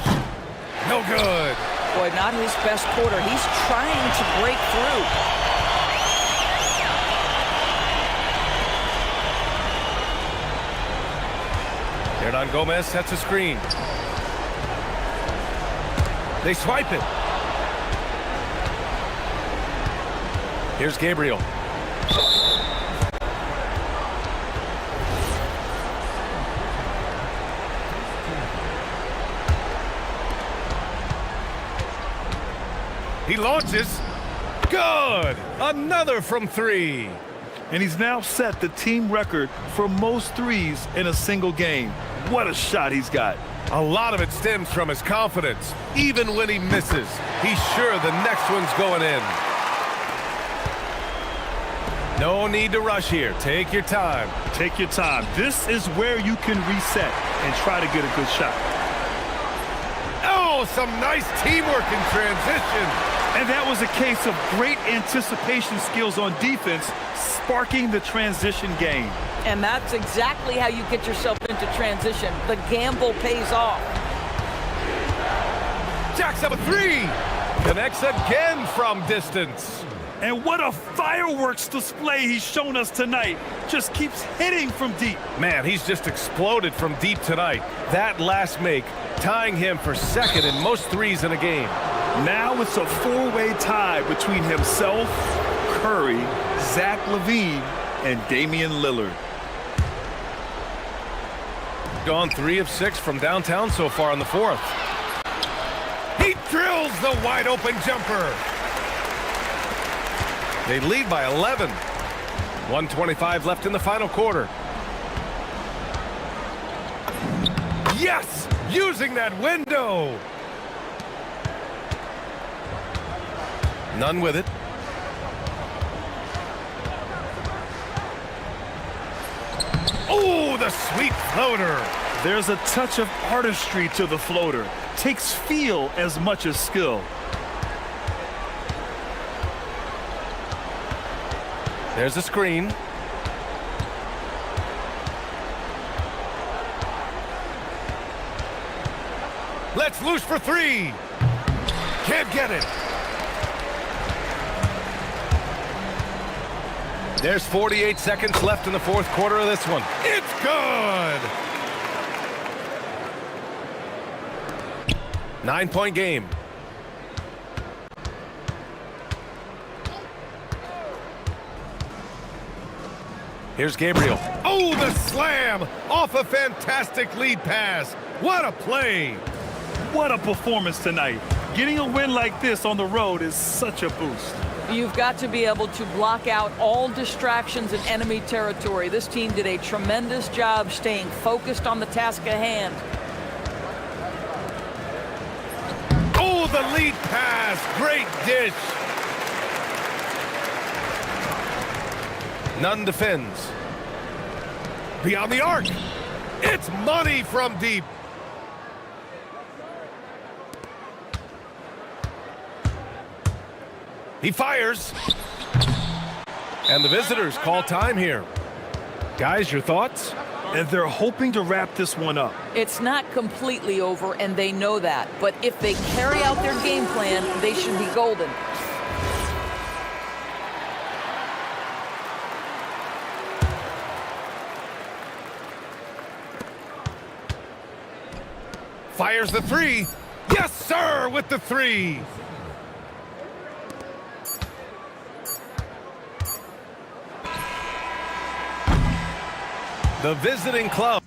No good. Boy, not his best quarter. He's trying to break through. Hernan Gomez sets a screen. They swipe it. Here's Gabriel. He launches. Good. Another from three. And he's now set the team record for most threes in a single game. What a shot he's got. A lot of it stems from his confidence. Even when he misses, he's sure the next one's going in. No need to rush here. Take your time. Take your time. This is where you can reset and try to get a good shot. Oh, some nice teamwork in transition. And that was a case of great anticipation skills on defense, sparking the transition game. And that's exactly how you get yourself into transition. The gamble pays off. Jacks up a three. Connects again from distance. And what a fireworks display he's shown us tonight. Just keeps hitting from deep. Man, he's just exploded from deep tonight. That last make, tying him for second in most threes in a game. Now it's a four-way tie between himself, Curry, Zach LaVine, and Damian Lillard. Gone 3 of 6 from downtown so far in the fourth. He drills the wide-open jumper. They lead by 11. 1:25 left in the final quarter. Yes! Using that window! None with it. Oh, the sweet floater. There's a touch of artistry to the floater. Takes feel as much as skill. There's a screen. Let's loose for three. Can't get it. There's 48 seconds left in the fourth quarter of this one. It's good. 9-point game. Here's Gabriel. Oh, the slam off a fantastic lead pass. What a play. What a performance tonight. Getting a win like this on the road is such a boost. You've got to be able to block out all distractions in enemy territory. This team did a tremendous job staying focused on the task at hand. Oh, the lead pass. Great dish. Nunn defends. Beyond the arc. It's money from deep. He fires. And the visitors call time here. Guys, your thoughts? And they're hoping to wrap this one up. It's not completely over, and they know that. But if they carry out their game plan, they should be golden. Fires the three. Yes, sir, with the three. The visiting club.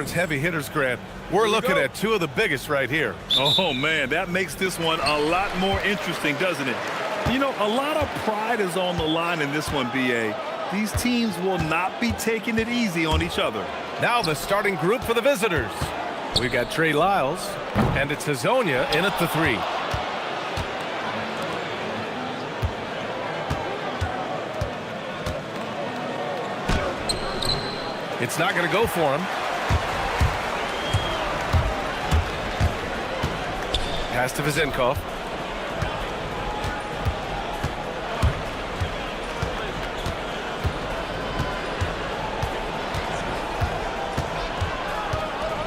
heavy hitters, Grant. We're looking at two of the biggest right here. Oh, man, that makes this one a lot more interesting, doesn't it? You know, a lot of pride is on the line in this one, B.A. These teams will not be taking it easy on each other. Now the starting group for the visitors. We've got Trey Lyles, and it's Hazonia in at the 3. It's not going to go for him. Pass to Vizenkov.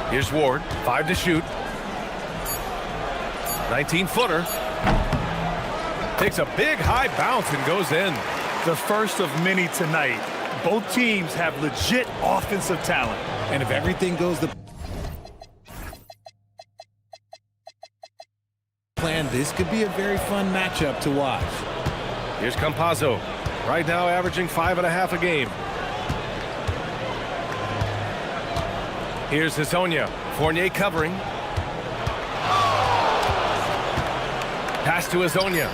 Here's Ward, 5 to shoot. 19-footer. Takes a big high bounce and goes in. The first of many tonight. Both teams have legit offensive talent. And if everything goes the plan, this could be a very fun matchup to watch. Here's Campazzo, right now averaging 5.5 a game. Here's Hazonia. Fournier covering. Pass to Hazonia.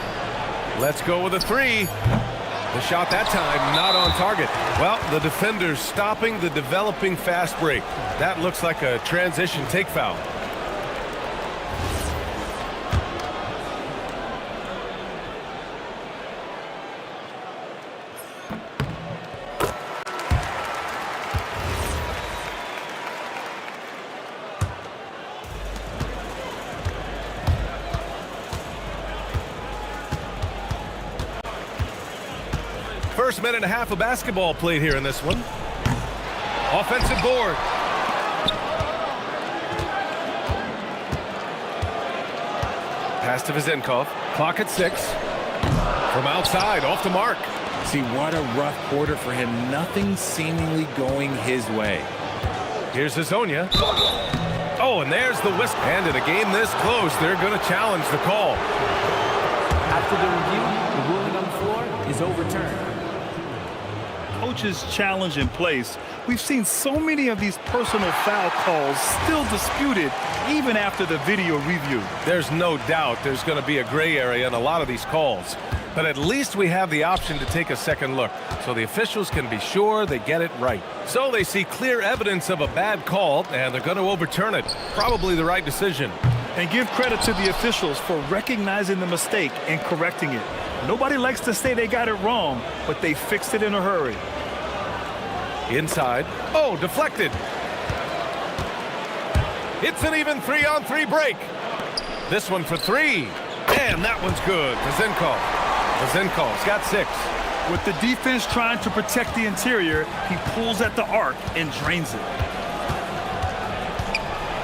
Let's go with a 3. The shot that time not on target. Well, the defender's stopping the developing fast break. That looks like a transition take foul. First minute and a half of basketball played here in this one. Offensive board. Pass to Vizenkov. Clock at 6. From outside, off the mark. See, what a rough quarter for him. Nothing seemingly going his way. Here's Hazonia. Oh, and there's the whisk. And in a game this close, they're going to challenge the call. After the review, the ruling on the floor is overturned. Coach's challenge in place. We've seen so many of these personal foul calls still disputed even after the video review. There's no doubt there's going to be a gray area in a lot of these calls. But at least we have the option to take a second look, so the officials can be sure they get it right. So they see clear evidence of a bad call, and they're going to overturn it. Probably the right decision. And give credit to the officials for recognizing the mistake and correcting it. Nobody likes to say they got it wrong, but they fixed it in a hurry. Inside. Oh, deflected. It's an even 3-on-3 break. This one for 3. And that one's good. Vizenkov's got 6. With the defense trying to protect the interior, he pulls at the arc and drains it.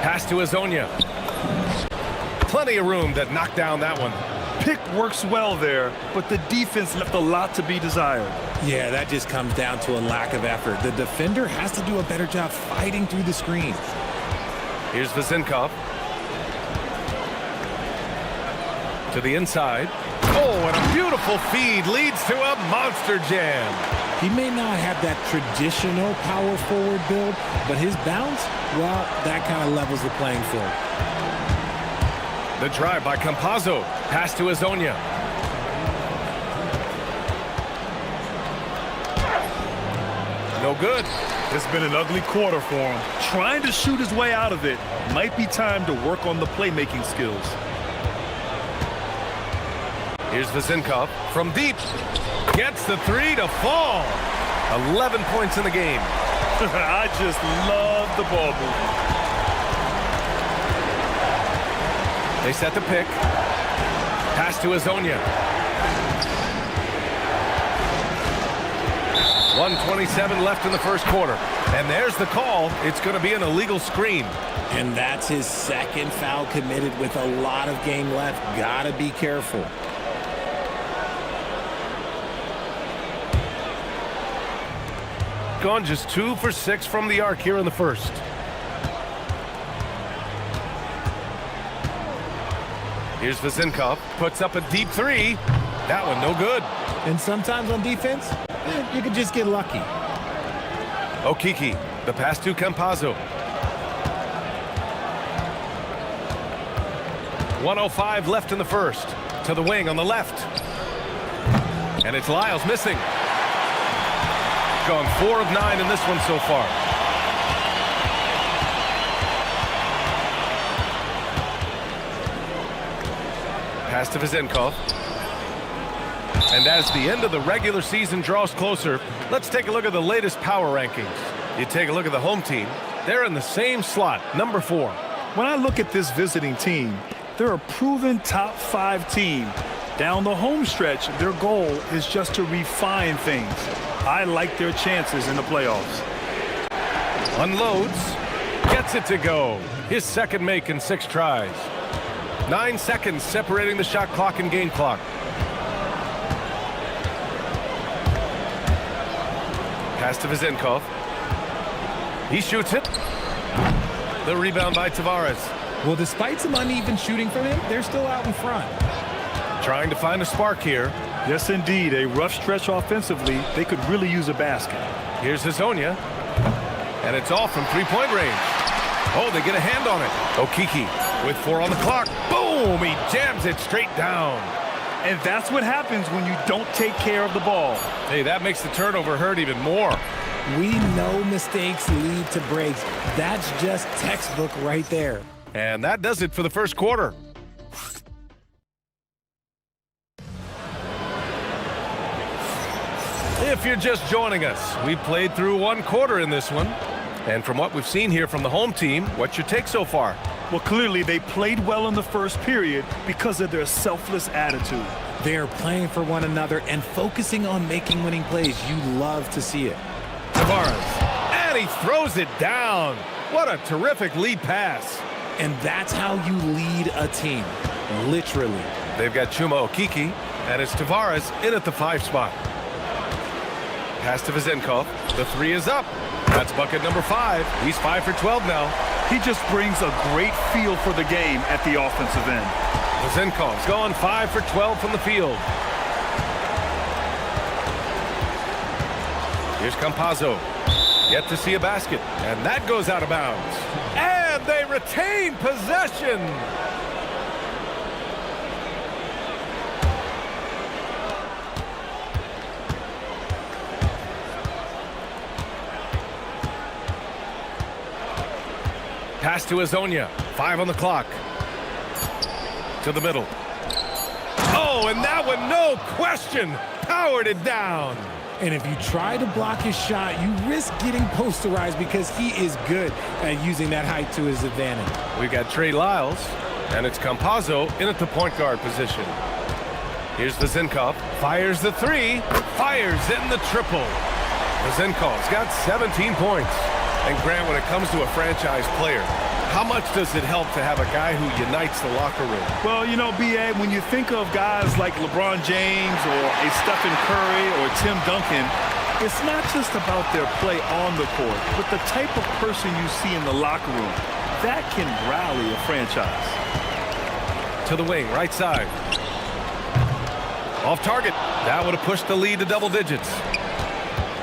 Pass to Hazonia. Plenty of room to knock down that one. Pick works well there, but the defense left a lot to be desired. Yeah, that just comes down to a lack of effort. The defender has to do a better job fighting through the screens. Here's Vizenkov. To the inside. Oh, and a beautiful feed leads to a monster jam. He may not have that traditional power forward build, but his bounce, well, that kind of levels the playing field. The drive by Campazzo. Pass to Hazonia. No good. It's been an ugly quarter for him. Trying to shoot his way out of it. Might be time to work on the playmaking skills. Here's Vizenkov from deep. Gets the 3 to fall. 11 points in the game. I just love the ball movement. They set the pick. Pass to Hazonia. 1:27 left in the first quarter. And there's the call. It's going to be an illegal screen. And that's his second foul committed with a lot of game left. Gotta be careful. Gone just 2 for 6 from the arc here in the first. Here's Vizenkov. Puts up a deep 3. That one no good. And sometimes on defense, you can just get lucky. Okiki. The pass to Campazzo. 1:05 left in the first. To the wing on the left. And it's Lyles missing. Gone 4 of 9 in this one so far. Pass to Vezenkov. And as the end of the regular season draws closer, let's take a look at the latest power rankings. You take a look at the home team. They're in the same slot, number 4. When I look at this visiting team, they're a proven top 5 team. Down the home stretch, their goal is just to refine things. I like their chances in the playoffs. Unloads, gets it to go. His second make in 6 tries. 9 seconds separating the shot clock and game clock. Pass to Vezenkov. He shoots it. The rebound by Tavares. Well, despite some uneven shooting from him, they're still out in front. Trying to find a spark here. Yes, indeed. A rough stretch offensively. They could really use a basket. Here's Hazonia. And it's off from three-point range. Oh, they get a hand on it. Okiki with 4 on the clock. Boom! He jams it straight down. And that's what happens when you don't take care of the ball. Hey, that makes the turnover hurt even more. We know mistakes lead to breaks. That's just textbook right there. And that does it for the first quarter. If you're just joining us, we played through 1 quarter in this one. And from what we've seen here from the home team, what's your take so far? Well, clearly they played well in the first period because of their selfless attitude. They're playing for one another and focusing on making winning plays. You love to see it. Tavares, and he throws it down. What a terrific lead pass. And that's how you lead a team, literally. They've got Chuma Okiki, and it's Tavares in at the 5 spot. Pass to Vezenkov. The 3 is up. That's bucket number 5. He's 5 for 12 now. He just brings a great feel for the game at the offensive end. Vezenkov's going 5 for 12 from the field. Here's Campazzo. Yet to see a basket. And that goes out of bounds. And they retain possession. Pass to Hazonia. 5 on the clock. To the middle. Oh, and that one, no question, powered it down. And if you try to block his shot, you risk getting posterized because he is good at using that height to his advantage. We got Trey Lyles, and it's Campazzo in at the point guard position. Here's Vezenkov, fires the 3, fires in the triple. Vezenkov's got 17 points. And Grant, when it comes to a franchise player, how much does it help to have a guy who unites the locker room? Well, you know, B.A., when you think of guys like LeBron James or a Stephen Curry or Tim Duncan, it's not just about their play on the court, but the type of person you see in the locker room. That can rally a franchise. To the wing, right side. Off target. That would have pushed the lead to double digits.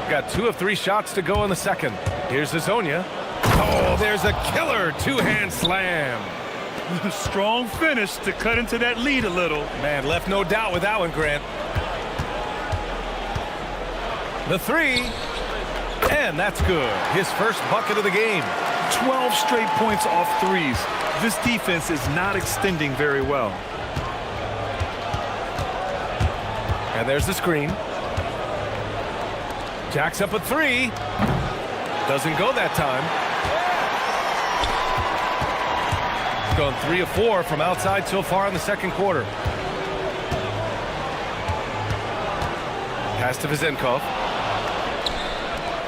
Got 2 of 3 shots to go in the second. Here's Hazonia. Oh, there's a killer 2-hand slam. Strong finish to cut into that lead a little. Man, left no doubt with that one, Grant. The 3. And that's good. His first bucket of the game. 12 straight points off 3s. This defense is not extending very well. And there's the screen. Jacks up a 3. Doesn't go that time. Gone 3 of 4 from outside so far in the second quarter. Pass to Vezenkov.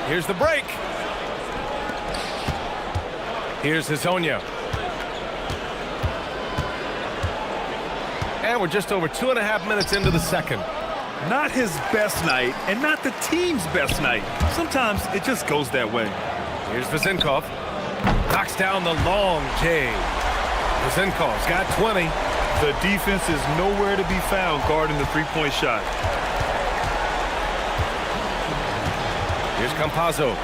Here's the break. Here's Hazonia. And we're just over 2.5 minutes into the second. Not his best night, and not the team's best night. Sometimes it just goes that way. Here's Vezenkov. Knocks down the long J. Vezenkov's got 20. The defense is nowhere to be found guarding the 3-point shot. Here's Campazzo.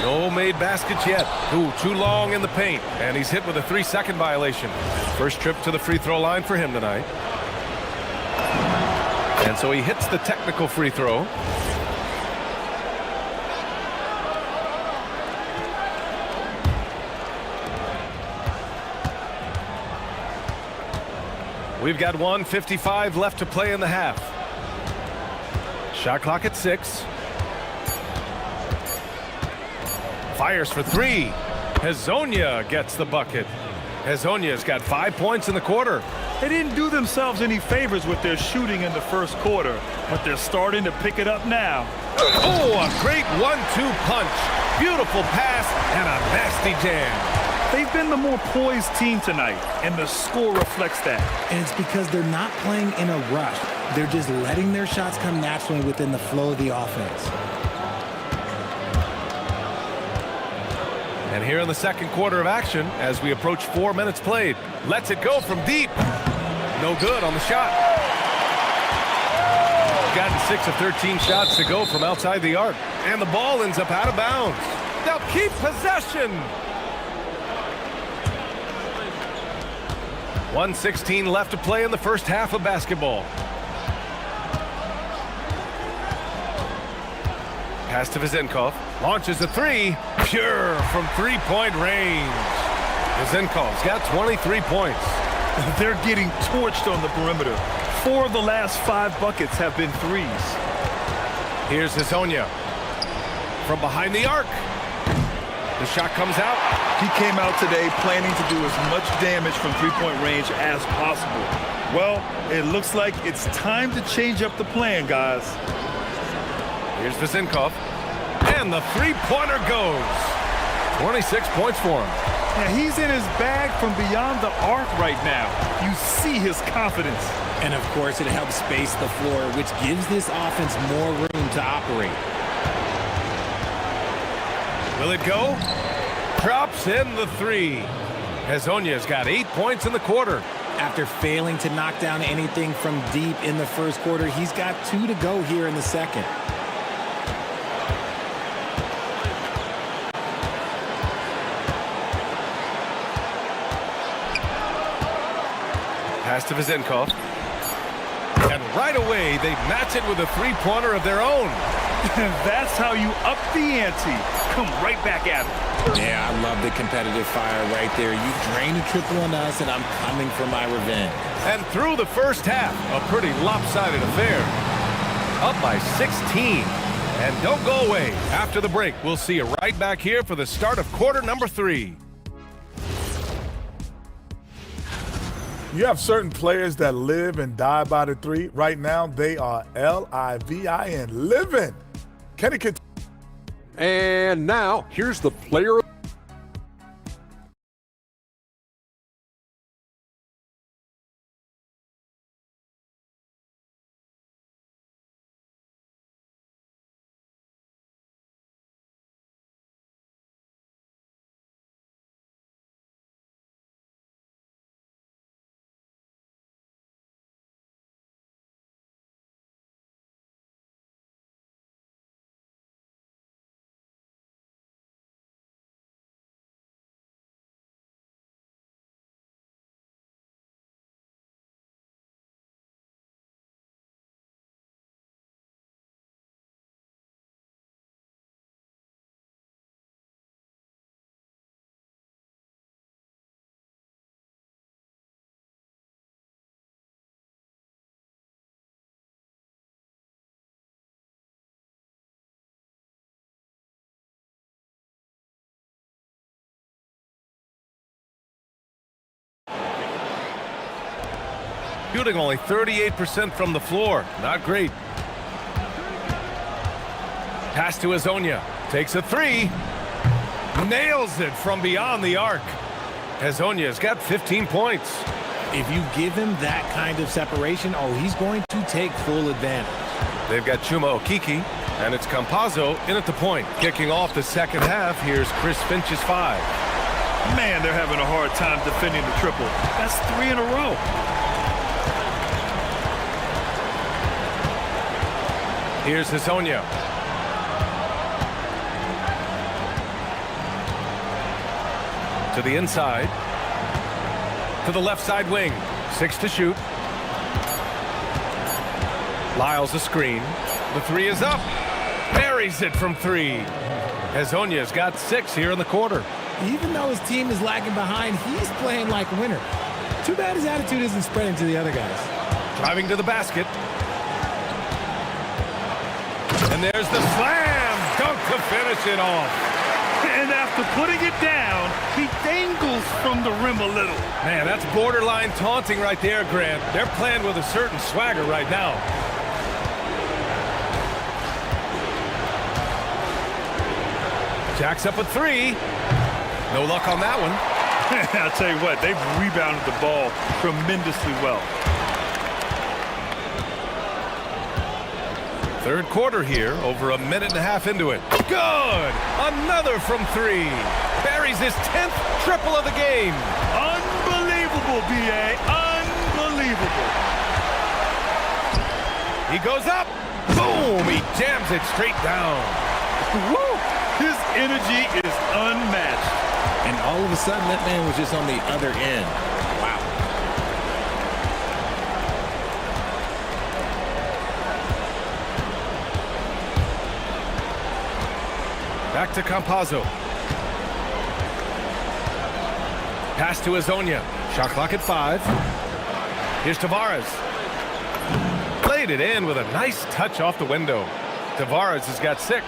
No made baskets yet. Ooh, too long in the paint. And he's hit with a 3-second violation. First trip to the free throw line for him tonight. And so he hits the technical free throw. We've got 1:55 left to play in the half. Shot clock at 6. Fires for 3. Hezonja gets the bucket. Hezonja's got 5 points in the quarter. They didn't do themselves any favors with their shooting in the first quarter, but they're starting to pick it up now. Oh, a great 1-2 punch. Beautiful pass and a nasty jam. They've been the more poised team tonight, and the score reflects that. And it's because they're not playing in a rush. They're just letting their shots come naturally within the flow of the offense. And here in the second quarter of action, as we approach 4 minutes played, lets it go from deep. No good on the shot. Gotten 6 of 13 shots to go from outside the arc. And the ball ends up out of bounds. They'll keep possession. 1:16 left to play in the first half of basketball. Pass to Vezenkov. Launches a 3. Pure from three-point range. Vezenkov's got 23 points. They're getting torched on the perimeter. 4 of the last 5 buckets have been threes. Here's Hezonja. From behind the arc. The shot comes out. He came out today planning to do as much damage from three-point range as possible. Well, it looks like it's time to change up the plan, guys. Here's Vezenkov. And the three-pointer goes. 26 points for him. Yeah, he's in his bag from beyond the arc right now. You see his confidence. And of course, it helps space the floor, which gives this offense more room to operate. Will it go? Drops in the 3. Hezonja's got 8 points in the quarter. After failing to knock down anything from deep in the first quarter, he's got 2 to go here in the second. Pass to Vezenkov. And right away, they match it with a three-pointer of their own. That's how you up the ante. Come right back at it. Yeah, I love the competitive fire right there. You drain a triple on us, and I'm coming for my revenge. And through the first half, a pretty lopsided affair. Up by 16. And don't go away. After the break, we'll see you right back here for the start of quarter number 3. You have certain players that live and die by the 3. Right now, they are L-I-V-I-N, living. Kenny can. And now, here's the player. Shooting only 38% from the floor. Not great. Pass to Hezonja. Takes a 3. Nails it from beyond the arc. Hezonja's got 15 points. If you give him that kind of separation, he's going to take full advantage. They've got Chuma Okeke, and it's Campazzo in at the point. Kicking off the second half, here's Chris Finch's 5. Man, they're having a hard time defending the triple. That's 3 in a row. Here's Hezonja. To the inside. To the left side wing. 6 to shoot. Lyles a screen. The three is up. Buries it from 3. Hezonja's got 6 here in the quarter. Even though his team is lagging behind, he's playing like a winner. Too bad his attitude isn't spreading to the other guys. Driving to the basket. And there's the slam dunk to finish it off. And after putting it down, he dangles from the rim a little. Man, that's borderline taunting right there, Grant. They're playing with a certain swagger right now. Jacks up a 3. No luck on that one. I'll tell you what, they've rebounded the ball tremendously well. Third quarter here, over a minute and a half into it. Good! Another from 3. Buries his 10th triple of the game. Unbelievable, B.A. Unbelievable. He goes up. Boom! He jams it straight down. Woo! His energy is unmatched. And all of a sudden, that man was just on the other end. Wow. Back to Campazzo. Pass to Hezonja. Shot clock at 5. Here's Tavares. Played it in with a nice touch off the window. Tavares has got 6.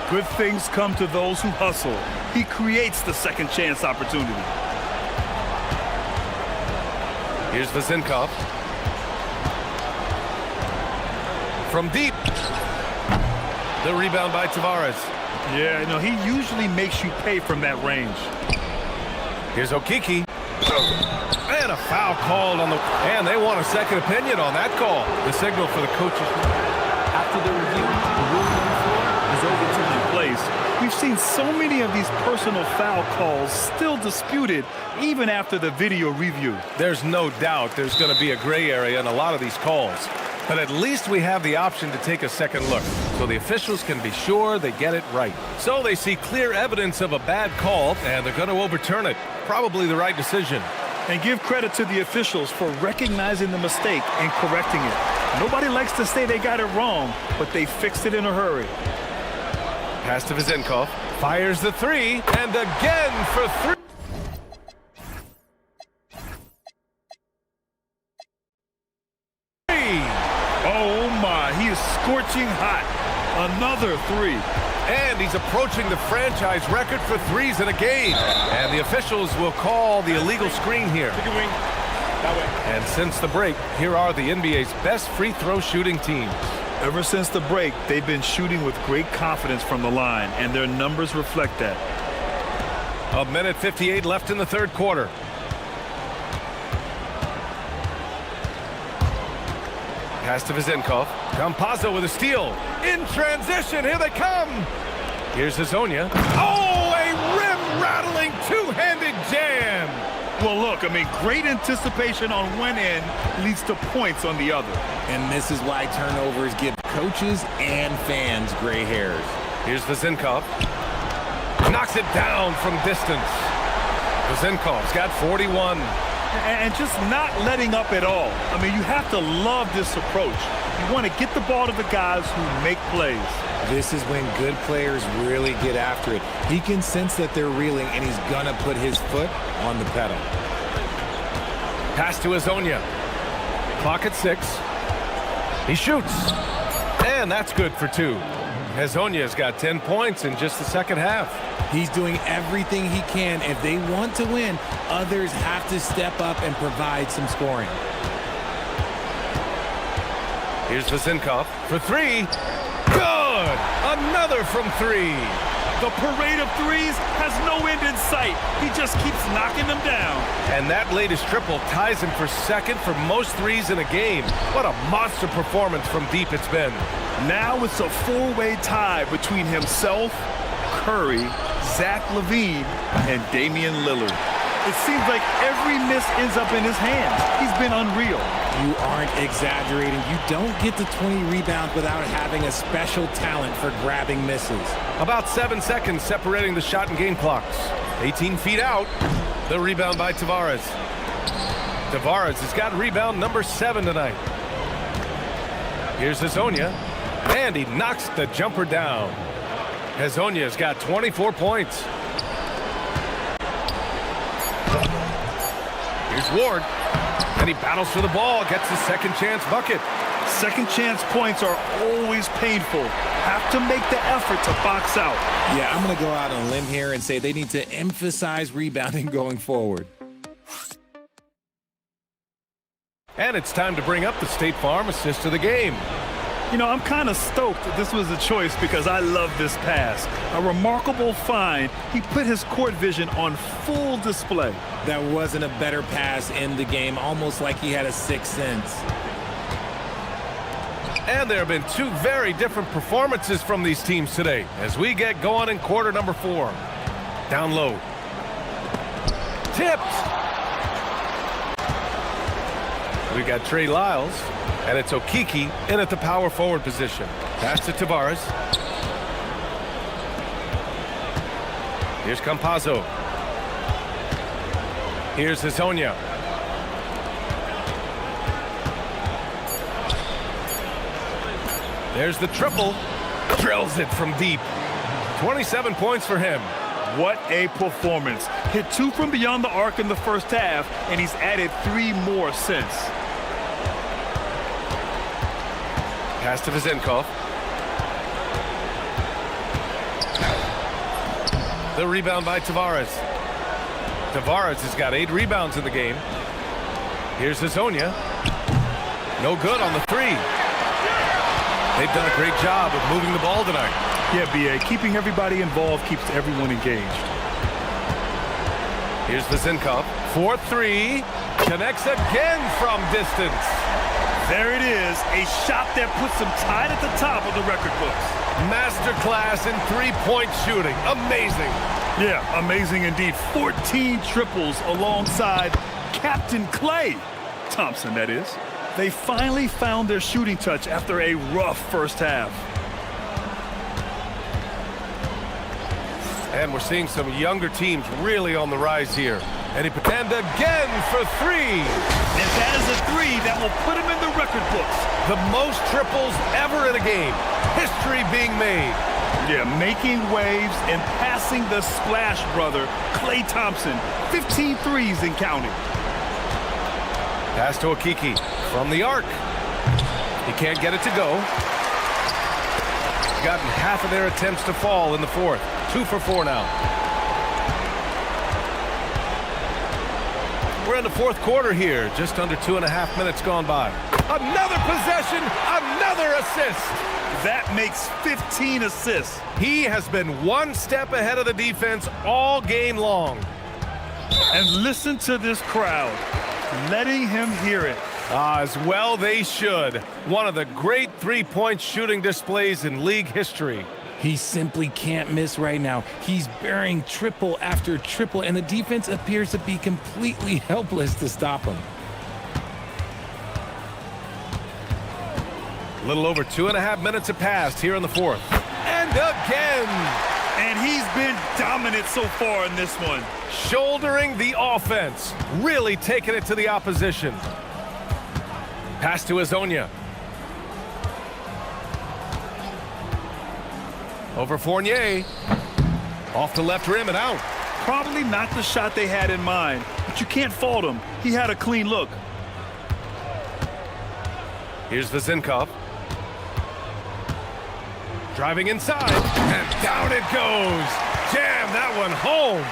Good things come to those who hustle. He creates the second chance opportunity. Here's Vezinkov. From deep. The rebound by Tavares. Yeah, no, he usually makes you pay from that range. Here's Okiki. And a foul called on the... And they want a second opinion on that call. The signal for the coaches. After the review, the ruling on the floor is overturned. We've seen so many of these personal foul calls still disputed even after the video review. There's no doubt there's going to be a gray area in a lot of these calls. But at least we have the option to take a second look, so the officials can be sure they get it right. So they see clear evidence of a bad call, and they're going to overturn it. Probably the right decision. And give credit to the officials for recognizing the mistake and correcting it. Nobody likes to say they got it wrong, but they fixed it in a hurry. Pass to Vezinkov. Fires the 3, and again for 3. Oh my, he is scorching hot. Another 3. And he's approaching the franchise record for 3s in a game. And the officials will call the illegal screen here. And since the break, here are the NBA's best free throw shooting teams. Ever since the break, they've been shooting with great confidence from the line, and their numbers reflect that. A minute 58 left in the third quarter. Pass to Vezinkov. Campazzo with a steal. In transition, here they come. Here's Hezonja. Oh, a rim-rattling two-handed jam. Well, look, I mean, great anticipation on one end leads to points on the other. And this is why turnovers give coaches and fans gray hairs. Here's Vezinkov. Knocks it down from distance. Vezinkov's got 41. And just not letting up at all. I mean, you have to love this approach. You want to get the ball to the guys who make plays. This is when good players really get after it. He can sense that they're reeling, and he's going to put his foot on the pedal. Pass to Hezonja. Clock at 6. He shoots. And that's good for 2. Hezonja's got 10 points in just the second half. He's doing everything he can. If they want to win, others have to step up and provide some scoring. Here's Vezinkov for 3. Good! Another from 3. The parade of threes has no end in sight. He just keeps knocking them down. And that latest triple ties him for second for most 3s in a game. What a monster performance from deep it's been. Now it's a four-way tie between himself, Curry, Zach LaVine, and Damian Lillard. It seems like every miss ends up in his hands. He's been unreal. You aren't exaggerating. You don't get to 20 rebounds without having a special talent for grabbing misses. About 7 seconds separating the shot and game clocks. 18 feet out. The rebound by Tavares. Tavares has got rebound number 7 tonight. Here's Hezonja, and he knocks the jumper down. Hezonja's got 24 points. Here's Ward, and he battles for the ball, gets his second chance bucket. Second chance points are always painful. Have to make the effort to box out. Yeah, I'm going to go out on a limb here and say they need to emphasize rebounding going forward. And it's time to bring up the State Farm assist of the game. You know, I'm kind of stoked that this was a choice because I love this pass. A remarkable find. He put his court vision on full display. That wasn't a better pass in the game, almost like he had a sixth sense. And there have been two very different performances from these teams today as we get going in quarter number 4. Down low. Tipped. We got Trey Lyles, and it's Okiki in at the power forward position. Pass to Tavares. Here's Campazzo. Here's Hezonja. There's the triple. Drills it from deep. 27 points for him. What a performance. Hit 2 from beyond the arc in the first half, and he's added 3 more since. Pass to Vezenkov. The rebound by Tavares. Tavares has got 8 rebounds in the game. Here's Hezonja. No good on the 3. They've done a great job of moving the ball tonight. Yeah, B.A. Keeping everybody involved keeps everyone engaged. Here's Vezenkov. 4-3. Connects again from distance. There it is. A shot that puts him tied at the top of the record books. Masterclass in three-point shooting. Amazing. Yeah, amazing indeed. 14 triples alongside Captain Klay Thompson, that is. They finally found their shooting touch after a rough first half. And we're seeing some younger teams really on the rise here. And he pretended again for 3. And that is a 3 that will put him in the record books. The most triples ever in a game. History being made. Yeah, making waves and passing the splash brother, Klay Thompson. 15 threes and counting. Pass to Okiki from the arc. He can't get it to go. He's gotten half of their attempts to fall in the 4th. 2 for 4 now. We're in the 4th quarter here. Just under 2.5 minutes gone by. Another possession, another assist. That makes 15 assists. He has been one step ahead of the defense all game long. And listen to this crowd, letting him hear it. As well they should. One of the great three-point shooting displays in league history. He simply can't miss right now. He's burying triple after triple, and the defense appears to be completely helpless to stop him. A little over 2.5 minutes have passed here in the 4th. And again! And he's been dominant so far in this one. Shouldering the offense. Really taking it to the opposition. Pass to Hezonja. Over Fournier. Off the left rim and out. Probably not the shot they had in mind, but you can't fault him. He had a clean look. Here's Vezenkov. Driving inside, and down it goes. Jam that one home.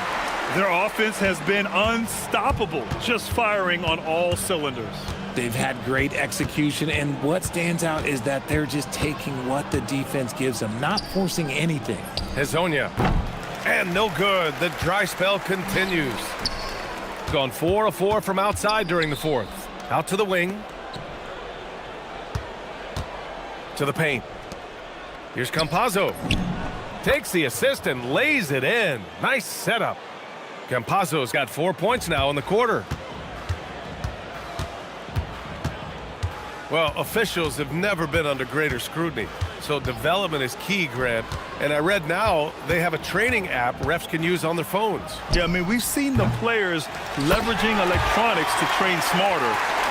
Their offense has been unstoppable, just firing on all cylinders. They've had great execution, and what stands out is that they're just taking what the defense gives them, not forcing anything. Hezonja. And no good. The dry spell continues. Gone 4 of 4 from outside during the 4th. Out to the wing. To the paint. Here's Campazzo. Takes the assist and lays it in. Nice setup. Campazzo's got 4 points now in the quarter. Well, officials have never been under greater scrutiny. So development is key, Grant. And I read now they have a training app refs can use on their phones. Yeah, I mean, we've seen the players leveraging electronics to train smarter.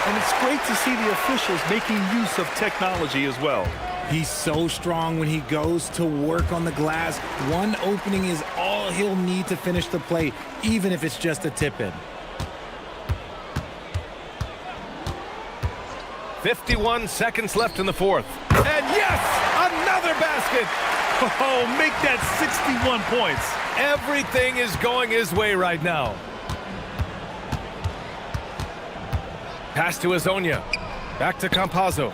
And it's great to see the officials making use of technology as well. He's so strong when he goes to work on the glass. One opening is all he'll need to finish the play, even if it's just a tip-in. 51 seconds left in the fourth. And yes, another basket. Oh, make that 61 points. Everything is going his way right now. Pass to Azonia. Back to Campazzo.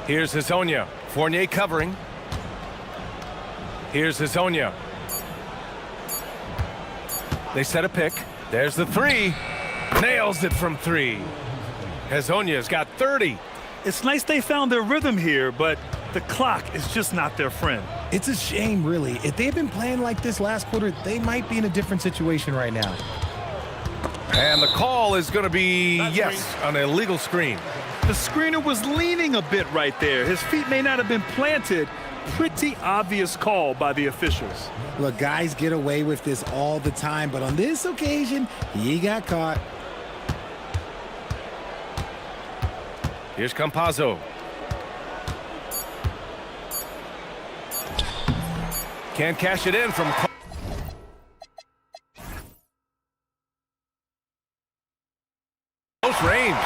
Here's Azonia. Fournier covering. Here's Azonia. They set a pick. There's the three. Nails it from three. Azonia's got 30. It's nice they found their rhythm here, but the clock is just not their friend. It's a shame, really. If they'd been playing like this last quarter, they might be in a different situation right now. And the call is going to be, yes, an illegal screen. The screener was leaning a bit right there. His feet may not have been planted. Pretty obvious call by the officials. Look, guys get away with this all the time, but on this occasion, he got caught. Here's Campazzo. Can't cash it in from close range.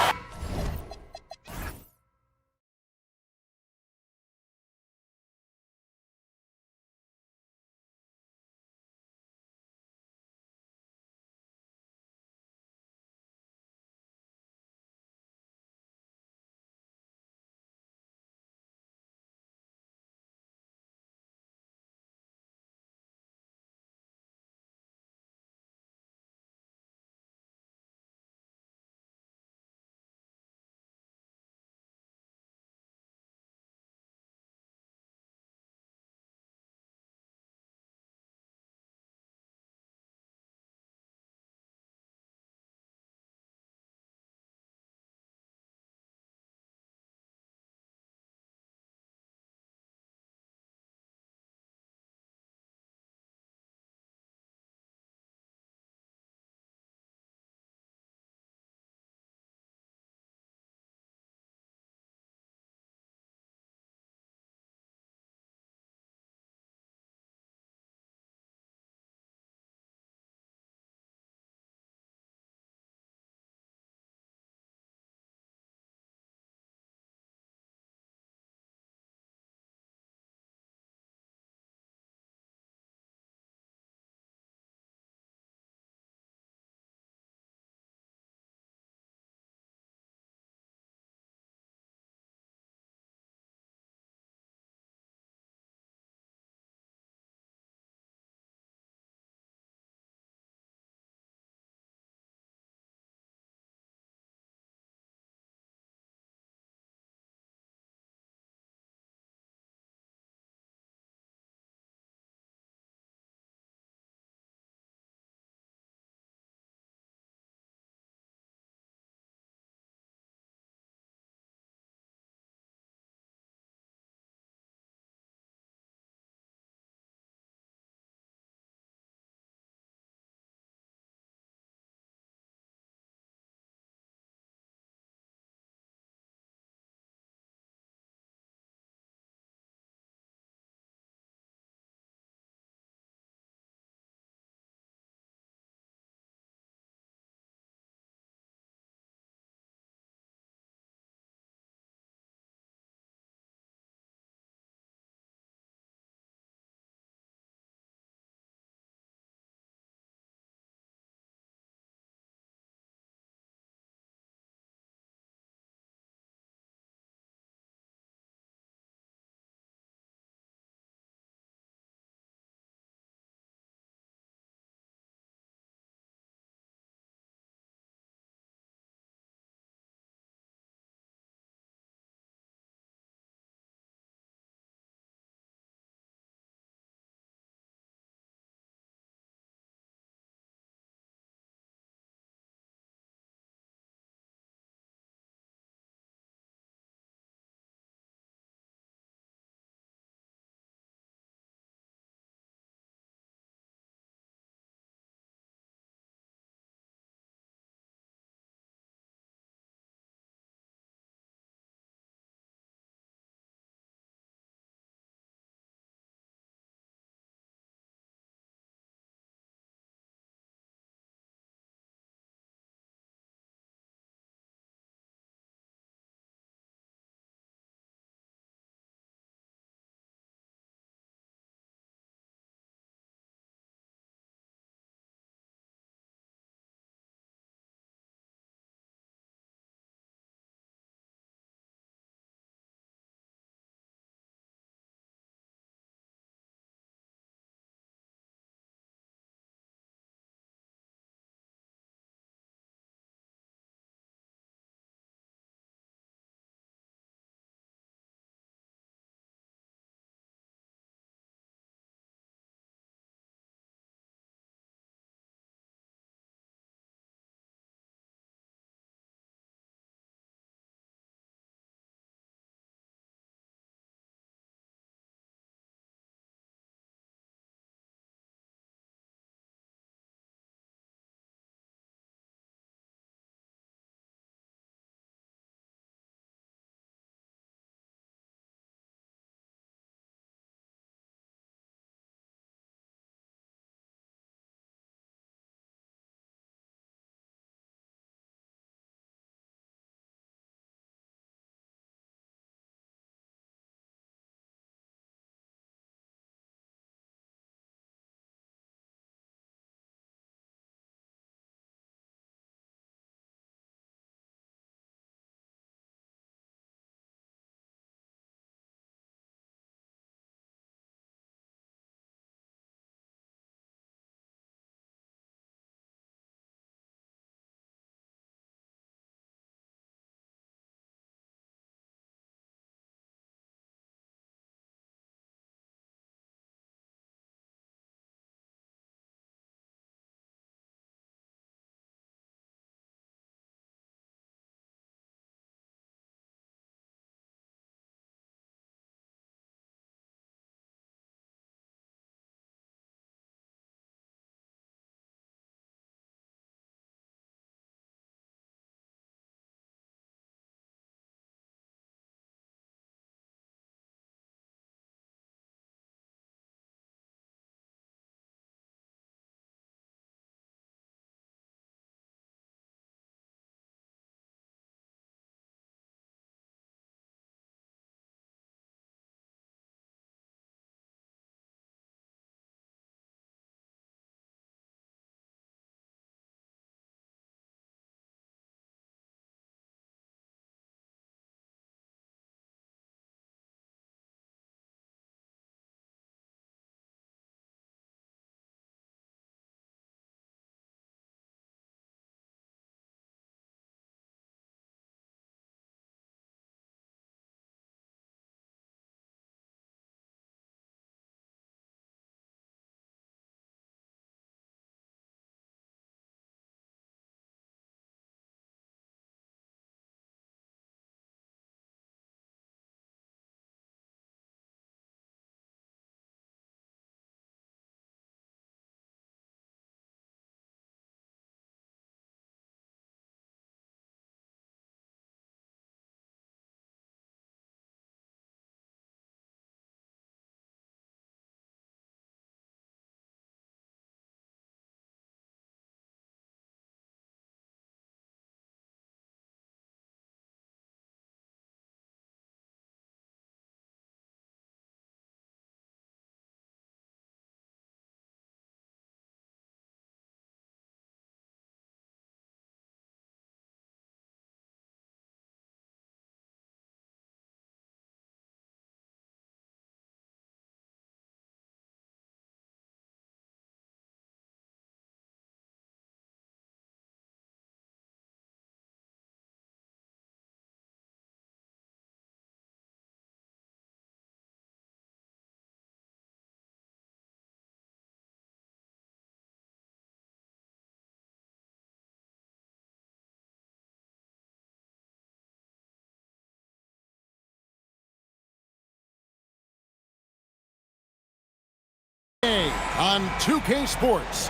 on 2K Sports.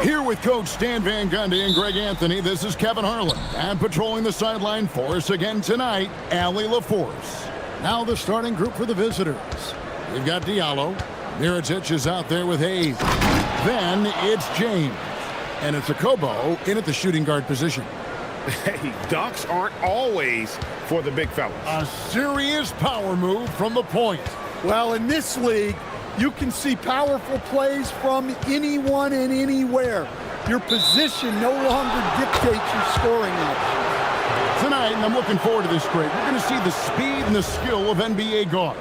Here with Coach Stan Van Gundy and Greg Anthony, this is Kevin Harlan. And patrolling the sideline for us again tonight, Allie LaForce. Now the starting group for the visitors. We've got Diallo. Mirotic is out there with Hayes. Then it's James. And it's Akobo in at the shooting guard position. Hey, dunks aren't always for the big fellas. A serious power move from the point. Well, in this league, you can see powerful plays from anyone and anywhere. Your position no longer dictates your scoring option. Tonight, and I'm looking forward to this, Greg, we're going to see the speed and the skill of NBA guards.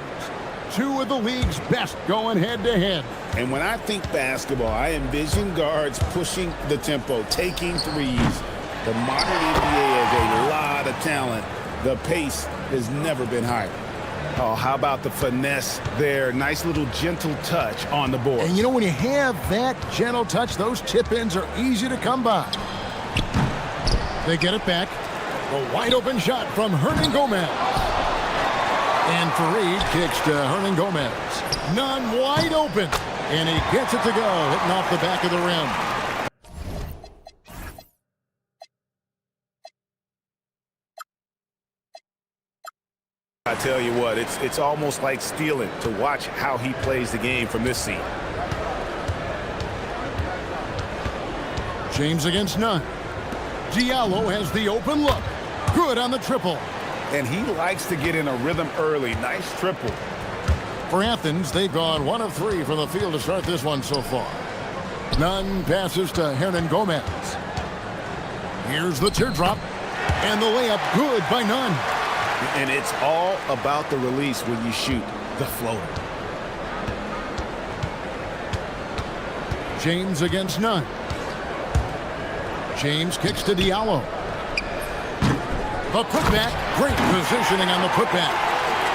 Two of the league's best going head-to-head. And when I think basketball, I envision guards pushing the tempo, taking threes. The modern NBA has a lot of talent. The pace has never been higher. Oh, how about the finesse there? Nice little gentle touch on the board. And you know, when you have that gentle touch, those tip-ins are easy to come by. They get it back. A wide-open shot from Hernan Gomez. And Fareed kicks to Hernan Gomez. None wide open. And he gets it to go, hitting off the back of the rim. I tell you what, it's almost like stealing to watch how he plays the game from this seat. James against none. Diallo has the open look. Good on the triple. And he likes to get in a rhythm early. Nice triple. For Athens, they've gone 1 of 3 from the field to start this one so far. None passes to Hernan Gomez. Here's the teardrop. And the layup good by Nunn. And it's all about the release when you shoot the floater. James against Nunn. James kicks to Diallo. The putback. Great positioning on the putback.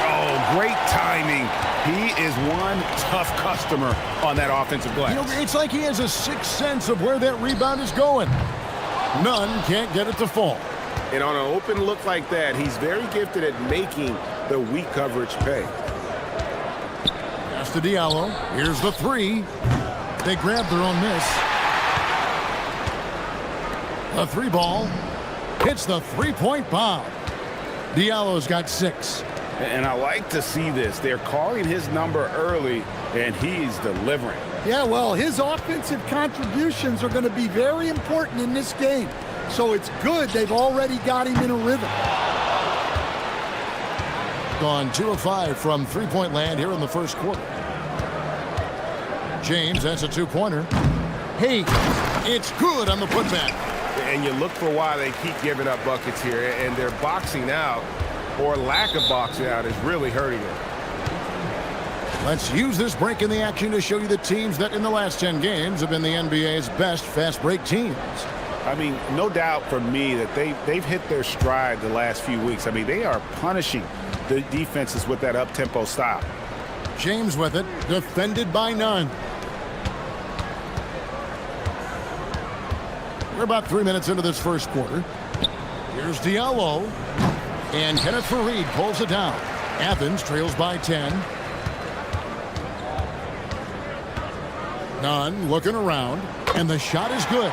Oh, great timing. He is one tough customer on that offensive glass. You know, it's like he has a sixth sense of where that rebound is going. Nunn can't get it to fall. And on an open look like that, he's very gifted at making the weak coverage pay. Pass to Diallo. Here's the three. They grab their own miss. The three ball hits the three-point bomb. Diallo's got 6. And I like to see this. They're calling his number early, and he's delivering. Yeah, well, his offensive contributions are going to be very important in this game. So it's good they've already got him in a rhythm. Gone 2 of 5 from three-point land here in the first quarter. James, that's a two-pointer. Hey, it's good on the putback. And you look for why they keep giving up buckets here, and their boxing out or lack of boxing out is really hurting them. Let's use this break in the action to show you the teams that in the last 10 games have been the NBA's best fast break teams. I mean, no doubt for me that they've hit their stride the last few weeks. I mean, they are punishing the defenses with that up-tempo style. James with it, defended by Nunn. We're about 3 minutes into this first quarter. Here's Diallo. And Kenneth Fareed pulls it down. Athens trails by 10. Nunn looking around. And the shot is good.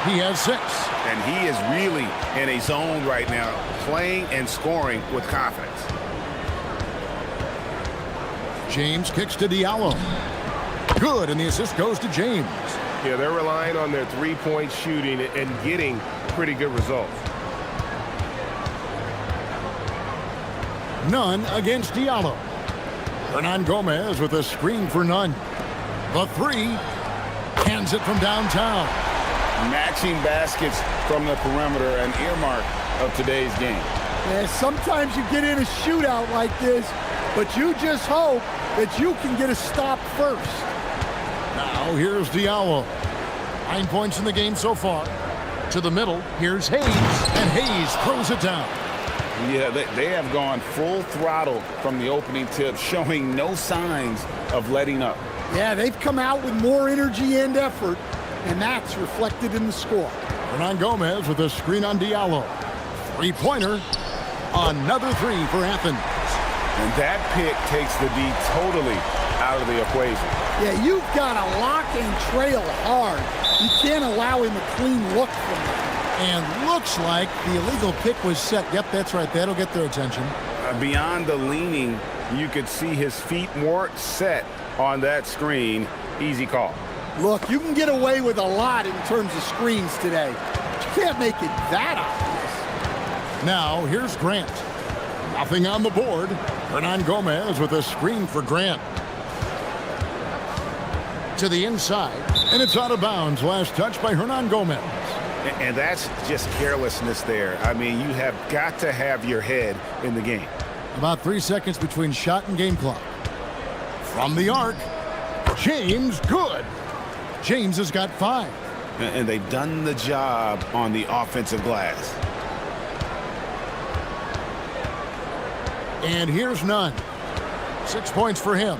He has 6. And he is really in a zone right now, playing and scoring with confidence. James kicks to Diallo. Good, and the assist goes to James. Yeah, they're relying on their three-point shooting and getting pretty good results. Nunn against Diallo. Hernan Gomez with a screen for Nunn. The three. Hands it from downtown. Matching baskets from the perimeter, an earmark of today's game. Yeah, sometimes you get in a shootout like this, but you just hope that you can get a stop first. Now here's Diallo. 9 points in the game so far. To the middle, here's Hayes, and Hayes throws it down. Yeah, they have gone full throttle from the opening tip, showing no signs of letting up. Yeah, they've come out with more energy and effort, and that's reflected in the score. Hernan Gomez with a screen on Diallo. Three-pointer. Another three for Athens. And that pick takes the D totally out of the equation. Yeah, you've got to lock and trail hard. You can't allow him a clean look from that. And looks like the illegal pick was set. Yep, that's right. That'll get their attention. Beyond the leaning, you could see his feet weren't set on that screen. Easy call. Look, you can get away with a lot in terms of screens today. But you can't make it that obvious. Now, here's Grant. Nothing on the board. Hernan Gomez with a screen for Grant. To the inside, and it's out of bounds. Last touch by Hernan Gomez. And that's just carelessness there. I mean, you have got to have your head in the game. About 3 seconds between shot and game clock. From the arc, James, good. James has got 5. And they've done the job on the offensive glass. And here's none. 6 points for him.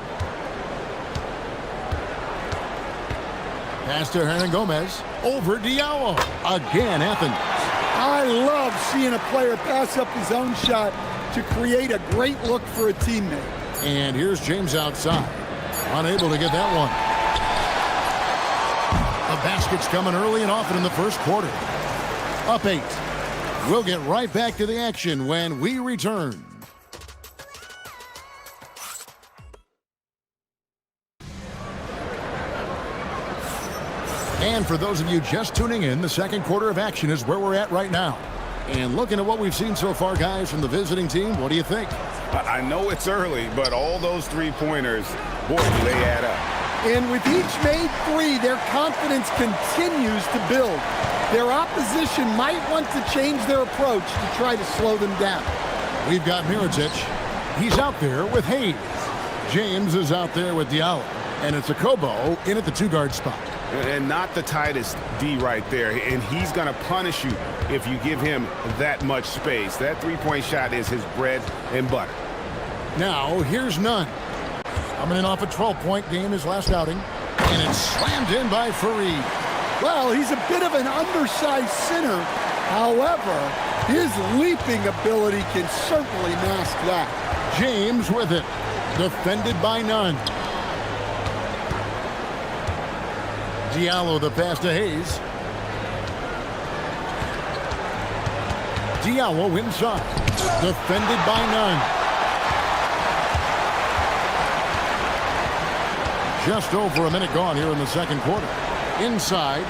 Pass to Hernan Gomez. Over Diallo. Again, Athens. I love seeing a player pass up his own shot to create a great look for a teammate. And here's James outside. Unable to get that one. The basket's coming early and often in the first quarter. Up 8. We'll get right back to the action when we return. And for those of you just tuning in, the second quarter of action is where we're at right now. And looking at what we've seen so far, guys, from the visiting team, what do you think? I know it's early, but all those three-pointers, boy, do they add up. And with each made 3, their confidence continues to build. Their opposition might want to change their approach to try to slow them down. We've got Mirotic. He's out there with Hayes. James is out there with Diallo. And it's Akobo in at the 2-guard spot. And not the tightest D right there. And he's going to punish you if you give him that much space. That three-point shot is his bread and butter. Now, here's none. Coming in off a 12-point game his last outing. And it's slammed in by Fareed. Well, he's a bit of an undersized center. However, his leaping ability can certainly mask that. James with it. Defended by none. Diallo the pass to Hayes. Diallo inside. Defended by none. Just over a minute gone here in the second quarter. Inside.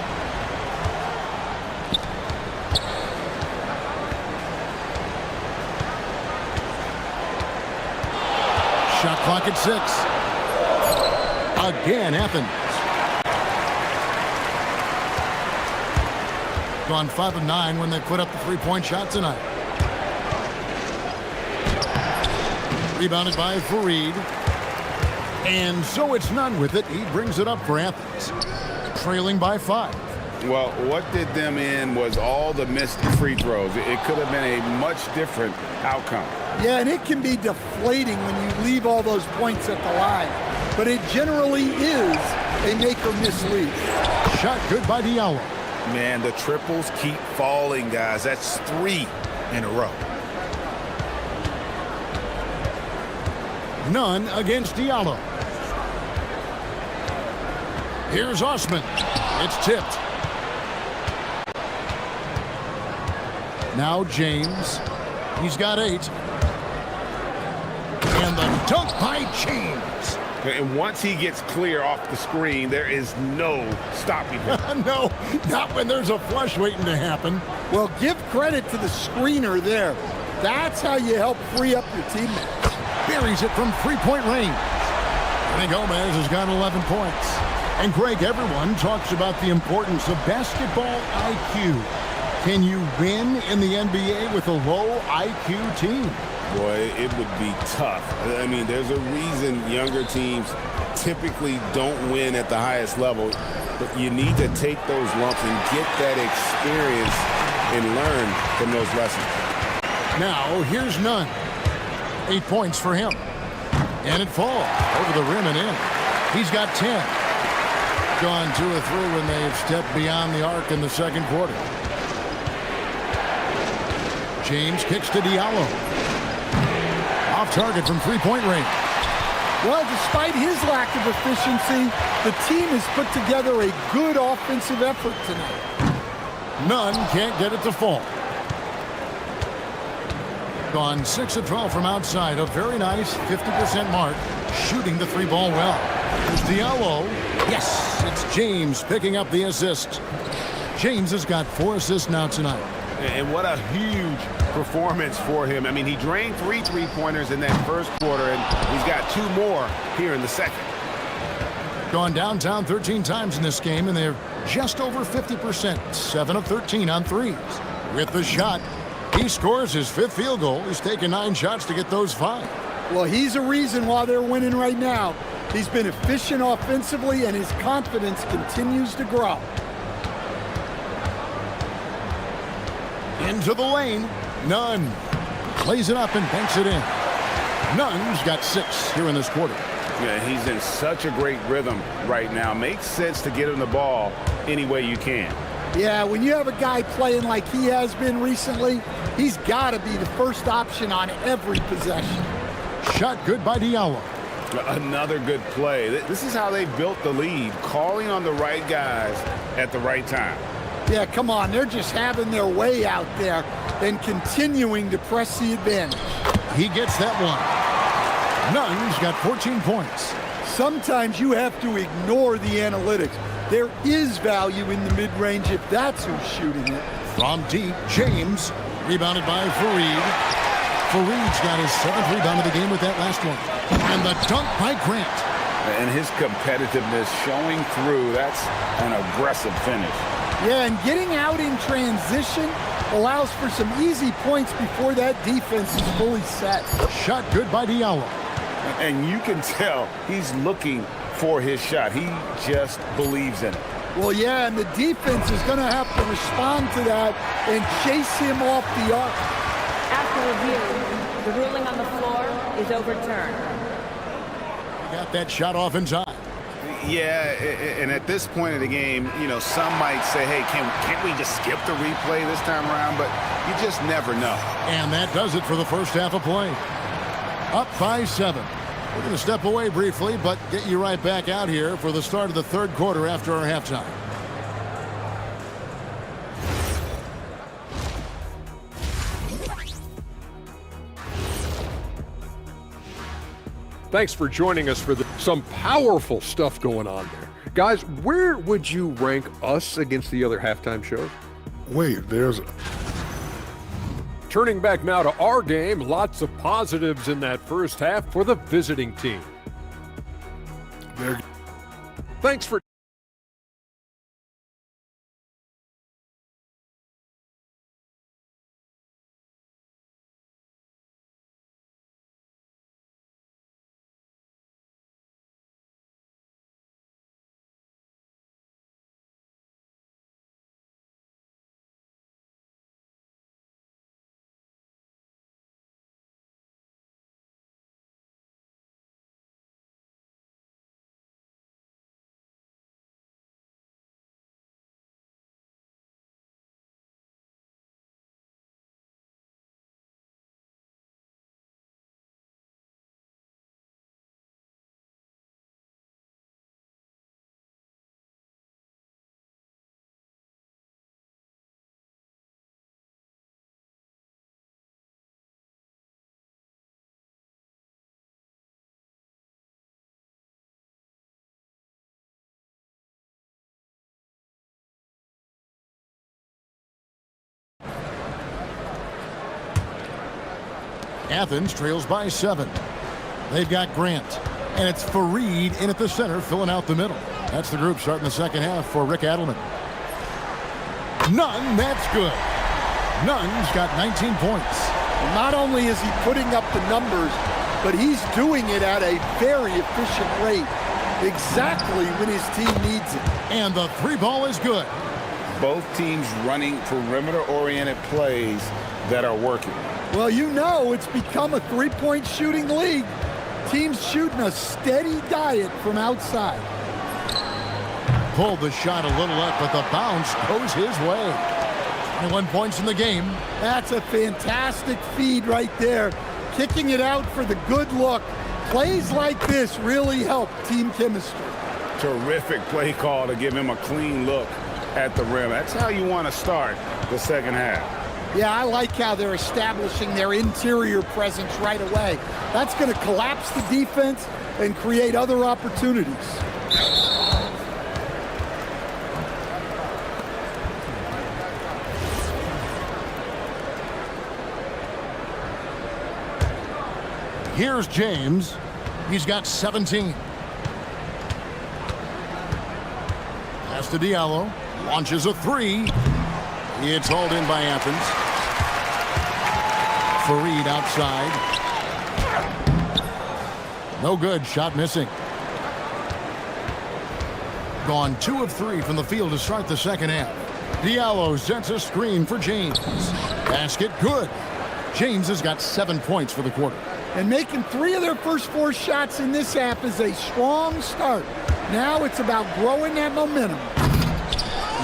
Shot clock at 6. Again, Athens. Gone 5 of 9 when they put up the 3-point shot tonight. Rebounded by Fareed. And so it's none with it. He brings it up for Athens. Trailing by 5. Well, what did them in was all the missed free throws. It could have been a much different outcome. Yeah, and it can be deflating when you leave all those points at the line. But it generally is a make-or-miss lead. Shot good by Diallo. Man, the triples keep falling, guys. That's 3 in a row. None against Diallo. Here's Osman. It's tipped. Now James. He's got 8. And the dunk by James. And once he gets clear off the screen, there is no stopping him. No, not when there's a flush waiting to happen. Well, give credit to the screener there. That's how you help free up your teammates. Buries it from 3-point range. And Gomez has got 11 points. And Greg, everyone talks about the importance of basketball IQ. Can you win in the NBA with a low IQ team? Boy, it would be tough. I mean, there's a reason younger teams typically don't win at the highest level. But you need to take those lumps and get that experience and learn from those lessons. Now, here's none. 8 points for him. And it falls over the rim and in. He's got 10. Gone 2 or 3 when they've stepped beyond the arc in the second quarter. James kicks to Diallo. Off target from 3-point range. Well, despite his lack of efficiency, the team has put together a good offensive effort tonight. None can't get it to fall. Gone 6 of 12 from outside. A very nice 50% mark. Shooting the three ball well. There's Diallo. Yes, it's James picking up the assist. James has got 4 assists now tonight. And what a huge performance for him. I mean, he drained 3 three-pointers in that first quarter, and he's got 2 more here in the second. Gone downtown 13 times in this game, and they're just over 50%. 7 of 13 on threes. With the shot, he scores his 5th field goal. He's taken 9 shots to get those 5. Well, he's a reason why they're winning right now. He's been efficient offensively, and his confidence continues to grow. Into the lane. Nunn plays it up and banks it in. Nunn's got 6 here in this quarter. Yeah, he's in such a great rhythm right now. Makes sense to get him the ball any way you can. Yeah, when you have a guy playing like he has been recently, he's got to be the first option on every possession. Shot good by Diallo. Another good play. This is how they built the lead, calling on the right guys at the right time. Yeah, come on. They're just having their way out there and continuing to press the advantage. He gets that one. Nunn's got 14 points. Sometimes you have to ignore the analytics. There is value in the mid-range if that's who's shooting it. From deep, James, rebounded by Fareed. Fareed's got his 7th rebound of the game with that last one. And the dunk by Grant. And his competitiveness showing through. That's an aggressive finish. Yeah, and getting out in transition allows for some easy points before that defense is fully set. Shot good by Diallo. And you can tell he's looking for his shot. He just believes in it. Well, yeah, and the defense is going to have to respond to that and chase him off the arc. After review, the ruling on the floor is overturned. Got that shot off in time. Yeah, and at this point of the game, you know, some might say, hey, can't we just skip the replay this time around? But you just never know. And that does it for the first half of play. Up by 7. We're going to step away briefly, but get you right back out here for the start of the third quarter after our halftime. Thanks for joining us for some powerful stuff going on there. Guys, where would you rank us against the other halftime shows? Wait, there's... Turning back now to our game, lots of positives in that first half for the visiting team. Thanks for... Athens trails by 7. They've got Grant, and it's Fareed in at the center, filling out the middle. That's the group starting the second half for Rick Adelman. Nunn, that's good. Nunn's got 19 points. And not only is he putting up the numbers, but he's doing it at a very efficient rate, exactly when his team needs it. And the three ball is good. Both teams running perimeter-oriented plays that are working. Well, you know it's become a three-point shooting league. Teams shooting a steady diet from outside. Pulled the shot a little up, but the bounce goes his way. 21 points in the game. That's a fantastic feed right there. Kicking it out for the good look. Plays like this really help team chemistry. Terrific play call to give him a clean look at the rim. That's how you want to start the second half. Yeah, I like how they're establishing their interior presence right away. That's going to collapse the defense and create other opportunities. Here's James. He's got 17. Pass to Diallo. Launches a three. It's hauled in by Athens. Fareed outside. No good. Shot missing. Gone 2 of 3 from the field to start the second half. Diallo sets a screen for James. Basket good. James has got 7 points for the quarter. And making 3 of their first 4 shots in this half is a strong start. Now it's about growing that momentum.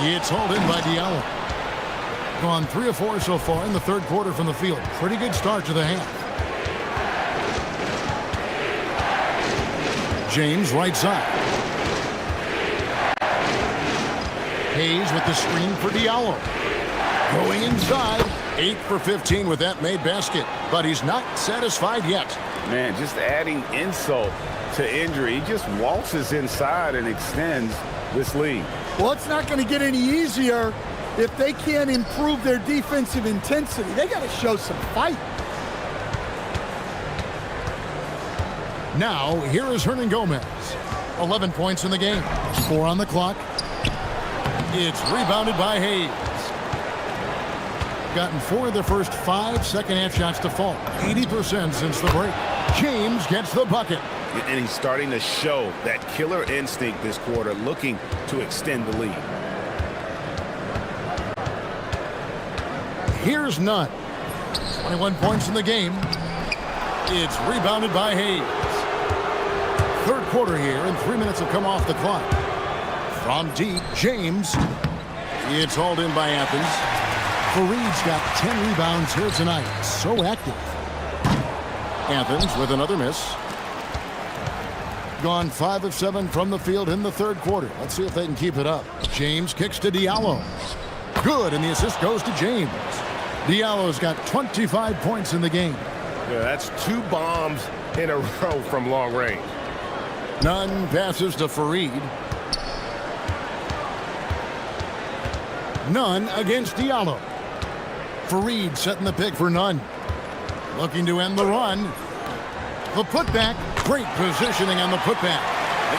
It's hauled in by Diallo. Gone 3 of 4 so far in the third quarter from the field. Pretty good start to the half. James right side. Hayes with the screen for Diallo. Going inside. 8 for 15 with that made basket, but he's not satisfied yet. Man, just adding insult to injury. He just waltzes inside and extends this lead. Well, it's not going to get any easier if they can't improve their defensive intensity. They got to show some fight. Now, here is Hernan Gomez. 11 points in the game. 4 on the clock. It's rebounded by Hayes. Gotten 4 of their first 5 second-half shots to fall. 80% since the break. James gets the bucket. And he's starting to show that killer instinct this quarter, looking to extend the lead. Here's Nunn. 21 points in the game. It's rebounded by Hayes. Third quarter here, and 3 minutes have come off the clock. From deep, James. It's hauled in by Athens. Fareed's got 10 rebounds here tonight. So active. Athens with another miss. Gone 5 of 7 from the field in the third quarter. Let's see if they can keep it up. James kicks to Diallo. Good, and the assist goes to James. Diallo's got 25 points in the game. Yeah, that's 2 bombs in a row from long range. Nunn passes to Fareed. Nunn against Diallo. Fareed setting the pick for Nunn. Looking to end the run. The putback. Great positioning on the putback.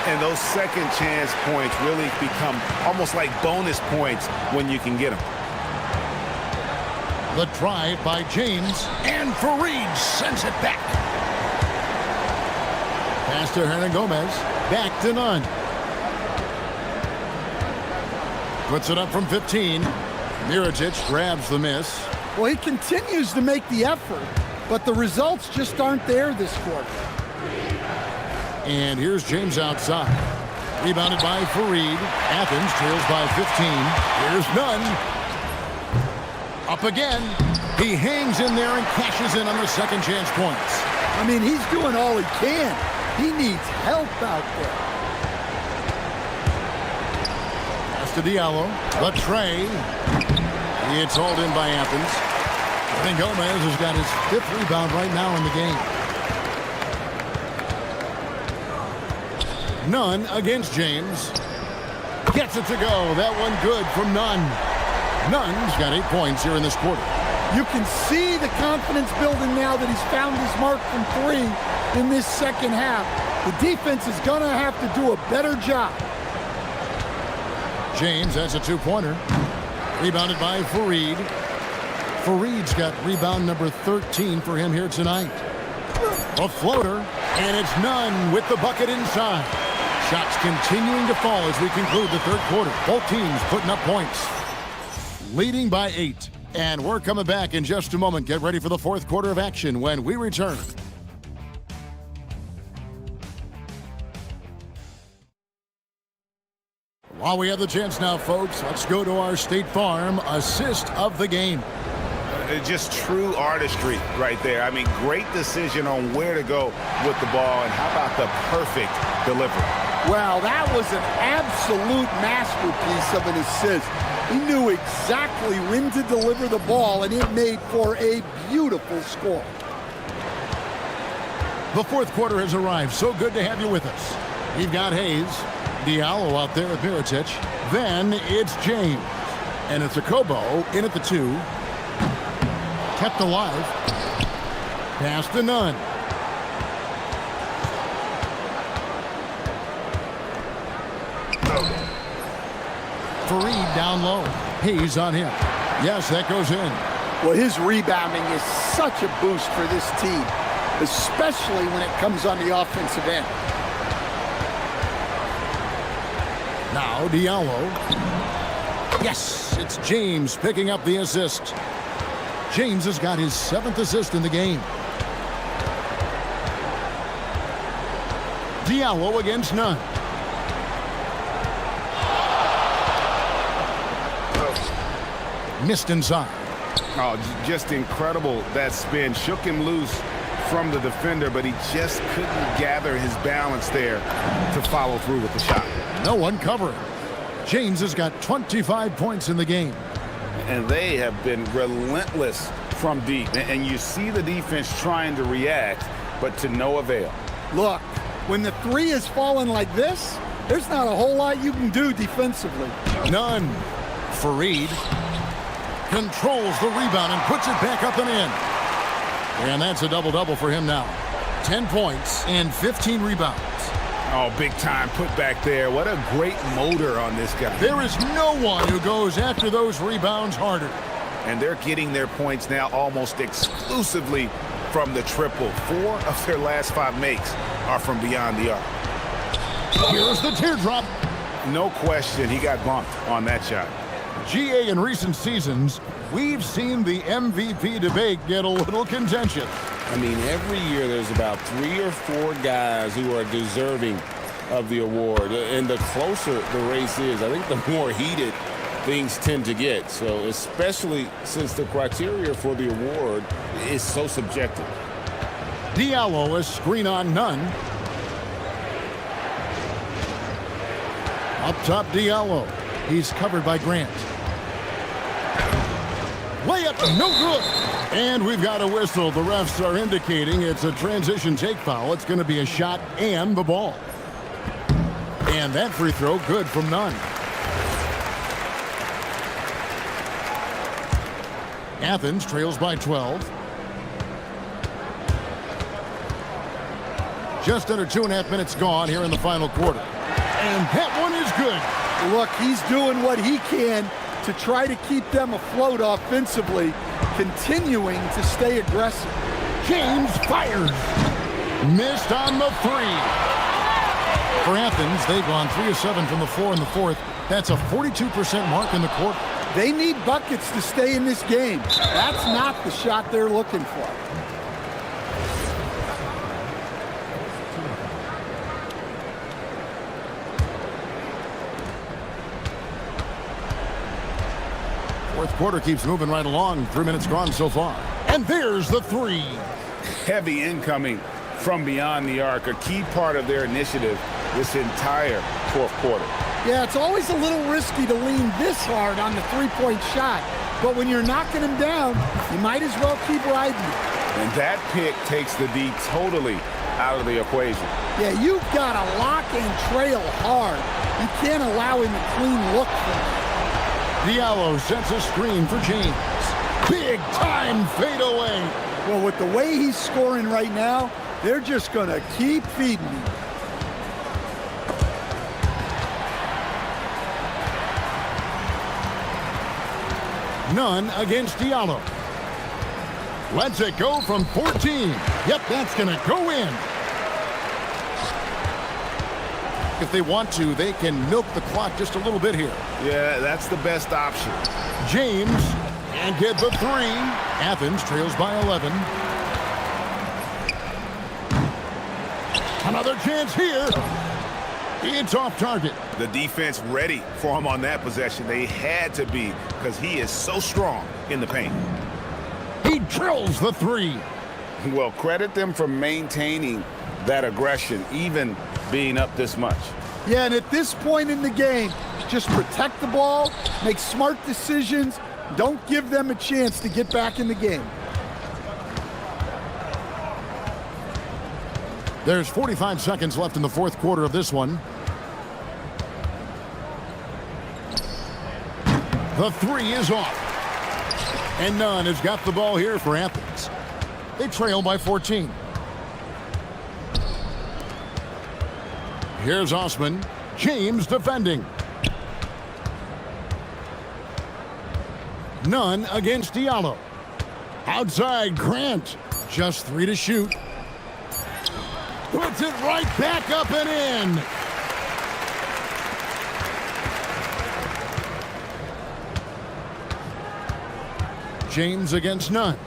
And those second chance points really become almost like bonus points when you can get them. The drive by James. And Fareed sends it back. Pass to Hernan Gomez. Back to Nunn. Puts it up from 15. Mirotic grabs the miss. Well, he continues to make the effort, but the results just aren't there this quarter. And here's James outside. Rebounded by Fareed. Athens trails by 15. Here's Nunn. Up again. He hangs in there and cashes in on the second chance points. I mean, he's doing all he can. He needs help out there. Pass to Diallo. The tray. It's hauled in by Athens. I think Gomez has got his 5th rebound right now in the game. Nunn against James. Gets it to go. That one good from Nunn. Nunn's got 8 points here in this quarter. You can see the confidence building now that he's found his mark from 3 in this second half. The defense is going to have to do a better job. James has a 2-pointer. Rebounded by Fareed. Fareed's got rebound number 13 for him here tonight. A floater, and it's Nunn with the bucket inside. Shots continuing to fall as we conclude the third quarter. Both teams putting up points. Leading by 8. And we're coming back in just a moment. Get ready for the fourth quarter of action when we return. While we have the chance now, folks, let's go to our State Farm assist of the game. Just true artistry right there. I mean, great decision on where to go with the ball, and how about the perfect delivery? Well, that was an absolute masterpiece of an assist. He knew exactly when to deliver the ball, and it made for a beautiful score. The fourth quarter has arrived. So good to have you with us. We've got Hayes, Diallo out there at Mirotic. Then it's James. And it's a Kobo in at the 2. Kept alive. Pass to Nunn. Fareed down low. Hayes on him. Yes, that goes in. Well, his rebounding is such a boost for this team, especially when it comes on the offensive end. Now Diallo. Yes, it's James picking up the assist. James has got his 7th assist in the game. Diallo against Nunn. Missed inside. Oh, just incredible, that spin. Shook him loose from the defender, but he just couldn't gather his balance there to follow through with the shot. No one covering. James has got 25 points in the game. And they have been relentless from deep. And you see the defense trying to react, but to no avail. Look, when the 3 is falling like this, there's not a whole lot you can do defensively. None. Fareed controls the rebound and puts it back up and in. And that's a double-double for him now. 10 points and 15 rebounds. Oh, big time put back there. What a great motor on this guy. There is no one who goes after those rebounds harder. And they're getting their points now almost exclusively from the triple. 4 of their last 5 makes are from beyond the arc. Here's the teardrop. No question, he got bumped on that shot. GA, in recent seasons, we've seen the MVP debate get a little contentious. I mean, every year there's about 3 or 4 guys who are deserving of the award. And the closer the race is, I think the more heated things tend to get. So especially since the criteria for the award is so subjective. Diallo, a screen on Nunn. Up top, Diallo. He's covered by Grant. Layup, no good. And we've got a whistle. The refs are indicating it's a transition take foul. It's going to be a shot and the ball. And that free throw good from Nunn. Athens trails by 12. Just under 2.5 minutes gone here in the final quarter. And that one is good. Look, he's doing what he can to try to keep them afloat offensively, continuing to stay aggressive. James fires. Missed on the 3. For Athens, they've gone 3 of 7 from the floor in the fourth. That's a 42% mark in the quarter. They need buckets to stay in this game. That's not the shot they're looking for. Fourth quarter keeps moving right along. 3 minutes gone so far. And there's the 3. Heavy incoming from beyond the arc, a key part of their initiative this entire fourth quarter. Yeah, it's always a little risky to lean this hard on the three-point shot. But when you're knocking him down, you might as well keep riding it. And that pick takes the D totally out of the equation. Yeah, you've got to lock and trail hard. You can't allow him a clean look for him. Diallo sets a screen for James. Big time fadeaway. Well, with the way he's scoring right now, they're just going to keep feeding him. Nunn against Diallo. Lets it go from 14. Yep, that's going to go in. If they want to, they can milk the clock just a little bit here. Yeah, that's the best option. James and get the 3. Athens trails by 11. Another chance here. It's off target. The defense ready for him on that possession. They had to be, because he is so strong in the paint. drills the three. Well, credit them for maintaining that aggression, even being up this much. Yeah, and at this point in the game, just protect the ball, make smart decisions, don't give them a chance to get back in the game. There's 45 seconds left in the fourth quarter of this one. The three is off. And Nunn has got the ball here for Athens. They trail by 14. Here's Osman. James defending. Nunn against Diallo. Outside, Grant. Just 3 to shoot. Puts it right back up and in. James against Nunn.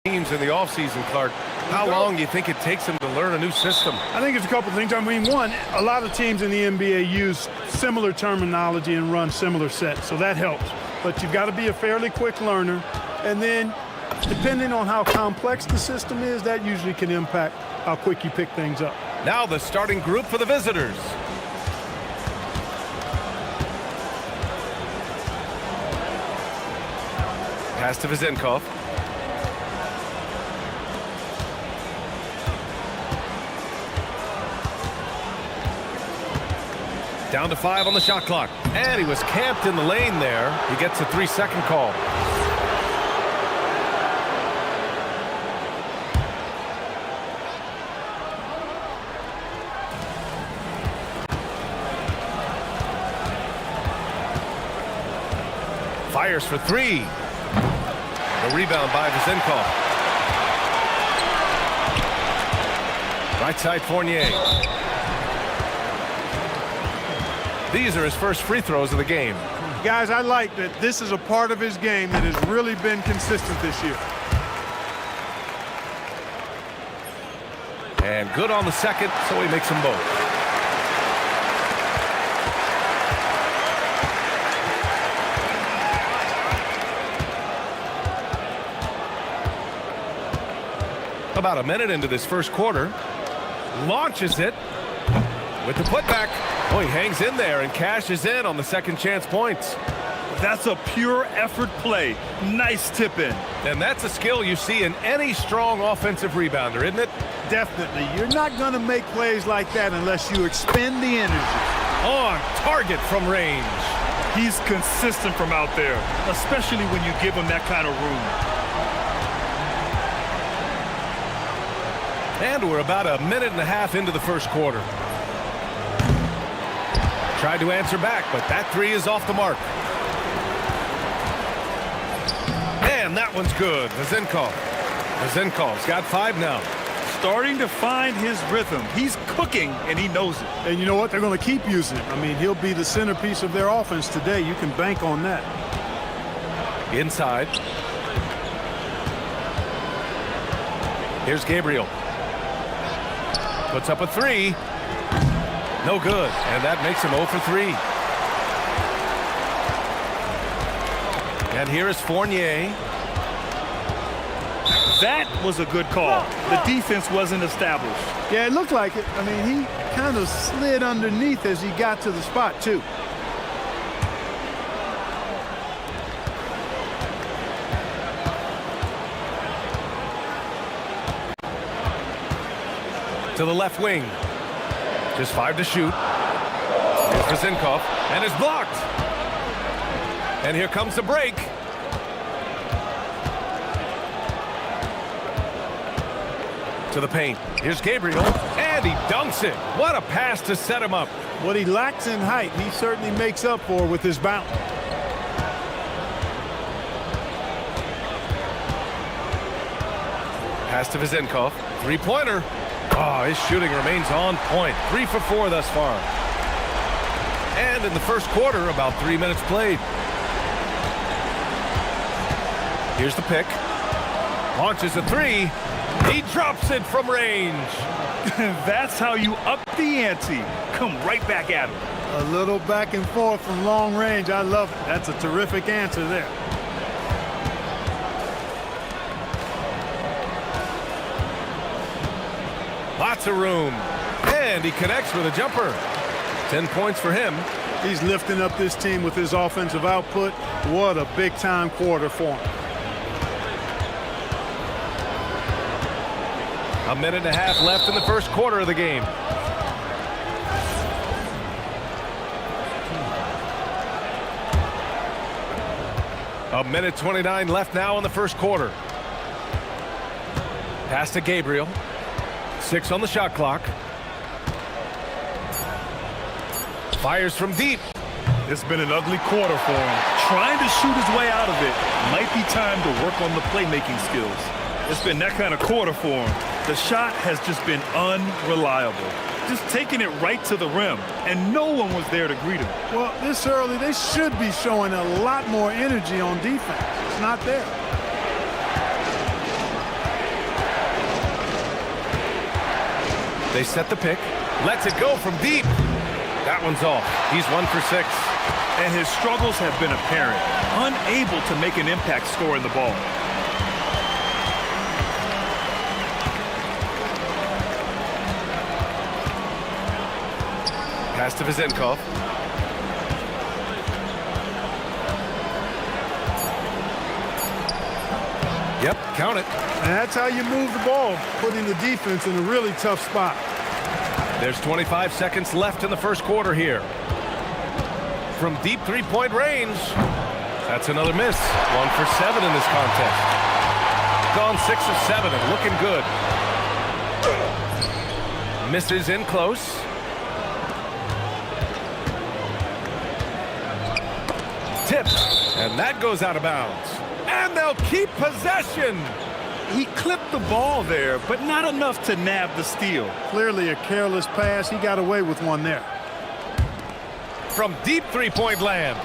teams in the offseason, Clark. How long do you think it takes them to learn a new system? I think it's a couple things. I mean, one, a lot of teams in the NBA use similar terminology and run similar sets, so that helps. But you've got to be a fairly quick learner. And then, depending on how complex the system is, that usually can impact how quick you pick things up. Now the starting group for the visitors. Pass to Vezenkov. Down to 5 on the shot clock. And he was camped in the lane there. He gets a 3-second call. Fires for 3. The rebound by Vezenkov. Right side Fournier. These are his first free throws of the game. Guys, I like that this is a part of his game that has really been consistent this year. And good on the second, so he makes them both. About a minute into this first quarter. Launches it with the putback. Oh, he hangs in there and cashes in on the second chance points. That's a pure effort play. Nice tip in. And that's a skill you see in any strong offensive rebounder, isn't it? Definitely. You're not going to make plays like that unless you expend the energy. On target from range. He's consistent from out there, especially when you give him that kind of room. And we're about a minute and a half into the first quarter. Tried to answer back, but that 3 is off the mark. And that one's good. Vezenkov's got 5 now. Starting to find his rhythm. He's cooking, and he knows it. And you know what? They're going to keep using it. I mean, he'll be the centerpiece of their offense today. You can bank on that. Inside. Here's Gabriel. Puts up a 3. No good. And that makes him 0 for 3. And here is Fournier. That was a good call. The defense wasn't established. Yeah, it looked like it. I mean, he kind of slid underneath as he got to the spot, too. To the left wing. Just 5 to shoot. Here's Vezenkov, and it's blocked. And here comes the break. To the paint. Here's Gabriel, and he dunks it. What a pass to set him up. What he lacks in height, he certainly makes up for with his bounce. Pass to Vezenkov. 3-pointer. Oh, his shooting remains on point. 3 for 4 thus far. And in the first quarter, about 3 minutes played. Here's the pick. Launches a 3. He drops it from range. That's how you up the ante. Come right back at him. A little back and forth from long range. I love it. That's a terrific answer there. Lots of room. And he connects with a jumper. 10 points for him. He's lifting up this team with his offensive output. What a big-time quarter for him. A minute and a half left in the first quarter of the game. A minute 29 left now in the first quarter. Pass to Gabriel. 6 on the shot clock. Fires from deep. It's been an ugly quarter for him. Trying to shoot his way out of it. Might be time to work on the playmaking skills. It's been that kind of quarter for him. The shot has just been unreliable. Just taking it right to the rim, and no one was there to greet him. Well, this early, they should be showing a lot more energy on defense. It's not there. They set the pick. Lets it go from deep. That one's off. He's 1 for 6. And his struggles have been apparent. Unable to make an impact scoring the ball. Pass to Vizenkov. Yep, count it. And that's how you move the ball, putting the defense in a really tough spot. There's 25 seconds left in the first quarter here. From deep three-point range. That's another miss. 1 for 7 in this contest. Gone 6 of 7 and looking good. Misses in close. Tipped. And that goes out of bounds. And they'll keep possession. He clipped the ball there, but not enough to nab the steal. Clearly a careless pass. He got away with one there. From deep three-point land.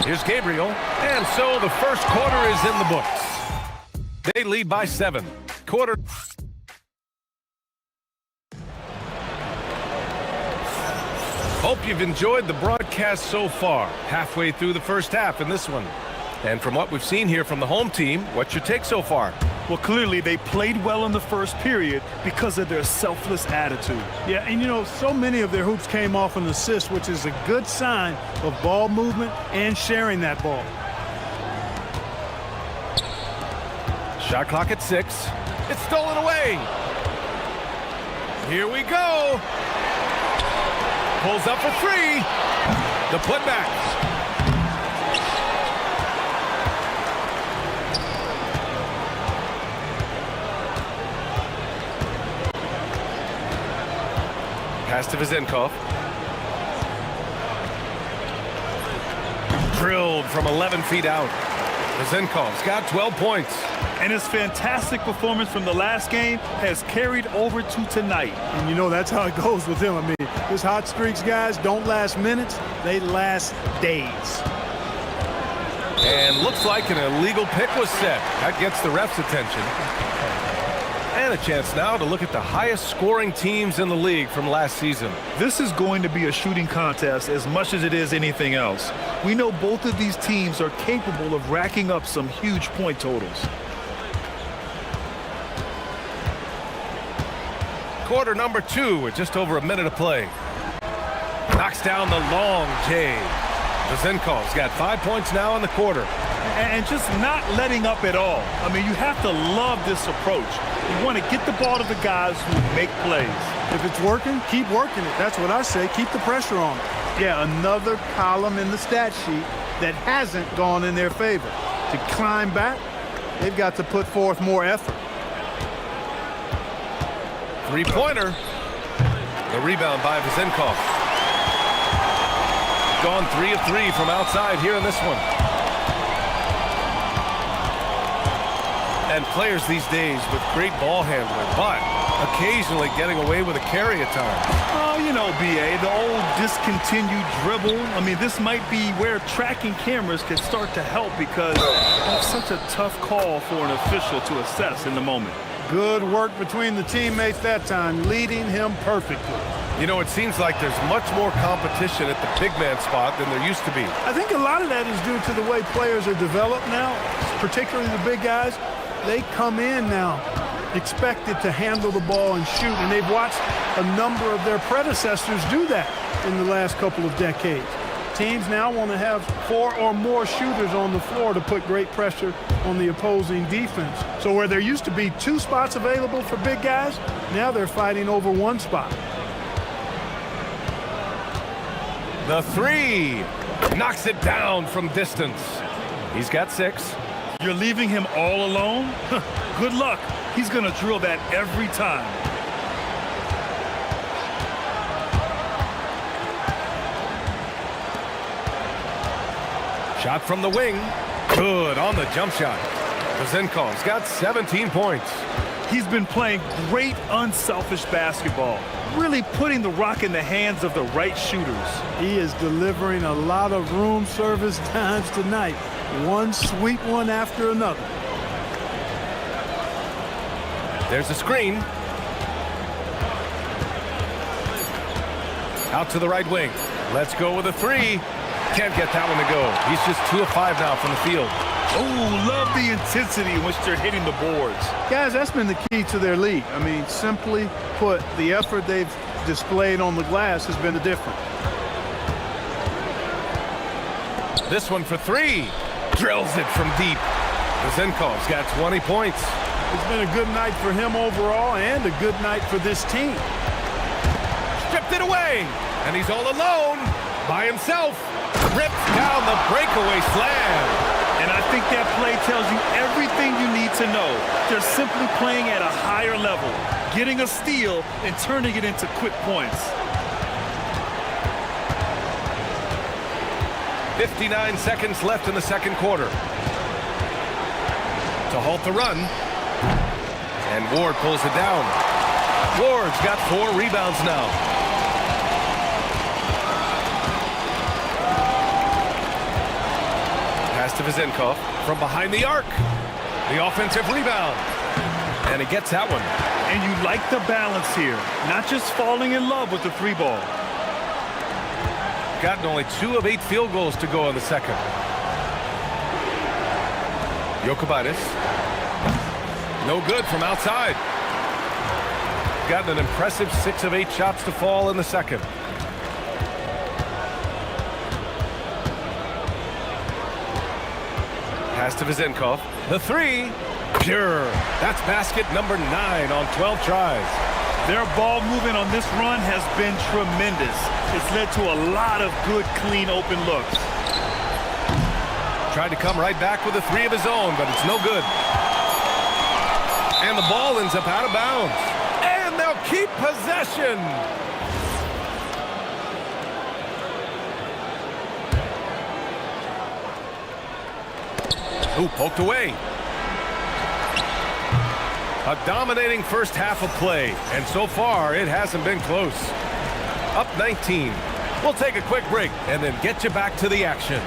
Here's Gabriel. And so the first quarter is in the books. They lead by 7. Quarter. Hope you've enjoyed the broadcast so far. Halfway through the first half in this one. And from what we've seen here from the home team, what's your take so far? Well, clearly they played well in the first period because of their selfless attitude. Yeah, and you know, so many of their hoops came off an assist, which is a good sign of ball movement and sharing that ball. Shot clock at 6. It's stolen away. Here we go. Pulls up for 3. The putback. Pass to Vizenkov. Drilled from 11 feet out. Vizenkov's got 12 points. And his fantastic performance from the last game has carried over to tonight. And you know, that's how it goes with him. I mean, his hot streaks, guys, don't last minutes. They last days. And looks like an illegal pick was set. That gets the ref's attention. And a chance now to look at the highest scoring teams in the league from last season. This is going to be a shooting contest as much as it is anything else. We know both of these teams are capable of racking up some huge point totals. Quarter number 2 with just over a minute of play. Knocks down the long J. Vizenkov's got 5 points now in the quarter. And just not letting up at all. I mean, you have to love this approach. You want to get the ball to the guys who make plays. If it's working, keep working it. That's what I say. Keep the pressure on. Yeah, another column in the stat sheet that hasn't gone in their favor. To climb back, they've got to put forth more effort. Three-pointer. The rebound by Vizenkov. Gone 3 of 3 from outside here in this one. And players these days with great ball handling, but occasionally getting away with a carry at times. Oh, you know, B.A., the old discontinued dribble. I mean, this might be where tracking cameras can start to help because that's such a tough call for an official to assess in the moment. Good work between the teammates that time, leading him perfectly. You know, it seems like there's much more competition at the big man spot than there used to be. I think a lot of that is due to the way players are developed now, particularly the big guys. They come in now expected to handle the ball and shoot, and they've watched a number of their predecessors do that in the last couple of decades. Teams now want to have 4 or more shooters on the floor to put great pressure on the opposing defense. So where there used to be 2 spots available for big guys, now they're fighting over 1 spot. The 3 knocks it down from distance. He's got 6. You're leaving him all alone? Good luck. He's going to drill that every time. Shot from the wing. Good on the jump shot. Vizenkov's got 17 points. He's been playing great unselfish basketball, really putting the rock in the hands of the right shooters. He is delivering a lot of room service times tonight. One sweet one after another. There's a screen. Out to the right wing. Let's go with a three. Can't get that one to go. He's just 2 of 5 now from the field. Oh, love the intensity in which they're hitting the boards. Guys, that's been the key to their lead. I mean, simply put, the effort they've displayed on the glass has been the difference. This one for three. Drills it from deep. Vezenkov's got 20 points. It's been a good night for him overall and a good night for this team. Stripped it away. And he's all alone by himself. Rips down the breakaway slam. And I think that play tells you everything you need to know. They're simply playing at a higher level, getting a steal and turning it into quick points. 59 seconds left in the second quarter. To halt the run. And Ward pulls it down. Ward's got 4 rebounds now. Pass to Vezenkov from behind the arc. The offensive rebound. And he gets that one. And you like the balance here. Not just falling in love with the 3 ball. Gotten only 2 of 8 field goals to go in the second. Jokubaitis. No good from outside. Gotten an impressive 6 of 8 shots to fall in the second. Pass to Vezenkov. The 3. Pure. That's basket number 9 on 12 tries. Their ball movement on this run has been tremendous. It's led to a lot of good, clean, open looks. Tried to come right back with a 3 of his own, but it's no good. And the ball ends up out of bounds. And they'll keep possession. Ooh, poked away. A dominating first half of play, and so far it hasn't been close. Up 19. We'll take a quick break and then get you back to the action.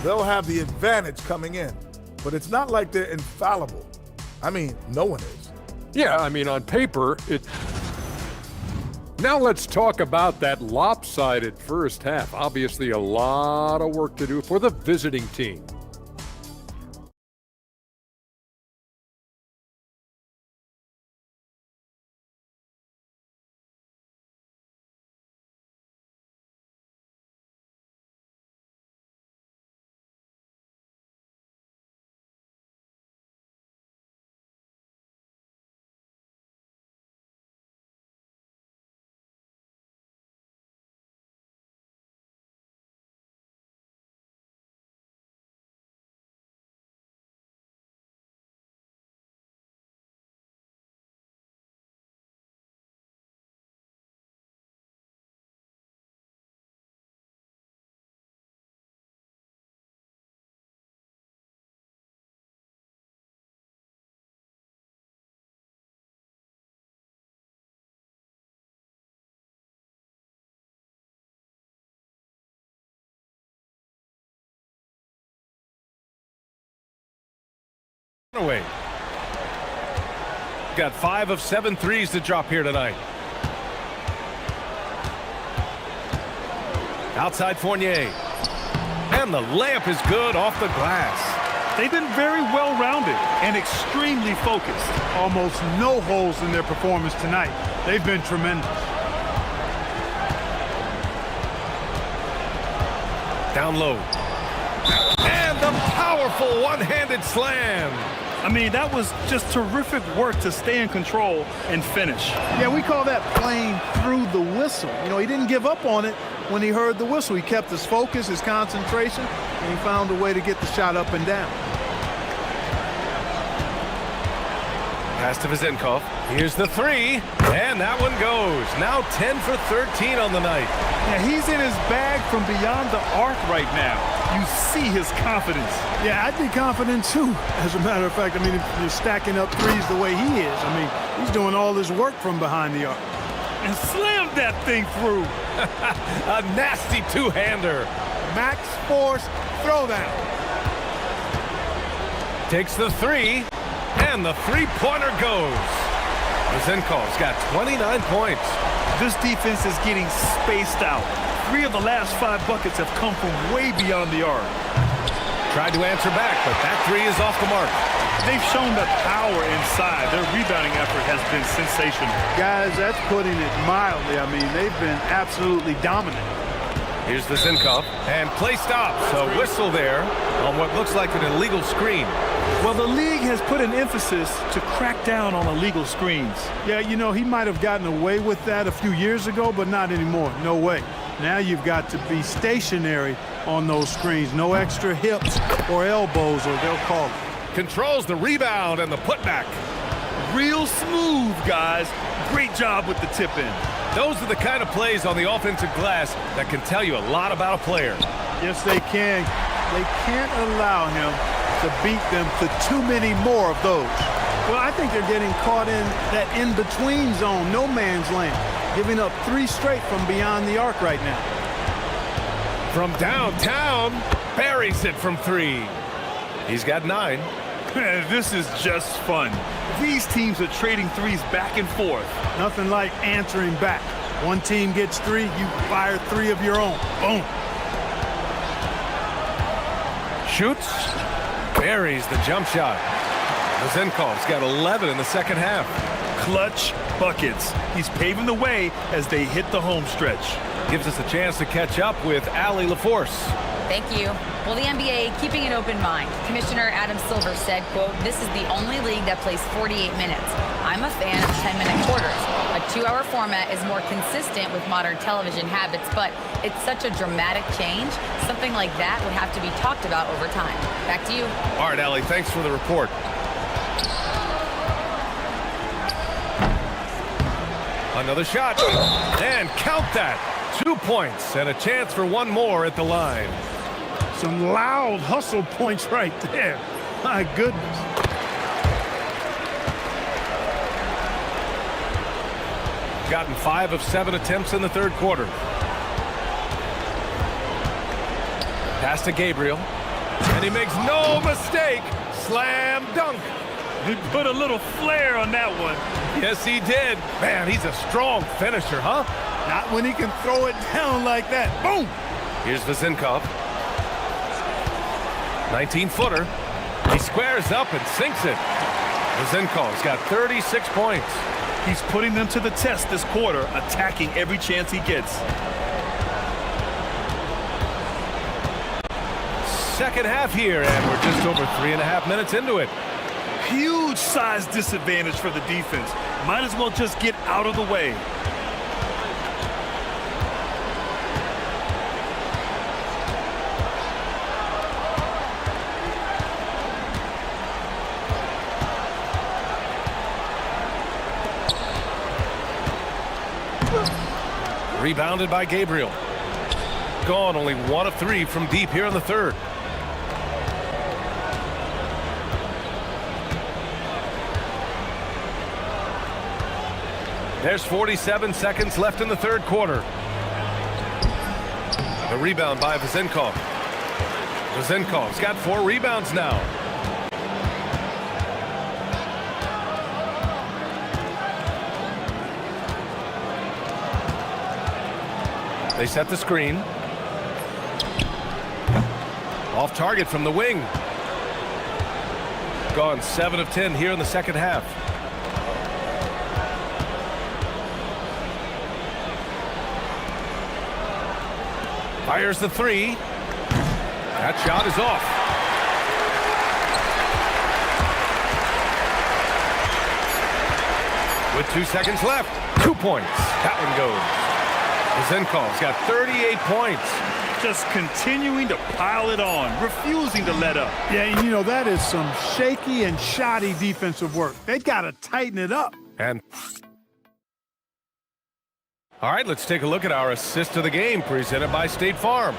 They'll have the advantage coming in, but it's not like they're infallible. I mean, no one is. Yeah, I mean, on paper, it... Now let's talk about that lopsided first half. Obviously, a lot of work to do for the visiting team. Away. Got 5 of 7 threes to drop here tonight. Outside Fournier. And the layup is good off the glass. They've been very well-rounded and extremely focused. Almost no holes in their performance tonight. They've been tremendous. Down low. And the powerful one-handed slam. I mean, that was just terrific work to stay in control and finish. Yeah, we call that playing through the whistle. You know, he didn't give up on it when he heard the whistle. He kept his focus, his concentration, and he found a way to get the shot up and down. Pass to Vezenkov. Here's the 3, and that one goes. Now 10 for 13 on the night. Yeah, he's in his bag from beyond the arc right now. You see his confidence. Yeah, I'd be confident too. As a matter of fact, I mean, if you're stacking up threes the way he is, I mean, he's doing all his work from behind the arc. And slammed that thing through. A nasty two-hander. Max force throwdown. Takes the three, and the three-pointer goes. Zenkov's got 29 points. This defense is getting spaced out. 3 of the last 5 buckets have come from way beyond the arc. Tried to answer back, but that three is off the mark. They've shown the power inside. Their rebounding effort has been sensational. Guys, that's putting it mildly. I mean, they've been absolutely dominant. Here's the Zenkov, and play stops. A whistle there on what looks like an illegal screen. Well, the league has put an emphasis to crack down on illegal screens. Yeah, you know, he might have gotten away with that a few years ago, but not anymore. No way. Now you've got to be stationary on those screens. No extra hips or elbows, or they'll call it. Controls the rebound and the putback. Real smooth, guys. Great job with the tip-in. Those are the kind of plays on the offensive glass that can tell you a lot about a player. Yes, they can. They can't allow him to beat them to too many more of those. Well, I think they're getting caught in that in-between zone, no man's land, giving up 3 straight from beyond the arc right now. From downtown, buries it from 3. He's got 9. This is just fun. These teams are trading threes back and forth. Nothing like answering back. One team gets 3, you fire 3 of your own. Boom. Shoots, buries the jump shot. Zenkov's got 11 in the second half. Clutch buckets. He's paving the way as they hit the home stretch. Gives us a chance to catch up with Allie LaForce. Thank you. Well, the NBA keeping an open mind. Commissioner Adam Silver said, quote, "This is the only league that plays 48 minutes. I'm a fan of 10-minute quarters. A 2-hour format is more consistent with modern television habits, but it's such a dramatic change. Something like that would have to be talked about over time." Back to you. All right, Allie, thanks for the report. Another shot, and count that. 2 points and a chance for one more at the line. Some loud hustle points right there. My goodness. Gotten 5 of 7 attempts in the third quarter. Pass to Gabriel, and he makes no mistake. Slam dunk. He put a little flair on that one. Yes, he did. Man, he's a strong finisher, huh? Not when he can throw it down like that. Boom! Here's Zenkov. 19-footer. He squares up and sinks it. Zenkov's got 36 points. He's putting them to the test this quarter, attacking every chance he gets. Second half here, and we're just over 3.5 minutes into it. Huge size disadvantage for the defense. Might as well just get out of the way. Rebounded by Gabriel. Gone only 1 of 3 from deep here in the third. There's 47 seconds left in the third quarter. The rebound by Zenkov. Zenkov's got 4 rebounds now. They set the screen. Off target from the wing. Gone 7 of 10 here in the second half. Fires the 3. That shot is off. With 2 seconds left. 2 points. That one goes. Zenkov's got 38 points. Just continuing to pile it on, refusing to let up. Yeah, and you know, that is some shaky and shoddy defensive work. They got to tighten it up. And all right, let's take a look at our assist of the game presented by State Farm.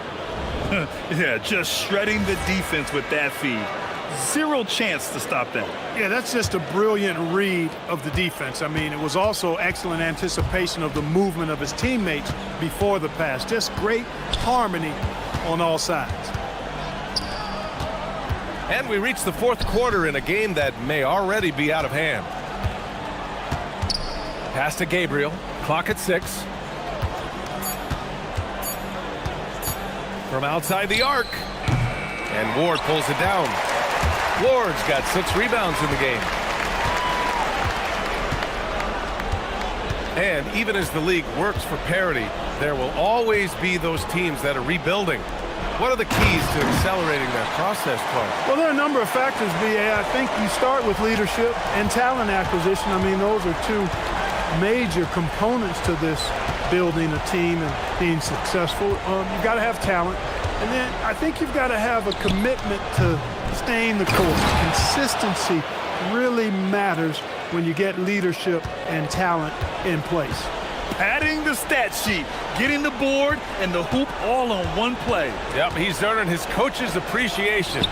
Yeah, just shredding the defense with that feed. Zero chance to stop that. Yeah, that's just a brilliant read of the defense. I mean, it was also excellent anticipation of the movement of his teammates before the pass. Just great harmony on all sides. And we reach the fourth quarter in a game that may already be out of hand. Pass to Gabriel. Clock at 6. From outside the arc. And Ward pulls it down. Ward's got 6 rebounds in the game. And even as the league works for parity, there will always be those teams that are rebuilding. What are the keys to accelerating that process, Clark? Well, there are a number of factors, B.A. I think you start with leadership and talent acquisition. I mean, those are two major components to this building a team and being successful. You've got to have talent. And then I think you've got to have a commitment to staying the course. Consistency really matters when you get leadership and talent in place. Adding the stat sheet, getting the board and the hoop all on one play. Yep, he's earning his coach's appreciation.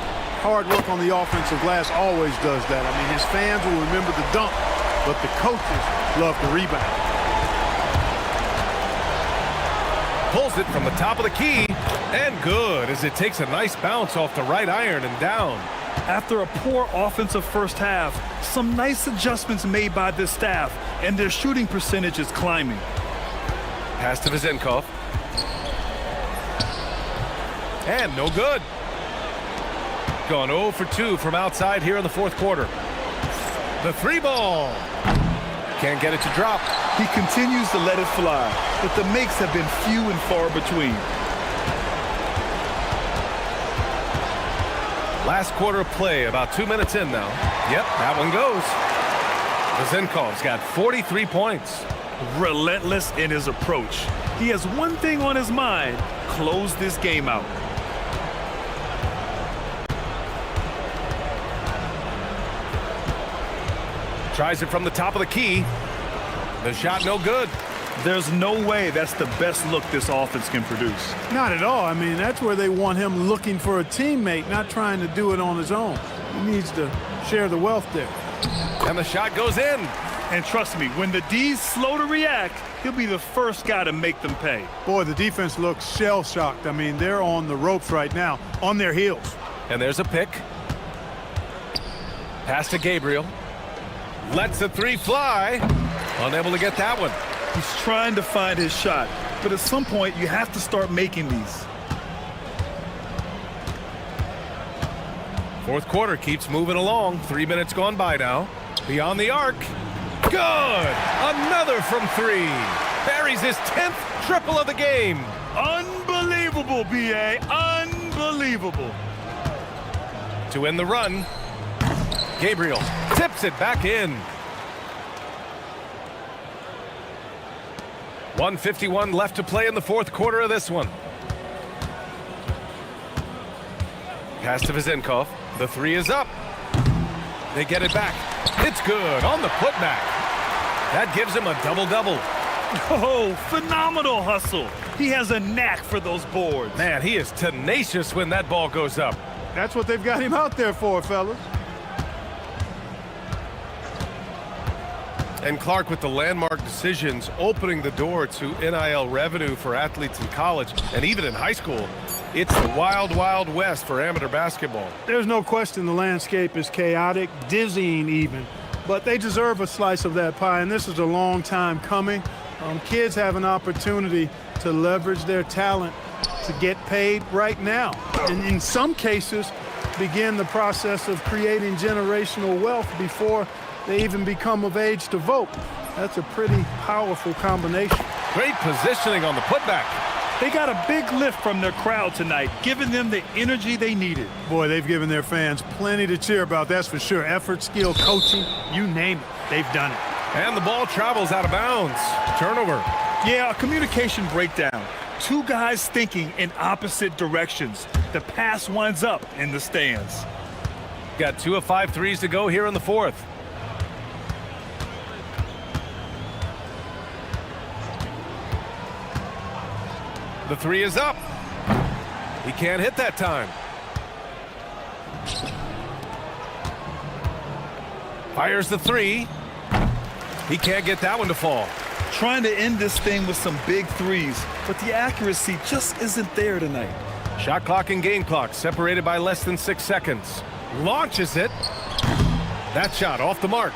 Hard work on the offensive glass always does that. I mean, his fans will remember the dunk, but the coaches love the rebound. Pulls it from the top of the key, and good as it takes a nice bounce off the right iron and down. After a poor offensive first half, some nice adjustments made by this staff, and their shooting percentage is climbing. Pass to Vizenkov. And no good. Gone 0 for 2 from outside here in the fourth quarter. The 3 ball. Can't get it to drop. He continues to let it fly, but the makes have been few and far between. Last quarter of play, about 2 minutes in now. Yep, that one goes. Vizenkov's got 43 points. Relentless in his approach. He has one thing on his mind: close this game out. Tries it from the top of the key. The shot no good. There's no way that's the best look this offense can produce. Not at all. I mean, that's where they want him looking for a teammate, not trying to do it on his own. He needs to share the wealth there. And the shot goes in. And trust me, when the D's slow to react, he'll be the first guy to make them pay. Boy, the defense looks shell-shocked. I mean, they're on the ropes right now, on their heels. And there's a pick. Pass to Gabriel. Lets the 3 fly. Unable to get that one. He's trying to find his shot, but at some point you have to start making these. Fourth quarter keeps moving along. 3 minutes gone by now. Beyond the arc. Good! Another from 3. Buries his 10th triple of the game. Unbelievable, B.A. Unbelievable. To end the run, Gabriel tips it back in. 1:51 left to play in the fourth quarter of this one. Pass to Vizenkov. The 3 is up. They get it back. It's good on the putback. That gives him a double-double. Oh, phenomenal hustle. He has a knack for those boards. Man, he is tenacious when that ball goes up. That's what they've got him out there for, fellas. And Clark, with the landmark decisions opening the door to NIL revenue for athletes in college and even in high school, it's the wild, wild west for amateur basketball. There's no question the landscape is chaotic, dizzying even, but they deserve a slice of that pie, and this is a long time coming. Kids have an opportunity to leverage their talent to get paid right now, and in some cases begin the process of creating generational wealth before they even become of age to vote. That's a pretty powerful combination. Great positioning on the putback. They got a big lift from their crowd tonight, giving them the energy they needed. Boy, they've given their fans plenty to cheer about, that's for sure. Effort, skill, coaching, you name it, they've done it. And the ball travels out of bounds. Turnover. Yeah, a communication breakdown. 2 guys thinking in opposite directions. The pass winds up in the stands. Got 2 of 5 threes to go here in the fourth. The 3 is up. He can't hit that time. Fires the three. He can't get that one to fall. Trying to end this thing with some big threes, but the accuracy just isn't there tonight. Shot clock and game clock separated by less than 6 seconds. Launches it. That shot off the mark.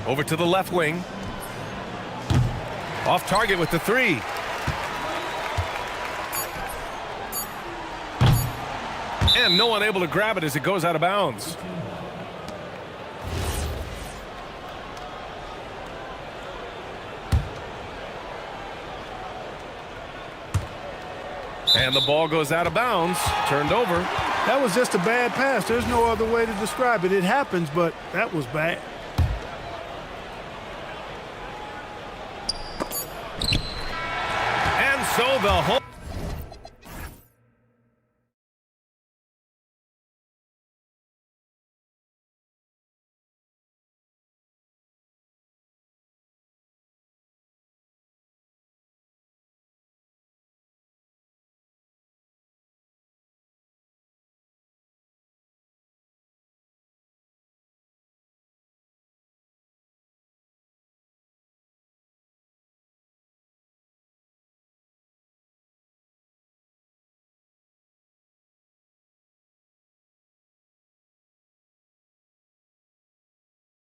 Over to the left wing. Off target with the three. And no one able to grab it as it goes out of bounds. And the ball goes out of bounds, turned over. That was just a bad pass. There's no other way to describe it. It happens, but that was bad. And so the whole